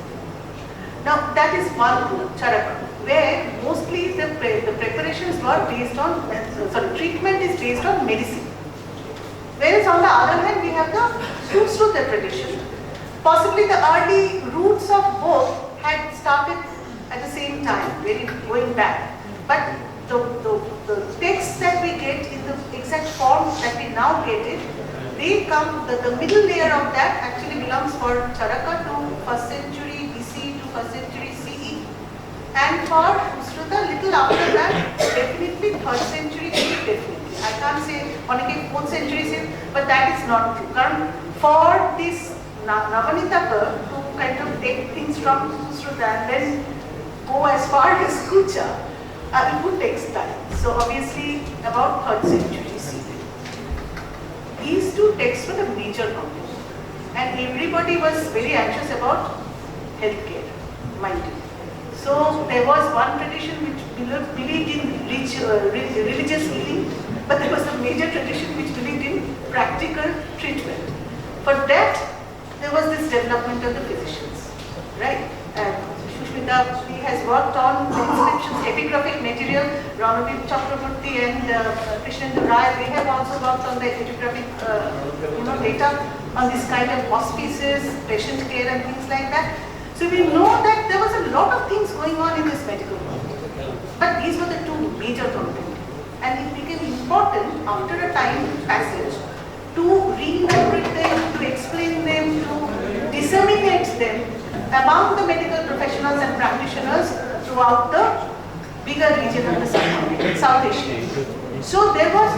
Now that is one group, Charaka, where mostly the preparations were based on, treatment is based on medicine. Whereas on the other hand, we have the Susruta tradition. Possibly the early roots of both had started at the same time, going back. But the texts that we get in the exact form that we now get it, they come, the middle layer of that actually belongs for Charaka to 1st century BC to 1st century CE. And for Susruta, little after that, definitely 3rd century, definitely. I can't say on a 4th century, but that is not true. For this Navanitaka to kind of take things from Susruta and then go as far as Kucha, it would take time. So obviously about 3rd century CE. These two texts were the major components, and everybody was very anxious about healthcare, mind you. So there was one tradition which believed in religious healing, but there was a major tradition which believed in practical treatment. For that, there was this development of the physicians, right? And Shushmita has worked on the inscriptions, epigraphic material. Ranabir Chakraborty and Krishnendu Rai, they have also worked on the epigraphic data on this kind of hospices, patient care and things like that. So we know that there was a lot of things going on in this medical world. But these were the two major components. And it became important after a time passage to reinterpret them, to explain them, to disseminate them among the medical professionals and practitioners throughout the bigger region of the South Asia. So there was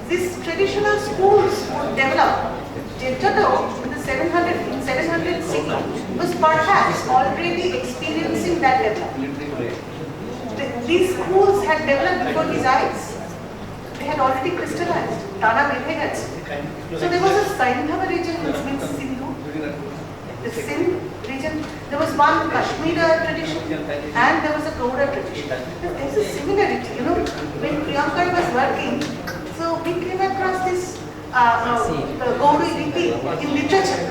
these traditional schools would develop. Jetato in the 700 CE was perhaps already experiencing that development. These schools had developed before his eyes. They had already crystallized. Tana Vedhegats. So there was a Saindhava region which means Sindhu. The Sindh region, there was one Kashmira tradition and there was a Gauda tradition. There's a similarity, when Priyanka was working, so we came across this Gauda Lipi in literature,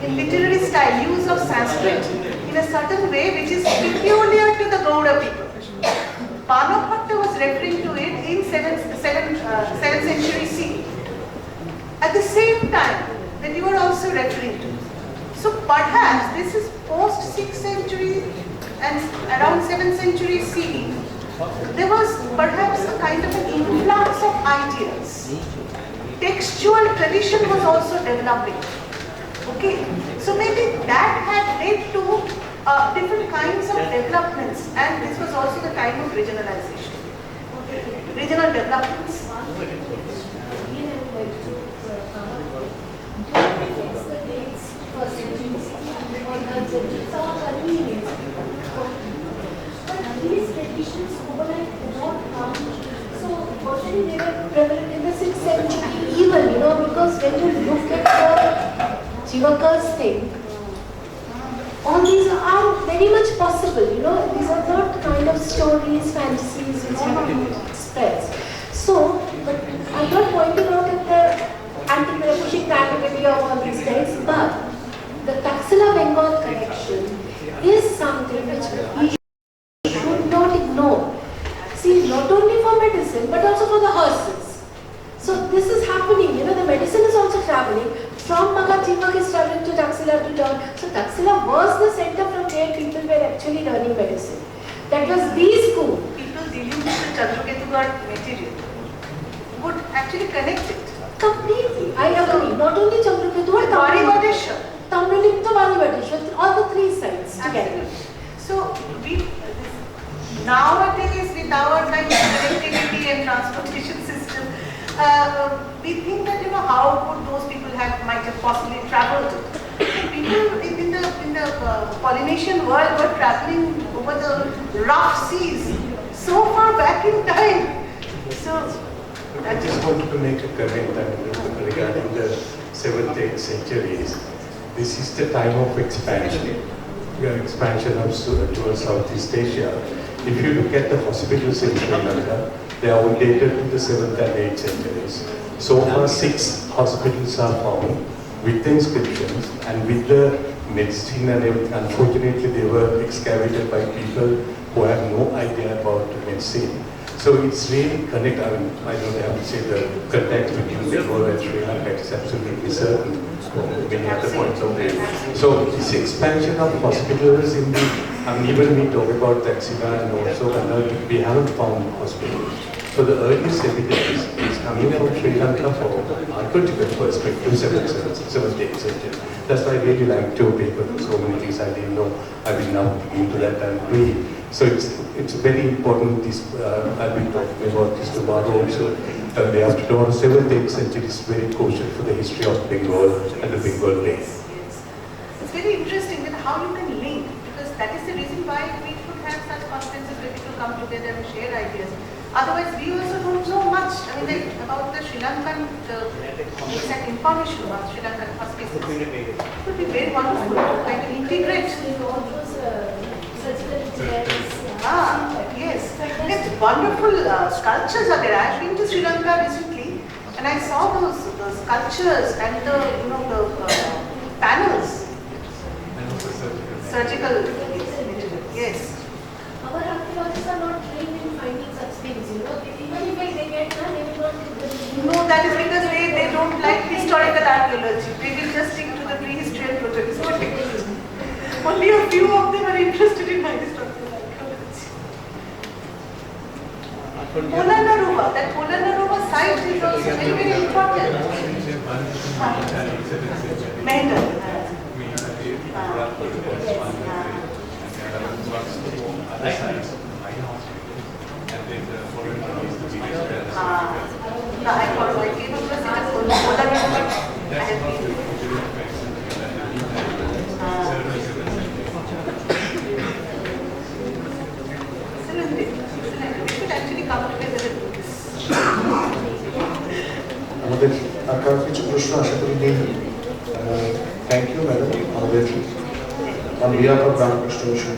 in literary style, use of Sanskrit in a certain way which is peculiar to the Gauda people. Banabhatta was referring to it in 7th century CE. At the same time that you were also referring to. So perhaps this is post 6th century and around 7th century CE. There was perhaps a kind of an influx of ideas. Textual tradition was also developing. Okay, so maybe that had led to different kinds of developments, and this was also the time of regionalization, regional developments. But these traditions overnight did not come. So already they were prevalent in the 6th century even, because when you look at the Jivaka's thing, fantasies, you know, not express. So, but I'm not pointing out at the pushing the antiquity of all these things, but the Taxila Bengal connection is something which we should not ignore. See, not only for medicine, but also for the horses. So this is happening, you know, the medicine is also traveling. From Magatimag is traveling to Taxila to town. So Taxila was the center from where people were actually learning medicine. That was the school. People dealing with the Chandraketugarh material would actually connect it. Completely, I agree. Not only Chandraketugarh, Baribateshwar, Tamilipta, Baribateshwar, all the three sides together. So we nowadays with our kind of connectivity and transportation system, we think that, you know, how would those people might have possibly traveled. People in the Polynesian world were traveling over the rough seas so far back in time. So I just wanted to make a comment regarding the 7th, 8th centuries. This is the time of expansion. Expansion of towards Southeast Asia. If you look at the hospitals in Sri Lanka, they are all dated to the 7th and 8th centuries. So far 6 hospitals are found with the inscriptions and with the medicine, and unfortunately they were excavated by people who have no idea about medicine. So it's really I don't have to say the contact between Bengal and Sri Lanka is absolutely certain. Many other points of view. So this expansion of hospitals in the, even we talk about Taxila and also we haven't found hospitals. So the earliest evidence is coming from Sri Lanka from archaeological perspective, 7th, 8th century. That's why I really like to paper so many things I didn't know. I've been now into that and read. So it's very important. This I'll be talking about this tomorrow also. Day after tomorrow, 7th, 8th century is very crucial for the history of Bengal and the Bengal race. it's very interesting that how you can link, because that is the reason why we should have such conferences where people come together and share ideas. Otherwise, we also don't know much. I mean, like about the Sri Lankan, exact information about Sri Lankan hospitals. It would be very wonderful to kind of integrate. Yes. Yes, wonderful sculptures are there. I've been to Sri Lanka recently, and I saw those sculptures and the panels. Surgical. Yes. Our archaeologists are not trained in finding such things, you know. Even if they get done, they will not do the. No, that is because they don't like historical archaeology. They will just stick to the prehistory and protohistory. Only a few of them are interested in my historical archaeology. Polanaruva, that Polanaruva site is also very, very important. Mehta. I came across it as Polanaruva. I have been. আমাদের আর কারো কিছু প্রশ্ন আশা করি নেই। Thank you madam. আমাদের on behalf of Ramakrishna Mission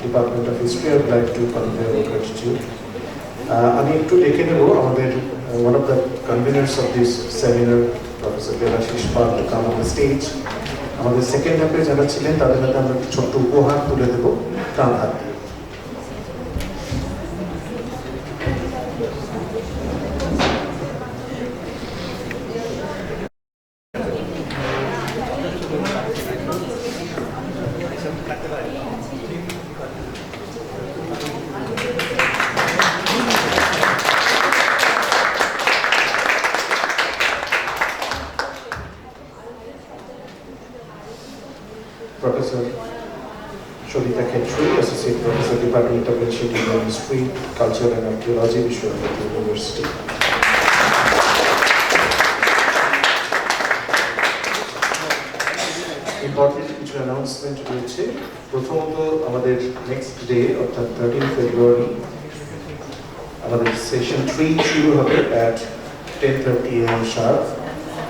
Department of History, I would like to convey our gratitude. আমি একটু ডেকে নেব আমাদের one of the conveners of this seminar, Professor Delashish Pal, to come on the stage. আমাদের second হাফে যারা ছিলেন তাদের হাতে আমরা ছোট্ট উপহার তুলে দেবো তার হাত দিয়ে। Professor Sholita Khetri, Associate Professor, Departmental History, Culture and Archaeology, Vishwanath University. Important কিছু announcement রয়েছে। প্রথমত আমাদের নেক্সট ডে অর্থাৎ 13 ফেব্রুয়ারি আমাদের সেশন 3 শুরু হবে at 10:30 AM sharp।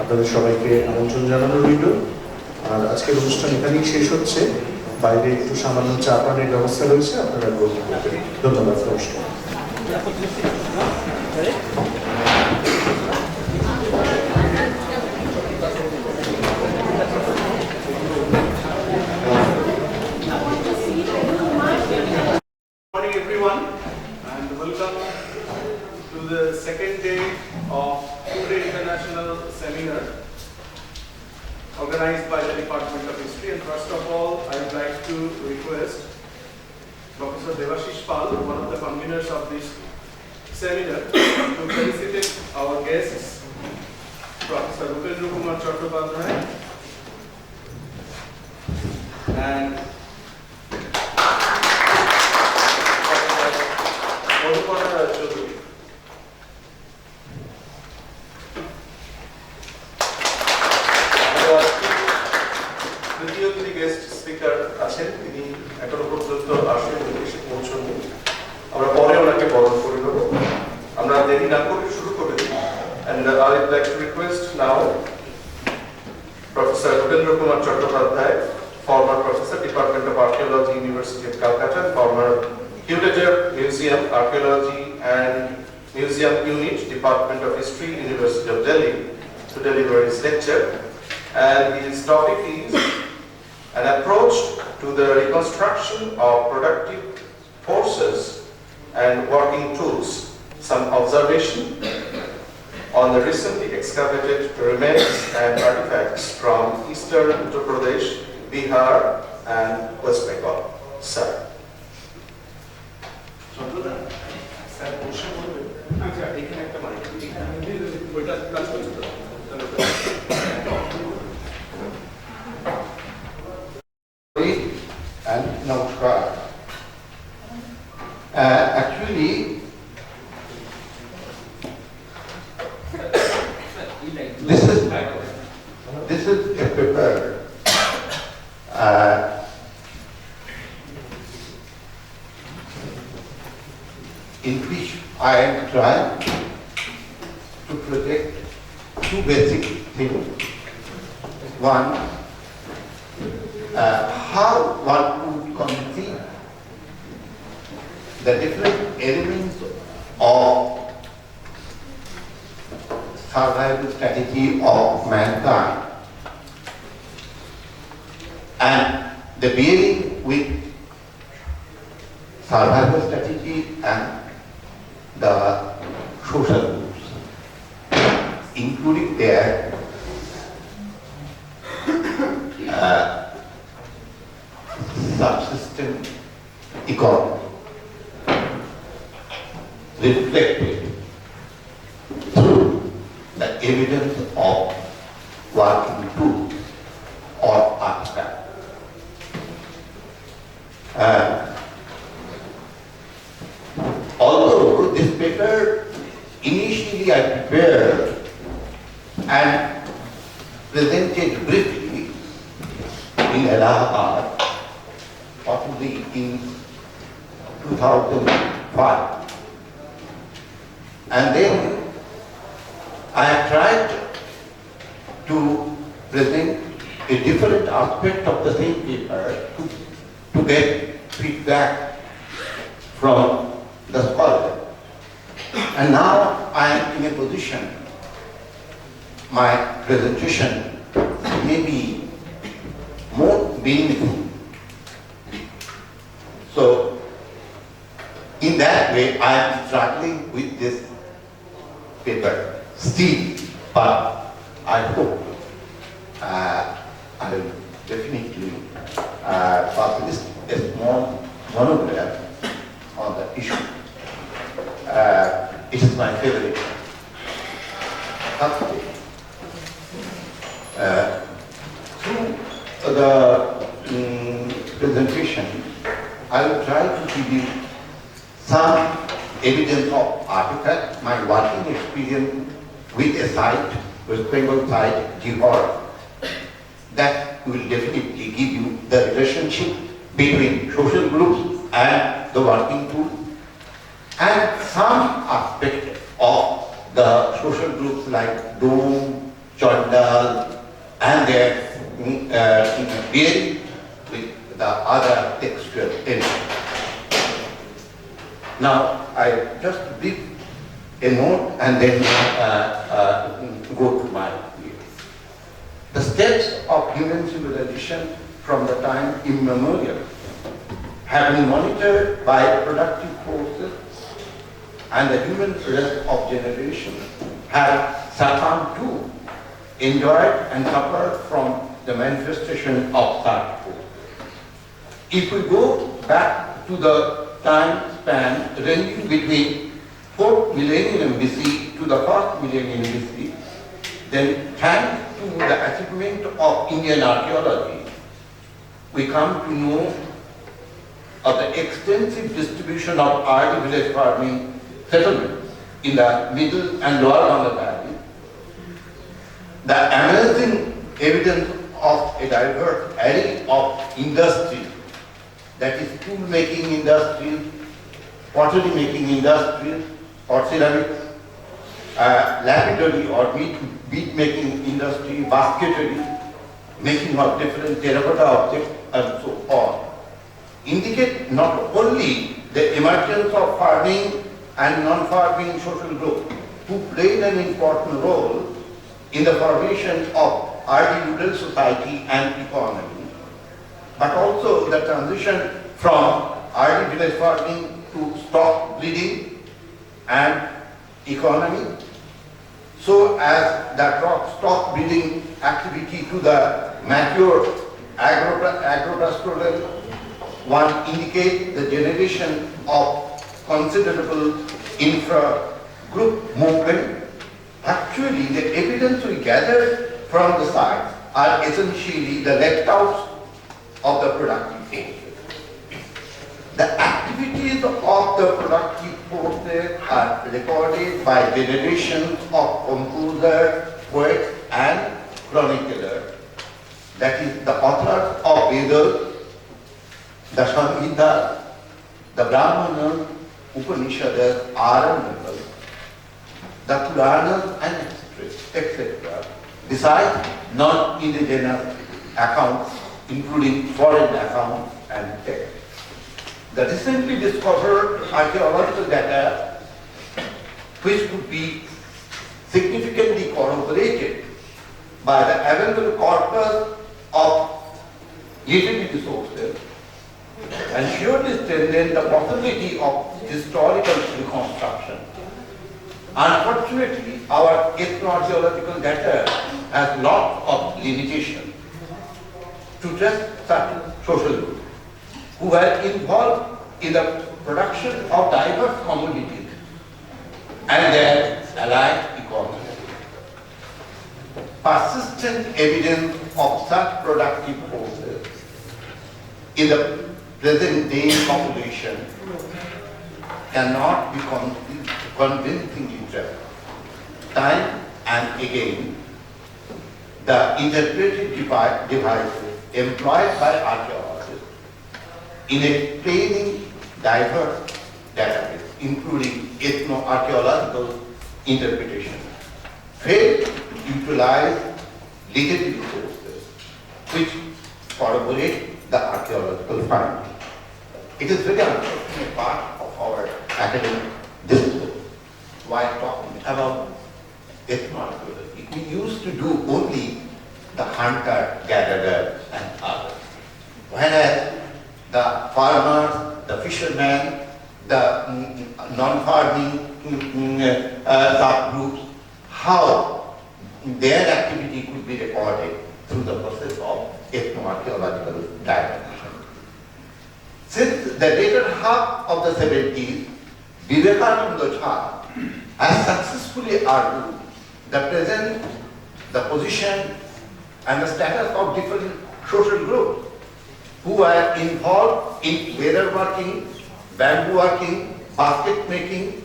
আপনাদের সবাইকে আমন্ত্রণ জানানো রইল। আর আজকের অনুষ্ঠান এখানেই শেষ হচ্ছে। বাইরে একটু সামান্য চা পানির ব্যবস্থা রয়েছে, আপনারা গ্রহণ করবেন। ধন্যবাদ, নমস্কার। Good morning everyone, and welcome to the second day of two-day international seminar organized by the Department of History. And first of all, I would like to request Professor Devashish Pal, one of the conveners of this seminar, to felicitate our guests, Professor Rupendra Kumar Chattopadhyay and দ্বিতীয় যিনি guest speaker আছেন তিনি এখনো পর্যন্ত আসেন, এসে পৌঁছননি। আমরা পরে ওনাকে বরণ করে নেব। আমরা দেরি না করে শুরু করে দিই। And I would like to request now Professor Rupendra Kumar Chattopadhyay, former Professor, Department of Archaeology, University of Calcutta, former Curator, Museum, Archaeology and Museum Unit, Department of History, University of Delhi, to deliver his lecture. And his topic is an approach to the reconstruction of productive forces and working tools, some observation on the recently excavated remains and artifacts from eastern Uttar Pradesh, Bihar and West Bengal. Sir. And namaskar. Actually, this is a paper in which I am trying to project two basic things. One, how one would conceive the different elements of survival strategy of mankind and the bearing with survival strategy and the social groups, including their subsistence economy, reflected through the evidence of working tools or artifacts. Although this paper initially I prepared and presented briefly in Allahabad, possibly in 2005. And then I have tried to present a different aspect of the same paper to get feedback from the scholar. And now I am in a position, my presentation may be more meaningful. So, in that way, I am struggling with this paper still, but I hope I will definitely publish a small monograph on the issue. It is my favorite subject. Through the presentation, I will try to give you some evidence of artifacts, my working experience with a site, West Bengal site, Jihar, that will definitely give you the relationship between social groups and the working pool, and some aspect of the social groups like Dom, Chandal, and their bearing with the other textual elements. Now, I just brief a note and then go to my view. The steps of human civilization from the time immemorial have been monitored by productive forces, and the human rest of generations have succumbed to, enjoyed and suffered from the manifestation of such forces. If we go back to the time span ranging between 4th millennium BC to the 1st millennium BC, then thanks to the achievement of Indian archaeology, we come to know of the extensive distribution of early village farming settlements in the middle and lower Ganga Valley, the amazing evidence of a diverse array of industries, that is tool making industries, pottery making industries, or ceramics, lapidary or bead making industry, basketry, making of different terracotta objects, and so on, indicate not only the emergence of farming and non-farming social groups who played an important role in the formation of early rural society and economy, but also the transition from early village farming to stock breeding and economy, so as the stock breeding activity to the mature agro-pastoral one indicates the generation of considerable infra-group movement. Actually, the evidence we gathered from the sites are essentially the left-outs of the productive forces. The activities of the productive forces are recorded by generations of composers, poets, and chroniclers. That is, the authors of Vedas, the Samhita, the Brahmanas, Upanishads, Aranyakas, the Puranas, and etc. Besides non-indigenous accounts, including foreign accounts and texts. The recently discovered archaeological data, which could be significantly corroborated by the available corpus of utility sources, and surely strengthen the possibility of historical reconstruction. Unfortunately, our ethno-archaeological data has lots of limitations to trace such social groups who were involved in the production of diverse commodities and their allied economies. Persistent evidence of such productive forces in the present day population cannot be convincingly traced. Time and again, the interpretive devices employed by archaeologists in explaining diverse database, including ethno-archaeological interpretation, fail to utilize literary sources which corroborate the archaeological findings. It is very unfortunate part of our academic discourse while talking about ethno-archaeology. We used to do only the hunter-gatherer and others, whereas the farmers, the fishermen, the non-farming subgroups, how their activity could be recorded through the process of ethno-archaeological diagnostic. Since the later half of the 70s, Vivekananda Jha has successfully argued the presence, the position, and the status of different social groups who are involved in leatherworking, bamboo working, basket making,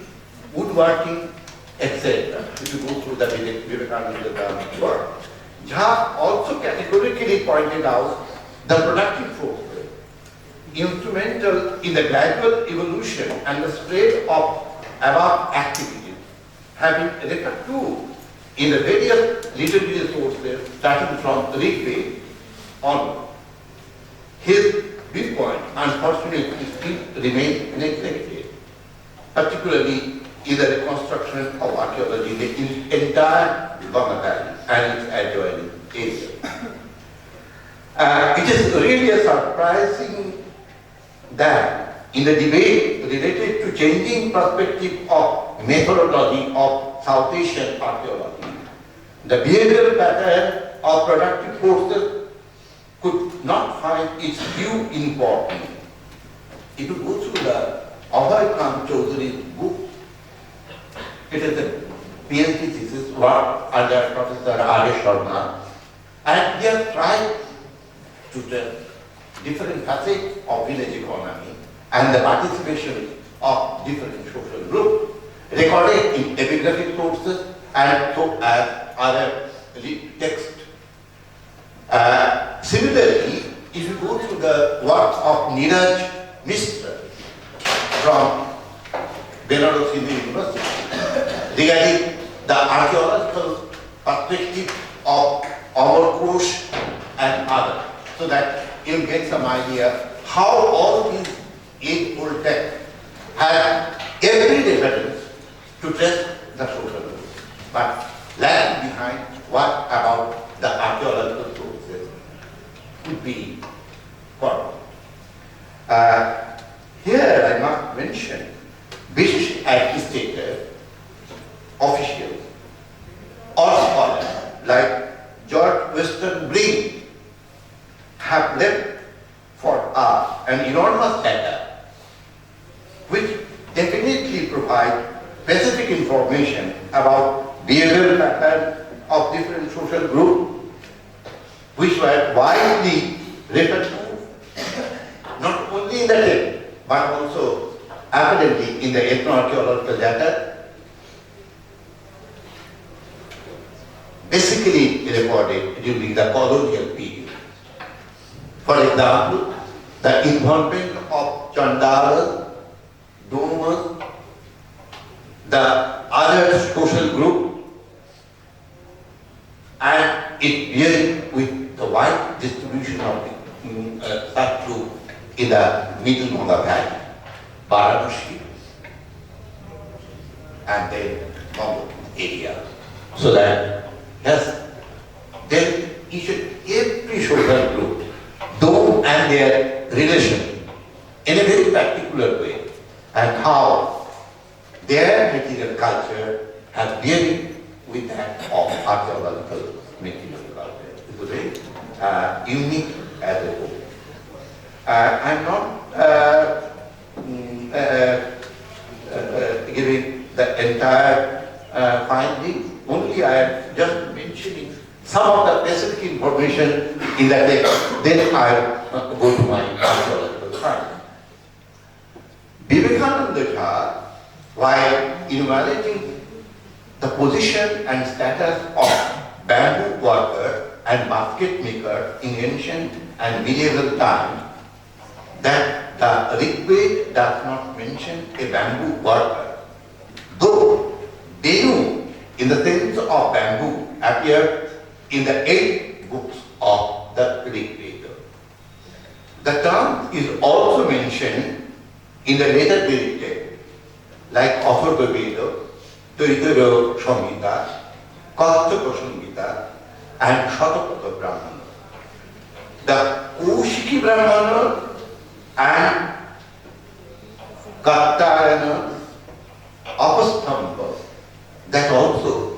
woodworking, etc. If you go through the Vivekananda work. Jha also categorically pointed out the productive forces instrumental in the gradual evolution and the spread of above activities have been referred to in the various literary sources starting from Rig Veda onward. His this point, unfortunately, still remains neglected, particularly in the reconstruction of archaeology in the entire Ganga Valley and its adjoining area. It is really a surprising that in the debate related to changing perspective of methodology of South Asian archaeology, the behavioral pattern of productive forces could not find its due importance. If you go through the Abhay Khan Chaudhary's book, it is a PhD thesis work under Professor R.A. Sharma, and they have tried to the different facets of village economy and the participation of different social groups recorded in epigraphic sources and so as other texts. Similarly, if you go to the works of Neeraj Mishra from Benares Hindu University regarding the archaeological perspective of Amar Ghosh and others, so that you'll get some idea how all these age-old texts have every reference to trace the social group, but lagging behind what about the archaeological sources could be found. Here I must mention British administrators, officials, or scholars like George Weston Green have left for us an enormous data which definitely provide specific information about behavioral patterns of different social groups which were widely referred to not only in the text but also apparently in the ethno-archaeological data, basically recorded during the colonial period. For example, the involvement of Chandalas, Domas, the other social group, and it bearing with the wide distribution of such group in the Middle Ganga Valley, Varanasi, and then Mongol area. So that, yes, then each and every social group, though and their relation in a very particular way, and how their material culture has bearing with that of archaeological material culture. It's very unique as a whole. I'm not giving the entire findings, only I am just mentioning some of the specific information in the text. Then I'll go to my archaeological findings. Vivekananda Jha, while enumerating the position and status of bamboo worker and basket maker in ancient and medieval times, that the Rigveda does not mention a bamboo worker, though Denu, in the sense of bamboo, appeared in the 8 books of the Rigveda. The term is also mentioned in the later Vedic texts, like Atharva Veda, Taitara Samhita, Kaustubha Samhita, and Shatapatha Brahmana. The Kaushiki Brahmana and Kattayana Apastamba that also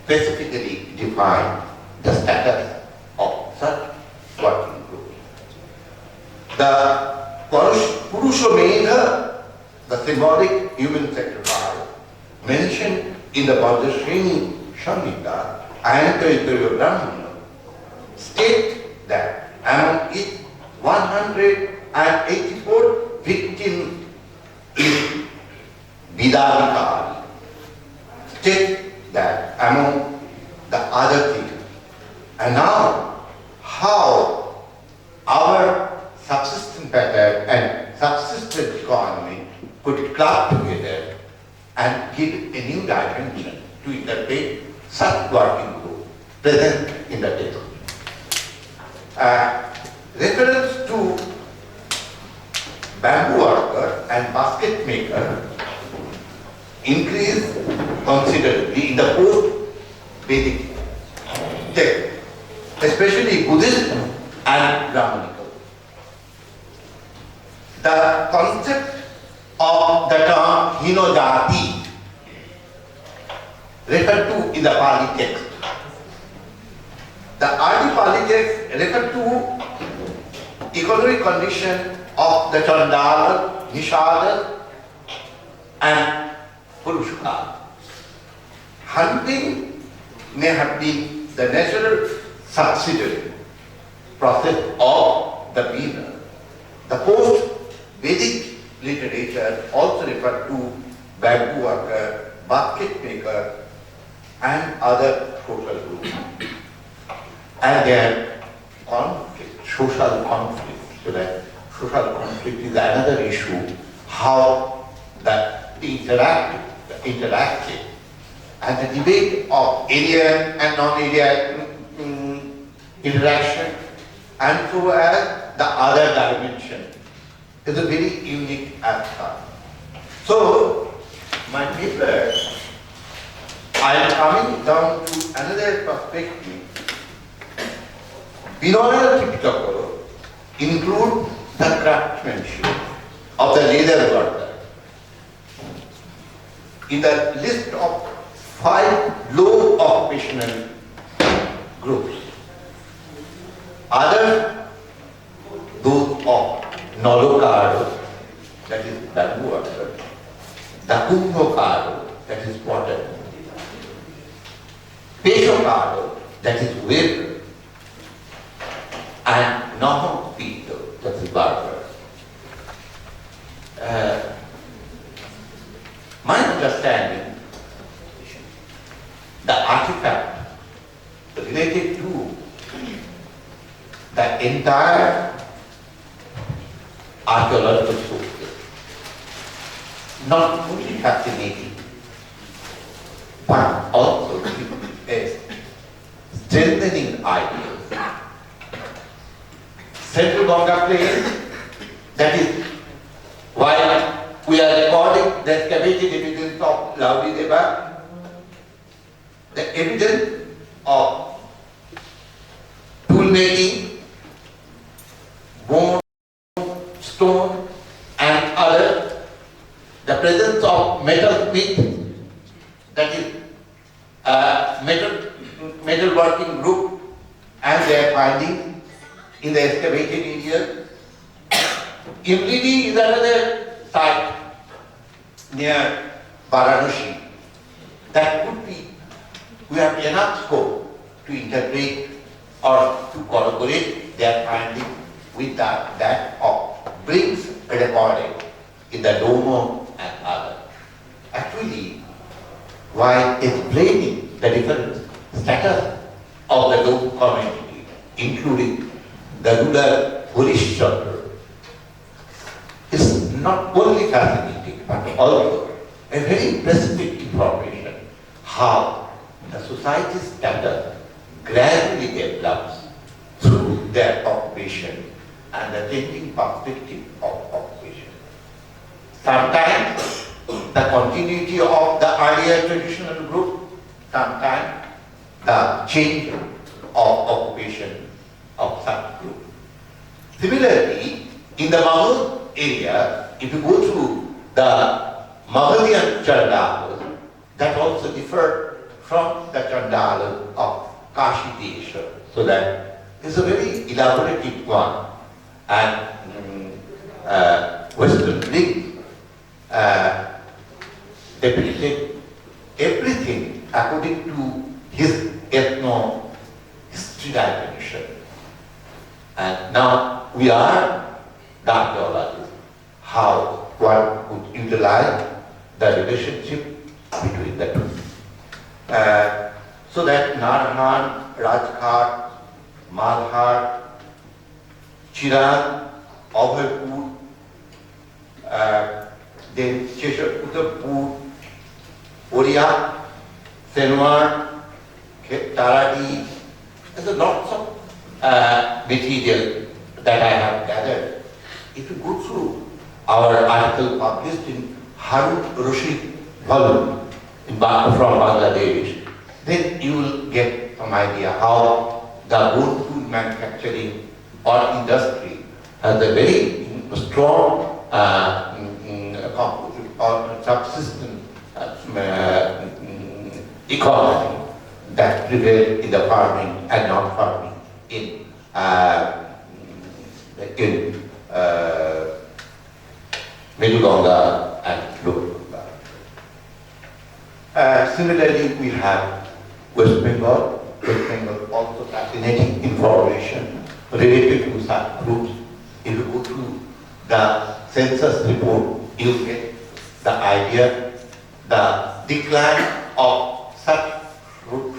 specifically define the status of such working groups. The Purushamedha, the symbolic human sacrifice mentioned in the Vajrasreni Samhita and Taitara Brahmana, state that among its 184 victims in Vidadikari, state that among the other things. And now, how our subsistence pattern and subsistence economy could club together and give a new dimension to interpret such working group present in the text. Reference to bamboo worker and basket maker increased considerably in the post-Vedic text, especially Buddhist and Brahmanical. The concept of the term Hinojati referred to in the Pali text. The early Pali text referred to economic condition of the Chandala, Nishada and Purushka. Hunting may have been the natural subsidiary process of the winner. The post-Vedic literature also referred to bamboo worker, basket maker and other social groups. And their conflict, social conflict. So that social conflict is another issue, how the interactive and the debate of alien and non-alien interaction, and so as the other dimension is a very unique aspect. So, my paper, I am coming down to another perspective. Binoyal Tipitaka include the craftsmanship of the leather worker. In the list of 5 low occupational groups, other those of Nolokaro, that is bamboo worker, the Kumbhokaro, that is potter, Peshokaro, that is weaver, and Nahopito, that is barber. My understanding, the artifact related to the entire archaeological sources, not only fascinating, but also a strengthening ideas. Central Ganga Plain, that is why we are recording the excavated evidence of Lauri Deva, the evidence of tool making, bone, stone and other, the presence of metal smith, that is metal working group and their findings in the excavated area. Imlidi is another site near Varanasi that could be, we have enough scope to interpret or to corroborate their finding with that of bricks recorded in the Domo and others. Actually, while explaining the different status of the Domo community, including the ruler Harishchandra, is not only fascinating but also a very specific information how the society's status gradually develops through their occupation and the changing perspective of occupation. Sometimes the continuity of the earlier traditional group, sometimes the change of occupation of such group. Similarly, in the Mahmud area, if you go through the Maghalian Chandalas, that also differ from the Chandalas of Kashi Desha. So that is a very elaborative one, and Western links depicted everything according to his ethno-history dimension. And now we are the archaeologists, how one could utilize the relationship between the two. So that Narhan, Rajghat, Malhar, Chirag, Abhaypur, then Cheshapur, Oriya, Senwar, Taradi, there's lots of material that I have gathered. If you go through our article published in Harun Rashid volume from Bangladesh, then you will get some idea how the bone tool manufacturing or industry has a very strong or subsistence economy that prevails in the farming and non-farming in Middle Ganga and Lower Ganga. Similarly, we have West Bengal. West Bengal also fascinating information related to such groups. If you go through the census report, you get the idea, the decline of such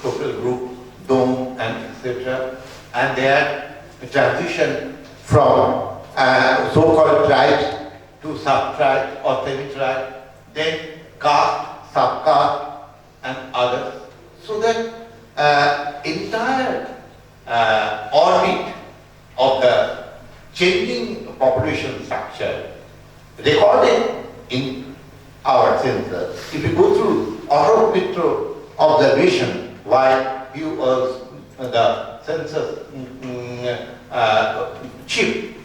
social groups, Dom and etc., and their transition from so-called tribes to sub-tribes or semi-tribes, then caste, sub-caste, and others, so that entire orbit of the changing population structure recorded in our census. If you go through Auto observation while he was the census chief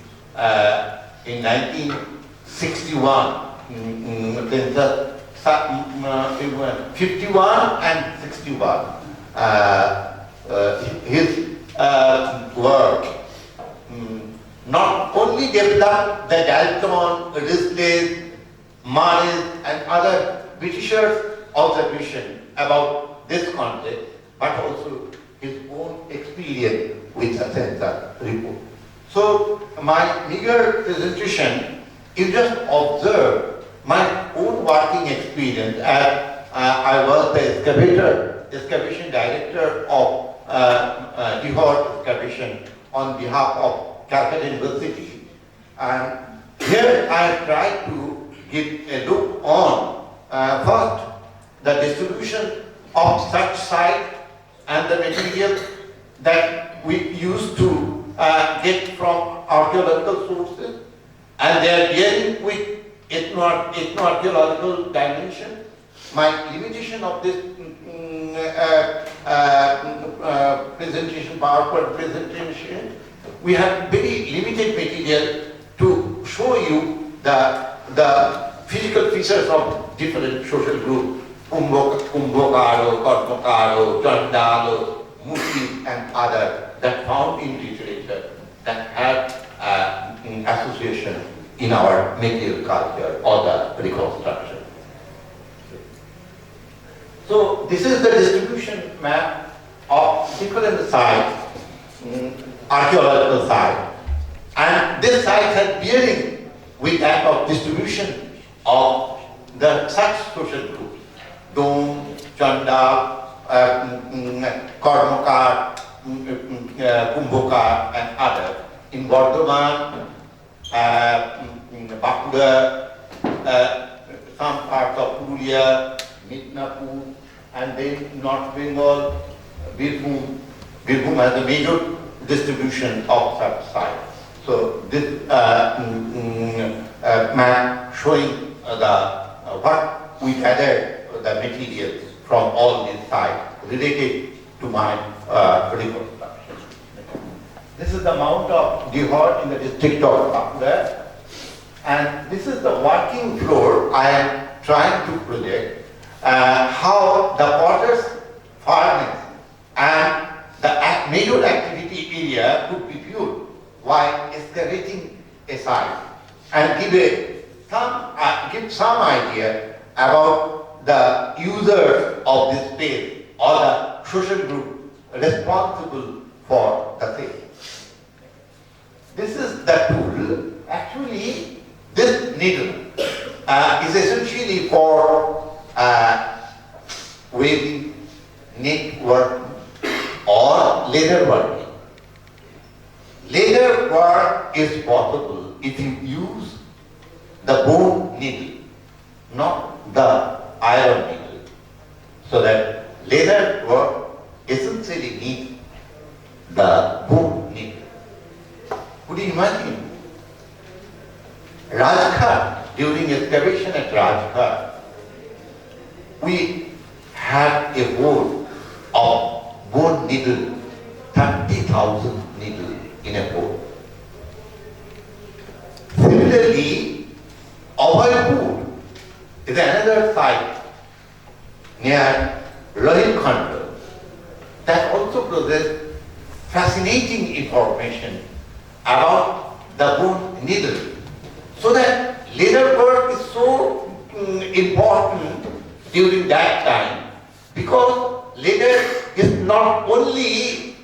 in 1961, census 51 and 61. His work not only developed the Dalton, Risley, Marris and other Britishers' observation about this context, but also his own experience with the census report. So my meager presentation is just observe my own working experience as I was the excavation director of Dihor excavation on behalf of Calcutta University, and here I tried to give a look on first the distribution of such site and the material that we used to get from archaeological sources, and they are dealing with ethno-archaeological dimension. My limitation of this presentation, PowerPoint presentation, we have very limited material to show you the physical features of different social groups, Kumbhokaro, Kormokaro, Chandalo, Muti and other that found in literature that have association in our material culture or the reconstruction. So this is the distribution map of different sites, archaeological sites, and this site has bearing with that of distribution of the such social groups, Dom, Chanda, Kormokar, Kumbhokar and others in Bardhaman, Bankura, some parts of Purulia, Midnapur, and then North Bengal, Birbhum. Birbhum has a major distribution of such sites. So this map showing what we gathered the materials from all these sites related to my reconstruction. This is the Mount of Dihor in the district of Bankura, and this is the working floor I am trying to project. How the potter's furnace and the major activity area could be viewed while excavating a site, and give some idea about the users of this space or the social group responsible for the same. This is the tool. Actually, this needle is essentially for weaving, knit work or leather working. Leather work is possible if you use the bone needle, not the iron needle. So that leather work essentially needs the bone needle. Could you imagine Rajghat, during excavation at Rajghat, we had a hole of bone needle, 30,000 needles in a hole. Similarly, Abhaipur is another site near Rohilkhand that also possesses fascinating information about the bone needle. So that leather work is so important during that time, because leather is not only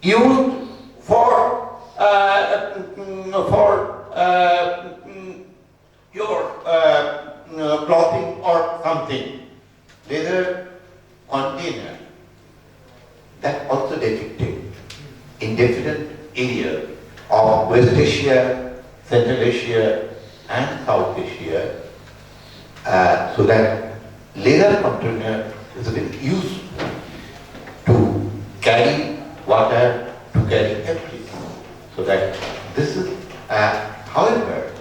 used for your clothing or something. Leather container that also depicted in different areas of West Asia, Central Asia and South Asia, so that leather container is very useful to carry water, to carry everything. So that this is, however,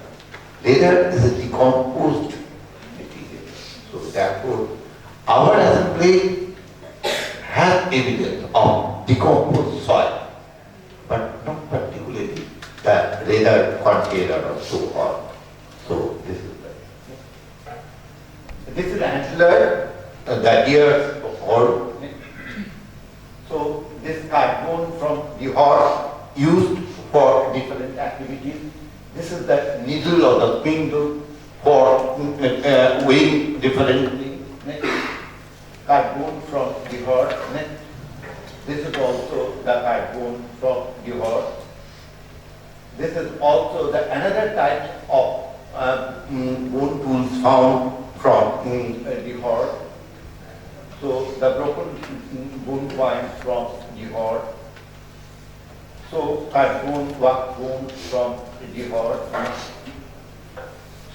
leather is a decomposed material. So therefore, our assembly has evidence of decomposed soil, but not particularly the leather container or so on. So this is antler, the ears of horn. So this carbon from the horn used for different activities. This is the needle or the spindle for weighing different things. Carbon from the horn. This is also the carbon from the horn. This is also the another type of bone tools found from the horn. So the broken bone points from the horn. So carbon bone from the horn.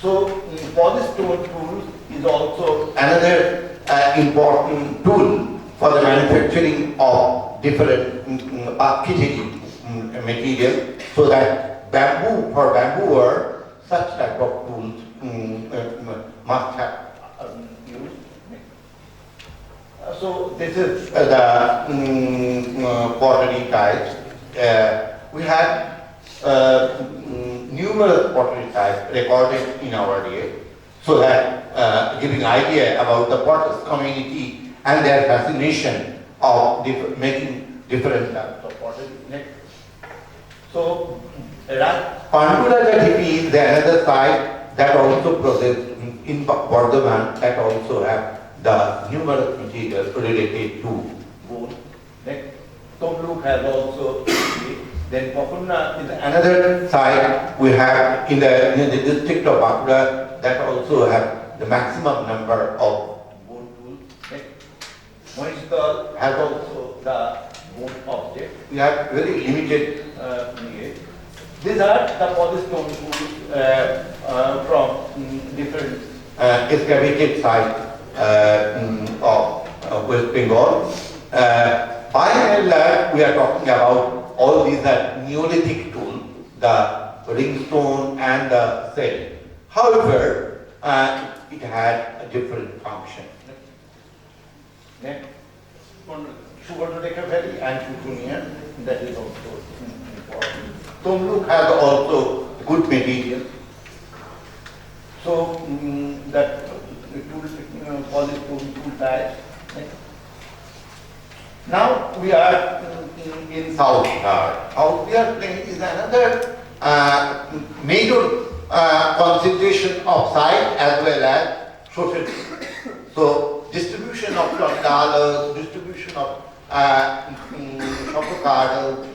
So polystone tool is also another important tool for the manufacturing of different architecture material, so that bamboo, for bamboo work, such type of tools must have used. So this is the pottery types. We have numerous pottery types recorded in our day, so that giving idea about the potters community and their fascination of making different types of pottery. So Pandula Jatipi is another site that also processed in Bardhaman, that also have the numerous materials related to bone. Tomluk has also. Then Pakunna is another site we have in the district of Bankura that also have the maximum number of bone tools. Moishkal has also the bone object. We have very limited here. These are the polystone tools from different excavated sites of West Bengal. By and large, we are talking about all these are Neolithic tools, the ringstone and the cell. However, it had a different function. Next, Sugarloaf Valley and Tutunia, that is also important. Tomluk has also good material. So that polystone tool types. Now we are in South Bihar. South Bihar plain is another major concentration of site as well as social. So distribution of chandalas, distribution of shapokadas,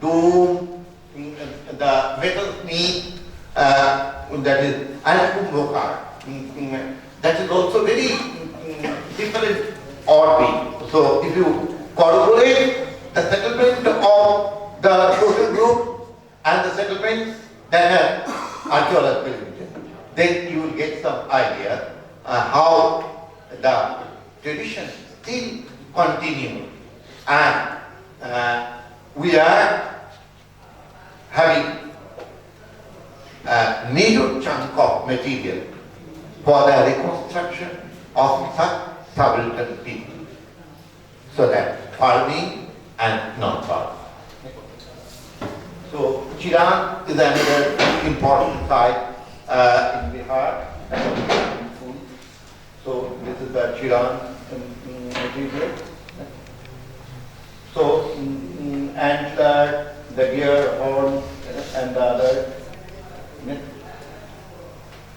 dome, the metal smith, that is and kumbhokar. That is also very different orbit. So if you corroborate the settlement of the social group and the settlements that have archaeological evidence, then you will get some idea how the tradition still continues, and we are having a major chunk of material for the reconstruction of such subaltern people, so that farming and non-farming. So Chiran is another important site in Bihar. So this is the Chiran material. So and the deer horn and the other.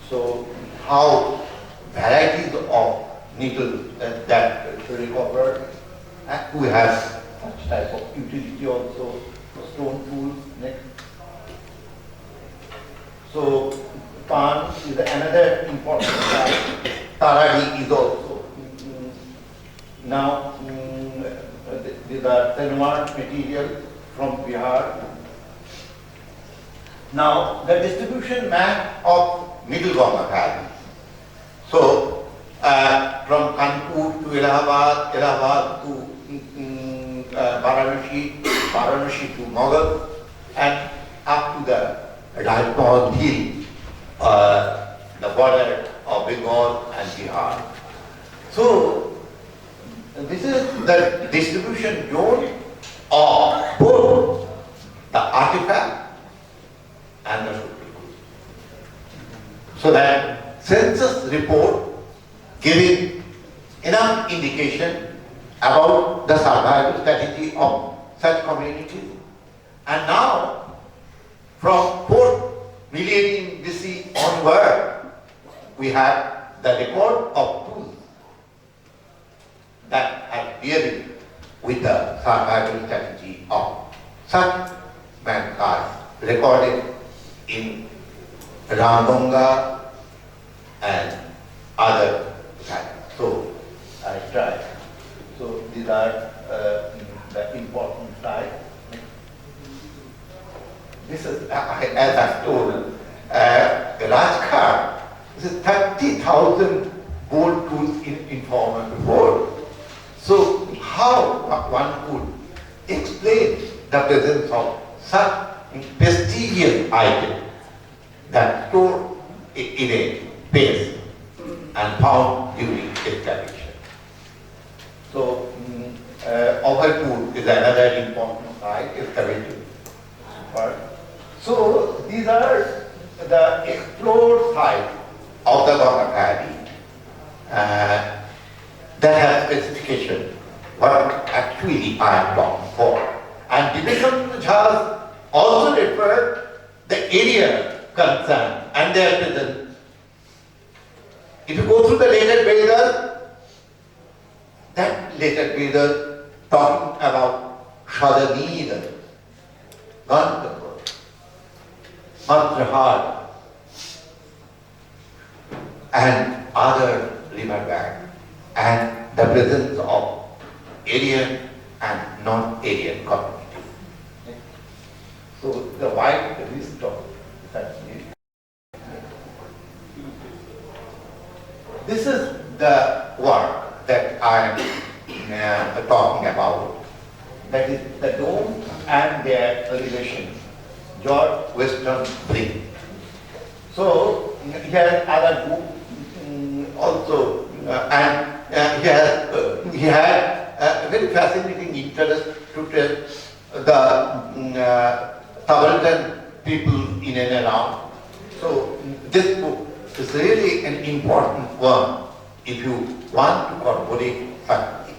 So how varieties of needle that recover, and we have such type of utility also, stone tools. Next. So Pan is another important site. Taradi is also. Now these are Tanwar material from Bihar. Now the distribution map of Middle Ganga Valley. So from Kanpur to Allahabad, Allahabad to Varanasi, Varanasi to Mughal, and up to the Rajpal Hill, the border of Bengal and Bihar. So this is the distribution zone of both the artifact and the social goods. So that census report giving enough indication about the survival strategy of such communities. And now, from 4th millennium BC onward, we have the record of tools that have bearing with the survival strategy of such mankind recorded in Ramganga and other sites. So I tried. So these are the important sites. This is, as I told, Rajkar, this is 30,000 gold tools in former before. So how one could explain the presence of such prestigious items that stored in a place and found during excavation. So Overpool is another important site, excavated part. So these are the explored sites of the Ganga Valley that have specification what actually I am talking for. And Departmental has also referred the area concerned and their presence. If you go through the later Vedas, that later Vedas talking about Shadamida, Gandhava, Matrahar, and other river banks, and the presence of Aryan and non-Aryan communities. So the wide list of such. This is the work that I am talking about. That is the dome and their relation, George Western Spring. So here other group also, and he had a very fascinating interest to tell the subaltern people in and around. So this book is really an important one if you want to corroborate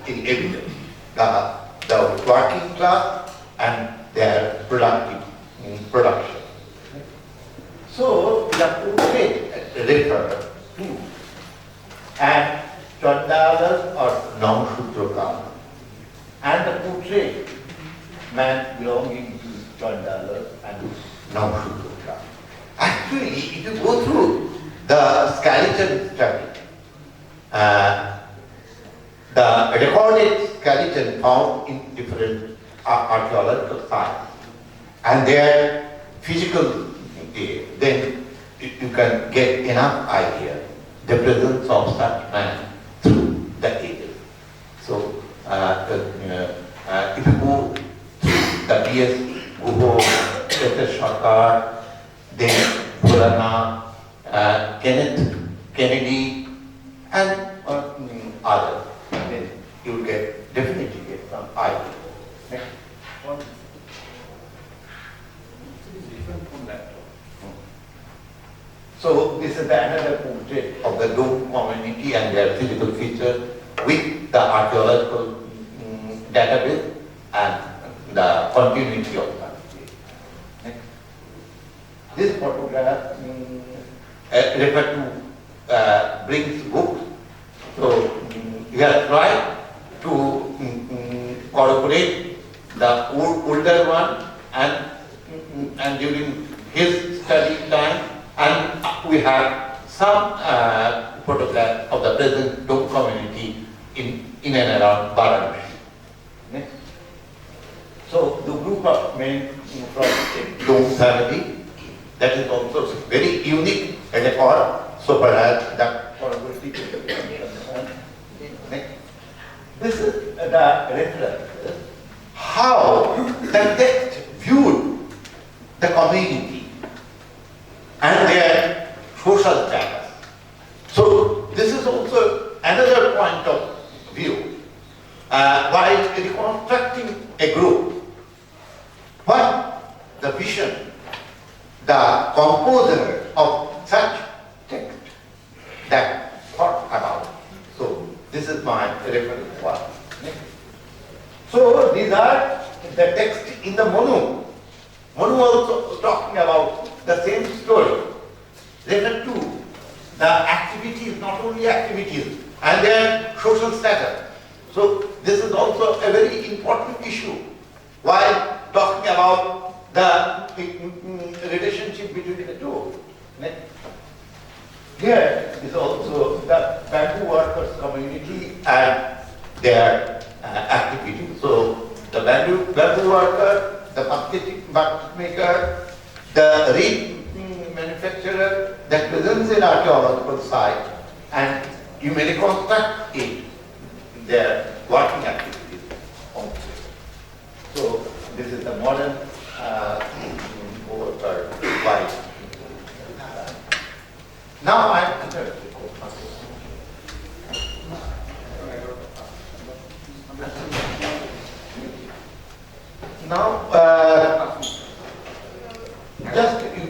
in evidence the working class and their productive production. So the portrait refer to and Chandalas or non-Shutraka, and the portrait man belonging to Chandalas and non-Shutraka. Actually, if you go through the skeleton study, the recorded skeleton found in different archaeological sites and their physical detail, then you can get enough idea the presence of such man through the ages. So if you go through the B.S. Guho, Dr. Shakar, then Bhola Kenneth Kennedy, and others. Then you will definitely get some idea. Next one. So this is another portrait of the Dome community and their physical features with the archaeological database and the continuity of that. Next. This photograph referred to Brink's book. So we have tried to corroborate the older one and during his study time, and we have some photographs of the present Dome community in and around Varanasi. Next. So the group of men from Dome family, that is also very unique as a core, so perhaps that corroborative. Next. This is the reference, how the text viewed the community and their social status. So this is also another point of view. While reconstructing a group, what the vision, the composer of such text that thought about. So this is my reference one. So these are the text in the Manu. Manu also talking about the same story. Refer to the activities, not only activities, and their social status. So this is also a very important issue while talking about the relationship between the two. Next. Here is also the bamboo workers community and their activity. So the bamboo worker, the bucket maker, the reed manufacturer that presents in archaeological site, and you may reconstruct it, their working activities. So this is the modern worker wife. Now I am now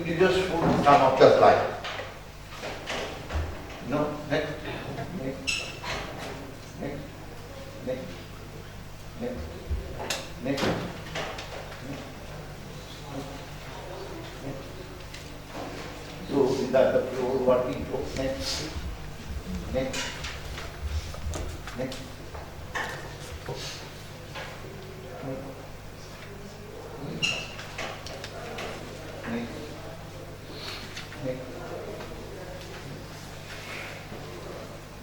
you just show some of the slide. No, next, next, next, next, next, next. So these are the pure working flow. Next, next, next.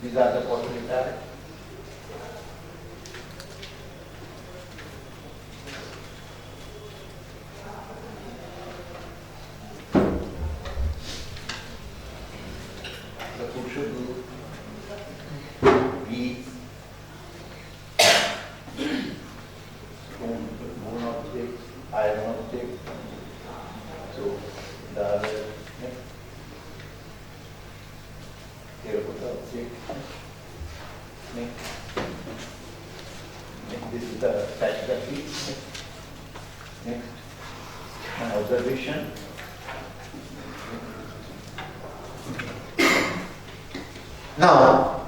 These are the possibilities. The Kushudu, beads, bone objects, iron objects. So the other next. Terracotta object. Next. Next. This is the stratigraphy. Next. An observation. Now,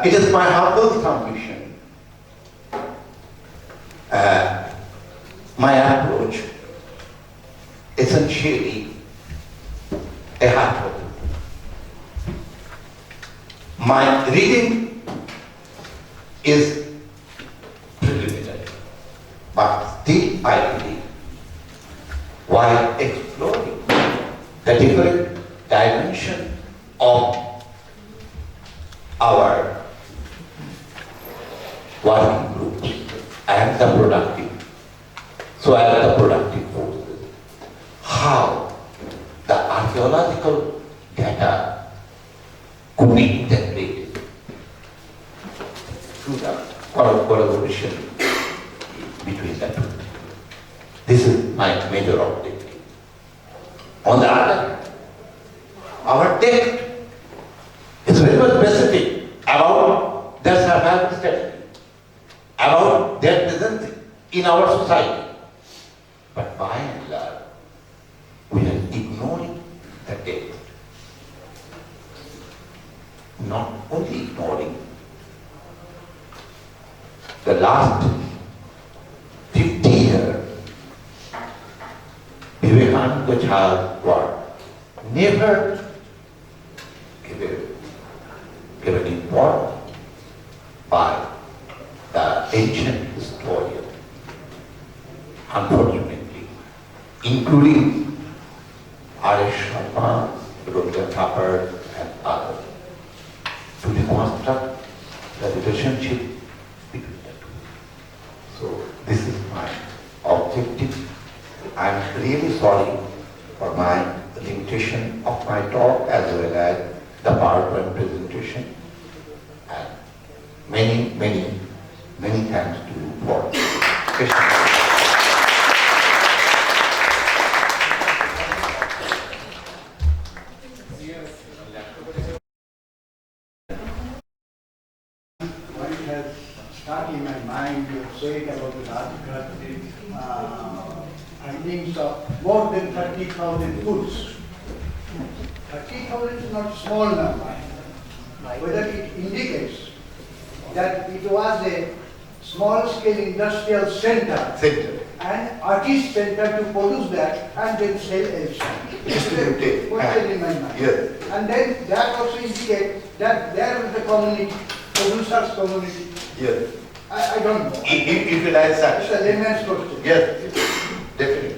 it is my humble submission, my approach, essentially a hypothesis. My reading is preliminary, but still I believe, while exploring the different dimension of our working groups and the productive, so as the productive forces, how the archaeological data could be integrated through the collaboration between the two. This is my major objective. On the other hand, text is very much specific about their survival strategy, about their presence in our society. But by and large, we are ignoring the text. Not only ignoring, the last 50 years, Vivekananda Jha's work never given importance by the ancient historian, unfortunately, including R.S. Sharma, Rabindranath Tagore, and others, to reconstruct the relationship between the two. So this is my objective. I am really sorry for my limitation of my talk as well as the PowerPoint presentation. And many thanks to you for listening. What has stuck in my mind, you said about the Rajghat, findings of more than 30,000 foods. 30,000 is not a small number. Whether it indicates that it was a small-scale industrial center and artist center to produce that and then sell elsewhere. Distributed. Question in my mind. Yes. And then that also indicates that there was the community, producers community. Yes. I don't know. If it has such. It's a layman's question. Yes, definitely.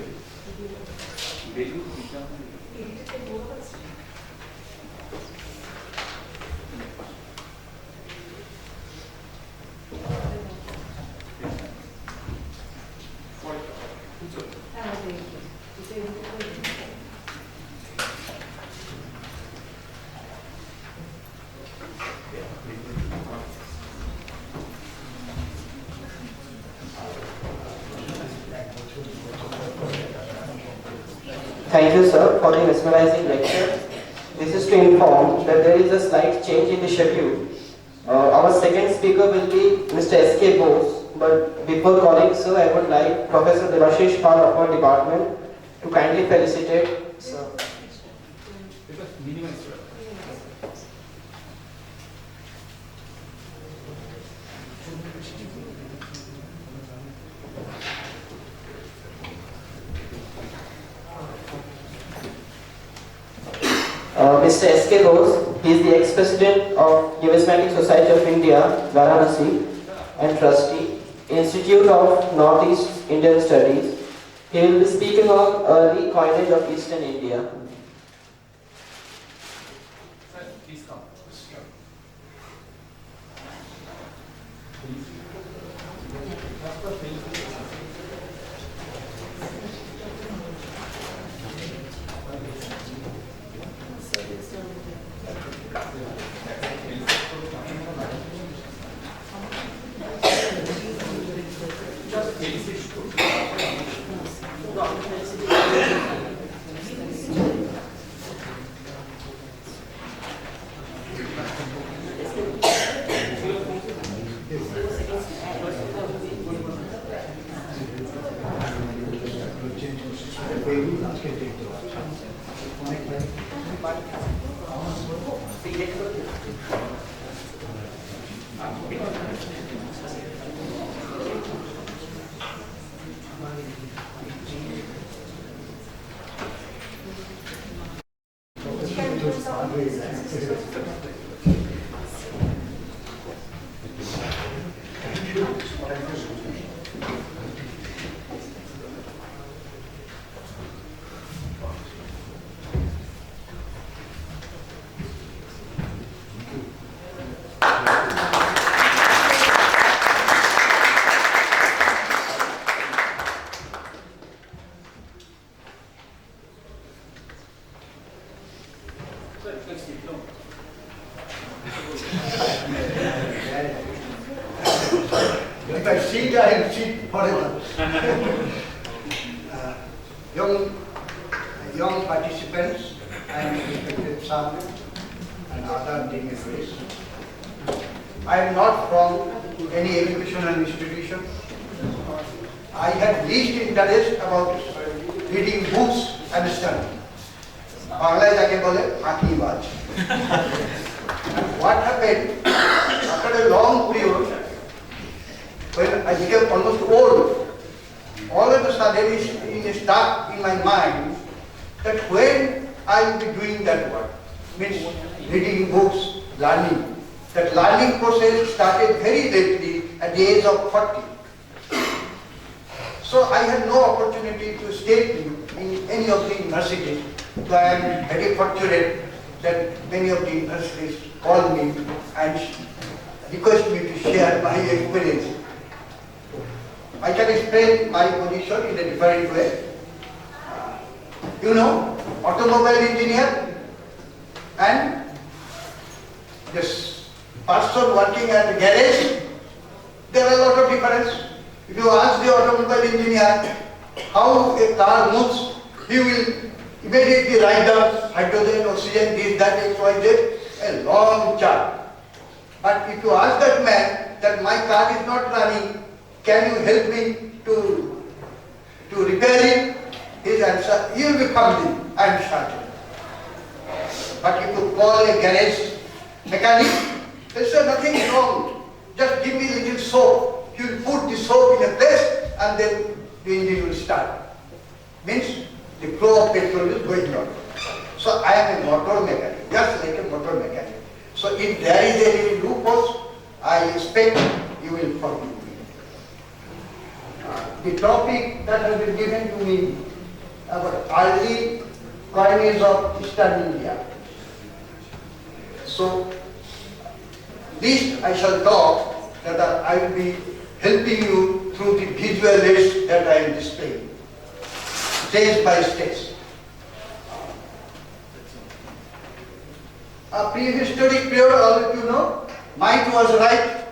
Thank you, sir, for the mesmerizing lecture. This is to inform that there is a slight change in the schedule. Our second speaker will be Mr. S.K. Bose, but before calling sir, I would like Professor Devashish Pal of our department to kindly felicitate sir. Mr. S.K. Bose, he is the ex-president of Numismatic Society of India, Varanasi, and trustee, Institute of Northeast Indian Studies. He will be speaking on early coinage of Eastern India. Please come. If I sit, I will sit forever. Young participants and respected Samne and other dignitaries. I am not from any educational institution. I had least interest about reading books and studying. Bangla jake bole aki baj. What happened after a long period, when I became almost old, all of a sudden it stuck in my mind that when I will be doing that work, means reading books, learning. That learning process started very lately at the age of 40. So I had no opportunity to stay in any of the universities. So I am very fortunate that many of the universities call me and request me to share my experience. I can explain my position in a different way. You know, automobile engineer and this person working at the garage, there are a lot of difference. If you ask the automobile engineer how a car moves, he will immediately write down hydrogen, oxygen, this, that, X, Y, Z, a long chart. But if you ask that man that my car is not running, can you help me to repair it? His answer, he will be coming, I am certain. But if you call a garage mechanic, they say nothing is wrong. Just give me a little soap. You will put the soap in a place and then the engine will start. Means the flow of petrol is going on. So I am a motor mechanic, just like a motor mechanic. So if there is any loopholes, I expect you will forgive me. The topic that has been given to me about early coinage of Eastern India. So, least I shall talk that I will be helping you through the visual aids that I am displaying, stage by stage. A prehistoric period, all of you know, might was right.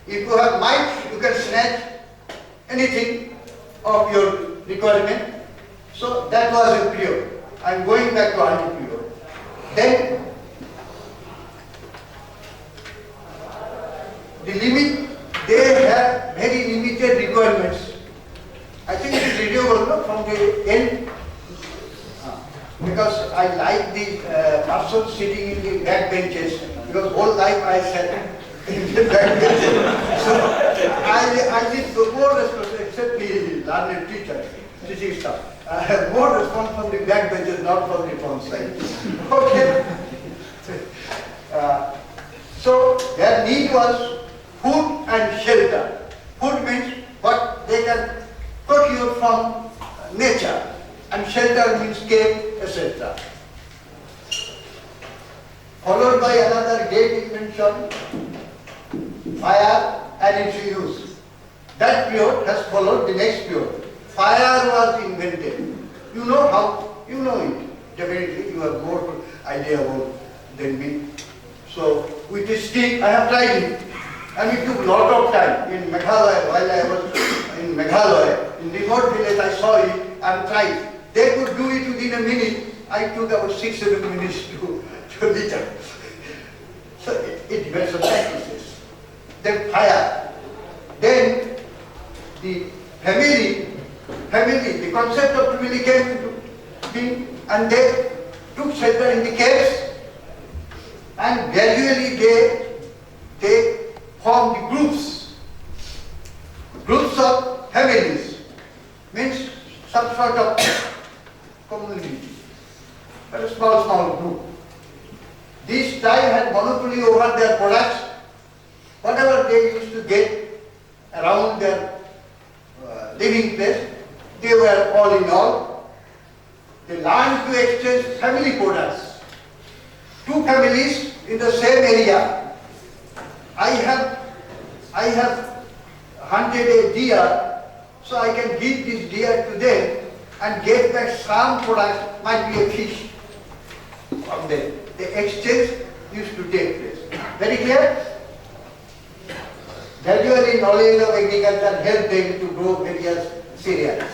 If you have might, you can snatch anything of your requirement. So that was a period. I am going back to early period. Then the limit, they have very limited requirements. I think it is readable from the end, because I like the person sitting in the back benches, because whole life I sat in the back benches. So I did more responsibility, except the learned teacher, teaching stuff. I have more response from the back benches, not from the front side. Okay. So their need was food and shelter. Food means what they can procure from nature, and shelter means cave, etc. Followed by another great invention, fire and its use. That period has followed the next period. Fire was invented. You know how? You know it. Definitely you have more idea about than me. So with this stick, I have tried it. And it took a lot of time. In Meghalaya, while I was in Meghalaya, in remote village, I saw it and tried. They could do it within a minute. I took about 6-7 minutes to liter. So it depends on practices. Then fire. Then the family, the concept of family came to be, and they took shelter in the caves, and gradually they formed the groups of families, means some sort of community, but a small group. This tribe had monopoly over their products. Whatever they used to get around their living place, they were all in all. They learned to exchange family products. Two families in the same area. I have hunted a deer, so I can give this deer to them and get back some products, might be a fish from them. The exchange used to take place. Very clear? Gradually, knowledge of agriculture helped them to grow various cereals.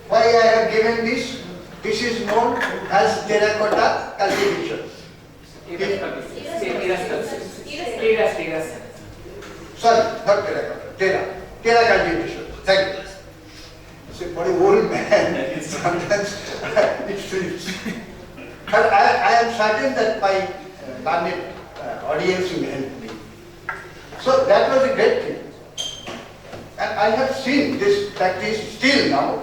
Why I have given this? This is known as terracotta cultivation. Sorry, not terracotta, terra cultivation. Thank you. See, for a old man, sometimes it slips. But I am certain that my learned audience will help me. So that was a great thing. And I have seen this practice still now.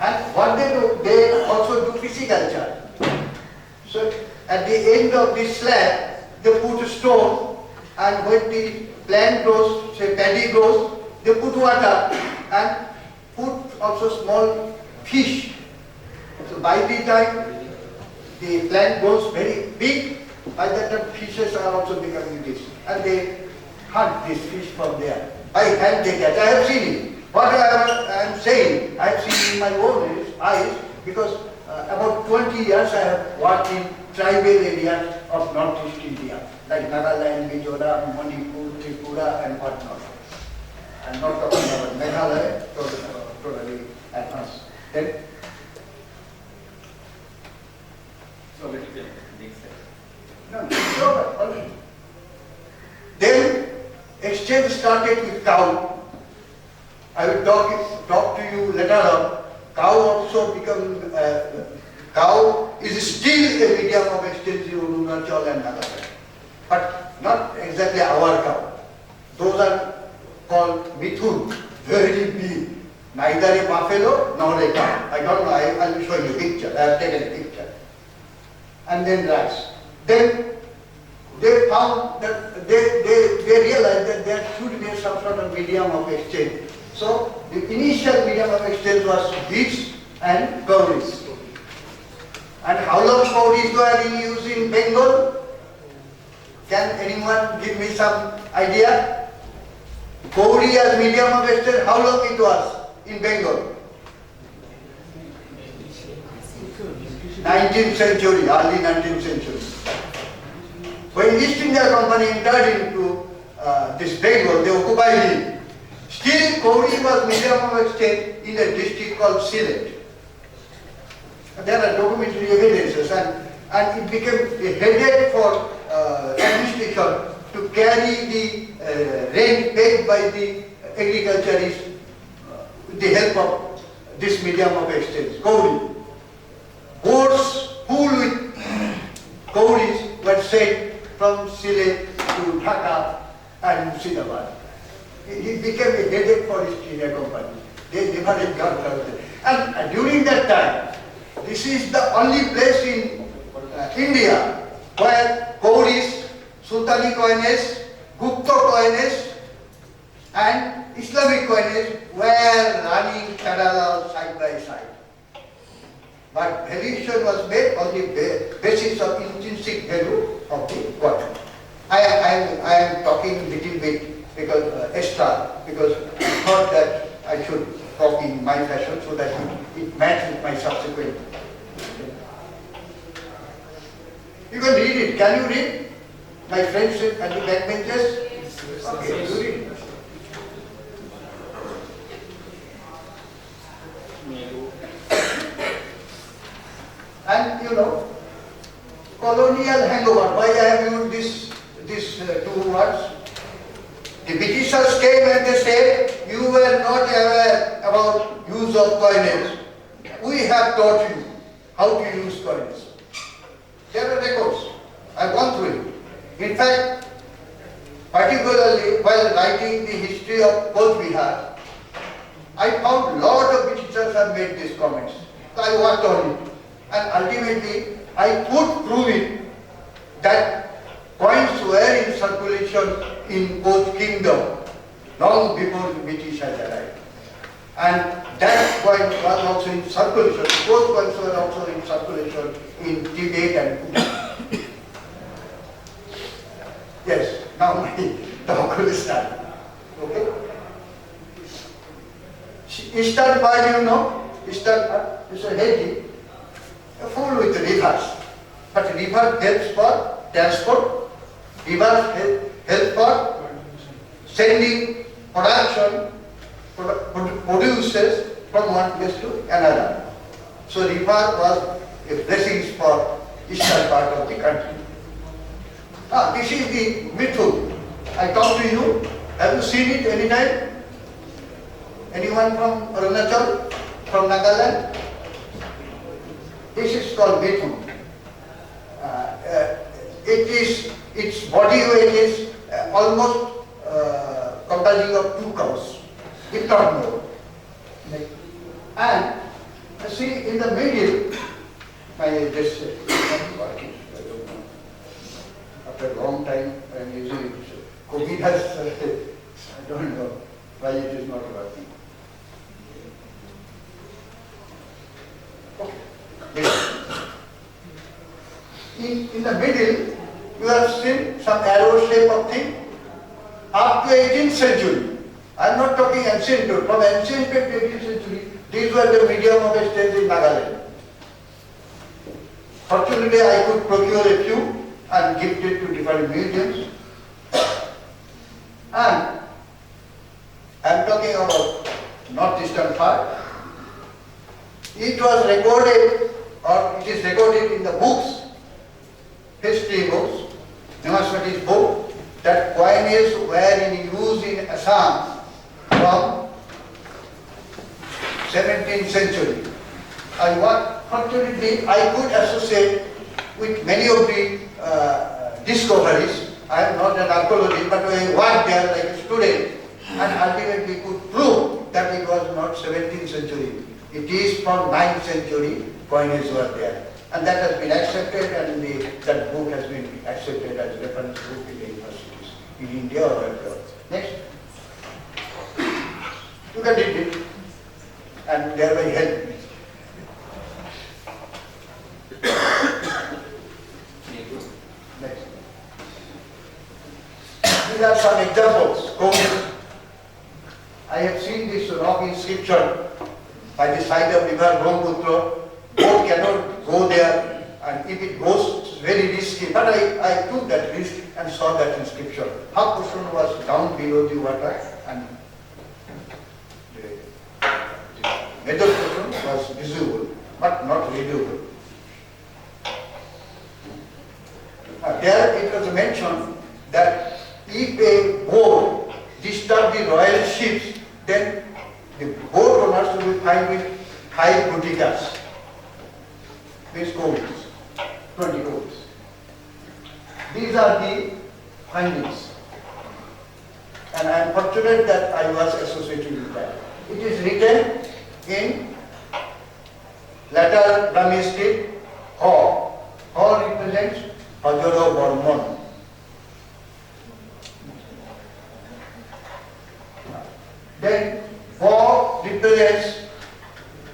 And what they do, they also do pisciculture. So at the end of this slab, they put a stone, and when the plant grows, say paddy grows, they put water and put also small fish. So by the time the plant grows very big, by that time fishes are also becoming this. And they hunt this fish from there. By hand they catch. I have seen it. What I am saying, I have seen in my own eyes, because about 20 years I have worked in tribal areas of northeast India, like Nagaland, Mizoram, Manipur, Tripura and whatnot. I am not talking about Meghalaya, totally advanced. Then, so let me next slide. no, already. Then exchange started with cow. I will talk to you later on. Cow also become, cow is still a medium of exchange in Arunachal and Nagaland, but not exactly our cow. Those are called mithun, very big, neither a buffalo nor a cow. I don't know, I will show you a picture. I have taken a picture. And then rice. Then they found that they realized that there should be some sort of medium of exchange. So the initial medium of exchange was beets and cowries. And how long cowries were in use in Bengal? Can anyone give me some idea? Cowrie as medium of exchange, how long it was in Bengal? 19th century, early 19th century. When East India Company entered into this Bengal, they occupied it. Still, cowrie was medium of exchange in a district called Sylhet. There are documentary evidences, and it became a headache for administration to carry the rent paid by the agriculturists with the help of this medium of exchange, cowrie. Boats full with cowries were sent from Sylhet to Dhaka and Murshidabad. It became a headache for East India Company. They never got it. And during that time, this is the only place in India where cowries, Sultani coinage, Gupta coinage and Islamic coinage were running parallel side by side. But valuation was made on the basis of intrinsic value of the coin. I am talking little bit because extra, because I thought that I should talk in my fashion so that it matches with my subsequent. You can read it. Can you read? My friends and the backbenchers? Okay, you read. And you know, colonial hangover. Why I have used these two words? The Britishers came and they said, you were not aware about use of coinage. We have taught you how to use coinage. There are records. I've gone through it. In fact, particularly while writing the history of Coach Bihar, I found a lot of Britishers have made these comments. So I worked on it. And ultimately, I could prove it that coins were in circulation in both kingdoms long before the British had arrived. And that coin was also in circulation. Both coins were also in circulation in Tibet and Bhutan. Yes, now my talk will start. Okay? Eastern part, you know, Eastern part is a heady, full with rivers. But river helps for transport, rivers help for sending production, produces from one place to another. So river was a blessing for eastern part of the country. This is the Mithun. I come to you. Have you seen it any time? Anyone from Arunachal? From Nagaland? This is called Mithun. Its body weight is almost comprising of 2 cows, if not more. And see, in the middle, my just working. After a long time, I am using it. COVID has, I don't know why it is not working. In the middle, you have seen some arrow shape of thing. Up to 18th century, I am not talking ancient, from ancient to 18th century, these were the medium of exchange in Nagaland. Fortunately, I could procure a few and gift it to different museums. And I am talking about northeastern part. It was recorded, or it is recorded in the books, history books, numismatics book, that coinage were in use in Assam from 17th century. Fortunately, I could associate with many of the discoveries. I am not an archaeologist, but I worked there like a student and ultimately could prove that it was not 17th century. It is from 9th century coinage were there. And that has been accepted, and that book has been accepted as reference book in the universities in India or abroad. Next. You can read it and thereby help me. Next. These are some examples. I have seen this rock inscription by the side of river Brahmaputra. Boat cannot go there, and if it goes, it's very risky. But I took that risk and saw that inscription. Half portion was down below the water, and the middle portion was visible, but not readable. There it was mentioned that if a boat disturbs the royal ships, then the boat owners will be fined with 5 butikas. Means codes, 20 codes. These are the findings. And I am fortunate that I was associated with that. It is written in latter Brahmistic Ho. Ho represents Hajoro Bormon. Then Bo represents,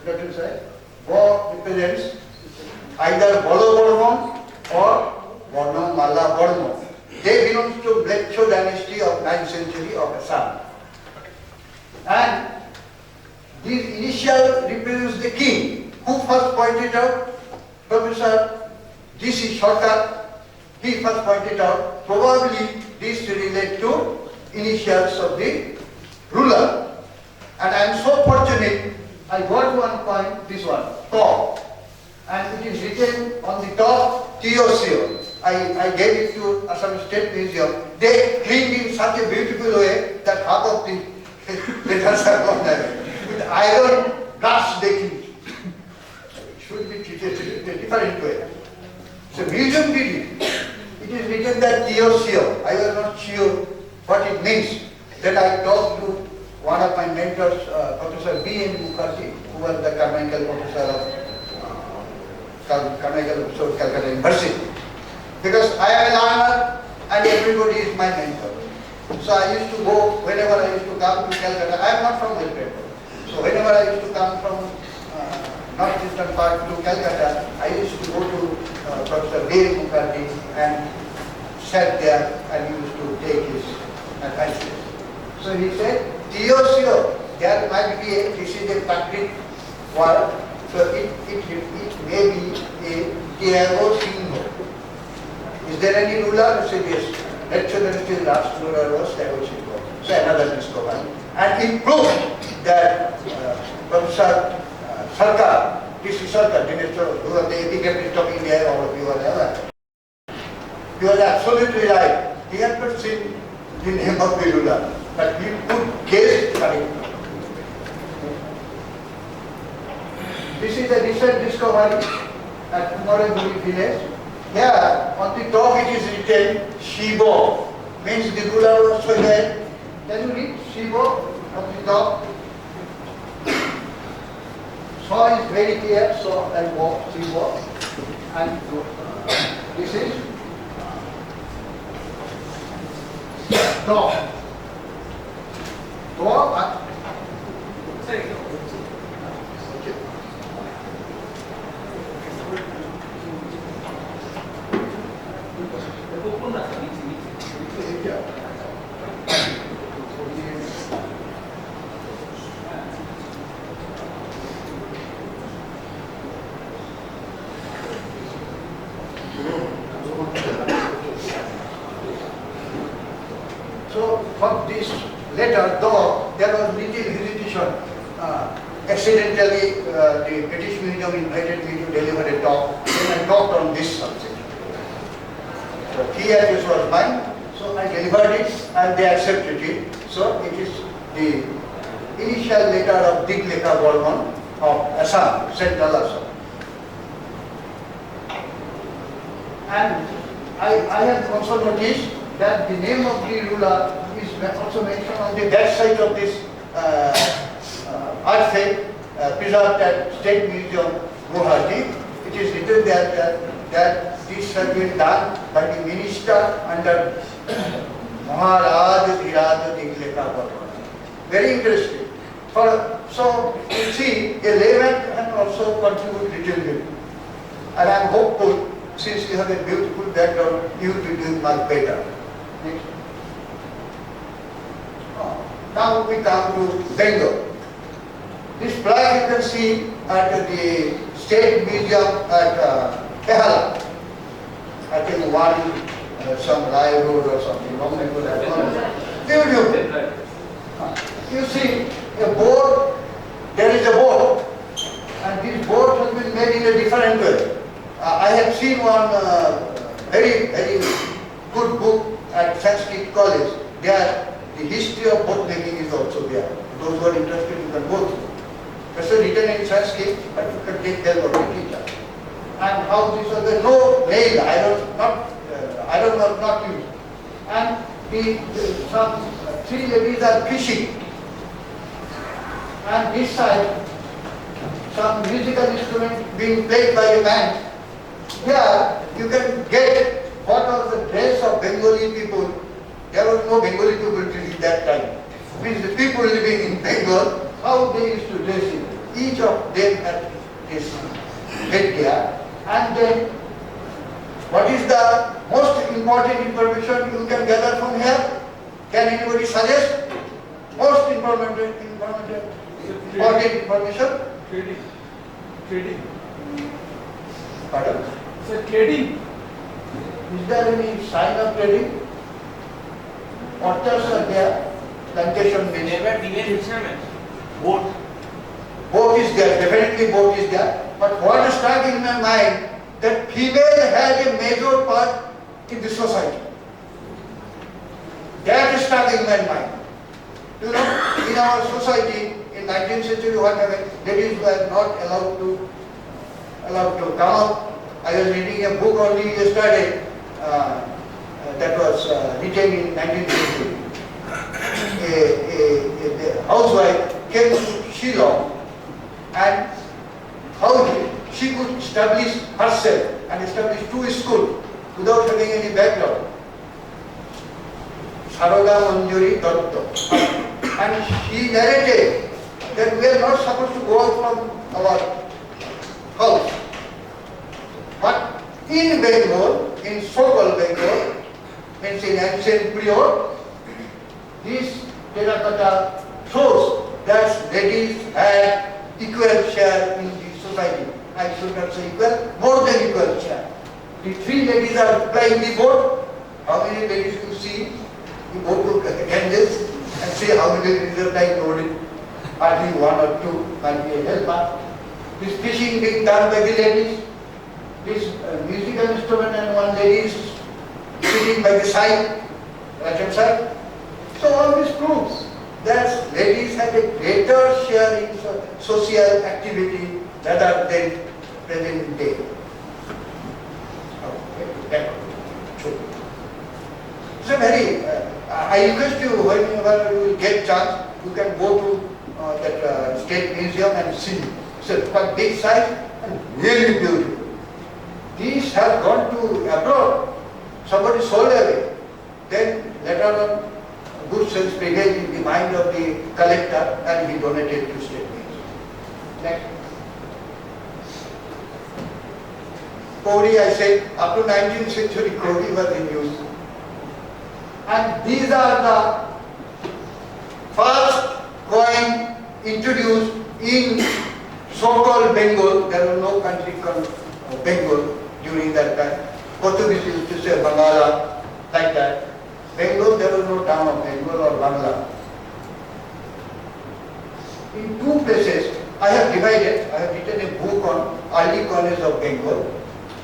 let us say, Bo represents either Bolo Bormon or Borno Malla Bormon. They belong to Blecho dynasty of 9th century of Assam. And these initials represent the king, who first pointed out, Professor G.C. Sarkar, he first pointed out, probably these relate to initials of the ruler. And I am so fortunate, I got one point, this one, top. And it is written on the top, Teosio. I gave it to Assam State Museum. They cleaned in such a beautiful way that half of the letters are gone there. With iron brass they cleaned. It should be treated in a different way. So museum did it. It is written that Teosio. I was not sure what it means. Then I talked to one of my mentors, Professor B.N. Mukherjee, who was the canonical professor of Calcutta University. Because I am a learner and everybody is my mentor. So I used to go, whenever I used to come to Calcutta, I am not from West Bengal. So whenever I used to come from northeastern part to Calcutta, I used to go to Professor B.N. Mukherjee and sat there and used to take his advice. So he said, Teosio, there might be this is a Prakrit word, so it may be a Tiago Singho. Is there any ruler? He said yes. Actually, last ruler was Tiago Singho. So another discovery. And he proved that Professor Sarkar, this is Sarkar, Director of the Epigraphist of India, all of you are aware. He was absolutely right. He had not seen the name of the ruler, but he could guess correctly. This is a recent discovery at Moraguri village. Here on the top it is written Shivo, means the ruler was there. Can you read Shivo on the top? So is very clear, so and walk, Shivo. And this is top. Top. So from this letter, though there was little hesitation, accidentally the British Museum invited me to deliver a talk. Then I talked on this subject. So this was mine, so I delivered it and they accepted it. So it is the initial letter of Digleka Bormon of Assam, Central Assam. And I have also noticed that the name of the ruler is also mentioned on the back side of this artifact preserved at State Museum, Guwahati. It is written there that this has been done by the minister under Maharaj Dhiraj Digleka Bharman. Very interesting. So you see, a layman can also contribute little bit. And I am hopeful, since you have a beautiful background, you will be doing much better. Next. Now we come to Bengal. This flag you can see at the State Museum at Kerala. I think some live road or something. Beautiful. You see a board, there is a board, and this board has been made in a different way. I have seen one very good book at Sanskrit College. There, the history of boat making is also there. Those who are interested, you can go through. It's written in Sanskrit, but you can take help of the teacher. And how this was there, no nail, iron was not used. And some three ladies are fishing. And this side, some musical instrument being played by a man. Here, you can get what was the dress of Bengali people. There was no Bengali people till that time. Means the people living in Bengal, how they used to dress it. Each of them had this headgear. And then, what is the most important information you can gather from here? Can anybody suggest? Most important information? Trading. Pardon? So trading. Is there any sign of trading? Orchards are there, plantation means. Boat. Boat is there, definitely boat is there. But what struck in my mind, that female had a major part in the society. That struck in my mind. You know, in our society, in 19th century, what happened? Ladies were not allowed to come out. I was reading a book only yesterday that was written in 19th century. A housewife came to Shillong and how she could establish herself and establish two schools without having any background. Saroda Manjuri Datta. And she narrated that we are not supposed to go out from our house. But in Bengal, in so-called Bengal, means in ancient period, this terracotta shows that ladies had equal share in the society. I should not say equal, more than equal share. The three ladies are plying the boat. How many ladies you see? You go to Ganges and see how many ladies are lying loaded. Hardly one or two might be a helper. This fishing being done by the ladies. This musical instrument and one lady is sitting by the side, right hand side. So all this proves that ladies have a greater share in social activity rather than present day. It's a very, I request you, whenever you will get chance, you can go to that State Museum and see. It's a quite big size and really beautiful. These have gone to abroad. Somebody sold away. Then later on, good sense prevailed in the mind of the collector and he donated to State Museum. Next. Kauri, I said, up to 19th century, Kauri was in use. And these are the first coin introduced in so-called Bengal. There was no country called Bengal during that time. Portuguese used to say Bangala, like that. Bengal, there was no town of Bengal or Bangla. In two places, I have divided, I have written a book on early coinage of Bengal.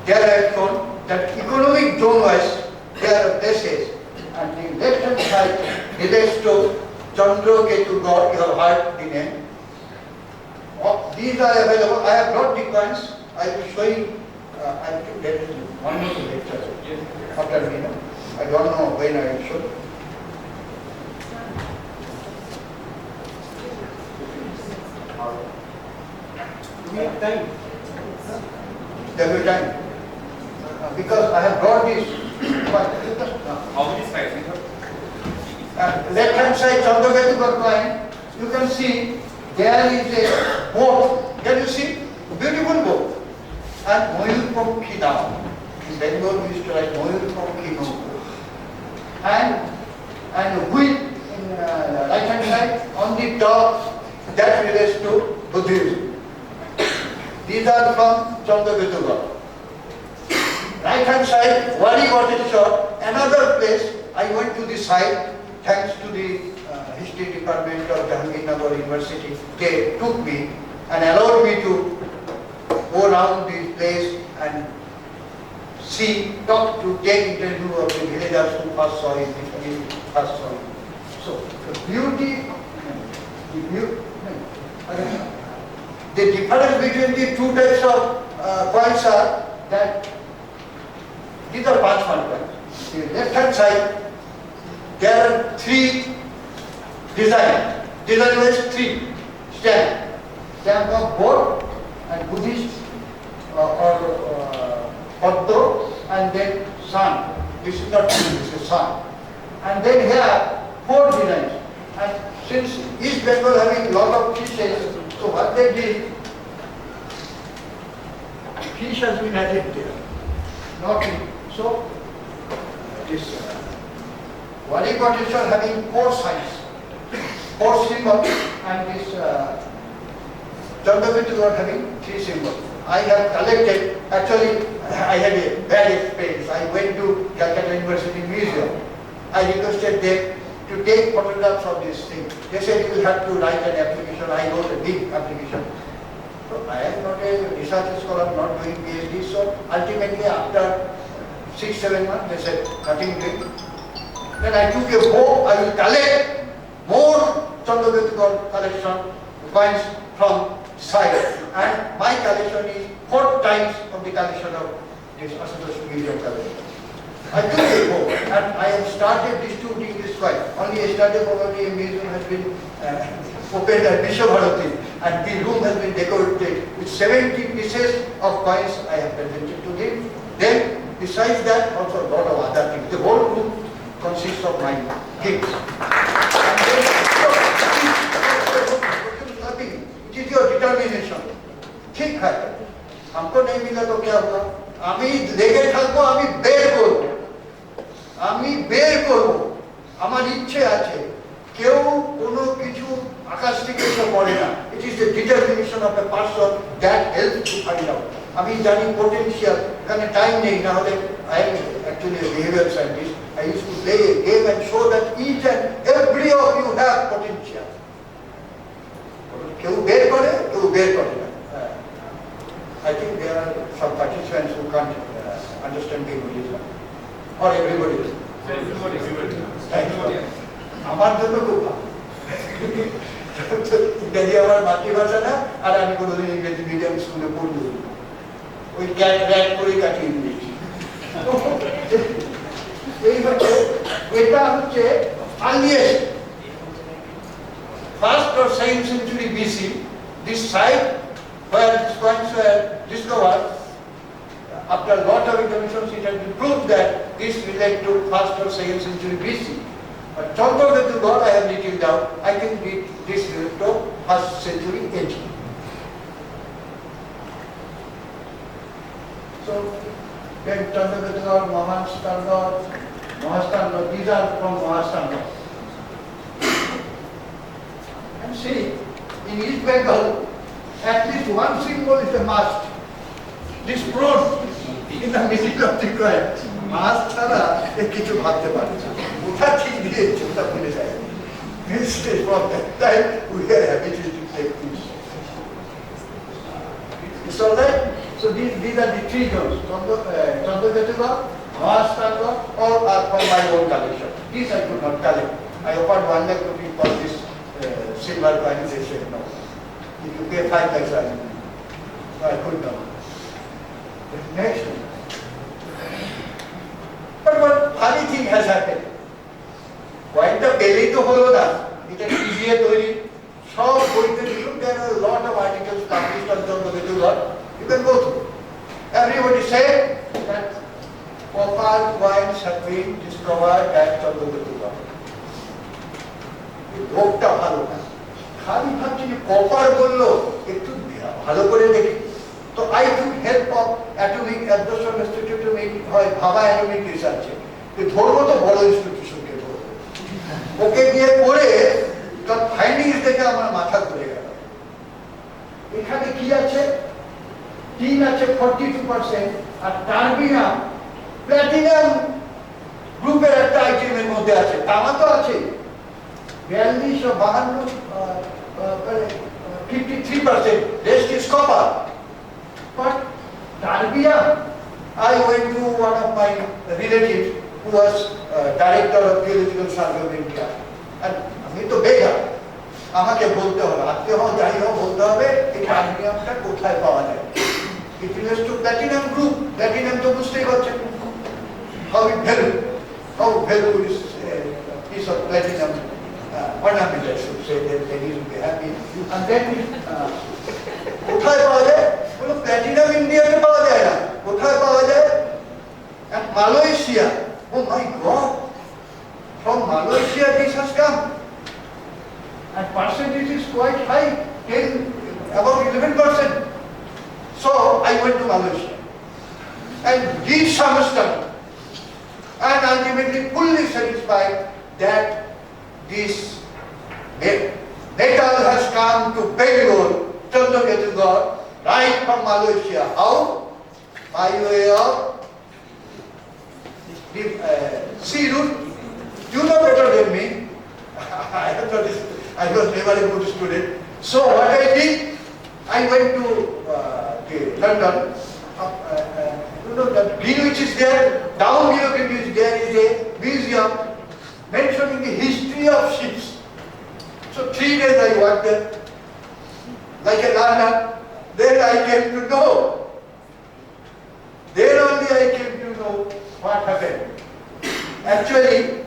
There I have shown that economic zone-wise, there are places, and the left-hand side relates to Chandra Ketu God, you have heard the name. These are available. I have brought the coins. I will show you. I think there is one more lecture after me. I don't know when I will show. We have time. There will be time. Because I have brought this. How many slides you have? Left hand side Chandra coin, you can see there is a boat. Can you see? Beautiful boat. And Moyurpokhi down. In Bengal we used to write Moyurpokhi no. And wheel in right hand side on the top, that relates to Buddhism. These are from Chandra. Right hand side, Wadi Goteshwar, another place. I went to the site thanks to the history department of Jahangirnagar University. They took me and allowed me to go around the place and see, talk to, take interview of the villagers who first saw it, first saw it. So the beauty, the difference between the two types of coins are that these are parchment coins. The left hand side, there are three designs. Design was three stamp. Stamp of both and Buddhist or Paddo and then sun. This is not tree, this is sun. And then here four designs. And since East Bengal having lot of fishes, so what they did, fish has been added there. Not in, so this Wadi Goteshwar having four signs, four symbols, and this Chandra having three symbols. I have collected, actually I had a bad experience. I went to Calcutta University Museum. I requested them to take photographs of this thing. They said you will have to write an application. I wrote a big application. So I am not a research scholar, not doing PhD. So ultimately after 6-7 months, they said nothing doing. Then I took a bow, I will collect more Chandra collection coins from side. And my collection is 4 times of the collection of this Asatosh Museum collection. I took a bow and I have started distributing this coin. Only yesterday probably a museum has been opened at Vishwabharati and the room has been decorated with 70 pieces of coins I have presented to them. Then besides that also a lot of other things. The whole room consists of my gifts. And then, it is your determination. ठीक है, हमको नहीं मिला तो क्या हुआ? आमी लेगे থাকবো, आमी बेर করব, आमी बेर করব, আমার ইচ্ছে আছে, কেউ কোনো কিছু আকাশ থেকে এসে পড়ে না. It is the determination of a person that helps to find out. আমি জানি potential, এখানে টাইম নেই, না হলে I am actually a behavioral scientist. I used to play a game and show that each and every of you have potential. কেউ বের করে, কেউ বের করে না. I think there are some participants who can't understand the Buddhism. Or every everybody? Thank you. আমার জন্য খুব ভালো। ইংরেজি আমার মাতৃভাষা না, আর আমি কোনোদিন ইংরেজি মিডিয়াম স্কুলে পড়ব ওই র্যাক করে কাটিয়ে দিয়েছি। এই হচ্ছে, এটা হচ্ছে earliest, first or second century BC. This site where these coins were discovered, after a lot of interventions, it has been proved that this relates to first or second century BC. But Chandrakirti God I have written down, I think this relates to first century AD. So then Chandrakirti God, Mahastanga, these are from Mahastanga. And see, in East Bengal, at least one symbol is a mast. This bronze in the middle of the coin. Mast ছাড়া কিছু ভাবতে পারে না। ওটা ঠিক দিয়েছে, ওটা ভুলে যায়। This is from that time we are habituated to take this. It's all right. So these are the three girls. Chandrakirti, Mahastanga, all are from my own collection. These I could not collect. I offered 1 lakh rupees for this silver coin. They said no. If you pay 5 lakhs, I could not. Next. But one funny thing has happened. Coinটা পেলেই তো হলো না, এটা কি দিয়ে তৈরি? সব বইতে লিখুন, there are a lot of articles published on Chandrakirti God. You can go through. Everybody said that copper coins have been discovered at Chandrakirti God. লোকটা ভালো না, খালি ভাবছি যে কপার বললো, একটু ভালো করে দেখি। তো I took help of Atomic Absorption Institute to make ভাবা অ্যাটমিক রিসার্চে। ধরবো তো বড় ইনস্টিটিউশনকে ধরবো। ওকে দিয়ে পড়ে তার ফাইন্ডিংস দেখে আমার মাথা ঘুরে গেল। এখানে কি আছে? টিন আছে 42%, আর টার্বিনাম প্ল্যাটিনাম গ্রুপের একটা আইটেমের মধ্যে আছে, তামা তো আছে 42 ও 52, 53%, rest is copper. But terbium, I went to one of my relatives who was director of Geological Survey of India, and আমি তো বেকার, আমাকে বলতে হবে, আত্মীয় হও যাই হোক বলতে হবে এই টার্বিয়ামটা কোথায় পাওয়া যায়। It relates to platinum group. Platinum তো বুঝতেই পারছেন how valuable is a piece of platinum ornament, I should say, that they need to be happy. And then কোথায় পাওয়া যায়? বলো প্ল্যাটিনাম ইন্ডিয়াতে পাওয়া যায় না, কোথায় পাওয়া যায়? And Malaysia. Oh my God! From Malaysia this has come, and percentage is quite high, about 11%. So I went to Malaysia and did some study, and ultimately fully satisfied that this metal has come to Bangalore, Chandrakirti God, right from Malaysia. How? By way of the sea route. You know better than me. I was never a good student. So what I did, I went to London. You know that Greenwich is there. Down below Greenwich there is a museum mentioning the history of ships. So 3 days I worked there, like a learner. Then I came to know. Then only I came to know what happened. Actually,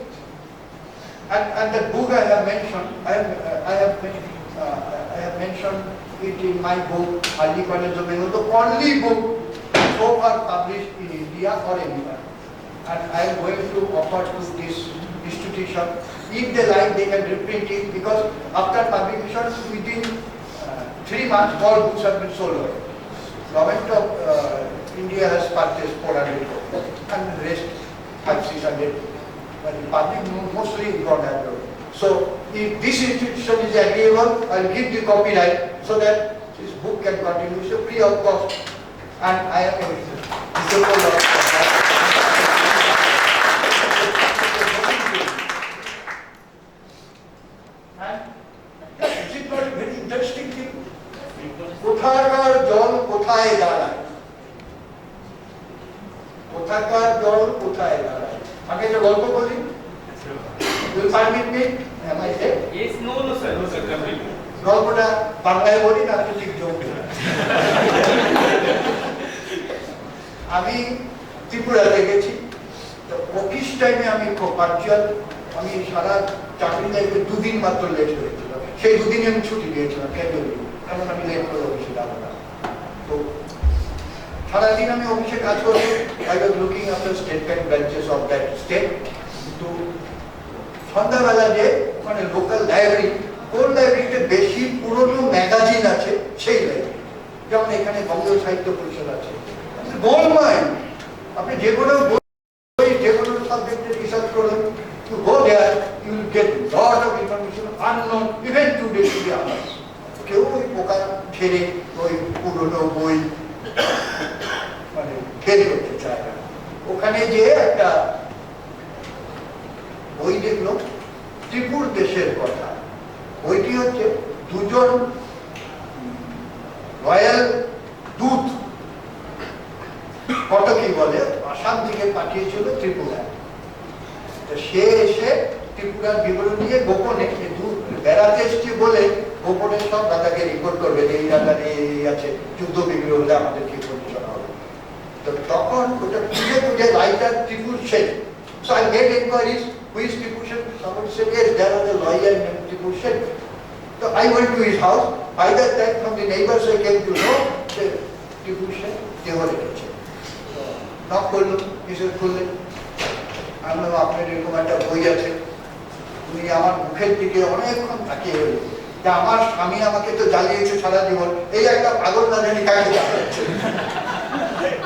and the book I have mentioned, I have mentioned it in my book, Early College of Bengal, the only book so far published in India or anywhere. And I am going to offer to this institution, if they like they can reprint it, because after publication within 3 months all books have been sold away. Government of India has purchased 400 books and the rest 500-600, but the public mostly got abroad. So if this institution is agreeable, I will give the copyright so that this book can continue. It's free of cost, and I am a disciple of that. And is it not a very interesting thing? কোথাকার জল কোথায় দাঁড়ায়? কোথাকার জল কোথায় দাঁড়ায়? আগে গল্প বলি? Will permit me? Am I there? Yes, no, sir. No, sir, completely. গল্পটা বাংলায় বলি না ঠিক যোগ আমি ত্রিপুরাতে গেছি, তো অফিস টাইমে আমি খুব পাঞ্চুয়াল, আমি সারা চাকরি লাইফে 2 দিন মাত্র লেট হয়েছিল, সেই 2 দিনে আমি ছুটি দিয়েছিলাম কারণ আমি লেট করে অফিসে যাবো না। তো সারাদিন আমি অফিসে কাজ করছি, I was looking after state bank branches of that state. তো সন্ধ্যাবেলা যে ওখানে লোকাল লাইব্রেরি, কোন লাইব্রেরিতে বেশি পুরনো ম্যাগাজিন আছে সেই লাইব্রেরি, যেমন এখানে বঙ্গীয় সাহিত্য পরিষদ আছে, গোল্ডমাইন। আপনি যে কোনো বই যে কোনো সাবজেক্টে রিসার্চ করুন, you go there, you will get lot of information unknown even today to the others. কেউ ওই পোকা ছেড়ে ওই পুরনো বই মানে বের করতে চায় না। ওখানে যে একটা বই দেখলো ত্রিপুর দেশের কথা, বইটি হচ্ছে 2 জন রয়্যাল দূত কটকি বলে আসাম থেকে পাঠিয়েছিল ত্রিপুরায়। সে এসে ত্রিপুরার বিবরণ নিয়ে গোপনে বেড়াতে এসছে বলে গোপনে সব দাদাকে রিপোর্ট করবে যে এই দাদা এই আছে, যুদ্ধ বিগ্রহ হলে আমাদের কি পরিচালনা হবে। তো তখন ওটা খুঁজে খুঁজে writer Tripur Sen. So I made inquiries, who is Tipu Sen? Someone said, yes, there was a lawyer named Tipu Sen. So I went to his house. By that time, from the neighbors I came to know that Tipu Sen, they were literature. Knock করলো, কিসের খুললে? আমি বললাম আপনার এরকম একটা বই আছে। উনি আমার মুখের দিকে অনেকক্ষণ তাকিয়ে রইল, যে আমার স্বামী আমাকে তো জ্বালিয়েছে সারা জীবন, এই একটা পাগল না জানি কাকে জ্বালাচ্ছে।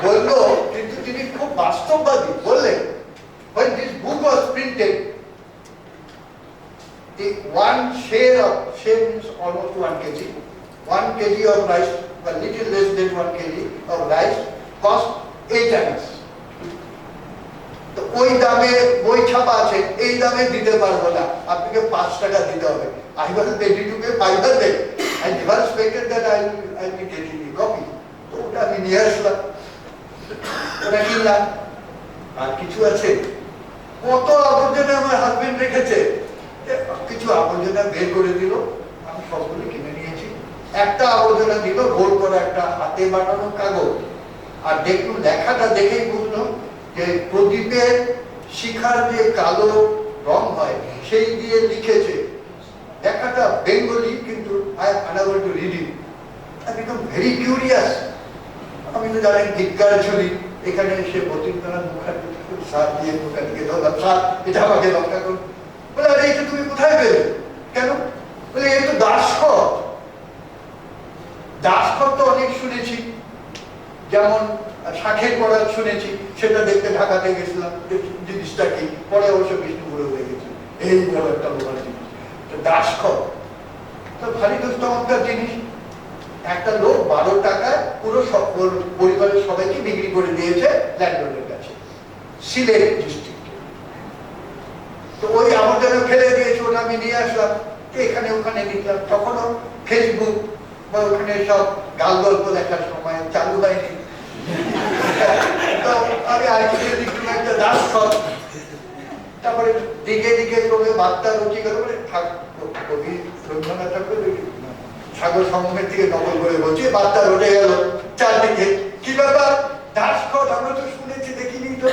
বললো, কিন্তু তিনি খুব বাস্তববাদী, বললেন when this book was printed, the one share means almost 1 kg. 1 kg of rice, a little less than 1 kg of rice cost 8 annas. তো ওই দামে বই ছাপা আছে, এই দামে দিতে পারবো না, আপনাকে 5 টাকা দিতে হবে। I was ready to pay 500. I never expected that I'll be getting a copy. তো ওটা আমি নিয়ে আসলাম, ওটা কিনলাম। আর কিছু আছে, কত আবর্জনা আমার হাজবেন্ড রেখেছে, কিছু আবর্জনা বের করে দিল, আমি সবগুলো কিনে নিয়েছি। একটা আবর্জনা দিল গোল করে একটা হাতে বানানো কাগজ, আর দেখুন লেখাটা দেখেই বুঝলো যে প্রদীপের শিখার যে কালো রং হয় সেই দিয়ে লিখেছে। লেখাটা বেঙ্গলি, কিন্তু I am unable to read it. I become very curious. আমি তো জানেন ধিক্কার ঝুলি, এখানে এসে বতীন্দ্রনাথ মুখার্জি সার দিয়ে মুখার্জিকে ধরলাম, স্যার এটা আমাকে রক্ষা করুন। বলে আরে এটা তুমি কোথায় পেলে? কেন? বলে এই তো দাসখত। দাসখত তো অনেক শুনেছি, যেমন শাঁখের পড়ার শুনেছি, সেটা দেখতে ঢাকাতে গেছিলাম, জিনিসটা কি, পরে অবশ্য বিষ্ণুপুরে হয়ে গেছে, এই বড় একটা লোহার জিনিস। তো দাসখত তো ভারী চমৎকার জিনিস। একটা লোক 12 টাকায় পুরো পরিবারের সবাইকে বিক্রি করে দিয়েছে ল্যান্ডলর্ডের কাছে, সিলেট ডিস্ট্রিক্টে। তো ওই আবর্জনা ফেলে দিয়েছে, ওটা আমি নিয়ে আসলাম, এখানে ওখানে নিলাম। তখনও ফেসবুক বা ওখানে সব গাল গল্প দেখার সময় চালু হয়নি। তো আমি আর্টিকেল লিখলাম একটা দাসখত, তারপরে দিকে দিকে করে বার্তা রচি করে বলে কবি রবীন্দ্রনাথ ঠাকুর সাগর সমুখের দিকে নকল করে বলছি, বার্তা রটে গেল চারদিকে। কি ব্যাপার? দাসখত আমরা তো শুনেছি, দেখিনি তো।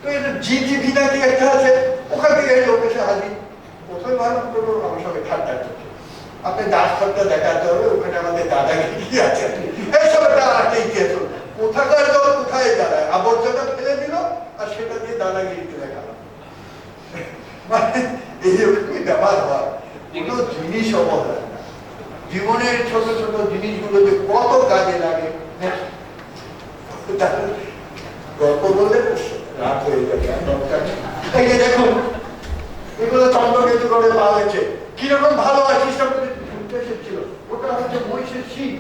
তো এটা জিজিভি নাকি একটা আছে, ওখান থেকে লোক এসে হাজির। প্রথমে ভাবলাম কোনো আমার সঙ্গে ঠাট্টা করছে, আপনি দাসখতটা দেখাতে হবে, ওখানে আমাদের দাদাগিরি কি আছে, এইসব একটা আটকে ইতিহাস। কোথাকার দল কোথায় দাঁড়ায়, আবর্জনা ফেলে দিল আর সেটা দিয়ে দাদাগিরিতে দেখালাম। মানে এইরকমই ব্যবহার হয়, কোনো জিনিস অবহেলা না। জীবনের ছোট ছোট জিনিসগুলোতে কত কাজে লাগে। গল্প বললে রাত হয়ে যাবে, এই যে দেখুন এগুলো চন্দ্রকেতু করে পাওয়া হয়েছে, কিরকম ভালো আছিস ছিল। ওটা হচ্ছে মহিষের শিং,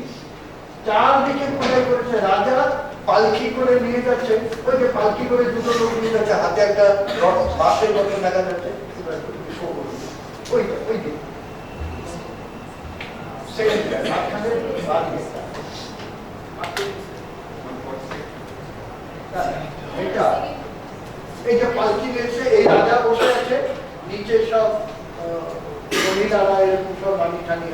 চারদিকে খোদাই করেছে, রাজা পালকি করে নিয়ে যাচ্ছে, ওই যে পালকি করে 2 লোক নিয়ে যাচ্ছে, হাতে একটা বাঁশের মতো দেখা যাচ্ছে, ওইটা ওই দিন এটা এই যে পালকি রয়েছে, এই রাজা বসে আছে, নিচে সব মহিলারা এরকম সব মানি টানি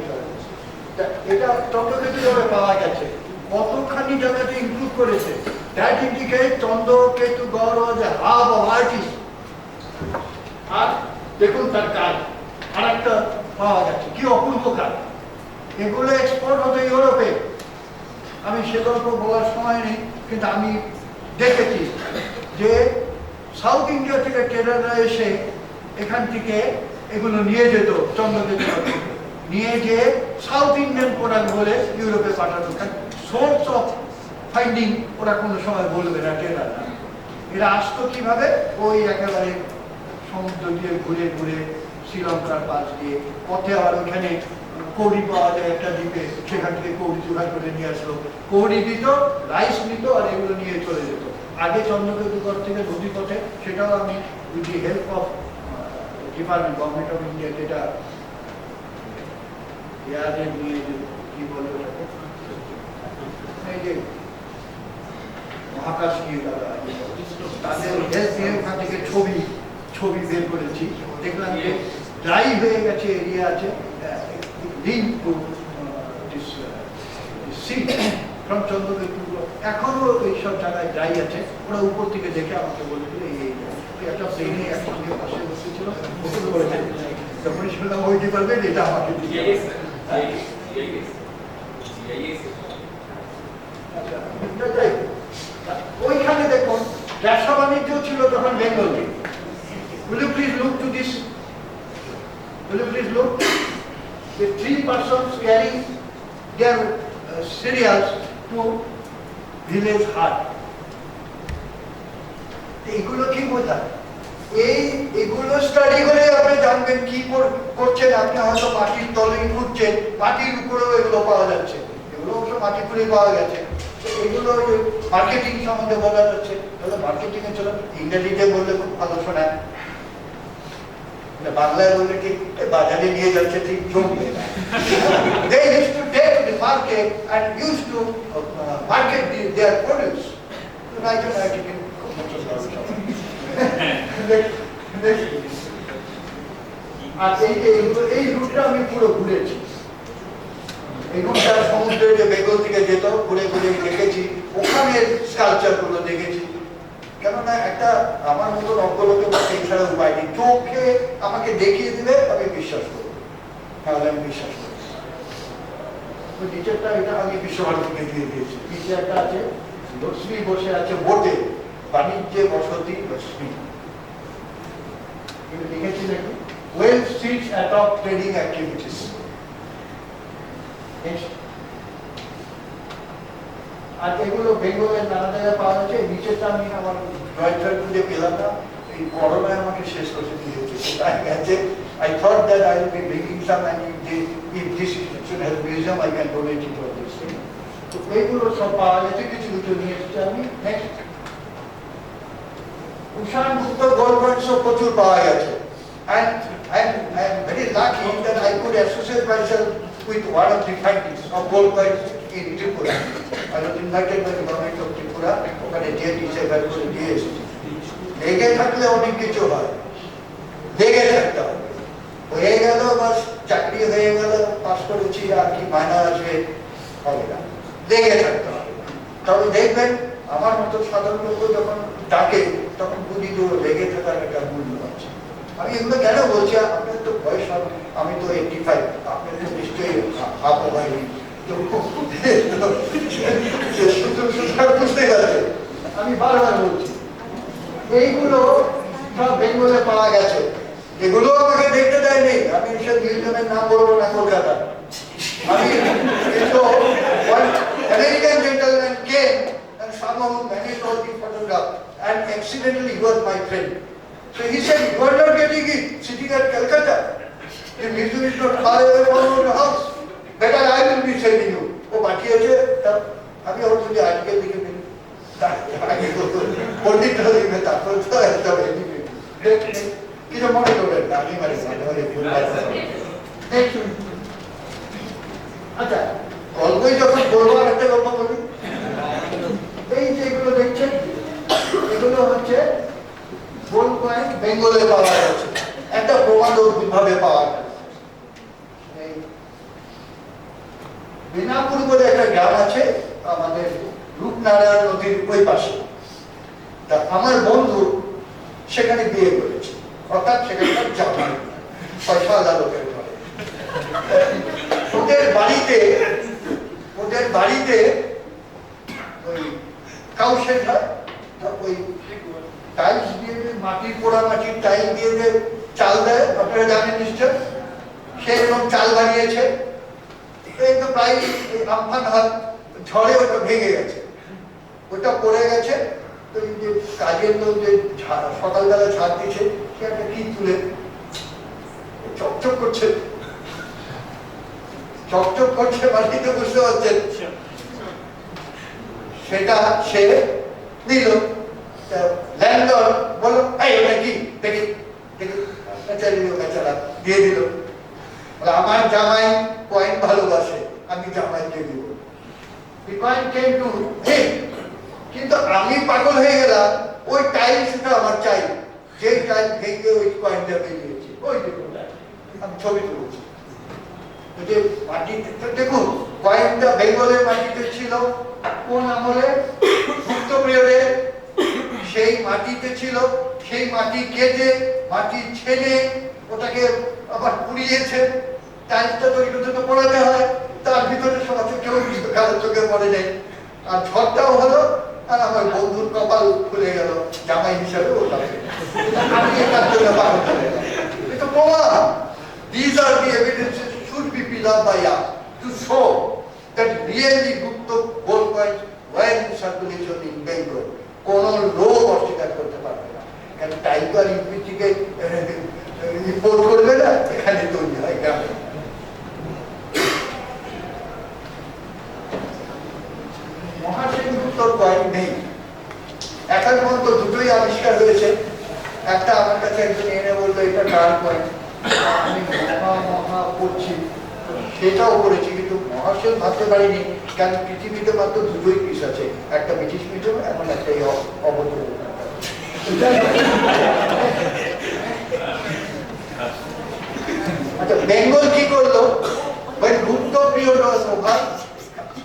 এটা চন্দ্রকেতু ভাবে পাওয়া গেছে। কতখানি জায়গাতে ইনক্লুড করেছে। দ্যাট ইন্ডিকেট চন্দ্রকেতু গড় ওয়াজ এ হাব অফ আর্টিস্ট। আর দেখুন তার কাজ আর একটা পাওয়া গেছে, কি অপূর্ব কাজ। এগুলো এক্সপোর্ট হতো ইউরোপে। আমি সে গল্প বলার সময় নেই, কিন্তু আমি দেখেছি যে সাউথ ইন্ডিয়া থেকে ট্রেডাররা এসে এখান থেকে এগুলো নিয়ে যেত, চন্দ্রকেতু নিয়ে গিয়ে সাউথ ইন্ডিয়ান প্রোডাক্ট বলে ইউরোপে পাঠাতো। সোর্স অফ ফাইন্ডিং ওরা কোনো সময় বলবে না ট্রেডাররা। এরা আসতো কিভাবে? ওই একেবারে সমুদ্র দিয়ে ঘুরে ঘুরে শ্রীলঙ্কার পাশ দিয়ে, পথে আবার ওইখানে কৌড়ি পাওয়া যায় একটা দ্বীপে, সেখান থেকে কৌড়ি জোগাড় করে নিয়ে আসলো, কৌড়ি দিত, রাইস নিত, আর এগুলো নিয়ে চলে যেত। আগে চন্দ্রকেতুগড় থেকে নদীপথে, সেটাও আমি with the help of department government of India, যেটা এয়ারের নিয়ে কি বলে ওটাকে, এই যে মহাকাশ নিয়ে তাদের হেল্প নিয়ে ওখান থেকে ছবি বের করেছি। দেখলাম যে ড্রাই হয়ে গেছে এরিয়া আছে, link to this sea from Chandraketu. এখনো এইসব জায়গায় ড্রাই আছে। ওরা উপর থেকে দেখে আমাকে বলেছিল এই একটা প্লেনে একসঙ্গে পাশে বসেছিল, যখনই শুনলাম ওই ডিপার্টমেন্ট, এটা আমাকে ওইখানে দেখুন ব্যবসা বাণিজ্য ছিল তখন বেঙ্গলে। Will you please look to this? Will you please look? The 3 persons carrying their cereals to village hut. এগুলো কি বোঝায়? এগুলো স্টাডি করে আপনি জানবেন কি করছেন। আপনি হয়তো মাটির তলে খুঁজছেন, মাটির উপরেও এগুলো পাওয়া যাচ্ছে। এগুলো অবশ্য মাটি খুঁড়ে পাওয়া গেছে। এগুলো মার্কেটিং সম্বন্ধে বলা যাচ্ছে। তাহলে মার্কেটিং এ চলো, ইংরেজিতে বললে খুব ভালো শোনায়, বাংলায় বললে ঠিক বাজারে নিয়ে যাচ্ছে, ঠিক জমবে না। They used to take to the market and used to market their produce. আর এই রুটটা আমি পুরো ঘুরেছি। এই রুটটা সমুদ্রে যে বেঙ্গল থেকে যেত, ঘুরে ঘুরে দেখেছি, ওখানে স্কালচার গুলো দেখেছি। কেননা একটা আমার মতো অজ্ঞলোকে বা সেই ছাড়া উপায় নেই। চোখে আমাকে দেখিয়ে দিলে আমি বিশ্বাস করবো, তাহলে আমি বিশ্বাস করি। ওই নিচেরটা এটা আমি বিশ্বভারতীকে দিয়ে দিয়েছি। নিচে একটা আছে, লক্ষ্মী বসে আছে বোটে, বাণিজ্যে বসতি লক্ষ্মী। লিখেছি নাকি? Well sits atop trading activities. আর এগুলো বেঙ্গলের নানা জায়গায় পাওয়া যাচ্ছে। নিচেরটা আমি আমার ড্রয়ার খুঁজে পেলাম না, এই করোনায় আমাকে শেষ করে দিয়েছে। I thought that I will be bringing some, and if this should help museum, I can donate it to this thing. তো এইগুলো সব পাওয়া গেছে, কিছু কিছু নিয়ে এসেছি আমি। নেক্সট, উষান গুপ্ত গোল্ড কয়েন্স প্রচুর পাওয়া গেছে। And I am very lucky that I could associate myself with one of the findings of gold coins in Tripura. I was invited by the government of Tripura, ওখানে JT সেবার করে দিয়ে এসেছি। লেগে থাকলে অনেক কিছু হয়, লেগে থাকতে হবে। হয়ে গেল বাস, চাকরি হয়ে গেল, পাস করেছি, আর কি মায়না আসবে, হবে না। লেগে থাকতে হবে। তবে দেখবেন আমার মতো সাধারণ লোক যখন ডাকে, তখন বুঝি যে লেগে থাকার একটা মূল্য আছে। আমি এগুলো কেন বলছি? আপনার তো বয়স হবে, আমি তো 85, আপনার তো নিশ্চয়ই হাফ হয়নি, বুঝতে পারছে। আমি বারবার বলছি এইগুলো সব বেঙ্গলে পাওয়া গেছে। এগুলো আমাকে দেখতে দেয়নি। আমি এসব মিউজিয়ামের নাম বলবো না কলকাতা। আমি কিন্তু American gentleman came and somehow managed all the photograph, and accidentally he was my friend. So he said, "You are not getting it sitting at Calcutta. The museum is not far away from your house. Better I will be sending you." ও পাঠিয়েছে। আমি ওর যদি আজকের দিকে পণ্ডিত হইবে, তারপর তো একটা কিছু মনে করবেন না, আমি মারি আচ্ছা, গল্পই যখন বলবো একটা গল্প বলি। এই যেগুলো দেখছেন, এগুলো হচ্ছে কয়েন বেঙ্গলে পাওয়া গেছে, একটা প্রমাণ ভাবে পাওয়া গেছে। বিনাপুর বলে একটা গ্রাম আছে আমাদের রূপনারায়ণ নদীর ওই পাশে। তা আমার বন্ধু সেখানে বিয়ে করেছে, অর্থাৎ সেখানকার জামাই পয়সাওয়ালা লোকের ঘরে। ওদের বাড়িতে ওই কাউশেড হয়, ওই টাইলস দিয়ে মাটির পোড়া মাটির টাইল দিয়ে চাল দেয়, আপনারা জানেন নিশ্চয়। সে এরকম চাল বানিয়েছে, তো প্রায় আমফান হয়, ঝড়ে ওটা ভেঙে গেছে, ওটা পড়ে গেছে। তো এই যে কাজের লোক যে সকালবেলা ছাদ দিচ্ছে, সে একটা কি তুলে চকচক করছে, চকচক করছে, বাড়িতে বুঝতে পারছেন। সেটা সে দিল, ল্যান্ডলর্ড বলল এই ওটা কি দেখি দেখি, বেচারা দিয়ে দিল। আমার জামাই কয়েন ভালোবাসে, আমি জামাইকে দিব। কয়েন কেম টু হিম, কিন্তু আমি পাগল হয়ে গেলাম, ওই টাইলসটা আমার চাই, যে টাইল ভেঙে ওই কয়েনটা বেরিয়েছে, ওই দেখুন আমি ছবি তুলেছি। যে মাটিতে দেখুন, কয়েনটা বেঙ্গলের মাটিতে ছিল, কোন আমলে? গুপ্ত পিরিয়ডে সেই মাটিতে ছিল। সেই মাটি কেটে, মাটি ছেড়ে ওটাকে আবার পুড়িয়েছে। টাইলসটা তৈরি করতে তো পড়াতে হয়, তার ভিতরে সমাজে কেউ কারো চোখে পড়ে নেই। আর ঝড়টাও হলো, আর আমার বন্ধুর কপাল খুলে গেল, জামাই হিসাবে ওটা আমি এটার জন্য পাগল হয়ে গেলাম। এটা প্রমাণ। These are the evidences should be pilled by us to show that really Gupta gold coins were in circulation in Bengal. কোন লোক অস্বীকার করতে পারবে না, কেন টাইগার ইউপি থেকে রিপোর্ট করবে না, এখানে তৈরি হয় গ্রামে। মহাসেনগুপ্তর কয়েন নেই, এখন পর্যন্ত দুটোই আবিষ্কার হয়েছে। একটা আমার কাছে একজন এনে বললো এটা কার কয়েন, আমি মহা পড়ছি, সেটাও করেছি, কিন্তু মহাসেন ভাবতে পারিনি, কারণ পৃথিবীতে মাত্র দুটোই পিস আছে, একটা ব্রিটিশ মিউজিয়াম, এখন একটা অবৈধ। আচ্ছা, বেঙ্গল কি করলো? when Gupta period was over,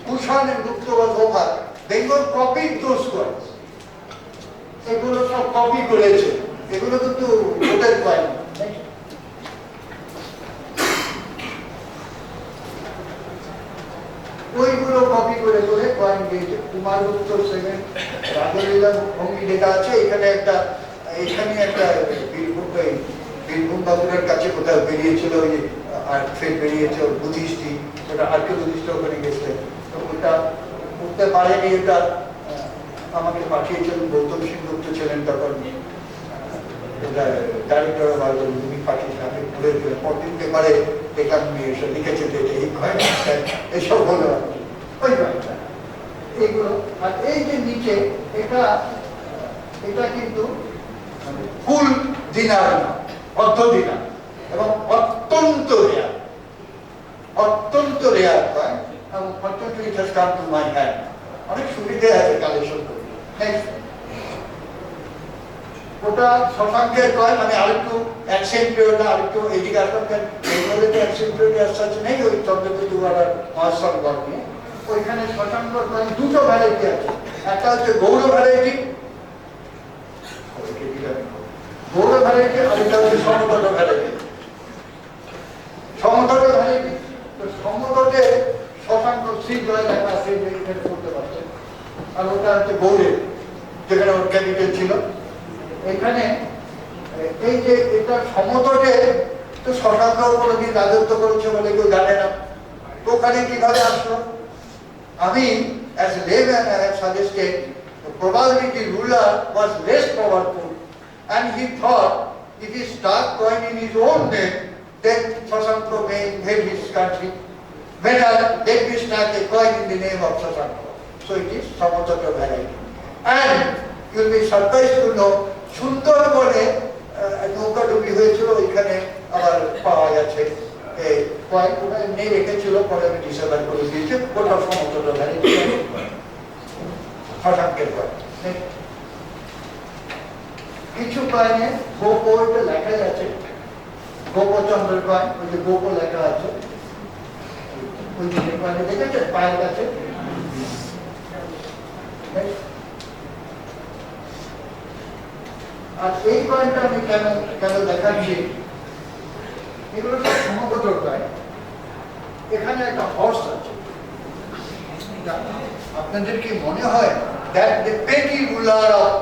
Kushan and Gupta was over, Bengal copied those coins. এগুলো সব কপি করেছে, এগুলো কিন্তু ওদের কয়েন। ওইগুলো কপি করে করে কয়েন দিয়েছে। কুমারগুপ্ত সেকেন্ড রাজলীলা ভঙ্গি যেটা আছে, এখানে একটা বীরভূম বাবুরের কাছে কোথাও বেরিয়েছিল, ওই আর্টফেট বেরিয়েছে, বুদ্ধিস্টি, ওটা আর্কিওলজিস্ট ওখানে গেছিলেন, তো ওটা উঠতে পারেনি। এটা আমাকে পাঠিয়েছিলেন, গৌতম সিং গুপ্ত ছিলেন তখন ডাইরেক্টর অফ আর্কিওলজি, উনি পাঠিয়েছেন, আমি ঘুরে দিলাম। পরদিন পেপারে দেখলাম এসব লিখেছে যে এই কয়েন এসব হলো ওই কয়েনটা, এইগুলো। আর এই যে নিচে এটা কিন্তু ফুল দিনার না, অর্ধ দিনার, এবং অত্যন্ত রেয়ার কয়েন, এবং অত্যন্ত it has come to my hand. অনেক সুবিধে আছে কালেকশন করি। ওটা শশাঙ্কের কয়েন। আমি আরেকটু অ্যাকসেন্ট পিরিয়ড না, আরেকটু এদিকে আসলাম, কেন বেঙ্গলে তো অ্যাকসেন্ট পিরিয়ড আসছে নেই, ওই চন্দ্রকেতু আর মহাসন গড় নিয়ে। ওইখানে শশাঙ্কর কয়েন দুটো ভ্যারাইটি আছে, একটা হচ্ছে গৌর ভ্যারাইটি, আর একটা হচ্ছে সমতট ভ্যারাইটি। সমতট ভ্যারাইটি, তো সমতটে শশাঙ্ক শ্রী জয় লেখা আছে, করতে পারছে। আর ওটা হচ্ছে গৌরের, যেখানে ওর ক্যাপিটাল ছিল। এখানে এই যে এটা সমতটে, তো শশাঙ্ক কোনোদিন রাজত্ব করেছে বলে কেউ জানে না, তো ওখানে কিভাবে আসলো? আমি as a layman I have suggested the probability ruler was less powerful, and he thought if he start coin in his own name, then Shashanko may invade his country. Better let me start a coin in the name of Shashanko. So it is Samotata variety. And you will be surprised to know সুন্দরবনে নৌকাডুবি হয়েছিল, ওইখানে আবার পাওয়া গেছে coin, ওটা এমনি রেখেছিল, পরে আমি ডিসেম্বর করে দিয়েছি, ওটা সমতল ভ্যারাইটি শশাঙ্কের কয়েন। কিছু কয়েনে গোপ ওইটা লেখাই আছে, গোপচন্দ্রের কয়েন, ওই যে গোপ লেখা আছে, ওই যে কয়েনে দেখেছেন পায়ের কাছে। আর এই কয়েনটা আমি কেন কেন দেখাচ্ছি, এগুলো সব সমগ্র কয়েন। এখানে একটা হর্স আছে, আপনাদের কি মনে হয় that the petty ruler of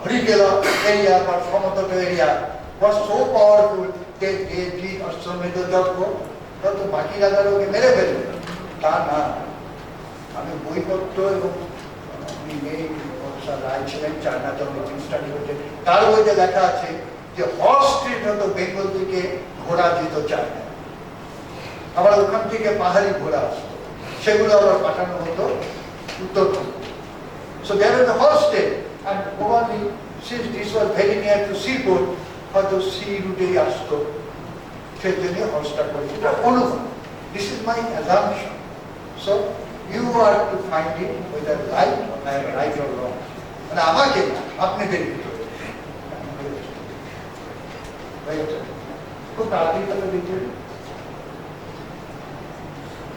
Horikela area or Somatota area was so powerful that they did Ashwamedha Yajna, তত বাকি রাজারাকে মেরে ফেলবে? তা না। আমি বইপত্র এবং রায় ছিলেন চায়নাতে মিটিং স্টাডি করছে, তার বইতে লেখা আছে যে হর্স ট্রেড হতো বেঙ্গল থেকে ঘোড়া যেত চায়না, আবার ওখান থেকে পাহাড়ি ঘোড়া আসতো, সেগুলো আবার পাঠানো হতো উত্তরপূর্ব। So there was a horse trade, and probably since this was very near to seaport, হয়তো সি রুটেই আসতো, সেই জন্য হর্সটা করেছে। অনুমান, this is my assumption. So you are to find it whether right or wrong. মানে আমাকে না, আপনি দেখতে হবে। খুব তাড়াতাড়ি তাহলে দেখতে,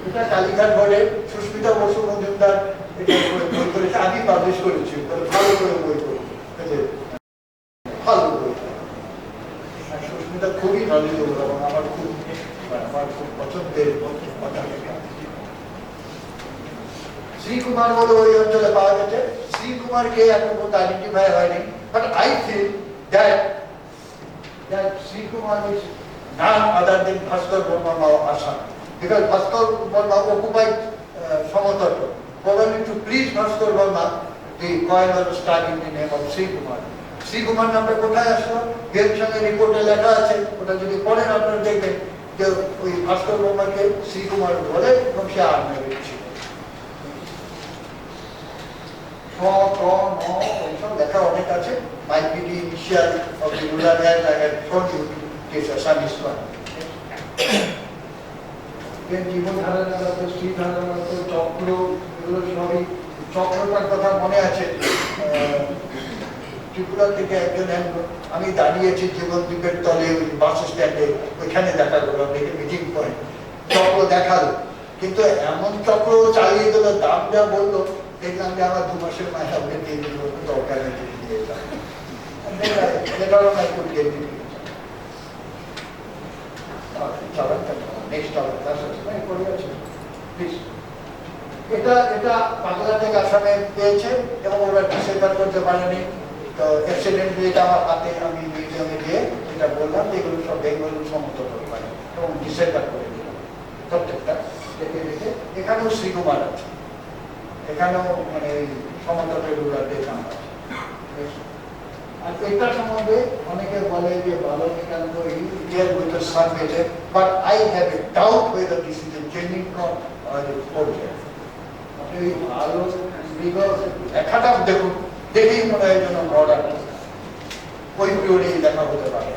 এটা কালীঘাট বোর্ডে সুস্মিতা বসু মজুমদার এটা বই করেছে, আমি পাবলিশ করেছি, ভালো করে বই করেছি, ভালো বই। সুস্মিতা খুবই নলেজেবল এবং আমার খুব পছন্দের কথা। শ্রীকুমার বলে ওই অঞ্চলে পাওয়া গেছে, শ্রীকুমারকে এখন পর্যন্ত আইডেন্টিফাই হয়নি, but I feel that Srikumar is none other than Bhaskar Burma of Assam, because Bhaskar Burma occupied Somatotto. Probably to please Bhaskar Burma, the coin was stuck in the name of Sri Kumar. Sri Kumar নামটা কোথায় আসলো? এর সঙ্গে রিপোর্টে লেখা আছে, ওটা যদি পড়েন আপনারা দেখবেন যে ওই ভাস্কর বর্মাকে শ্রী কুমার বলে এবং সে আর্মি ছিল। এইসব লেখা অনেক আছে। My PD initial of the ruler land I had shown you is Assamese one. জীবন ধারণা, স্ত্রী ধারণা, চক্র, এগুলো সবই। চক্রটার কথা মনে আছে, ত্রিপুরা থেকে একজন আমি দাঁড়িয়েছি জীবন দ্বীপের তলে ওই বাস স্ট্যান্ডে, ওইখানে দেখা গেল মিটিং পয়েন্ট, চক্র দেখালো, কিন্তু এমন চক্র চালিয়ে গেল, দাম যা বললো, দেখলাম যে আমার 2 মাসের মায় আপনি দিয়ে দিল দরকার দিয়ে দিলাম। এটা বাংলা থেকে আসামে পেয়েছে এবং ওরা ডিসেম্বর করতে পারেনি, তো অ্যাক্সিডেন্টলি এটা আমার হাতে, আমি মিউজিয়ামে গিয়ে এটা বললাম যে এগুলো সব বেঙ্গল সমস্ত করতে পারে এবং ডিসেম্বর করে দিলাম প্রত্যেকটা দেখে দেখে। এখানেও শ্রীকুমার আছে, এখানেও মানে সমতটের রুলারদের নাম আছে। আর এটা সম্বন্ধে অনেকে বলে যে বালমিকান্ত year with the survey, but I have a doubt whether this is a genuine project. আপনি ভালো লেখাটা দেখুন, দেখেই মনে হয় যেন অর্ডার ওই পিরিয়ডে দেখা হতে পারে,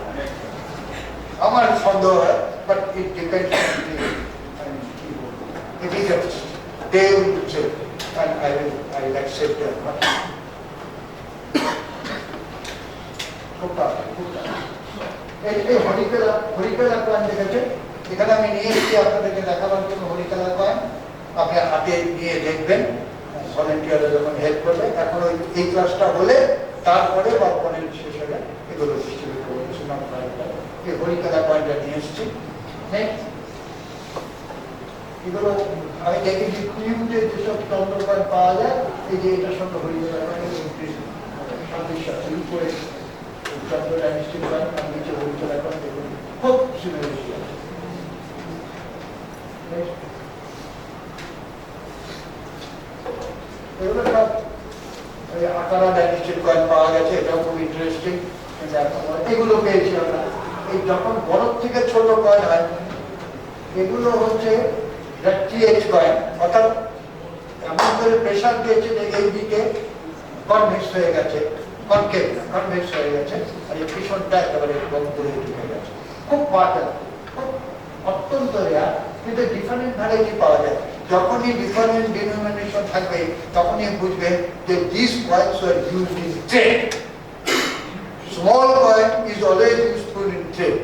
আমার সন্দেহ হয়, but it depends they will say, and I will accept their money. এই হরিকেলা কয়েন দেখেছে, এখানে আমি নিয়ে এসেছি আপনাদেরকে দেখাবার জন্য হরিকেলা কয়েন। আপনি হাতে নিয়ে দেখবেন, ভলেন্টিয়াররা যখন হেল্প করবে। এখন ওই এই ক্লাসটা হলে তারপরে বা পরের শেষ হলে এগুলো ডিস্ট্রিবিউট করবো। এই হরিকেলা কয়েনটা নিয়ে এসেছি। এগুলো আমি দেখেছি কুইউতে যেসব চন্দ্র কয়েন পাওয়া যায়, এই যে এটার সঙ্গে হরিকেলা কয়েনের সাদৃশ্য আছে। উপরে চন্দ্র ডাইনেস্টির কয়েন, আর নিচে হরিকেলা কয়েন, দেখুন খুব সিমিলারিটি আছে। এগুলো সব আকারা ডাইনেস্টির কয়েন পাওয়া গেছে, এটাও খুব ইন্টারেস্টিং। এগুলো পেয়েছি আমরা। এই যখন বড় থেকে ছোট কয়েন হয়, এগুলো হচ্ছে টিএক্স কয়েন, অর্থাৎ এমন করে প্রেশার দিয়েছে যে এই দিকে কনভেক্স হয়ে গেছে, কনকেভ না, কনভেক্স হয়ে গেছে, আর এই পিছনটা একেবারে করে ঢুকে গেছে। খুব পাতলা, খুব অত্যন্ত রেয়ার, কিন্তু ডিফারেন্ট ভ্যারাইটি পাওয়া যায়। যখনই ডিফারেন্ট ডিনোমিনেশন থাকবে, তখনই বুঝবেন যে this coins were used in trade. small coin is always useful in trade.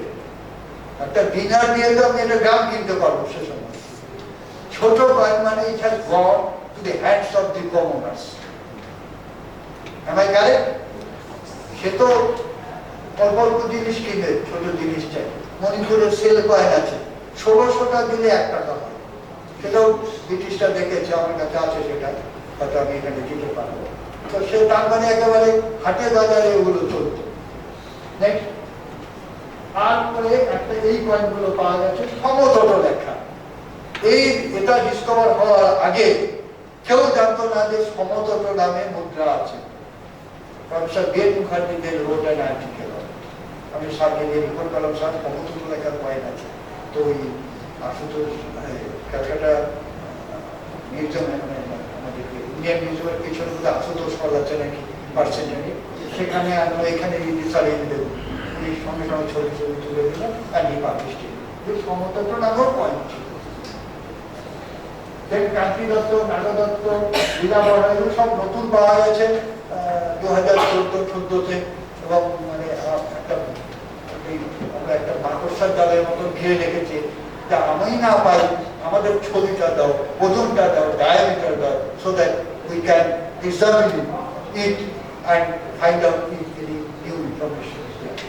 একটা dinar দিয়ে তো আমি একটা গ্রাম কিনতে পারবো সে সময়। ছোট কয়েন মানে it has gone to the hands of the commoners. Am I correct? সে তো অল্প জিনিস কিনে, ছোট জিনিস চাই। মণিপুরের সেল কয়েন আছে, 1600 টাকা দিলে 1 টাকা হয়। সেটাও ব্রিটিশরা দেখেছে, আমার কাছে আছে সেটা, হয়তো আমি এখানে দিতে পারবো। তো সে তার মানে একেবারে হাটে বাজারে ওগুলো চলতো। নেক্সট, তারপরে একটা এই কয়েনগুলো পাওয়া গেছে সমতট লেখা। এটা ডিসকভার হওয়ার আগে কেউ জানতো না যে সমতট নামে মুদ্রা আছে। প্রফেসর বীর মুখার্জি দে রোড অ্যান আর্টিকেল। আমি সামনে দিয়ে রিপোর্ট করলাম, স্যার সমতট লেখার কয়েন আছে। তো ওই আশুতোষ ক্যালকাটা মিউজিয়াম, আমাদের ইন্ডিয়ান মিউজিয়ামের পিছনে মধ্যে আশুতোষ করা আছে নাকি পার্সেন্টারি, সেখানে আমরা এখানে চালিয়ে দেবো। সঙ্গে সঙ্গে ছবি তুলে দিলাম আর ই পাবলিশড। সমতট নামেও পয়েন্ট ছিল। কান্তি দত্ত, নাগা দত্ত, লীলা বড়া, এগুলো সব নতুন পাওয়া গেছে 2014-14-তে। এবং মানে আমরা একটা মাকড়সার জালের মতন ঘিরে রেখেছি, যে আমি না পাই আমাদের ছবিটা দাও, ওজনটা দাও, ডায়ামিটার দাও, so that we can examine it and find out if any new information is there.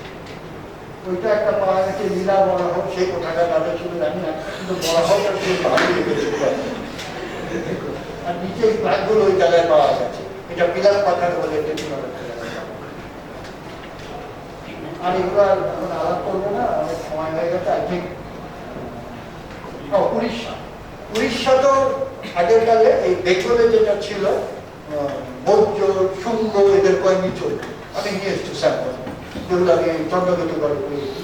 ওইটা একটা পাওয়া গেছে লীলা বড়া হোক, সেই কোথাটা তাদের ছিল জানি না, কিন্তু বড়া হোক আর সেই ভালো লেগেছে। আর নিচে এই প্লাগগুলো ওই জায়গায় পাওয়া গেছে। এটা পিলার পাথর বলে আর এগুলো আর এখন আলাপ করবো না, অনেক সময় হয়ে গেছে। আই থিঙ্ক উড়িষ্যা তো আগের কালে এই বেঙ্গলে যেটা ছিল বৌদ্ধ, শুঙ্গ, এদের কয়েকই চলত। আমি নিয়ে এসছি স্যাম্পল, যেগুলো আমি চন্দ্রগত করে পেয়েছি।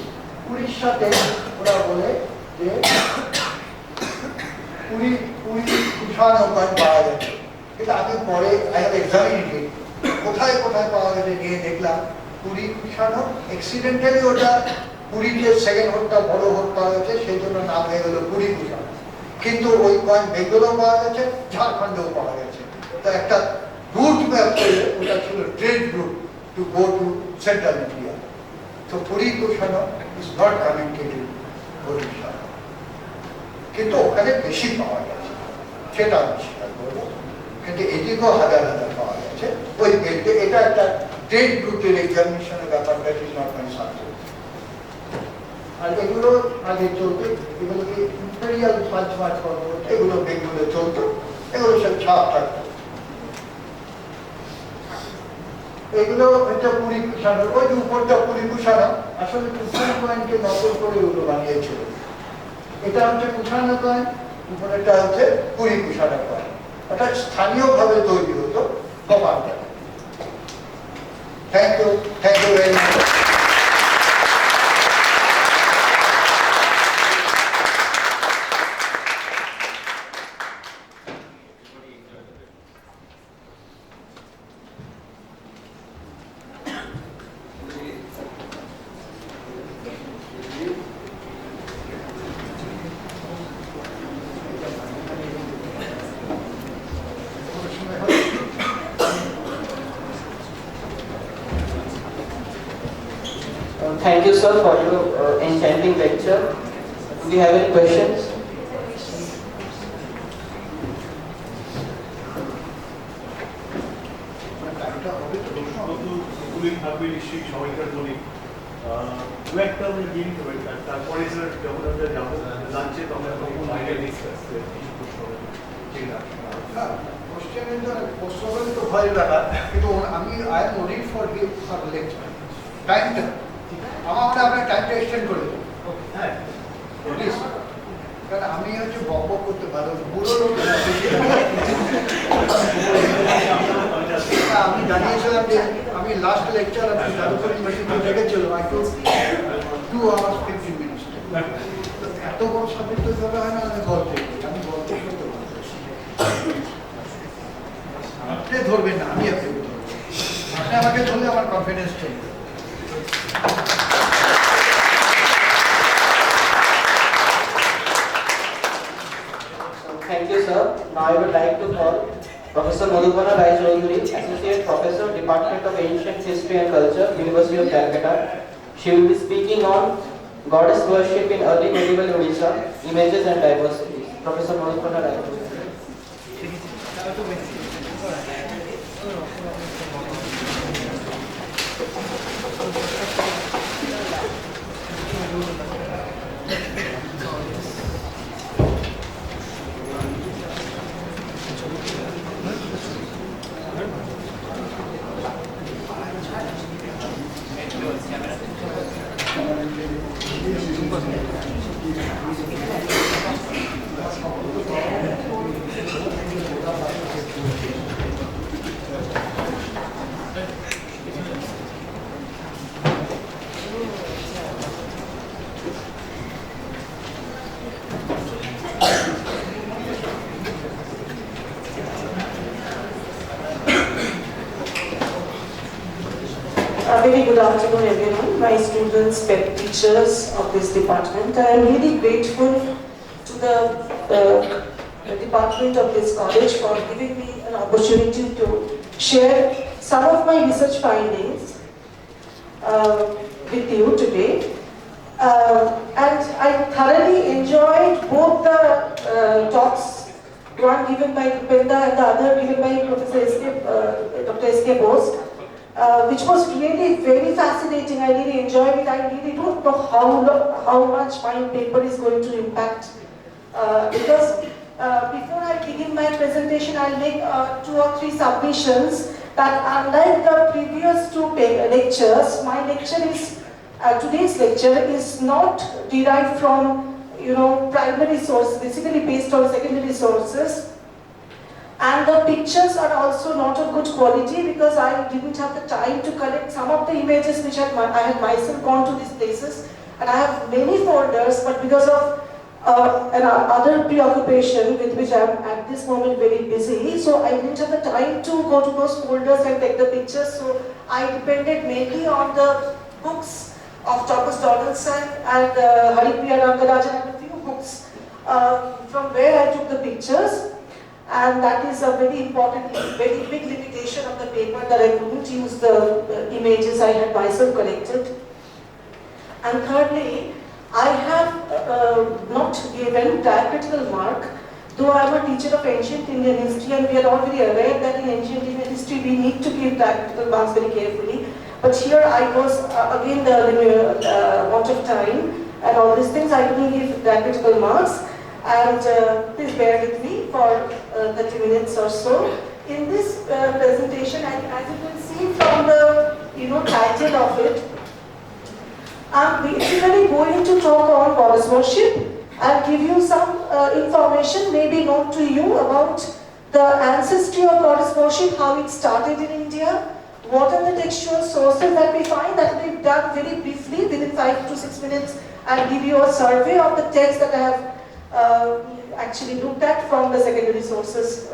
উড়িষ্যাতে ওরা বলে যে কুষাণ কয়েন পাওয়া গেছে। কিন্তু আমি পরে আই হ্যাভ এক্সামিনেড কোথায় কোথায় পাওয়া গেছে নিয়ে দেখলাম কুষাণ এক্সিডেন্টালি ওটা পুরীতে সেকেন্ড হোটটা বড় হোট পাওয়া গেছে, সেই জন্য নাম হয়ে গেল কুষাণ। কিন্তু ওই কয়েন বেঙ্গলেও পাওয়া গেছে, ঝাড়খণ্ডেও পাওয়া গেছে। তো একটা রুট ম্যাপ করে ওটা ছিল trade route to go to central India. তো Kushan is not connected Odisha, কিন্তু ওখানে বেশি পাওয়া গেছে, সেটা আমি স্বীকার করবো। কিন্তু এদিকেও হাজার হাজার পাওয়া গেছে ওই বেল্টে। এটা একটা ট্রেড রুটের এক্সামিনেশনের ব্যাপার, that is not my subject. আর এগুলো আগে চলতো, এগুলোকে ইম্পেরিয়াল পাঁচ পর্ব, এগুলো বেঙ্গলে চলতো, এগুলো সব ছাপ থাকতো। এগুলো হচ্ছে পুরী কুষাণ, ওই যে উপরটা পুরী কুষাণ, আসলে কুষাণ কয়েনকে নকল করে এগুলো বানিয়েছিল। এটা হচ্ছে কুষাণ কয়েন, উপরেটা হচ্ছে পুরী কুষাণ কয়েন। এটা স্থানীয়ভাবে তৈরি হতো commander. Thank you very much. Thank you, sir, for your enchanting lecture. Do you have any questions? থাকবে নিশ্চয়ই সময়কার বলি দু একটা আমরা গিয়ে নিতে পারি, তারপরে স্যার যখন আমরা যাবো লাঞ্চে তখন বাইরে ডিসকাস কোশ্চেন তো ভয় ব্যাপার, কিন্তু আমি I am worried for him for lecture টাইমটা। আমার মনে আপনার টাইমটা এক্সটেন্ড করে দেবো। হ্যাঁ প্লিজ, কারণ আমি হচ্ছে বক বক করতে ভালো, পুরো লোক আমি জানিয়েছিলাম যে আমি লাস্ট লেকচার আমি জাদুঘর ইউনিভার্সিটি দেখেছিল, আই টু 2 hours 15 minutes। এত বড় সাবজেক্ট তো ধরা হয় না, আমি গল্প করতে করতে আপনি ধরবেন না, আমি আপনি ধরবেন। আপনি আমাকে ধরলে আমার কনফিডেন্স চলবে। Thank you, sir. Now I would like to call Professor Madhubana Rai Chaudhary, Associate Professor, Department of Ancient History and Culture, University of Calcutta. She will be speaking on goddess worship in early medieval Odisha, images and diversity. Professor Madhubana Rai Chaudhary. Very good afternoon everyone, my students, pet teachers of this department. I am really grateful to the department of this college for giving me an opportunity to share some of my research findings with you today. And I thoroughly enjoyed both the talks, one given by Rupenda and the other given by Dr. S.K. Bose. Which was really very fascinating. I really enjoyed it. I really don't know how much my paper is going to impact. Because before I begin my presentation, I'll make 2 or 3 submissions that unlike the previous 2 lectures, my lecture is, today's lecture is not derived from, primary sources, basically based on secondary sources. And the pictures are also not of good quality because I didn't have the time to collect some of the images which I had myself gone to these places. And I have many folders, but because of another preoccupation with which I am at this moment very busy, so I didn't have the time to go to those folders and take the pictures. So I depended mainly on the books of Thomas Donaldson and Haripriya Rangarajan and a few books from where I took the pictures. And that is a very important, very big limitation of the paper that I couldn't use the images I had myself collected. And thirdly, I have not given diacritical mark, though I am a teacher of ancient Indian history and we are all very aware that in ancient Indian history we need to give diacritical marks very carefully. But here I was, again the want of time and all these things, I couldn't give diacritical marks. And please bear with me for 30 minutes or so. In this presentation, as you can see from the title of it, I'm basically going to talk on goddess worship and give you some information, maybe known to you, about the ancestry of goddess worship, how it started in India, what are the textual sources that we find, that we've done very briefly within 5 to 6 minutes. I'll give you a survey of the text that I have actually looked at from the secondary sources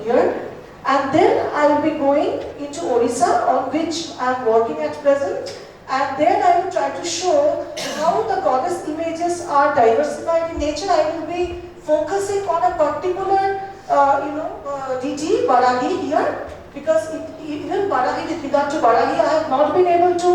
here. And then I will be going into Odisha, on which I am working at present. And then I will try to show how the goddess images are diversified in nature. I will be focusing on a particular, deity, Varahi here, because even Varahi, with regard to Varahi, I have not been able to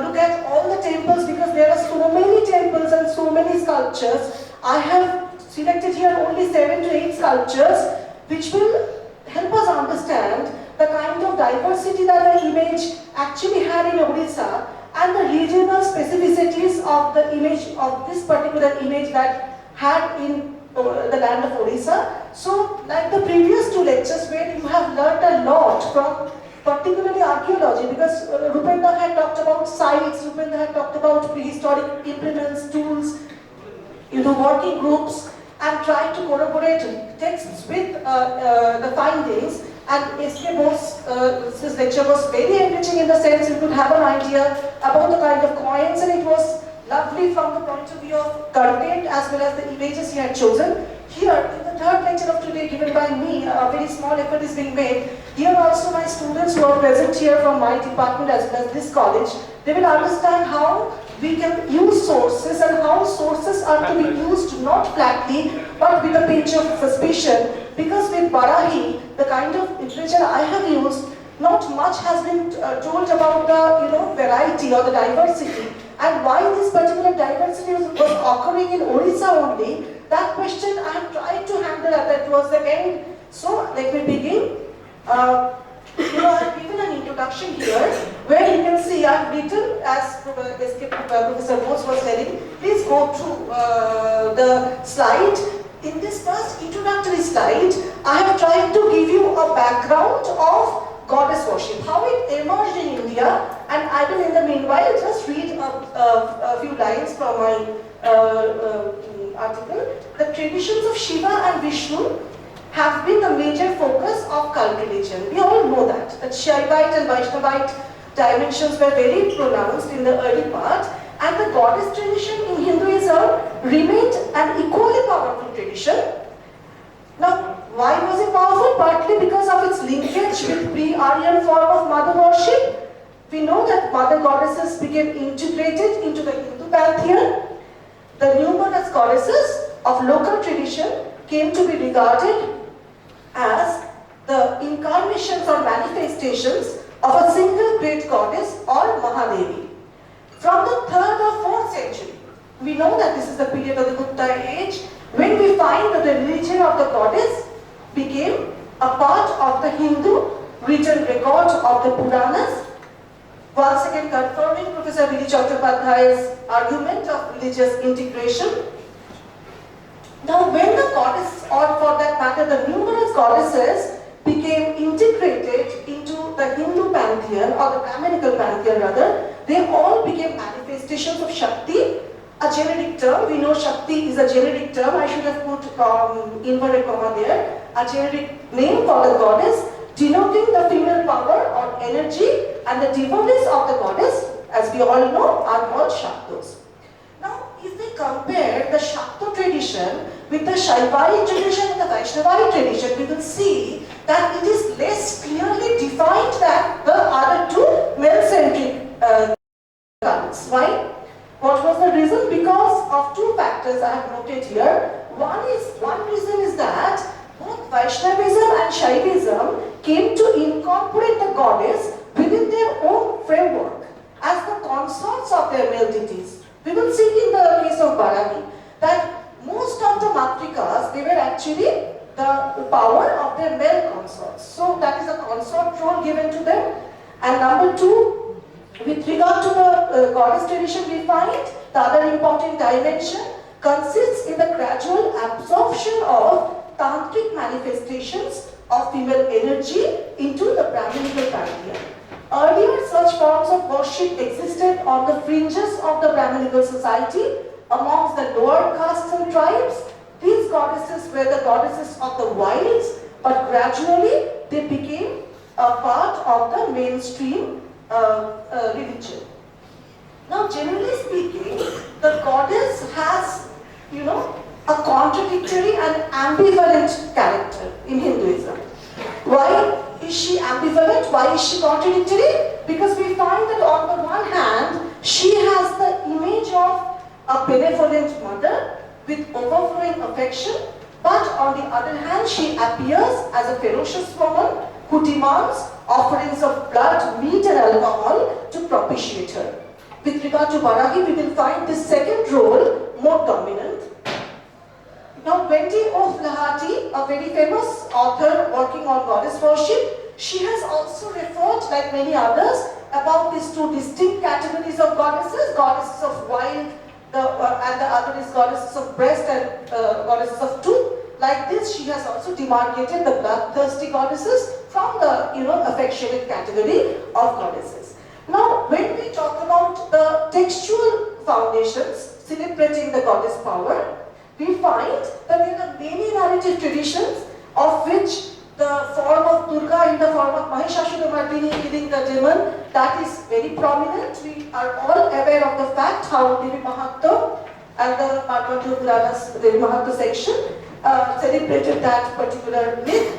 look at all the temples because there are so many temples and so many sculptures. I have selected here only 7 to 8 sculptures, which will help us understand the kind of diversity that the image actually had in Odisha and the regional specificities of the image of this particular image that had in the land of Odisha. So, like the previous 2 lectures where you have learnt a lot from particularly archaeology, because Rupenda had talked about sites, Rupenda had talked about prehistoric implements, tools, working groups, and trying to corroborate texts with the findings. And S.K. Bose's lecture was very enriching in the sense you could have an idea about the kind of coins, and it was lovely from the point of view of content as well as the images he had chosen. Here, in the 3rd lecture of today given by me, a very small effort is being made. Here also my students who are present here from my department as well as this college, they will understand how we can use sources and how sources are to be used not flatly but with a pinch of suspicion, Because with Barahi, the kind of literature I have used, not much has been told about the variety or the diversity, and why this particular diversity was occurring in Orissa only. That question I have tried to handle at towards the end. So let me begin. I have given an introduction here where you can see I have written, as Professor Bose was telling, please go through the slide. In this first introductory slide, I have tried to give you a background of goddess worship, how it emerged in India, and I will in the meanwhile just read a few lines from my article. The traditions of Shiva and Vishnu have been the major focus of cult religion. We all know that Shaivite and Vaishnavite dimensions were very pronounced in the early part, and the goddess tradition in Hinduism remained an equally powerful tradition. Now, why was it powerful? Partly because of its linkage with pre-Aryan form of mother worship. We know that mother goddesses became integrated into the Hindu pantheon. The numerous goddesses of local tradition came to be regarded as the incarnations or manifestations of a single great goddess or Mahadevi. From the 3rd or 4th century, we know that this is the period of the Gupta age, when we find that the religion of the goddess became a part of the Hindu written record of the Puranas, once again confirming Professor Vili Chattopadhyay's argument of religious integration. Now, when the goddess, or for that matter the numerous goddesses, became integrated into the Hindu pantheon, or the Brahminical pantheon rather, they all became manifestations of Shakti, a generic term. We know Shakti is a generic term. I should have put inverted comma there. A generic name for the goddess, denoting the female power or energy, and the devotees of the goddess, as we all know, are called Shaktos. Now, if we compare the Shakto tradition with the Shaivite tradition and the Vaishnavite tradition, we will see that it is less clearly defined than the other two male-centric cults. Why? What was the reason? Because of two factors I have noted here. One reason is that both Vaishnavism and Shaivism came to incorporate the goddess within their own framework as the consorts of their male deities. We will see in the case of Bharati that most of the matrikas, they were actually the power of their male consorts. So that is a consort role given to them. And number two, with regard to the goddess tradition, we find the other important dimension consists in the gradual absorption of tantric manifestations of female energy into the Brahminical pantheon. Earlier, such forms of worship existed on the fringes of the Brahminical society amongst the lower castes and tribes. These goddesses were the goddesses of the wilds, but gradually they became a part of the mainstream religion. Now, generally speaking, the goddess has, a contradictory and ambivalent character in Hinduism. Why is she ambivalent? Why is she contradictory? Because we find that on the one hand, she has the image of a benevolent mother with overflowing affection, but on the other hand, she appears as a ferocious woman who demands offerings of blood, meat and alcohol to propitiate her. With regard to Varahi, we will find this second role more dominant. Now, Wendy O. Flaherty, a very famous author working on goddess worship, she has also referred, like many others, about these two distinct categories of goddesses, goddesses of wild, and the other is goddesses of breast and goddesses of tooth. Like this, she has also demarcated the bloodthirsty goddesses from the, affectionate category of goddesses. Now, when we talk about the textual foundations celebrating the goddess power, we find that there are many narrative traditions of which the form of Durga in the form of Mahishasura-mardini killing the demon, that is very prominent. We are all aware of the fact how Devi Mahatma and the Markandeya Purana's Devi Mahatma section celebrated that particular myth.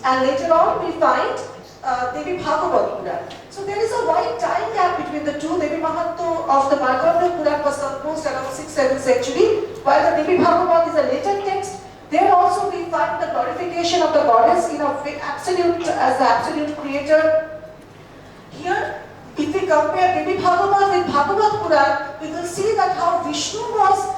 And later on we find Devi Bhagavad Puran. So there is a wide time gap between the two. Devi Mahatma of the Markandeya Puran was composed around 6th, 7th century, while the Devi Bhagavad is a later text There also we find the glorification of the goddess in a way absolute, as the absolute creator. Here, if we compare Devi Bhagavat with Bhagavat Puran, we will see that how Vishnu was,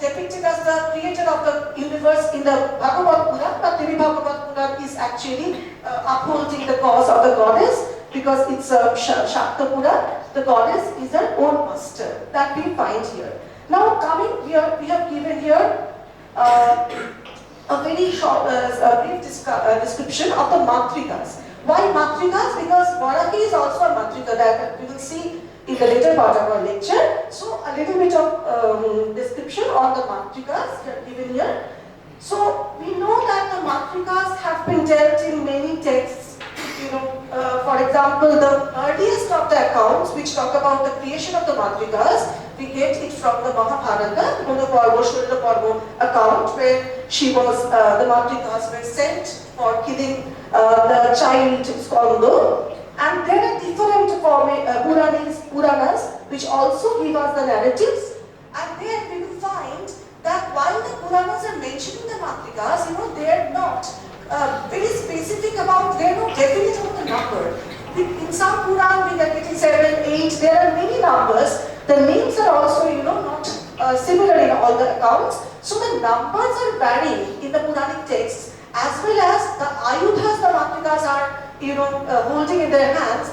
depicted as the creator of the universe in the Bhagavat Puran, but Devi Bhagavat Puran is actually upholding the cause of the goddess, because it's a Shakta Puran. The goddess is her own master. That we find here. Now coming here, we have given here a very short, brief description of the Matrikas. Why Matrikas? Because Varahi is also a Matrika that we will see in the later part of our lecture. So a little bit of description on the Matrikas given here. So we know that the Matrikas have been dealt in many texts. For example, the earliest of the accounts which talk about the creation of the Matrikas, we get it from the Mahabharata, the Shurila Parva account, where the Matrikas were sent for killing the child Skanda. And there are different Puranas which also give us the narratives. And there we will find that while the Puranas are mentioning the Matrikas, they are not very specific about, they are not definite about the number. In some Puran we are getting 7, 8, there are many numbers. The names are also, not similar in all the accounts. So the numbers are varying in the Puranic texts, as well as the ayudhas the Matrikas are, holding in their hands.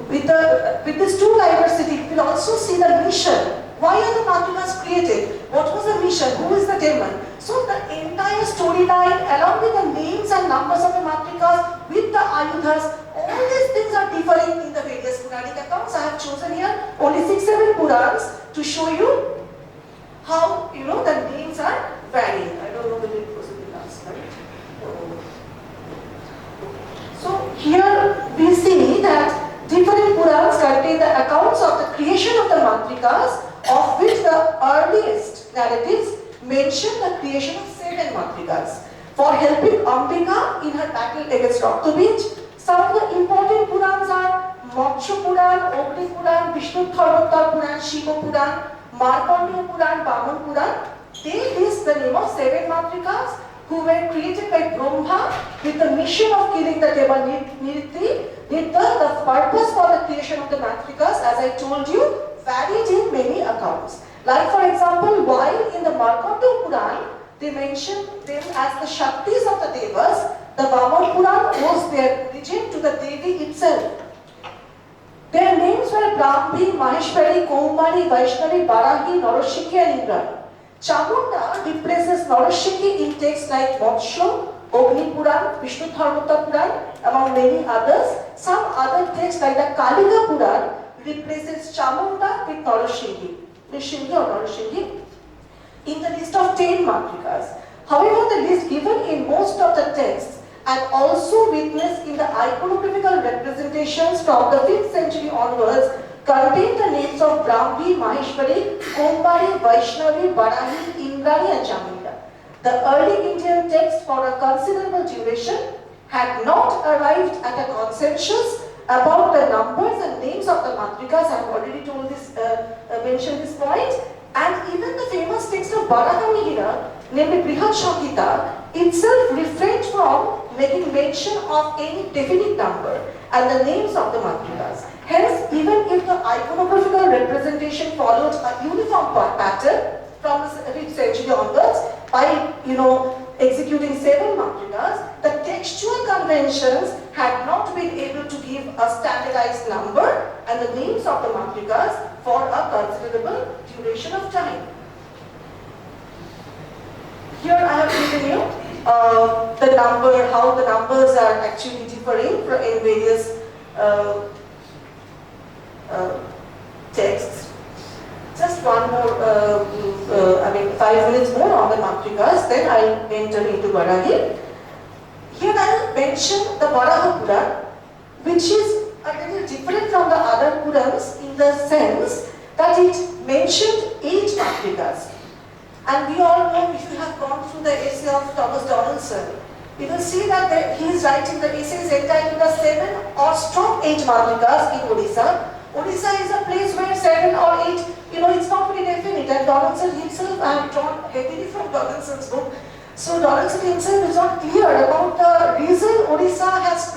With this true diversity, we will also see the mission. Why are the Matrikas created? What was the mission? Who is the demon? So the entire storyline, along with the names and numbers of the Matrikas, with the ayudhas, all these things are differing in the various Puranic accounts. I have chosen here only 6-7 Purans to show you how, the names are varying. I don't know whether it was in the last slide. So here we see that different Purans contain the accounts of the creation of the Matrikas, of which the earliest narratives mention the creation of 7 Matrikas. For helping Ambika in her battle against Raktobij, some of the important Purans are Moksha Puran, Ogni Puran, Vishnu Dharmottar Puran, Shiva Puran, Markandeya Puran, Vaman Puran. They list the name of 7 Matrikas who were created by Brahma with the mission of killing the Deva Niriti. The purpose for the creation of the Matrikas, as I told you, varied in many accounts. Like for example, while in the Markandeya Puran, they mention them as the Shaktis of the Devas, the Vaman Puran owes their origin to the Devi itself. Their names were Brahmi, Maheshwari, Kaumari, Vaishnavi, Barahi, Narashiki and Indrani. Chamunda replaces Narashiki in texts like Moksha, Ogni Puran, Vishnu Dharmottar Puran, among many others. Some other texts like the Kalika Puran replaces Chamunda with Narashingi, Nishingi or Narashingi, in the list of 10 Matrikas. However, the list given in most of the texts and also witnessed in the iconographical representations from the 5th century onwards contain the names of Brahmi, Maheshwari, Kumbari, Vaishnavi, Barahi, Indrani and Chamunda. The early Indian texts for a considerable duration had not arrived at a consensus about the numbers and names of the Matrikas. I have already told this, mentioned this point. And even the famous text of Barahamihira, namely Brihad Shankita, itself refrained from making mention of any definite number and the names of the Matrikas. Hence, even if the iconographical representation followed a uniform pattern from the 5th century onwards, by executing 7 Matrikas, the textual conventions had not been able to give a standardized number and the names of the Matrikas for a considerable duration of time. Here I have given you the number, how the numbers are actually differing in various texts. Just one more, 5 minutes more on the Matrikas, then I'll enter into Varahi. Here I'll mention the Varaha Puran, which is a little different from the other Purans in the sense that it mentioned 8 Matrikas. And we all know, if you have gone through the essay of Thomas Donaldson, you will see that he is writing the essays entitled the 7 or strong 8 Matrikas in Odisha. Odisha is a place where 7 or 8, it's not very definite, and Donaldson himself, I have drawn heavily from Donaldson's book. So Donaldson himself is not clear about the reason Odisha has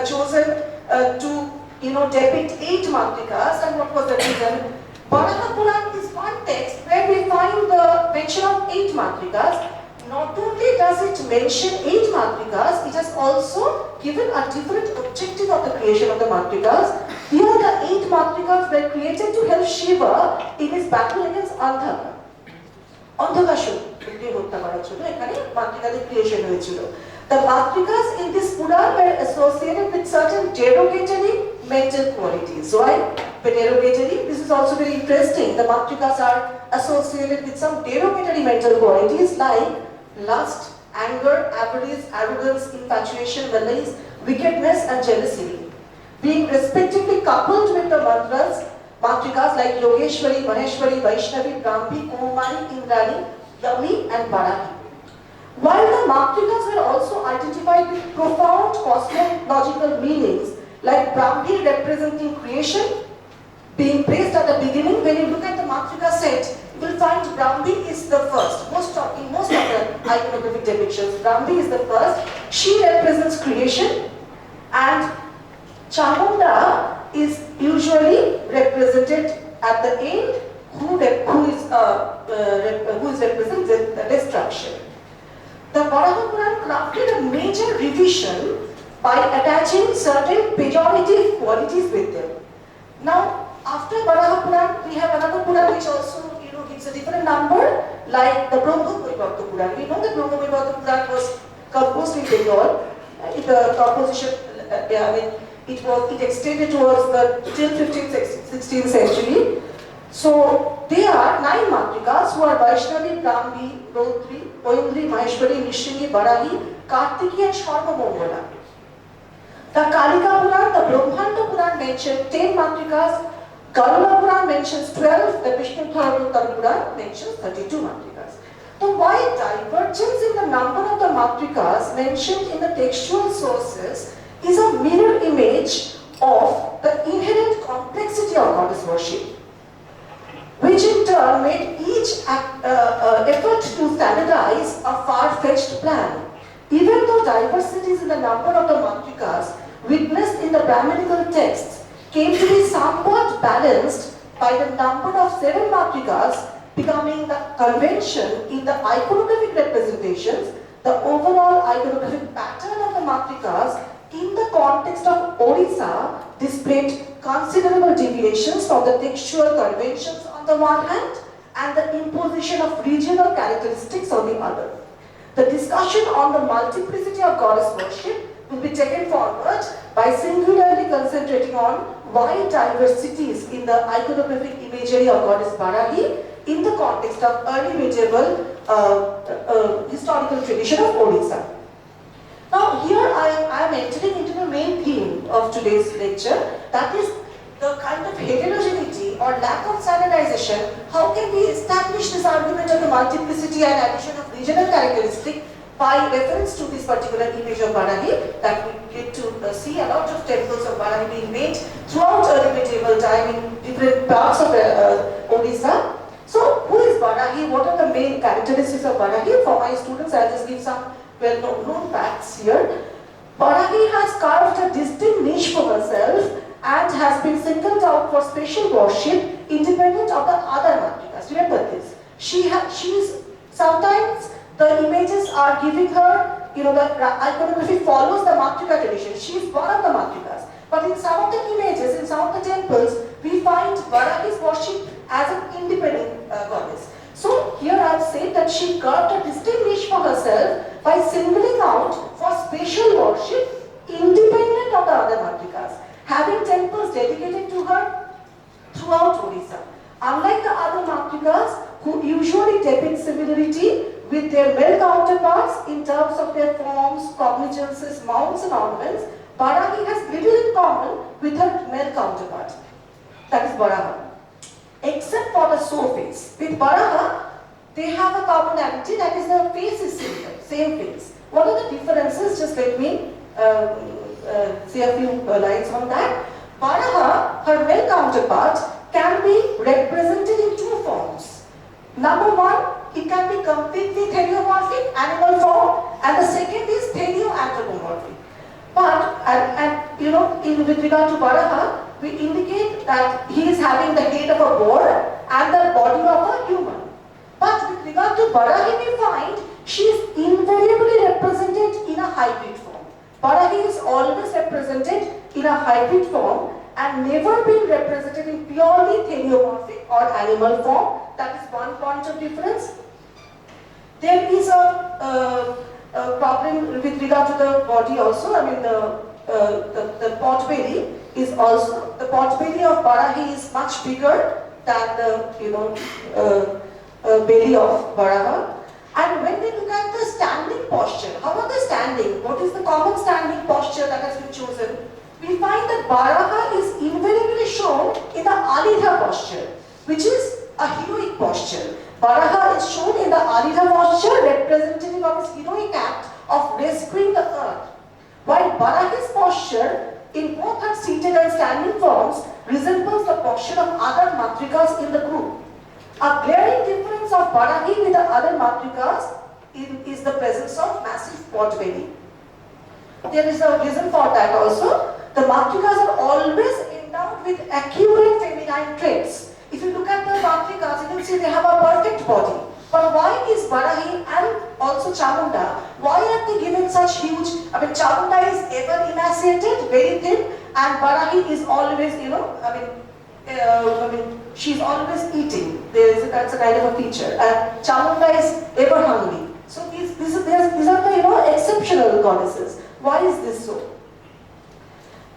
chosen to depict 8 Matrikas and what was the reason. Varaha Puran is one text where we find the mention of 8 Matrikas. Not only does it mention 8 Matrikas, it has also given a different objective of the creation of the Matrikas. Here the 8 Matrikas were created to help Shiva in his battle against Andhaka. The Matrikas in this Puran were associated with certain derogatory mental qualities. Why? Derogatory, this is also very interesting. The Matrikas are associated with some derogatory mental qualities like lust, anger, avarice, arrogance, infatuation, malice, wickedness and jealousy, being respectively coupled with the Matrikas like Yogeshwari, Maheshwari, Vaishnavi, Brahmi, Kumari, Indrani, Yami and Bharati. While the Matrikas were also identified with profound cosmological meanings like Brahmi representing creation, being placed at the beginning, when you look at the Matrika set, you will find Brahmi is the first. In most of the iconographic depictions, Brahmi is the first. She represents creation, and Chamunda is usually represented at the end, who is represented destruction. The Varaha Puran crafted a major revision by attaching certain pejorative qualities with them. Now, after Varaha Puran, we have another Puran which also gives a different number, like the Brahma Vibhakta Puran. We know the Brahma Vibhakta Puran was composed in Bengal. The composition, it extended towards the till 15th, 16th century. So there are 9 Matrikas who are Vaishnavi, Brahmi, Rotri, Oindri, Maheshwari, Nishini, Barahi, Kartiki and Sharma Mongola. The Kalika Puran, the Brahmanda Puran mentioned 10 Matrikas, Garuda Puran mentions 12, the Vishnu Puran mentions 32 Matrikas. The wide divergence in the number of the Matrikas mentioned in the textual sources is a mirror image of the inherent complexity of goddess worship, which in turn made each effort to standardize a far-fetched plan. Even though diversities in the number of the Matrikas witnessed in the Brahminical texts came to be somewhat balanced by the number of 7 Matrikas becoming the convention in the iconographic representations, the overall iconographic pattern of the Matrikas in the context of Odisha displayed considerable deviations from the textual conventions on the one hand and the imposition of regional characteristics on the other. The discussion on the multiplicity of goddess worship will be taken forward by singularly concentrating on wide diversities in the iconographic imagery of goddess Barahi in the context of early medieval historical tradition of Odisha. Now here I am entering into the main theme of today's lecture, that is the kind of heterogeneity or lack of standardization. How can we establish this argument of the multiplicity and addition of regional characteristic by reference to this particular image of Barahi, that we get to see a lot of temples of Barahi being made throughout early medieval time in different parts of Odisha. So who is Barahi? What are the main characteristics of Barahi? For my students, I'll just give some well-known facts here. Barahi has carved a distinct niche for herself and has been singled out for special worship independent of the other Matrikas. Remember this. Sometimes the images are giving her, the iconography follows the Matrika tradition. She is one of the Matrikas. But in some of the images, in some of the temples, we find Barahi's worship as an independent goddess. So here I have said that she carved a distinct niche for herself by singling out for special worship independent of the other Matrikas, having temples dedicated to her throughout Odisha. Unlike the other Matrikas, who usually depict similarity with their male counterparts in terms of their forms, cognizances, mounts and ornaments, Barahi has little in common with her male counterpart, that is Varaha, except for the sore face. With Varaha, they have a commonality, that is the face is similar, same face. What are the differences? Just let me say a few lines on that. Varaha, her male counterpart, can be represented in 2 forms. Number one, it can be completely theriomorphic, animal form, and the second is therio-anthropomorphic. But, with regard to Baraha, we indicate that he is having the head of a boar and the body of a human. But with regard to Barahi, we find she is invariably represented in a hybrid form. Barahi is always represented in a hybrid form and never been represented in purely theriomorphic or animal form. That is one point of difference. There is a problem with regard to the body also. I mean, the pot belly is also, the pot belly of Barahi is much bigger than the belly of Baraha. And when we look at the standing posture, how are they standing? What is the common standing posture that has been chosen? We find that Baraha is invariably shown in the Alidha posture, which is a heroic posture. Baraha is shown in the Alidha posture, representative of his heroic act of rescuing the earth. While Barahi's posture in both her seated and standing forms resembles the posture of other matrikas in the group. A glaring difference of Barahi with the other matrikas is the presence of massive pot belly. There is a reason for that also. The matrikas are always endowed with accurate feminine traits. If you look at the matrikas, you can see they have a perfect body. But why is Barahi and also Chamunda, why are they given such huge, Chamunda is ever emaciated, very thin, and Barahi is always, she's always eating. That's a kind of a feature. And Chamunda is ever hungry. So these are the exceptional goddesses. Why is this so?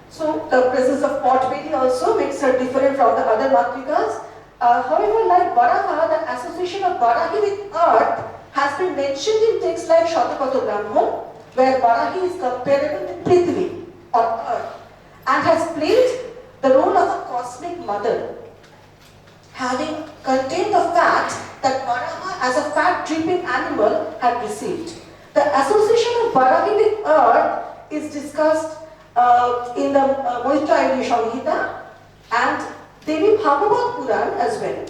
So the presence of pot belly also makes her different from the other matrikas. However, like Baraha, the association of Barahi with earth has been mentioned in texts like Shatapatha Brahman, where Barahi is comparable with Prithvi or earth and has played the role of a cosmic mother, having contained the fact that Baraha as a fat-dripping animal had received. The association of Barahi with earth is discussed in the Moitra Samhita and Devi Bhagavad Puran as well.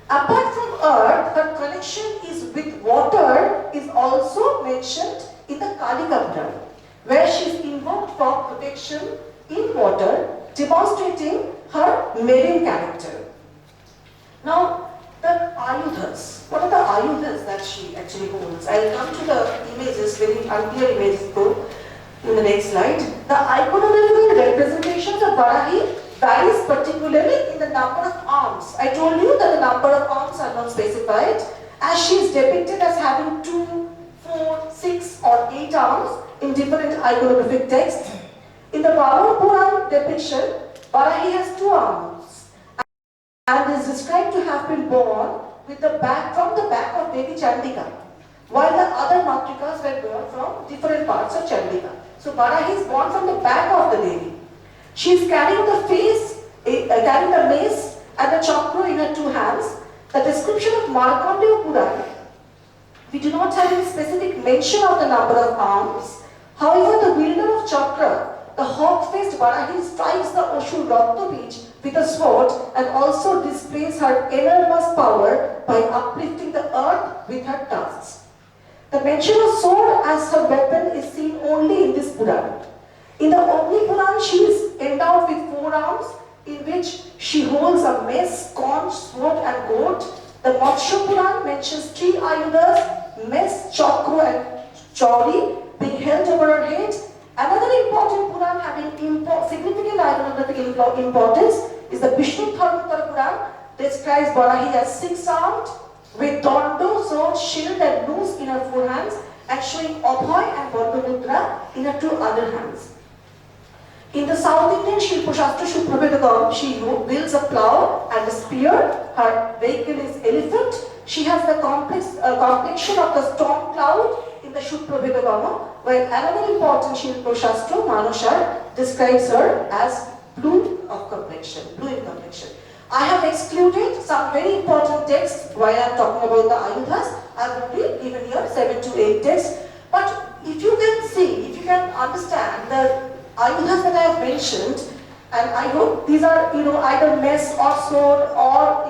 Apart from earth, her connection is with water is also mentioned in the Kalika Puran, where she is invoked for protection in water, demonstrating her marine character. Now, the Ayudhas. What are the Ayudhas that she actually holds? I'll come to the images, very unclear images though, in the next slide. The iconographical representations of Barahi varies particularly in the number of arms. I told you that the number of arms are not specified, as she is depicted as having 2, 4, 6 or 8 arms in different iconographic texts. In the Vaman Puran depiction, Barahi has 2 arms and is described to have been born with the back from the back of Devi Chandika, while the other matrikas were born from different parts of Chandika. So Barahi is born from the back of the Devi. She is carrying the carrying the mace and the chakra in her 2 hands. The description of Markandeya Puran, we do not have any specific mention of the number of arms. However, the wielder of chakra, the hawk-faced Barahi, strikes the Ashur Raktobij with a sword and also displays her enormous power by uplifting the earth with her tusks. The mention of sword as her weapon is seen only in this Puran. In the Agni Puran, she is endowed with 4 arms, in which she holds a mace, conch, sword and goat. The Matsya Puran mentions 3 Ayudhas, mace, chakra and chauri being held over her head. Another important Puran having significant iconographic importance is the Vishnu Dharmottara Puran, describes Barahi as 6-armed, with Dando, sword, shield and noose in her 4 hands, and showing Abhay and Bandhamudra in her 2 other hands. In the South Indian Shilpa Shastra Shupravedagam, she wields a plough and a spear. Her vehicle is elephant. She has the complexion of the storm cloud in the Shupravedagama, where another important Shilpa Shastra, Manushar, describes her as blue in complexion. I have excluded some very important texts while I am talking about the Ayudhas. I have only given here 7 to 8 texts. But if you can see, if you can understand the Ayudhas that I have mentioned, and I hope these are either mace or sword or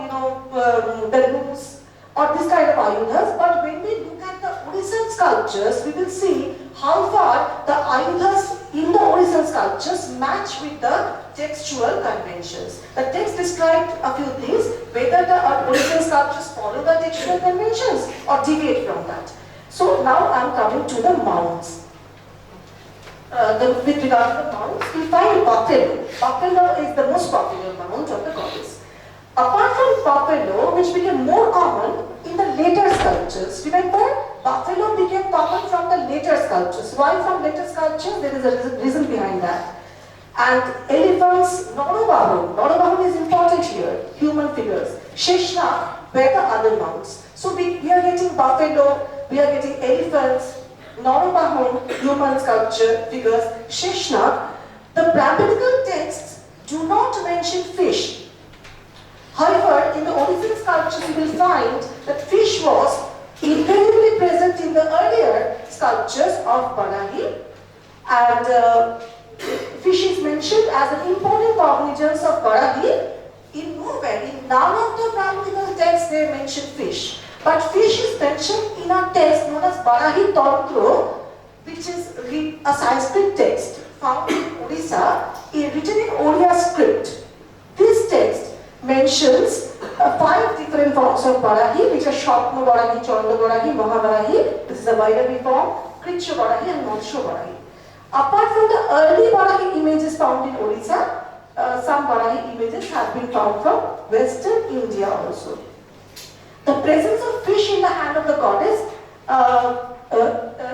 the noose or this kind of ayudhas, but when we look at the Odissan sculptures, we will see how far the ayudhas in the Odissan sculptures match with the textual conventions. The text described a few things, whether the Odissan sculptures follow the textual conventions or deviate from that. So now I am coming to the mounds. With regard to the mounds, we find buffalo. Buffalo is the most popular mount of the goddess. Apart from buffalo, which became more common in the later sculptures. Remember, buffalo became common from the later sculptures. Why from later sculptures? There is a reason behind that. And elephants, Norobahun. Norobahun is important here, human figures. Sheshnak were the other mounts. So we are getting buffalo, we are getting elephants, Norobahun, human sculpture figures, Sheshnak. The Brahminical texts do not mention fish. However, in the Odissan sculptures you will find that fish was invariably present in the earlier sculptures of Barahi, and fish is mentioned as an important cognizance of Barahi. In nowhere, in none of the Brahminical texts they mention fish. But fish is mentioned in a text known as Barahi Tantro, which is a Sanskrit text found in Odisha, written in Oriya script. This text mentions 5 different forms of Barahi, which are Shapna Barahi, Chanda Barahi, Mahabarahi, this is a Vairavi form, Kritsha Barahi and Matsya Barahi. Apart from the early Barahi images found in Odisha, some Barahi images have been found from Western India also. The presence of fish in the hand of the goddess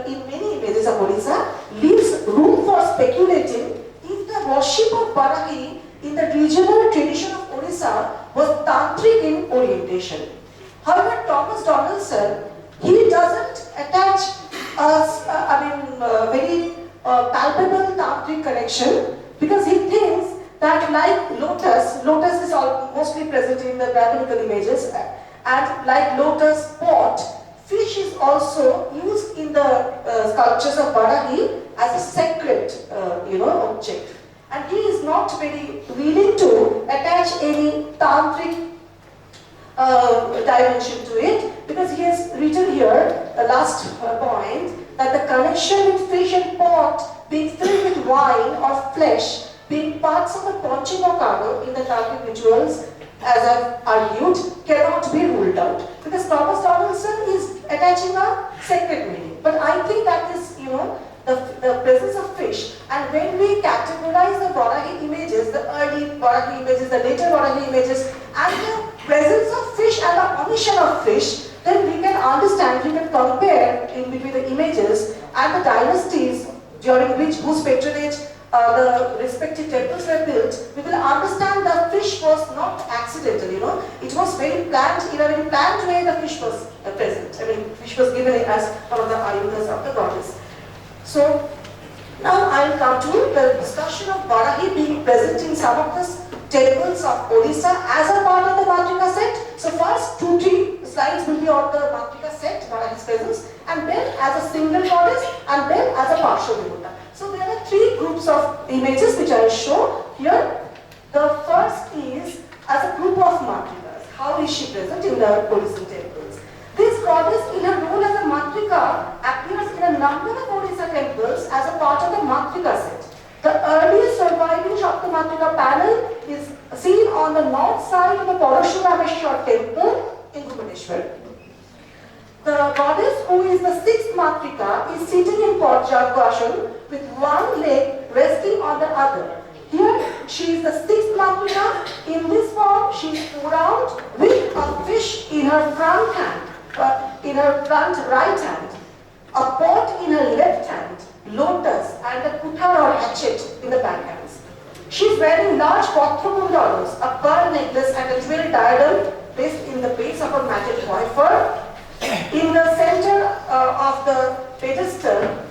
in many images of Odisha leaves room for speculating if the worship of Barahi in the regional tradition of Odisha was tantric in orientation. However, Thomas Donaldson, he doesn't attach a very palpable tantric connection, because he thinks that like lotus is mostly present in the Brahminical images, and like lotus pot, fish is also used in the sculptures of Barahi as a sacred object. And he is not very willing to attach any tantric dimension to it, because he has written here, the last point, that the connection with fish and pot being filled with wine or flesh being parts of the Panchimokado in the tantric rituals, as I've argued, cannot be ruled out. Because Thomas Donaldson is attaching a sacred meaning. But I think that is, the presence of fish. And when we categorize the Barahi images, the early Barahi images, the later Barahi images, and the presence of fish and the omission of fish, then we can understand, we can compare in between the images and the dynasties during whose patronage the respective temples were built. We will understand the fish was not accidental, it was very planned, in a very planned way the fish was present. Fish was given as one of the ayudas of the goddess. So, now I will come to the discussion of Barahi being present in some of the temples of Odisha as a part of the Matrika set. So first 2-3 slides will be on the Matrika set, Barahi's presence, and then as a single goddess, and then as a partial devota. So there are 3 groups of images which I will show here. The first is as a group of Matrikas. How is she present in the Odissan temples? This goddess in her role as a Matrika appears in a number of Odisha temples as a part of the Matrika set. The earliest surviving Shaptamatrika panel is seen on the north side of the Parashurameshwar temple in Bhubaneswar. The goddess, who is the 6th Matrika, is sitting in Pajagvashan with one leg resting on the other. Here, she is the 6th Matrika. In this form, she is forearmed with a fish in her front hand, in her front right hand, a pot in her left hand, lotus and a kuthar or hatchet in the back hands. She is wearing large patrakundalas, a pearl necklace and a jewel diadem placed in the base of her matted coiffure. In the center of the pedestal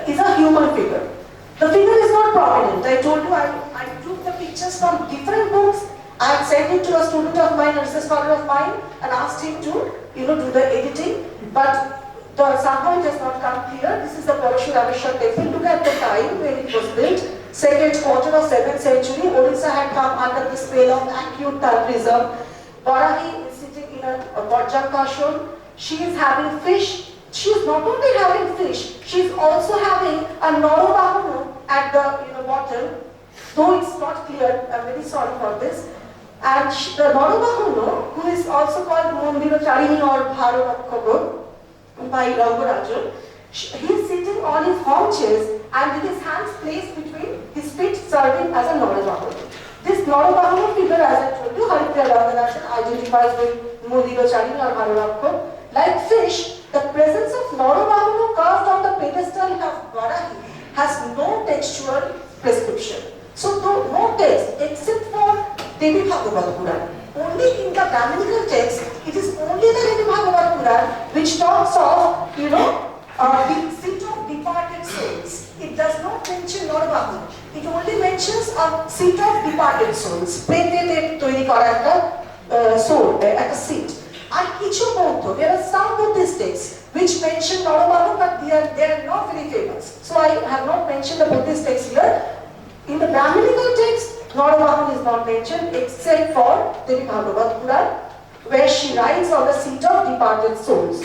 is a human figure. The figure is not prominent. I told you I took the pictures from different books. I had sent it to a student of mine, a research scholar of mine, and asked him to do the editing. But somehow it has not come clear. This is the Parashurameshwar temple. Look at the time when it was built. 2nd quarter of 7th century, Odisha had come under the spell of acute tantrism. Varahi is sitting in a Vajrakashon. She is having fish. She is not only having fish, she is also having a Norobahunu at the bottom. Though it's not clear, I'm very sorry for this. And the Norobahunu, who is also called Mondiro Charini or Bharorakkha by Rangarajan, he is sitting on his haunches and with his hands placed between his feet, serving as a Norobahunu. This Norobahunu figure, as I told you, Haripriya Rangarajan identifies with Mondiro Charini or Bharorakkha. Like fish, the presence of Norobahunu carved on the pedestal of Varahi has no textual prescription. So no text except for Devi Bhagavad Puran. Only in the Brahminical text, it is only the Devi Bhagavad Puran which talks of, the seat of departed souls. It does not mention Norobahunu. It only mentions a seat of departed souls. Prete toiri kora ekta soul, at a seat. And there are some Buddhist texts which mention Norobahunu, but they are not very famous. So I have not mentioned the Buddhist text here. In the Brahminical text, Norobahunu is not mentioned except for Devi Bhagavad Puran, where she rides on the seat of departed souls.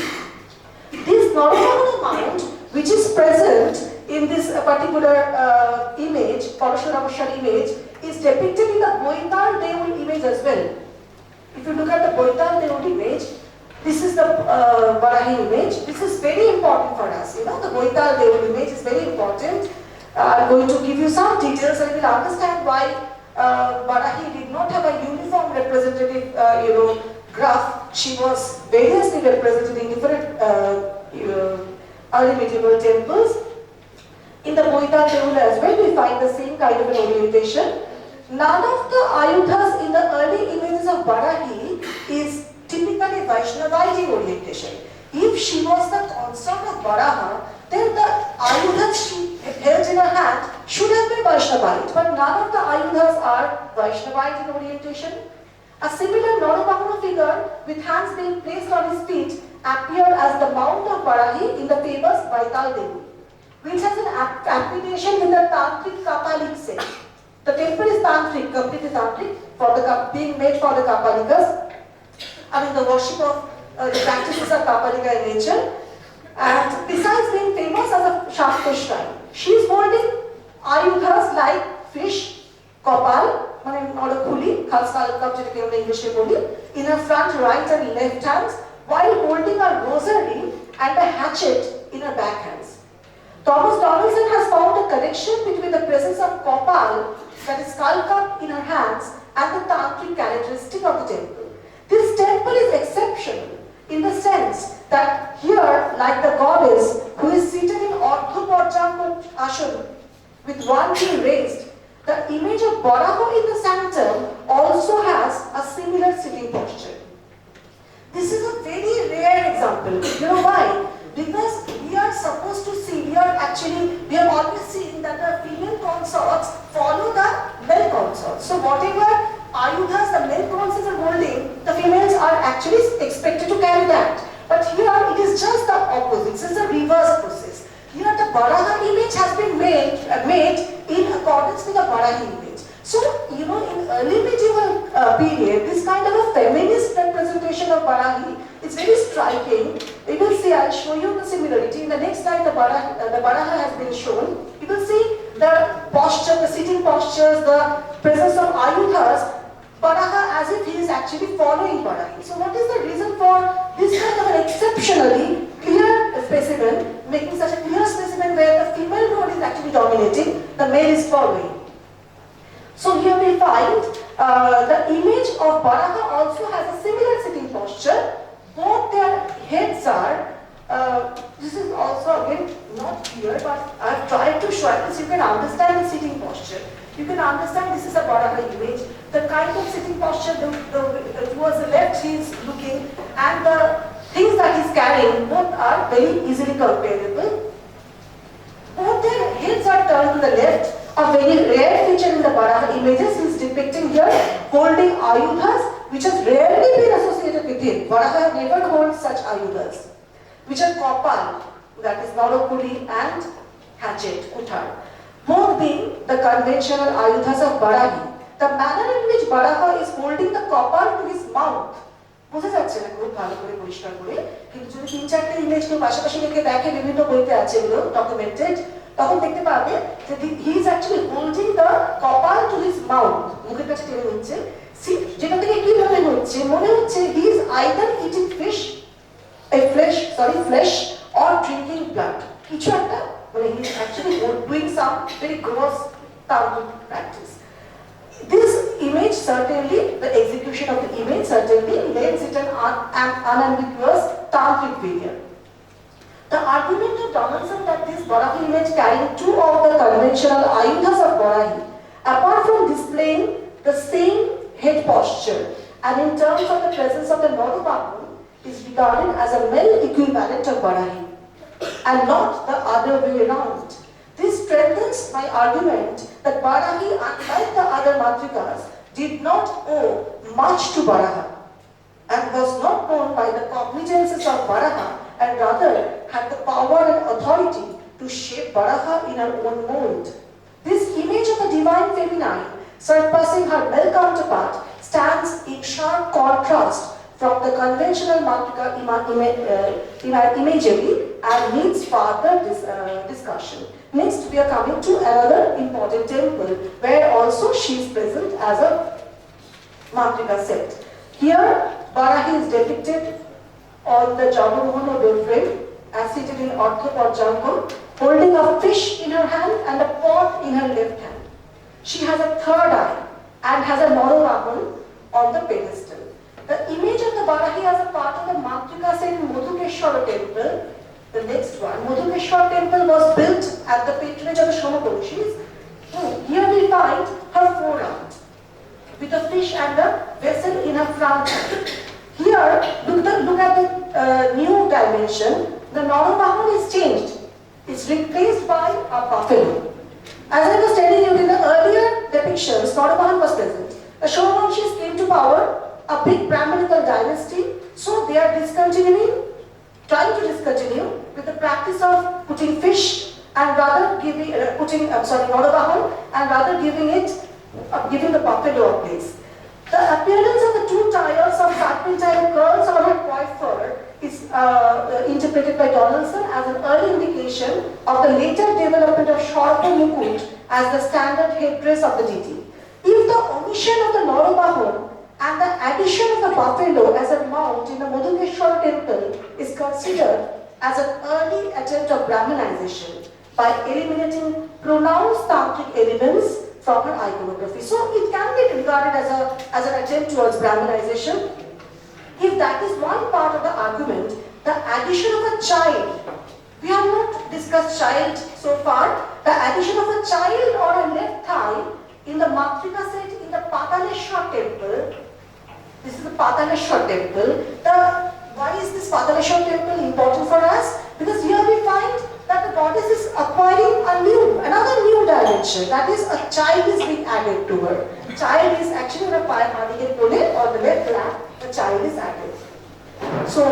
This Norobahunu mount, which is present in this particular image, Parashurabhashan image, is depicted in the Boital Deul image as well. If you look at the Boital Deul image, this is the Varahi image. This is very important for us. The Boital Deul image is very important. I'm going to give you some details and you will understand why Varahi did not have a uniform representative, graph. She was variously represented in different early medieval temples. In the Boital Deul as well, we find the same kind of an orientation. None of the Ayudhas in the early images of Varahi is typically Vaishnavite orientation. If she was the consort of Varaha, then the Ayudhas she held in her hand should have been Vaishnavite, but none of the Ayudhas are Vaishnavite in orientation. A similar Norobahunu figure with hands being placed on his feet appeared as the mount of Varahi in the famous Baital Devi, which has an affiliation with the Tantric Kapalik sect. The temple is Tantric, completely Tantric, being made for the Kapalikas. The worship of the practices of Kapalika in nature. And besides being famous as a Shakta shrine, she is holding Ayudhas like fish, Kopal, not a kuli, English in her front right and left hands, while holding a rosary and a hatchet in her back hands. Thomas Donaldson has found a connection between the presence of Kopal, that is skull cup in her hands, and the tantric characteristic of the temple. This temple is exceptional in the sense that here, like the goddess who is seated in Ardha Asana with one knee raised, the image of Varaha in the sanctum also has a similar sitting posture. This is a very rare example. You know why? Because we are supposed to see, we have always seen that the female consorts follow the male consorts. So whatever Ayudhas the male consorts are holding, the females are actually expected to carry that. But here it is just the opposite. This is a reverse process. Here the Varaha image has been made in accordance with the Varahi image. So, in early medieval period, this kind of a feminist representation of Varahi is very striking. You will see, I'll show you the similarity. In the next slide, the Varaha has been shown. You will see the posture, the sitting postures, the presence of Ayudhas, Varaha as if he is actually following Varahi. So what is the reason for this kind of an exceptionally clear specimen, making such a clear specimen where the female role is actually dominating, the male is following? So here we find the image of Varaha also has a similar sitting posture. Both their heads are, this is also again not clear, but I have tried to show it so you can understand the sitting posture. You can understand this is a Varaha image. The kind of sitting posture towards the left he is looking, and the things that he is carrying both are very easily comparable. Both their heads are turned to the left. A very rare feature in the Varaha images is depicting here holding Ayudhas, which has rarely been associated with him. Varaha never holds such Ayudhas, which are Kopal, that is Narokuli, and Hatchet, Kuthar. Both being the conventional Ayudhas of Varahi. The manner in which Varaha is holding the Kopal to his mouth. বোঝা যাচ্ছে না খুব ভালো করে পরিষ্কার করে, কিন্তু যদি 3-4টে ইমেজ কেউ পাশাপাশি রেখে দেখে, বিভিন্ন বইতে আছে এগুলো ডকুমেন্টেড, তখন দেখতে পাবে যে he is actually holding the কপাল টু হিজ মাউথ, মুখের কাছে টেনে নিচ্ছে। যেটা থেকে কি মনে হচ্ছে he is either eating flesh or drinking blood. কিছু একটা, মানে he is actually doing some very gross tantric practice. This image certainly, the execution of the image certainly lends it an unambiguous tantric figure. The argument of Donaldson that this Varahi image carrying two of the conventional ayudhas of Varahi, apart from displaying the same head posture and in terms of the presence of the Norubahu, is regarded as a male equivalent of Varahi and not the other way around. This strengthens my argument that Varahi, unlike the other Matrikas, did not owe much to Varaha and was not known by the cognizances of Varaha, and rather had the power and authority to shape Varaha in her own mold. This image of the divine feminine, surpassing her male counterpart, stands in sharp contrast from the conventional Matrika imagery and needs further discussion. Next, we are coming to another important temple where also she is present as a Matrika set. Here, Varahi is depicted on the Jagamohan doorframe, as seated in Ardha, holding a fish in her hand and a pot in her left hand. She has a third eye and has a Norubahu on the pedestal. The image of the Varahi as a part of the Matrika set in Madhukeshwara temple, the next one, Madhukeshwara temple was built at the patronage of the Shomagonshis. Here we find her forearm with a fish and a vessel in her front hand. Here, look at the new dimension. The Norubahu is changed. It's replaced by a buffalo. As I was telling you in the earlier depictions, Norubahu was present. The Shomagonshis came to power, a big Brahminical dynasty, so they are trying to discontinue with the practice of putting fish and rather Norubahu and rather giving the buffalo a place. The appearance of the two tiers of serpentine curls on her coiffure is interpreted by Donaldson as an early indication of the later development of Shorpa Mukut as the standard headdress of the deity. If the omission of the Norubahu and the addition of the buffalo as a mount in the Madhukeshwara temple is considered as an early attempt of Brahmanization by eliminating pronounced tantric elements from her iconography. So it can be regarded as an attempt towards Brahmanization. If that is one part of the argument, the addition of a child, we have not discussed child so far, the addition of a child on a left thigh in the Matrika set in the Pataleshwar temple. This is the Pataleshwar temple. Why is this Pataleshwar temple important for us? Because here we find that the goddess is acquiring another new dimension. That is, a child is being added to her. Child is actually on a Payamadiket Pole or the left lap, the child is added. So,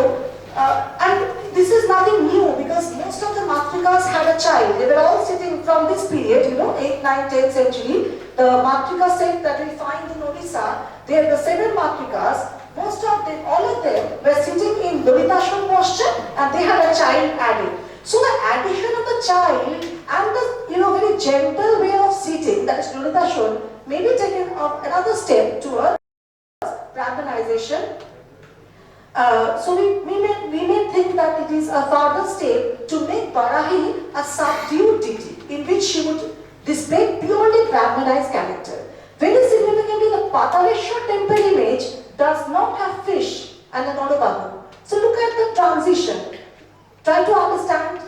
and this is nothing new because most of the Matrikas had a child. They were all sitting from this period, 8th, 9th, 10th century. The Matrika set that we find in Odisha, they are the 7 Matrikas. All of them were sitting in Lolitaswan posture and they had a child added. So the addition of the child and the very gentle way of seating, that is Lolitaswan, may be taken up another step towards Brahmanization. So we may think that it is a further step to make Varahi a subdued deity in which she would display purely Brahmanized character. Very significantly, the Pataleshwar temple image does not have fish and a Norubahu. So look at the transition. Try to understand,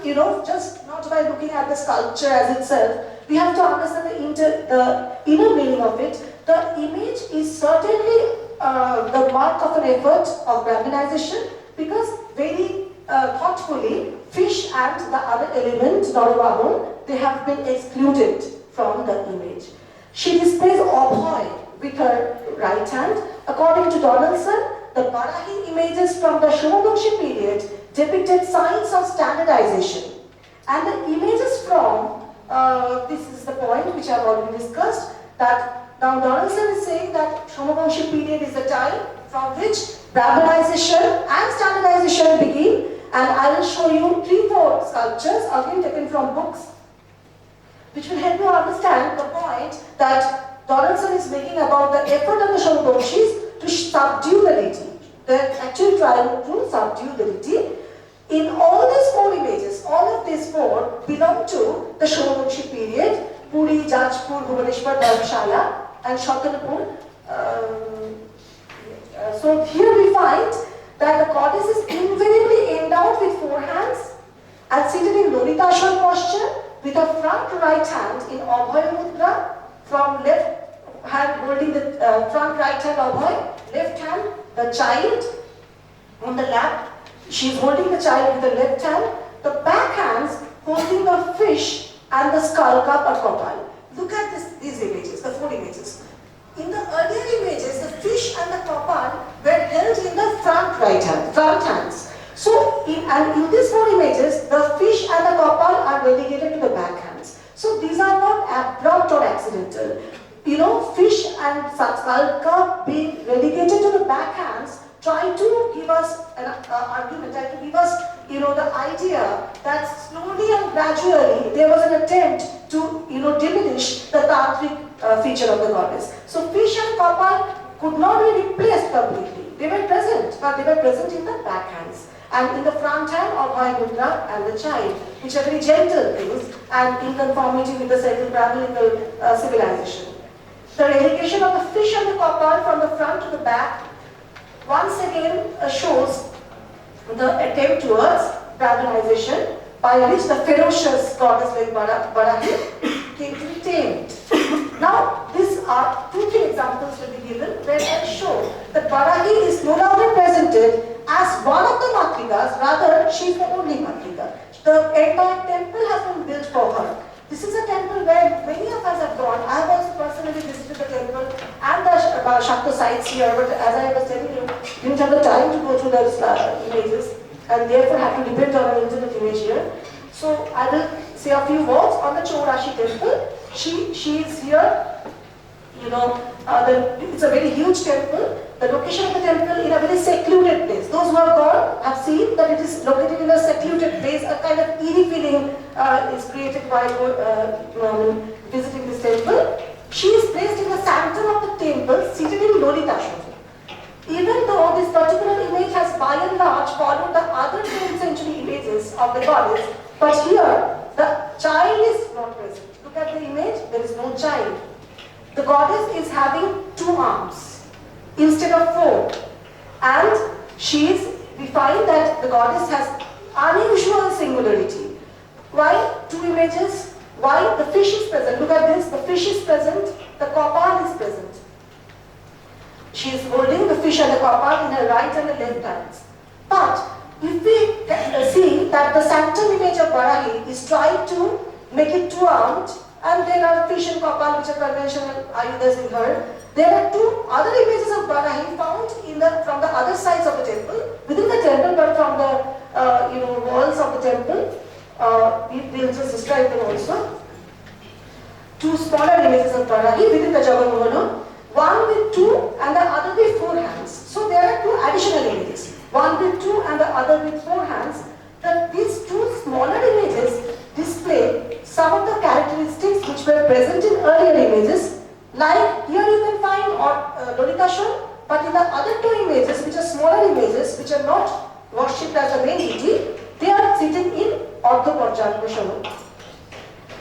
just not by looking at the sculpture as itself, we have to understand the inner meaning of it. The image is certainly the mark of an effort of Brahmanization because very thoughtfully, fish and the other element, Norubahu, they have been excluded from the image. She displays Abhay with her right hand. According to Donaldson, the Varahi images from the Shomagonshi period depicted signs of standardization. And the images from, this is the point which I have already discussed, that now Donaldson is saying that Shomagonshi period is the time from which Brahmanization and standardization begin, and I will show you 3-4 sculptures again taken from books, which will help you understand the point that Donaldson is making about the effort of the Shodoshis to subdue the deity. They're actually trying to subdue the deity. In all these 4 images, all of these 4 belong to the Shodoshi period: Puri, Jajpur, Bhubaneswar, Dharamshala, and Shatanapur. So here we find that the goddess is invariably endowed with 4 hands and seated in Lolitaswan posture with her front right hand in Abhay Mudra, from left hand holding the front right hand Abhay, left hand the child on the lap. She is holding the child with the left hand, the back hands holding the fish and the skull cup or kopal. Look at these images, the 4 images. In the earlier images, the fish and the kopal were held in the front hands. So, in these 4 images, the fish and the kopal are relegated to the back hands. So, these are not abrupt or accidental. You know, fish and skull cup being relegated to the back hands try to give us an argument, try to give us, the idea that slowly and gradually there was an attempt to, diminish the tantric feature of the goddess. So fish and kopal could not be replaced completely. They were present, but they were present in the back hands. And in the front hand of Abhay Mudra and the child, which are very gentle things and in conformity with the second Brahminical civilization. The relegation of the fish and the kopal from the front to the back once again shows the attempt towards Brahmanization, by which the ferocious goddess like Barahi came to be tamed. Now, these are 2-3 examples to be given where I show that Barahi is no longer presented as one of the matrikas, rather she is the only matrika. The entire temple has been built for her. This is a temple where many of us have gone. I have also personally visited the temple and the Shakta sites here, but as I was telling you, didn't have the time to go through those images and therefore have to depend on an internet image here. So I will say a few words on the Chorashi temple. She is here, it's a very huge temple. The location of the temple in a very secluded place. Those who have gone have seen that it is located in a secluded place. A kind of eerie feeling is created while visiting this temple. She is placed in the sanctum of the temple, seated in Lolitaswan. Even though this particular image has by and large followed the other 10th century images of the goddess, but here the child is not present. Look at the image, there is no child. The goddess is having 2 arms instead of 4. And we find that the goddess has unusual singularity. Why 2 images? Why the fish is present? Look at this, the fish is present, the kopal is present. She is holding the fish and the kopal in her right and her left hands. But if we see that the sanctum image of Barahi is trying to make it 2-armed, and there are fish and kopal which are conventional ayudas in her. There are 2 other images of Barahi found from the other sides of the temple, within the temple, but from the walls of the temple. We'll just describe them also. 2 smaller images of Barahi within the Jagamohana, one with 2 and the other with 4 hands. So there are 2 additional images, one with 2 and the other with 4 hands. These 2 smaller images display some of the characteristics which were present in earlier images. Like here you can find Lolitaswan, but in the other 2 images, which are smaller images, which are not worshipped as the main deity, they are sitting in Ardha.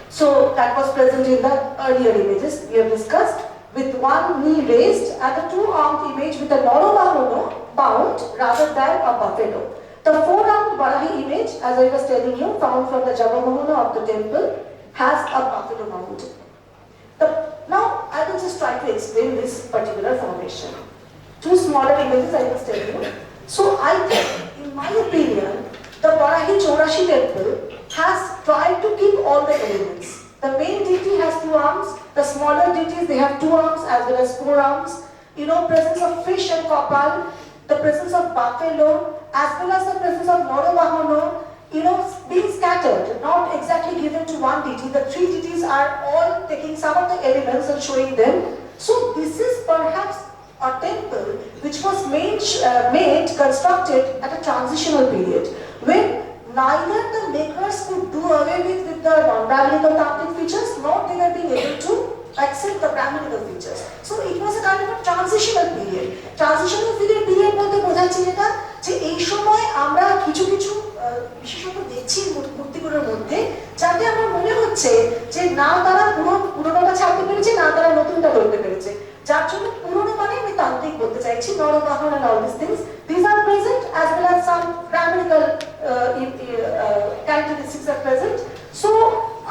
So that was present in the earlier images we have discussed, with 1 knee raised and the 2-armed image with a Norobahono bound rather than a buffalo. The 4-armed Barahi image, as I was telling you, found from the Jagamohana of the temple, has a buffalo mount. Now I will just try to explain this particular formation. 2 smaller images I was telling you. So I think, in my opinion, the Barahi Chorashi temple has tried to keep all the elements. The main deity has 2 arms, the smaller deities they have 2 arms as well as 4 arms. Presence of fish and kopal, the presence of buffalo, as well as the presence of Norobahono, being scattered, not exactly given to one deity. The 3 deities are all taking some of the elements and showing them. So this is perhaps a temple which was constructed at a transitional period, when neither the makers could do away with the non-Brahminical Tantric features, nor they were being able to accept the Brahminical features. So it was a kind of a transitional period. Transitional period বলতে বোঝাচ্ছে যেটা যে এই সময় আমরা কিছু কিছু বিশেষত দেখছি মূর্তিগুলোর মধ্যে যাতে আমার মনে হচ্ছে যে না তারা পুরোনোটা ছাড়তে পেরেছে, না তারা নতুনটা ধরতে পেরেছে, যার জন্য পুরোনো মানে আমি তান্ত্রিক বলতে চাইছি, Naravahana and all these things. These are present as well as some Brahminical characteristics are present. So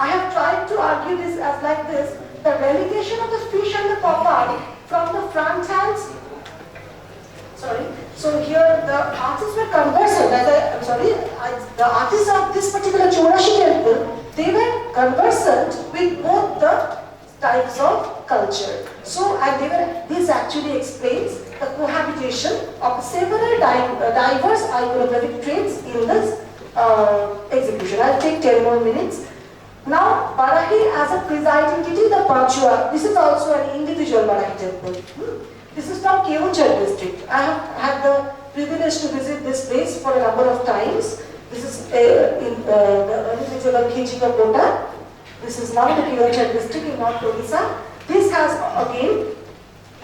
I have tried to argue this as like this: the relegation of the fish and the copper from the front hands. Sorry. So here the artists were conversant. The artists of this particular Chorashi temple, they were conversant with both the types of culture. So, this actually explains the cohabitation of several diverse iconographic traits in this execution. I'll take 10 more minutes. Now, Barahi as a presiding deity, the Pachua, this is also an individual Barahi temple. This is from Keonjhar district. I have had the privilege to visit this place for a number of times. This is in the early region of Khijika Kota. This is now the Keonjhar district in North Odisha. This has again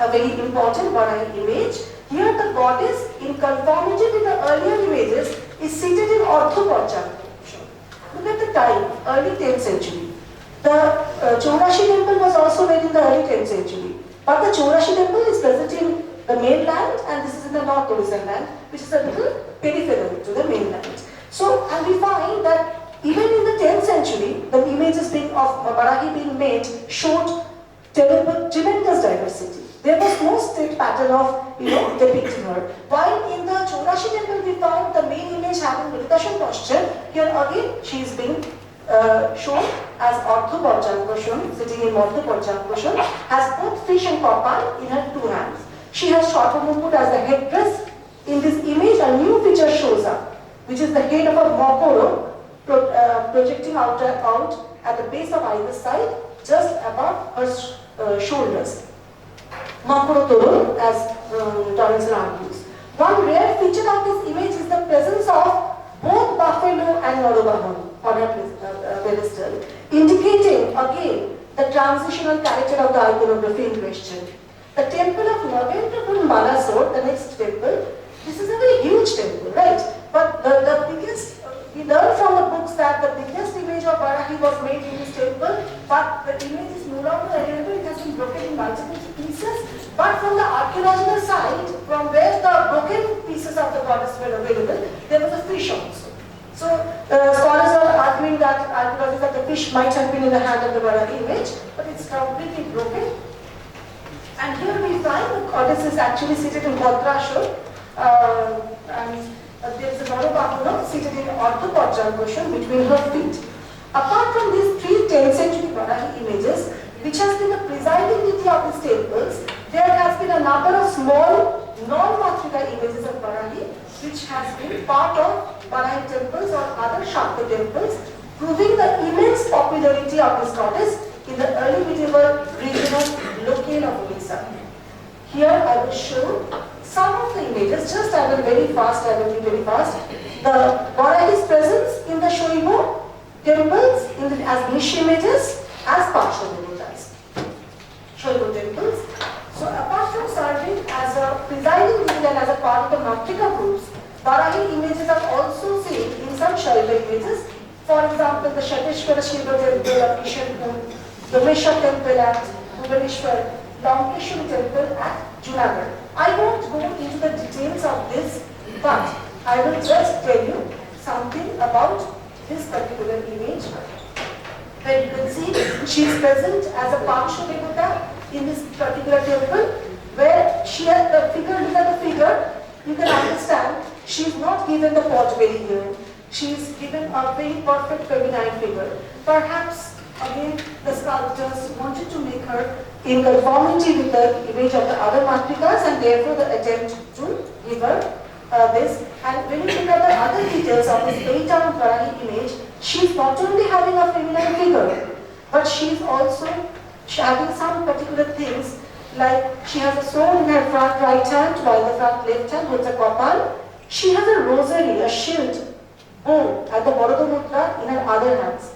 a very important Barahi image. Here the goddess, in conformity with the earlier images, is seated in Orthoporcha. Look at the time, early 10th century. The Chorashi temple was also made in the early 10th century. But the Chorashi temple is present in the mainland, and this is in the North Odisha land, which is a little peripheral to the mainland. So, and we find that even in the 10th century, the images of Barahi being made showed tremendous diversity. There was no strict pattern of, depicting her. While in the Chorashi temple, we found the main image having Vritashan posture. Here again, she is being shown as Orthoporchankoshan, sitting in Orthoporchankoshan, has both fish and copper in her two hands. She has Shortamukut as the headdress. In this image, a new feature shows up, which is the head of a Mokoro projecting out at the base of either side, just above her shoulders. Mokoro Toro, as Torrance argues. One rare feature of this image is the presence of both buffalo and Norobahan on her pedestal, indicating again the transitional character of the iconography in question. The temple of Navendra Balasore, the next temple, this is a very huge temple, right? But the biggest, we learn from the books that the biggest image of Barahi was made in this temple, but the image is no longer available, it has been broken in multiple pieces. But from the archaeological site, from where the broken pieces of the goddess were available, there was a fish also. So scholars are arguing that archaeologists that the fish might have been in the hand of the Barahi image, but it's completely broken. And here we find the goddess is actually seated in Bhadrashur, and there is a Narobahana seated in Orthoporchankoshan between her feet. Apart from these three 10th century Barahi images, which has been the presiding deity of these temples, there has been a number of small non-Matrika images of Barahi, which has been part of Barahi temples or other Shakta temples, proving the immense popularity of this goddess in the early medieval region of Lokal of Odisha. Here I will show some of the images, just I will be very fast. The Barahi's presence in the Shoibo temples as niche images, as Parsha devotas. Shoibo temples. So apart from serving as a presiding deity and as a part of the Matrika groups, Barahi images are also seen in some Shaiva images. For example, the Shateshwara Shiva temple of Kishanpur, the Mesha temple at Bhubaneswar, Lankeshwar temple at Junagadh. I won't go into the details of this, but I will just tell you something about this particular image. Where you can see she is present as a Paksha Devata in this particular temple, where she has the figure, look at the figure, you can understand she is not given the pot belly here. She is given a very perfect feminine figure. Perhaps again the sculptors wanted to make her in conformity with the image of the other Matrikas, and therefore the attempt to give her this. And when you look at the other details of this 8-armed Barahi image, she is not only having a feminine figure, but she is also having some particular things Like she has a sword in her front right hand, while the front left hand holds a kopal. She has a rosary, a shield, bow, and the Borodo Mudra in her other hands.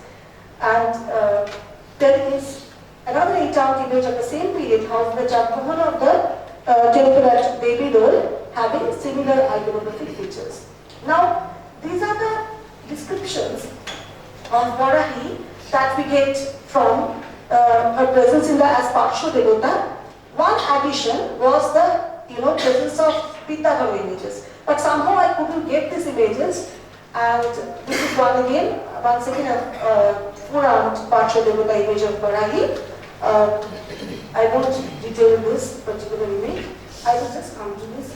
And there is another 8-hour image of the same period housed in the Jagmohan of the temple at Devi Dole, having similar iconographic features. Now, these are the descriptions of Varahi that we get from her presence in the as Paksho Devata. One addition was the presence of Pitagoro images. But somehow I couldn't get these images, and this is one again, once again a full-round Paksho Devata image of Varahi. I won't detail this particular image. I will just come to this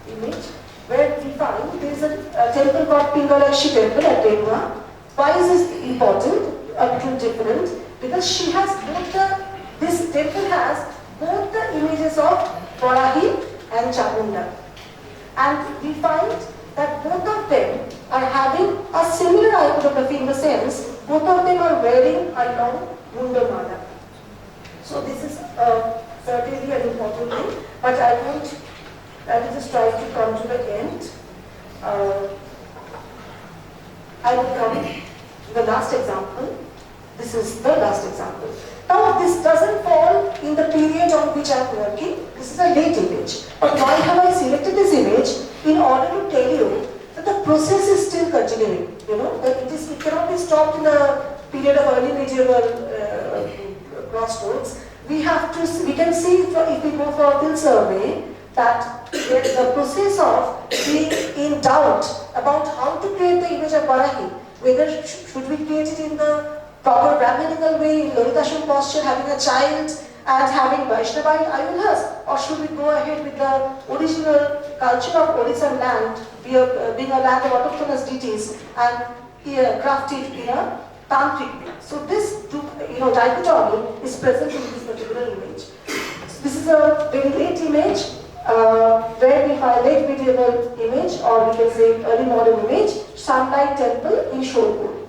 image where we find there is a temple called Pingalakshi temple at Denua. Why is this important? A little different, because she has this temple has both the images of Varahi and Chamunda. And we find that both of them are having a similar iconography in the sense both of them are wearing a long mundamala. So this is certainly an important thing, but I will just try to come to the end. I will come to the last example. This is the last example. Now this doesn't fall in the period on which I am working. This is a late image. But why have I selected this image? In order to tell you that the process is still continuing. That it cannot be stopped in the period of early medieval crossroads. We can see if we go for a field survey that the process of being in doubt about how to create the image of Varahi, whether should we create it in the proper Brahminical way, in Lalitashan posture, having a child and having Vaishnavite ayodhas, or should we go ahead with the original culture of Odisha land, being a land of autochthonous deities, and craft it in a tantric way. So this dichotomy is present in this particular image. This is a very late image, where we find late medieval image, or we can say early modern image, Shanghai temple in Sholpur.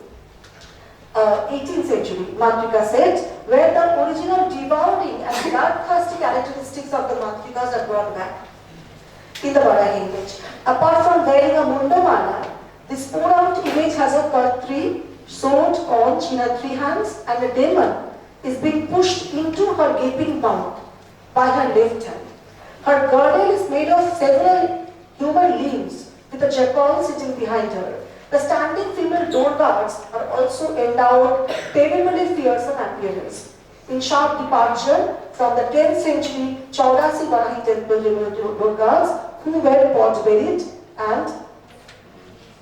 18th century, Mantrika set, where the original devouring and bloodthirsty characteristics of the Mantrikas are brought back in the Varahi image. Apart from wearing a mundamala, this 4-out image has a Kartri, sword, conch in her 3 hands, and a demon is being pushed into her gaping mouth by her left hand. Her girdle is made of several human limbs with a jackal sitting behind her. The standing female door guards are also endowed terribly fearsome appearance, in sharp departure from the 10th century Chaurasi Varahi temple door guards who were pot-buried and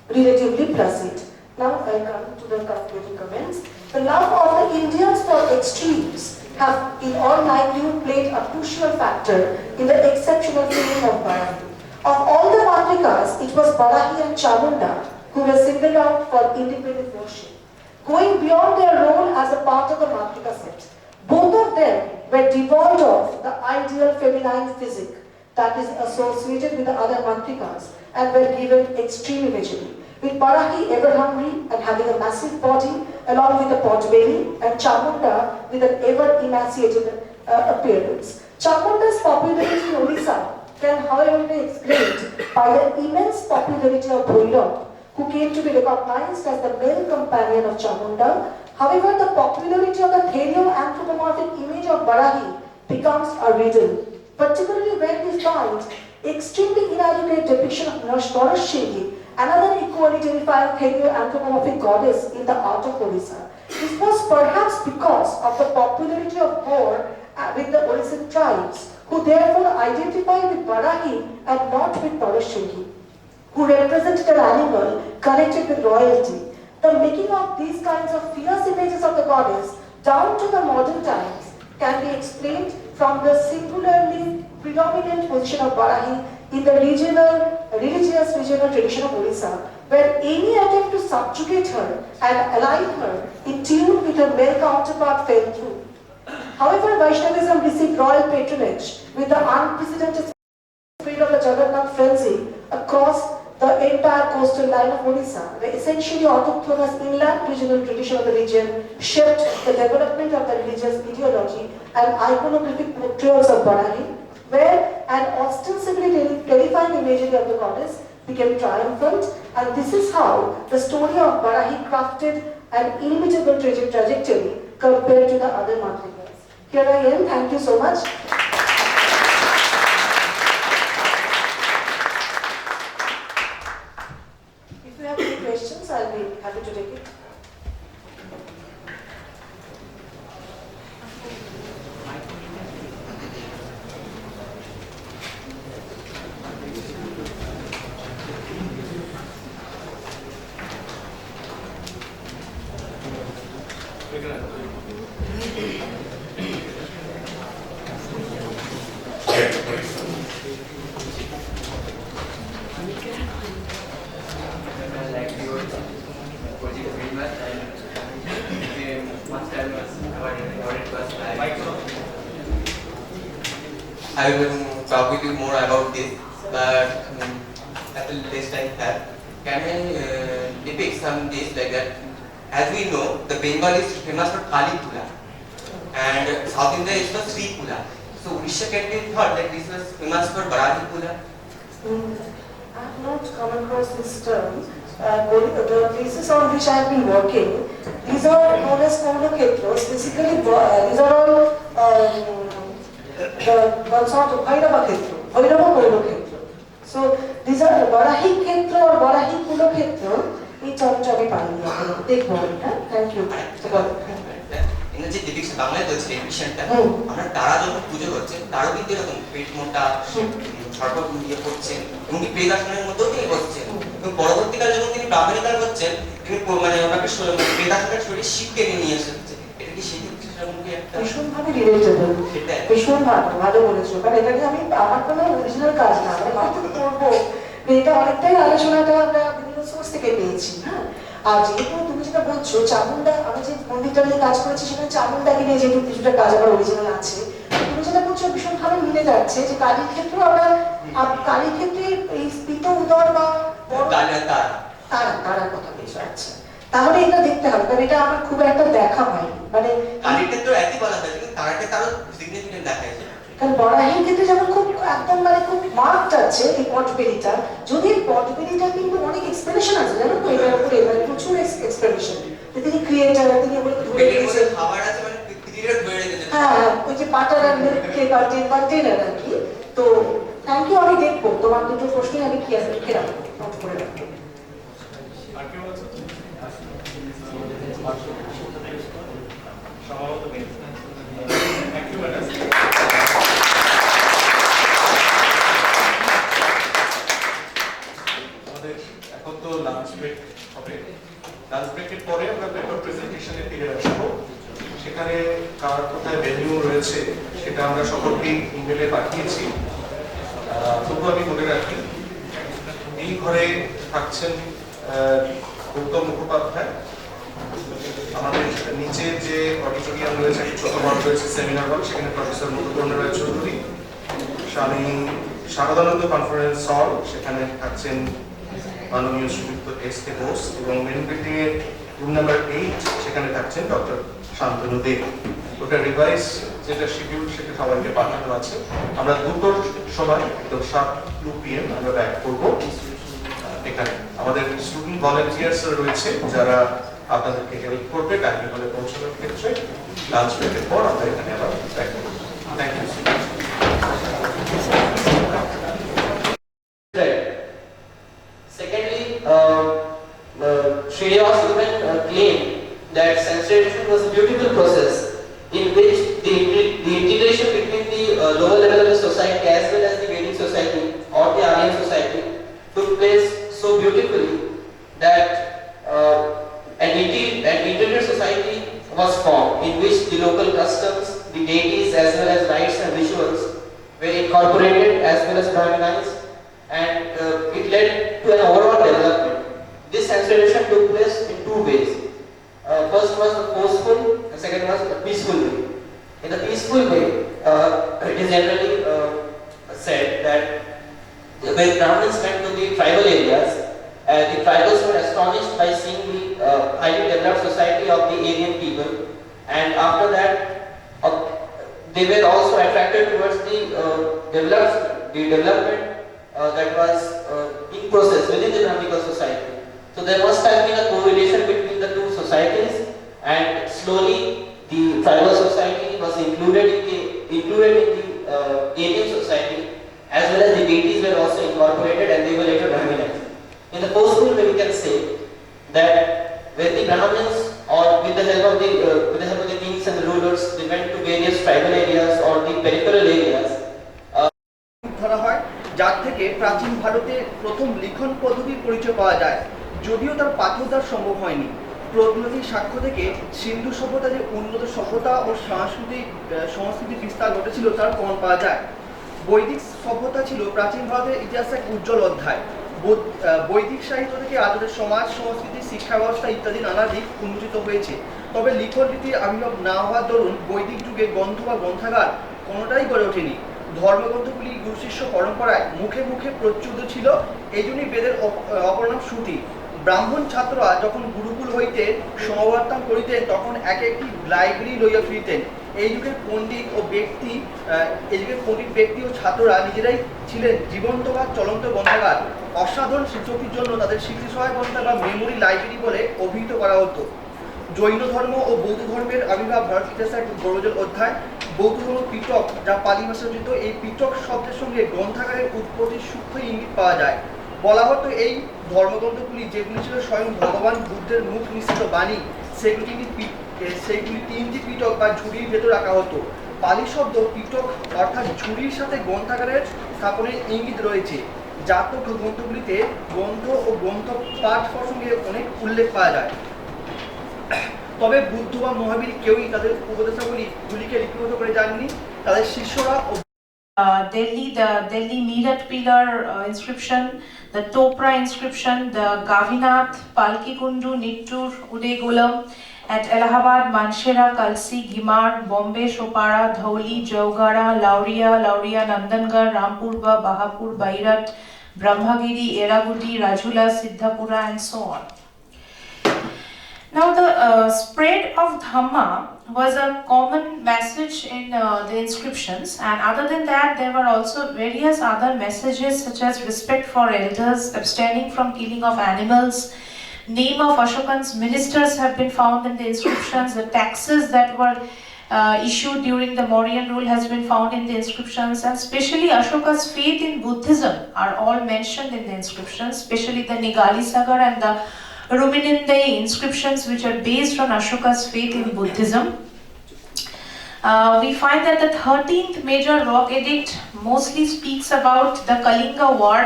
relatively placid. Now I come to the concluding comments. The love of the Indians for extremes have in all likelihood played a crucial factor in the exceptional fame of Varahi. Of all the Mantrikas, it was Varahi and Chamunda who were singled out for independent worship, going beyond their role as a part of the Mantrika set. Both of them were devoid of the ideal feminine physique that is associated with the other Mantrikas and were given extreme imagery, with Varahi ever hungry and having a massive body along with a pot belly, and Chamunda with an ever emaciated appearance. Chamunda's popularity in Odisha can however be explained by the immense popularity of Bhairav, who came to be recognized as the male companion of Chamunda. However, the popularity of the therio-anthropomorphic image of Varahi becomes a riddle, particularly when we find extremely inadequate depiction of Narashingi, another equally terrifying therio-anthropomorphic goddess in the art of Odisha. This was perhaps because of the popularity of war with the Odishan tribes, who therefore identified with Varahi and not with Narashingi, who represented an animal connected with royalty. The making of these kinds of fierce images of the goddess down to the modern times can be explained from the singularly predominant position of Varahi in the religious regional tradition of Odisha, where any attempt to subjugate her and align her in tune with her male counterpart fell through. However, Vaishnavism received royal patronage with the unprecedented spread of the Jagannath frenzy across the entire coastal line of Odisha. The essentially autochthonous inland regional tradition of the region shaped the development of the religious ideology and iconographic portrayals of Barahi, where an ostensibly terrifying imagery of the goddess became triumphant, and this is how the story of Barahi crafted an inimitable trajectory compared to the other Matrikas. Here I am, thank you so much. If you have any questions, I'll be happy to take it. I will talk with you more about this, but at the less time have. Can I depict some days like that? As we know, the Bengal is famous for Kali Pula, and South India is for Sri Pula. So Odisha can be thought that this was famous for Barahi Pula. I have not come across this term. The places on which I have been working, these are known as Koudokhetros. Basically, these are all the consort of Bhairava Khetro, Bhairava Koudokhetro. So these are Barahi Khetro or Barahi Koudokhetro. Each of them is take one. Thank you. In the depiction, Bangladesh is depiction. আমরা তারা যখন পূজা করছে তারও কিন্তু এরকম পেট মোটা সর্ব দিয়ে করছেন এবং কি প্রেতাসনের মধ্যেও তিনি বসছেন এবং পরবর্তীকালে যখন তিনি ব্রাহ্মণিকার করছেন তিনি মানে ওনাকে প্রেতাসনের শরীরে শিব টেনে নিয়ে এসেছে এটা কি সেই ক্ষেত্রে সেরকম কি একটা ভীষণভাবে রিলেটেবল ভীষণ ভালো বলেছো কারণ এটা নিয়ে আমি আমার কোনো অরিজিনাল কাজ না আমি মাত্র করবো এটা অনেকটাই আলোচনাটা আমরা বিভিন্ন সোর্স থেকে পেয়েছি হ্যাঁ আর যেহেতু তুমি যেটা বলছো চামুন্ডা আমি যে মন্দিরটা নিয়ে কাজ করেছি সেখানে চামুন্ডাকে নিয়ে যেহেতু কিছুটা কাজ আমার অরিজিনাল আছে তুমি যেটা বলছো ভীষণভাবে মিলে যাচ্ছে যে কালীর ক্ষেত্রে আমরা কালীর ক্ষেত্রে এই স্পিত উদর বা তারার কথা বলছো আচ্ছা তাহলে এটা দেখতে হবে কারণ এটা আমার খুব একটা দেখা হয়নি মানে কালীর ক্ষেত্রে একই বলা হয় কিন্তু তারাকে তারও সিগনিফিকেন্ট দেখা যায় কারণ বরাহির ক্ষেত্রে যেমন খুব একদম মানে খুব মার্কড আছে এই পটবেরিটা যদি পটবেরিটা কিন্তু অনেক এক্সপ্লেনেশন আছে জানো তো এটার উপরে মানে প্রচুর এক্সপ্লেনেশন তিনি ক্রিয়েটার তিনি বলে ধরে রেখেছে খাবার আছে মানে পৃথিবীর ধরে রেখেছে হ্যাঁ ওই যে বাটার আর মিল্ক কন্টেনার আর কি তো থ্যাংক ইউ আমি দেখবো তোমার দুটো প্রশ্নই আমি কি আছে লিখে রাখবো নোট করে রাখবো আর কেউ আছে সম্ভবত নেই থ্যাংক ইউ ম্যাডাম এখন তো লাঞ্চ ব্রেক হবে লাঞ্চ ব্রেকের পরে আমরা পেপার প্রেজেন্টেশনে ফিরে আসবো সেখানে কার কোথায় ভেন্যু রয়েছে সেটা আমরা সকলকেই ইমেলে পাঠিয়েছি তবু আমি বলে রাখি এই ঘরে থাকছেন গৌতম মুখোপাধ্যায় আমাদের নিচে যে অডিটোরিয়াম রয়েছে ছোট হল রয়েছে সেমিনার হল সেখানে প্রফেসর মুকুন্দ রায় চৌধুরী স্বামী শারদানন্দ কনফারেন্স হল সেখানে থাকছেন মাননীয় শ্রীযুক্ত এস কে বোস এবং মেন বিল্ডিং এর রুম নাম্বার 8 সেখানে থাকছেন ডক্টর শান্তনু দেব ওটা রিভাইস যেটা শিডিউল সেটা সবাইকে পাঠানো আছে আমরা দুটোর সময় একদম 7 PM আমরা ব্যাক করবো এখানে আমাদের স্টুডেন্ট ভলান্টিয়ার্স রয়েছে যারা আপনাদেরকে হেল্প করবে টাইমে হলে পৌঁছানোর ক্ষেত্রে লাঞ্চ ব্রেকের পর আমরা এখানে আবার ব্যাক করবো thank you Secondly, Shreyas even claimed that sensitization was a beautiful process in which the integration between the lower level of the society as well as the Vedic society or the Aryan society took place so beautifully that an integrated society was formed in which the local customs, the deities as well as rites and rituals were incorporated as well as harmonized, and it led to an overall development. This sensitization took place in two ways. First was the forceful, and second was the peaceful way. In the peaceful way, it is generally said that when Brahmins went to the tribal areas, The tribals were astonished by seeing the highly developed society of the Aryan people, and after that they were also attracted towards the development that was in process within the Brahminical society. So there must have been a correlation between the two societies, and slowly the tribal society was included in the Aryan society, as well as the deities were also incorporated, and they were later Brahminized. In the post-school, we can say that when the Brahmins, or with the help of the kings and the rulers, they went to various tribal areas or the peripheral areas. ধরা হয় যার থেকে প্রাচীন ভারতে প্রথম লিখন পদ্ধতির পরিচয় পাওয়া যায়, যদিও তার পাঠোদ্ধার সম্ভব হয়নি। প্রত্নতাত্ত্বিক সাক্ষ্য থেকে সিন্ধু সভ্যতা যে উন্নত সভ্যতা ও সংস্কৃতির বিস্তার ঘটেছিল তার প্রমাণ পাওয়া যায়। বৈদিক সভ্যতা ছিল প্রাচীন ভারতের ইতিহাসের এক উজ্জ্বল অধ্যায়। বৈদিক সাহিত্য থেকে আধুনিক সমাজ, সংস্কৃতি, শিক্ষা ব্যবস্থা ইত্যাদি নানা দিক উন্মোচিত হয়েছে। তবে লিখন রীতির আবির্ভাব না হওয়ার দরুন বৈদিক যুগে গ্রন্থ বা গ্রন্থাগার কোনোটাই গড়ে ওঠেনি। ধর্মগ্রন্থগুলি গুরু শিষ্য পরম্পরায় মুখে মুখে প্রচ্যুত ছিল, এই জন্যই বেদের অপর নাম শ্রুতি। ব্রাহ্মণ ছাত্ররা যখন গুরুকুল হইতে সমাবর্তন করিতেন তখন এক একটি লাইব্রেরি লইয়া ফিরিতেন। এই যুগের পণ্ডিত ব্যক্তি ও ছাত্ররা নিজেরাই ছিলেন জীবন্ত বা চলন্ত গ্রন্থাগার। অসাধারণ স্মৃতিশক্তির জন্য তাদের স্মৃতিসহায়ক গ্রন্থাগার বা মেমোরি লাইব্রেরি বলে অভিহিত করা হতো। জৈন ধর্ম ও বৌদ্ধ ধর্মের আবির্ভাব ভারত ইতিহাসের এক গৌরবোজ্জ্বল অধ্যায়। বৌদ্ধ ধর্ম পিটক, যা পালি ভাষায় রচিত, এই পিটক শব্দের সঙ্গে গ্রন্থাগারের উৎপত্তির সূক্ষ্ম ইঙ্গিত পাওয়া যায়। বলা হতো এই ধর্মগ্রন্থগুলি, যেগুলি ছিল স্বয়ং ভগবান বুদ্ধের মুখ নিঃসৃত বাণী, সেইগুলি তিনটি পিটক বা ঝুড়ির ভেতর রাখা হতো। পালি শব্দ পিটক অর্থাৎ ঝুড়ির সাথে গ্রন্থাগারের স্থাপনের ইঙ্গিত রয়েছে। জাতক গ্রন্থগুলিতে গ্রন্থ ও গ্রন্থ পাঠ প্রসঙ্গে অনেক উল্লেখ পাওয়া যায়। তবে বুদ্ধ বা মহাবীর কেউই তাদের উপদেশাবলীগুলিকে লিপিবদ্ধ করে যাননি। তাদের শিষ্যরা the Delhi Meerut pillar inscription, the Topra inscription, the Gavinath, Palki Kundu, Nittur, Udegolam, at Allahabad, Manshera, Kalsi, Gimar, Bombay, Chopara, Dhauli, Jaugara, Lauria, Nandangarh, Rampurba, Bahapur, Bairat, Brahmagiri, Eragudi, Rajula, Siddhapura, and so on. Now the spread of Dhamma was a common message in the inscriptions, and other than that there were also various other messages such as respect for elders, abstaining from killing of animals. Name of Ashokan's ministers have been found in the inscriptions. The taxes that were issued during the Mauryan rule has been found in the inscriptions, and especially Ashoka's faith in Buddhism are all mentioned in the inscriptions, especially the Nigali Sagar and the Ruminindai inscriptions, which are based on Ashoka's faith in Buddhism. We find that the 13th major rock edict mostly speaks about the Kalinga war,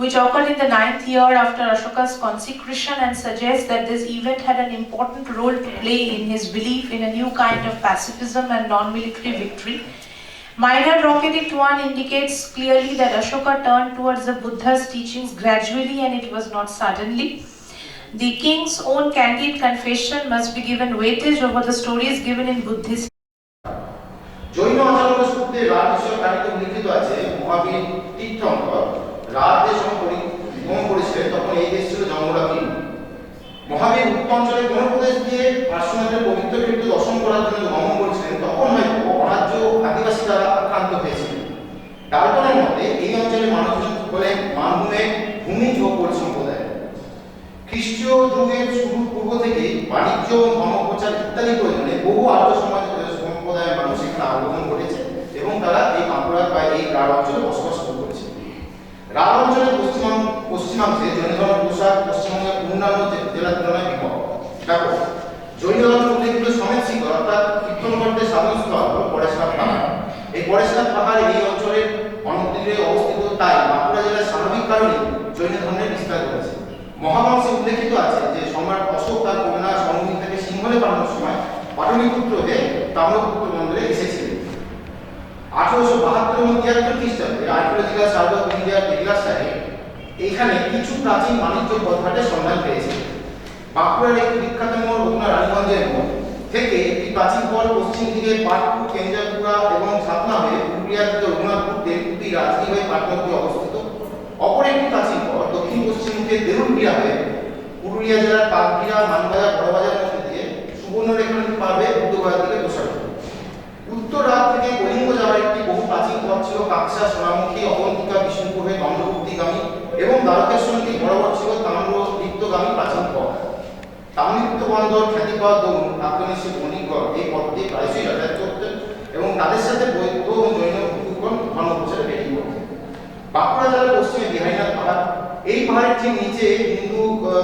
which occurred in the 9th year after Ashoka's consecration, and suggests that this event had an important role to play in his belief in a new kind of pacifism and non-military victory. Minor rock edict 1 indicates clearly that Ashoka turned towards the Buddha's teachings gradually, and it was not suddenly. The king's own candid confession must be given weightage over the stories given in Buddhist. Jain আচার্য সূত্রে রাত বিষয় কাহিনীতে উল্লেখিত আছে, মহাবীর তীর্থঙ্কর রাত দেশ ভ্রমণ করেছিলেন, তখন এই দেশ ছিল জঙ্গলাধীন। মহাবীর উত্তরাঞ্চলের কোন প্রদেশ দিয়ে পার্শ্বনাথের পবিত্র ক্ষেত্র দর্শন করার জন্য ভ্রমণ করেছিলেন, তখন হয়তো অরাজ্য আদিবাসী দ্বারা আক্রান্ত হয়েছিলেন। ডাল্টনের মতে এই অঞ্চলের মানুষজন হলেন মানভূমে ভূমিজ ও পরি সম্প্রদায়। খ্রিস্টীয় যুগের শুরুর পূর্ব থেকে বাণিজ্য, ধর্মপ্রচার ইত্যাদি প্রয়োজনে বহু আর্য সম্প্রদায়ের মানুষ এখানে আগমন ঘটেছে এবং তারা এই বাঁকুড়ার বা এই রাঢ় অঞ্চলে বসবাস শুরু করেছে। রাঢ় অঞ্চলের পশ্চিমাংশে জৈন ধর্মের প্রসার পশ্চিমবঙ্গের অন্যান্য জেলার তুলনায় ব্যাপক। জৈন ধর্মের উল্লেখিত সমেত শিখর অর্থাৎ তীর্থঙ্করদের সাধনস্থল হল পরেশনাথ পাহাড়। এই পরেশনাথ পাহাড় এই অঞ্চলের অন্তরে অবস্থিত, তাই বাঁকুড়া জেলার স্বাভাবিক কারণে জৈন ধর্মের বিস্তার ঘটেছে। মহাবংশে উল্লেখিত আছে যে সম্রাট অশোক তার কন্যা সঙ্গী থেকে সিংহলে পাঠানোর সময় পাটলিপুত্র হয়ে তাম্রপুত্র মন্দিরে এসেছিলেন। 1872 এবং 73 খ্রিস্টাব্দে আর্কিওলজিক্যাল সার্ভে অফ ইন্ডিয়ার রেগুলার সাইটে এইখানে কিছু প্রাচীন বাণিজ্য পথঘাটের সন্ধান পেয়েছে। বাঁকুড়ার একটি বিখ্যাত মোড় রঘুনাথ রানীগঞ্জের মোড় থেকে একটি প্রাচীন পথ পশ্চিম দিকে পাটপুর, কেঞ্জারপুরা এবং ছাতনা হয়ে পুরুলিয়া থেকে রঘুনাথপুর, তেলকুপি, রাজগীর হয়ে পাটনা অবস্থিত। অপর একটি প্রাচীন পথ দক্ষিণ পশ্চিম মুখে থেকে দেউলঘিরা হয়ে পুরুলিয়া জেলার পাকঘিরা, মানবাজার, বড়বাজার মধ্যে দিয়ে সুবর্ণরেখা নদী পার হয়ে বুদ্ধগয়ার দিকে প্রসারিত। উত্তর রাত থেকে কলিঙ্গ যাওয়ার একটি বহু প্রাচীন পথ ছিল কাকসা, সোনামুখী, অবন্তিকা, বিষ্ণুপুর হয়ে দণ্ডভুক্তিগামী এবং দ্বারকেশ্বর নদী বরাবর ছিল তাম্রলিপ্তগামী প্রাচীন পথ। তাম্রলিপ্ত বন্দর, খ্যাতিপাওয়া দৌড়, আক্রমণশীল বণিকগণ এই পথ দিয়ে প্রায়শই যাতায়াত করতেন এবং তাদের সাথে বৌদ্ধ ও জৈন ভিক্ষুগণ ধর্ম প্রচারে বেরিয়ে পড়তেন। বাঁকুড়া জেলার পশ্চিমে বিহারীনাথ পাহাড়, এই পাহাড়ের ঠিক নিচে হিন্দু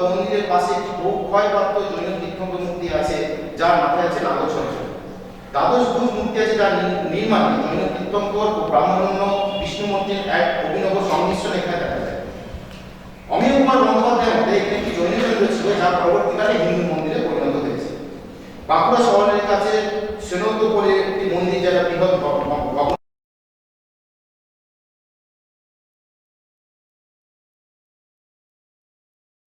মন্দিরের পাশে একটি বহু ক্ষয়প্রাপ্ত জৈন তীর্থঙ্কর মূর্তি আছে, যার মাথায় আছে দ্বাদশ অঞ্চল। দ্বাদশ ভুজ মূর্তি আছে, যার নির্মাণে জৈন তীর্থঙ্কর ও ব্রাহ্মণ্য বিষ্ণু মূর্তির এক অভিনব সংমিশ্রণ এখানে দেখা যায়। অমিয় কুমার বন্দ্যোপাধ্যায়ের মধ্যে এখানে একটি জৈন কেন্দ্র ছিল, যা পরবর্তীকালে হিন্দু মন্দিরে পরিণত হয়েছে। বাঁকুড়া শহরের কাছে সেনতপুরে একটি মন্দির